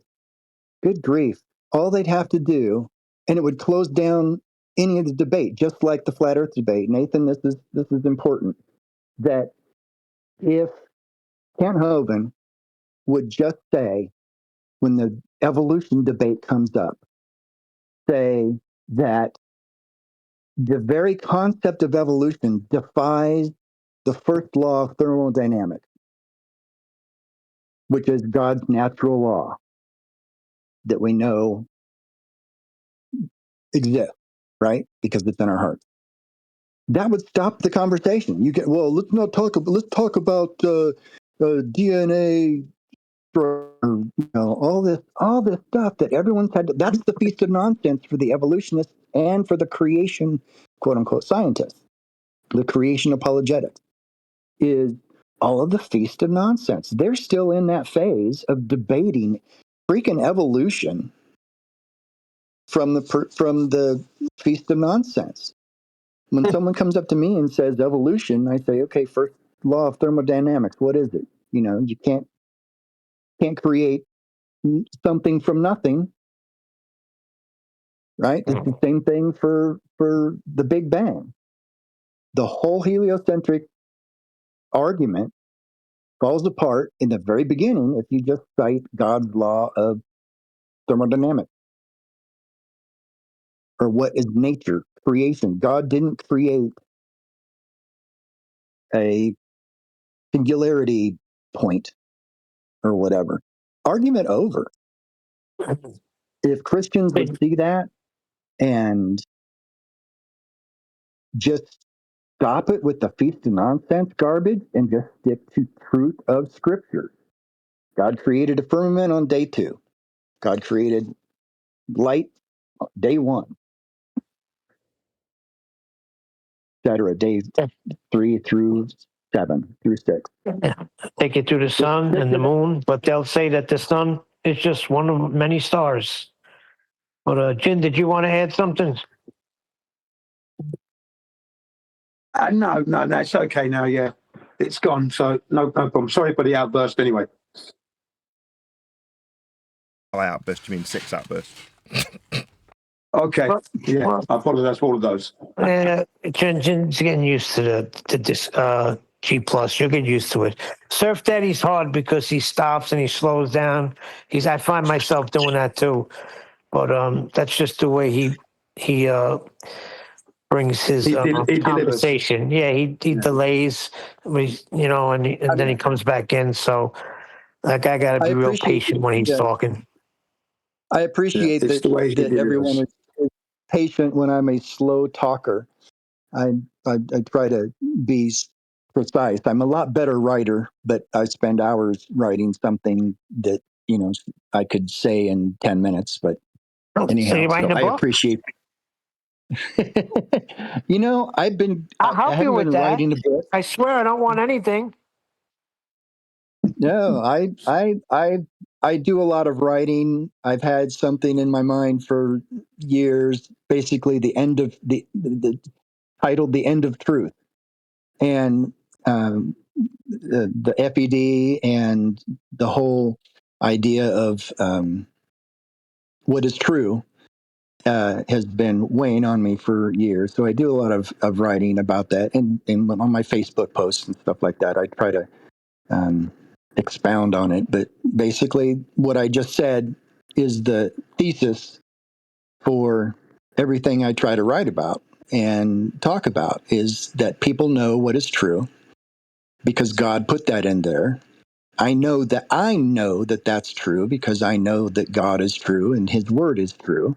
Good grief. All they'd have to do, and it would close down any of the debate, just like the flat earth debate. Nathan, this is important. That if Kent Hovind would just say, when the evolution debate comes up, say that the very concept of evolution defies the first law of thermodynamics, which is God's natural law that we know exists, right? Because it's in our hearts. That would stop the conversation. You get, well, let's talk about DNA, all this stuff that everyone's had. That's the feast of nonsense for the evolutionists and for the creation, quote unquote, scientists. The creation apologetics is all of the feast of nonsense. They're still in that phase of debating freaking evolution from the feast of nonsense. When someone comes up to me and says evolution, I say, okay, first law of thermodynamics, what is it? You can't create something from nothing, right? It's the same thing for the Big Bang. The whole heliocentric argument falls apart in the very beginning if you just cite God's law of thermodynamics. Or what is nature, creation. God didn't create a singularity point or whatever. Argument over. If Christians would see that and just stop it with the feast of nonsense garbage and just stick to truth of Scripture. God created a firmament on day 2. God created light day 1. Etc. Days 3 through 7 through 6. Take it to the sun and the moon, but they'll say that the sun is just one of many stars. But Jin, did you want to add something? No, it's okay now. Yeah, it's gone. So no problem. Sorry for the outburst. Anyway. Outburst, you mean 6 outbursts? Okay. Yeah, I apologize for all of those. Jen's getting used to this G plus. You'll get used to it. Surf Daddy's hard because he stops and he slows down. I find myself doing that too, but that's just the way he brings his He delivers. conversation. Yeah, he delays, and then he comes back in. So that guy got to be real patient when he's talking. I appreciate it's that, the way he that everyone delivers. is patient when I'm a slow talker. I try to be precise. I'm a lot better writer, but I spend hours writing something that I could say in 10 minutes. But anyhow, So you're writing a I book? appreciate. I've been. I'll help I haven't you with been that. writing a book. I swear I don't want anything. No, I do a lot of writing. I've had something in my mind for years. Basically, the end of the titled "The End of Truth," and the FED and the whole idea of what is true has been weighing on me for years. So I do a lot of writing about that, and on my Facebook posts and stuff like that, I try to expound on it. But basically, what I just said is the thesis for everything I try to write about and talk about, is that people know what is true because God put that in there. I know that that's true because I know that God is true and his word is true.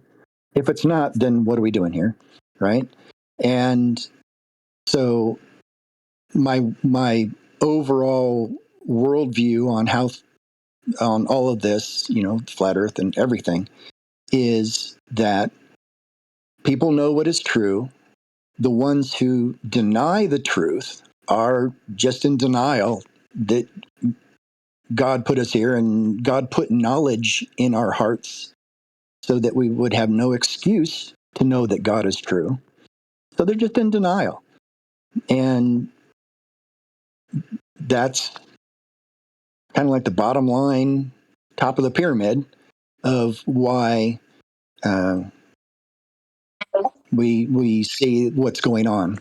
If it's not, then what are we doing here? Right? And so my overall worldview on all of this, flat earth and everything, is that people know what is true. The ones who deny the truth are just in denial that God put us here and God put knowledge in our hearts so that we would have no excuse to know that God is true. So they're just in denial. And that's kind of like the bottom line, top of the pyramid of why we see what's going on.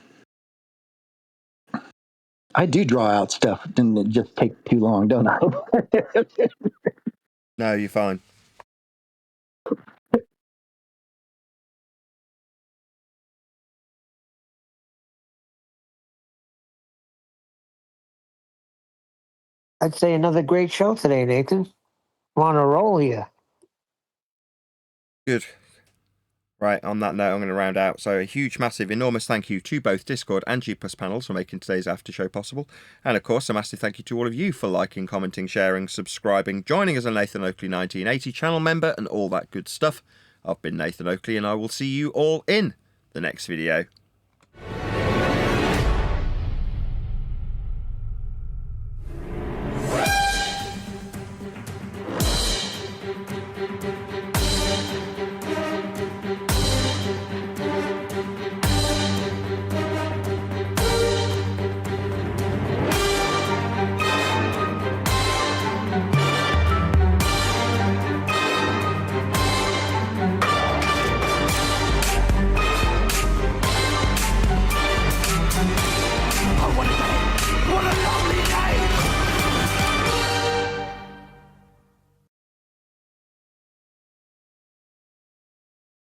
I do draw out stuff, and it just takes too long, don't I? No, you're fine. I'd say another great show today, Nathan. We're on a roll here. Good. Right, on that note, I'm going to round out. So a huge, massive, enormous thank you to both Discord and G Plus panels for making today's after show possible. And of course, a massive thank you to all of you for liking, commenting, sharing, subscribing, joining as a Nathan Oakley 1980 channel member and all that good stuff. I've been Nathan Oakley and I will see you all in the next video.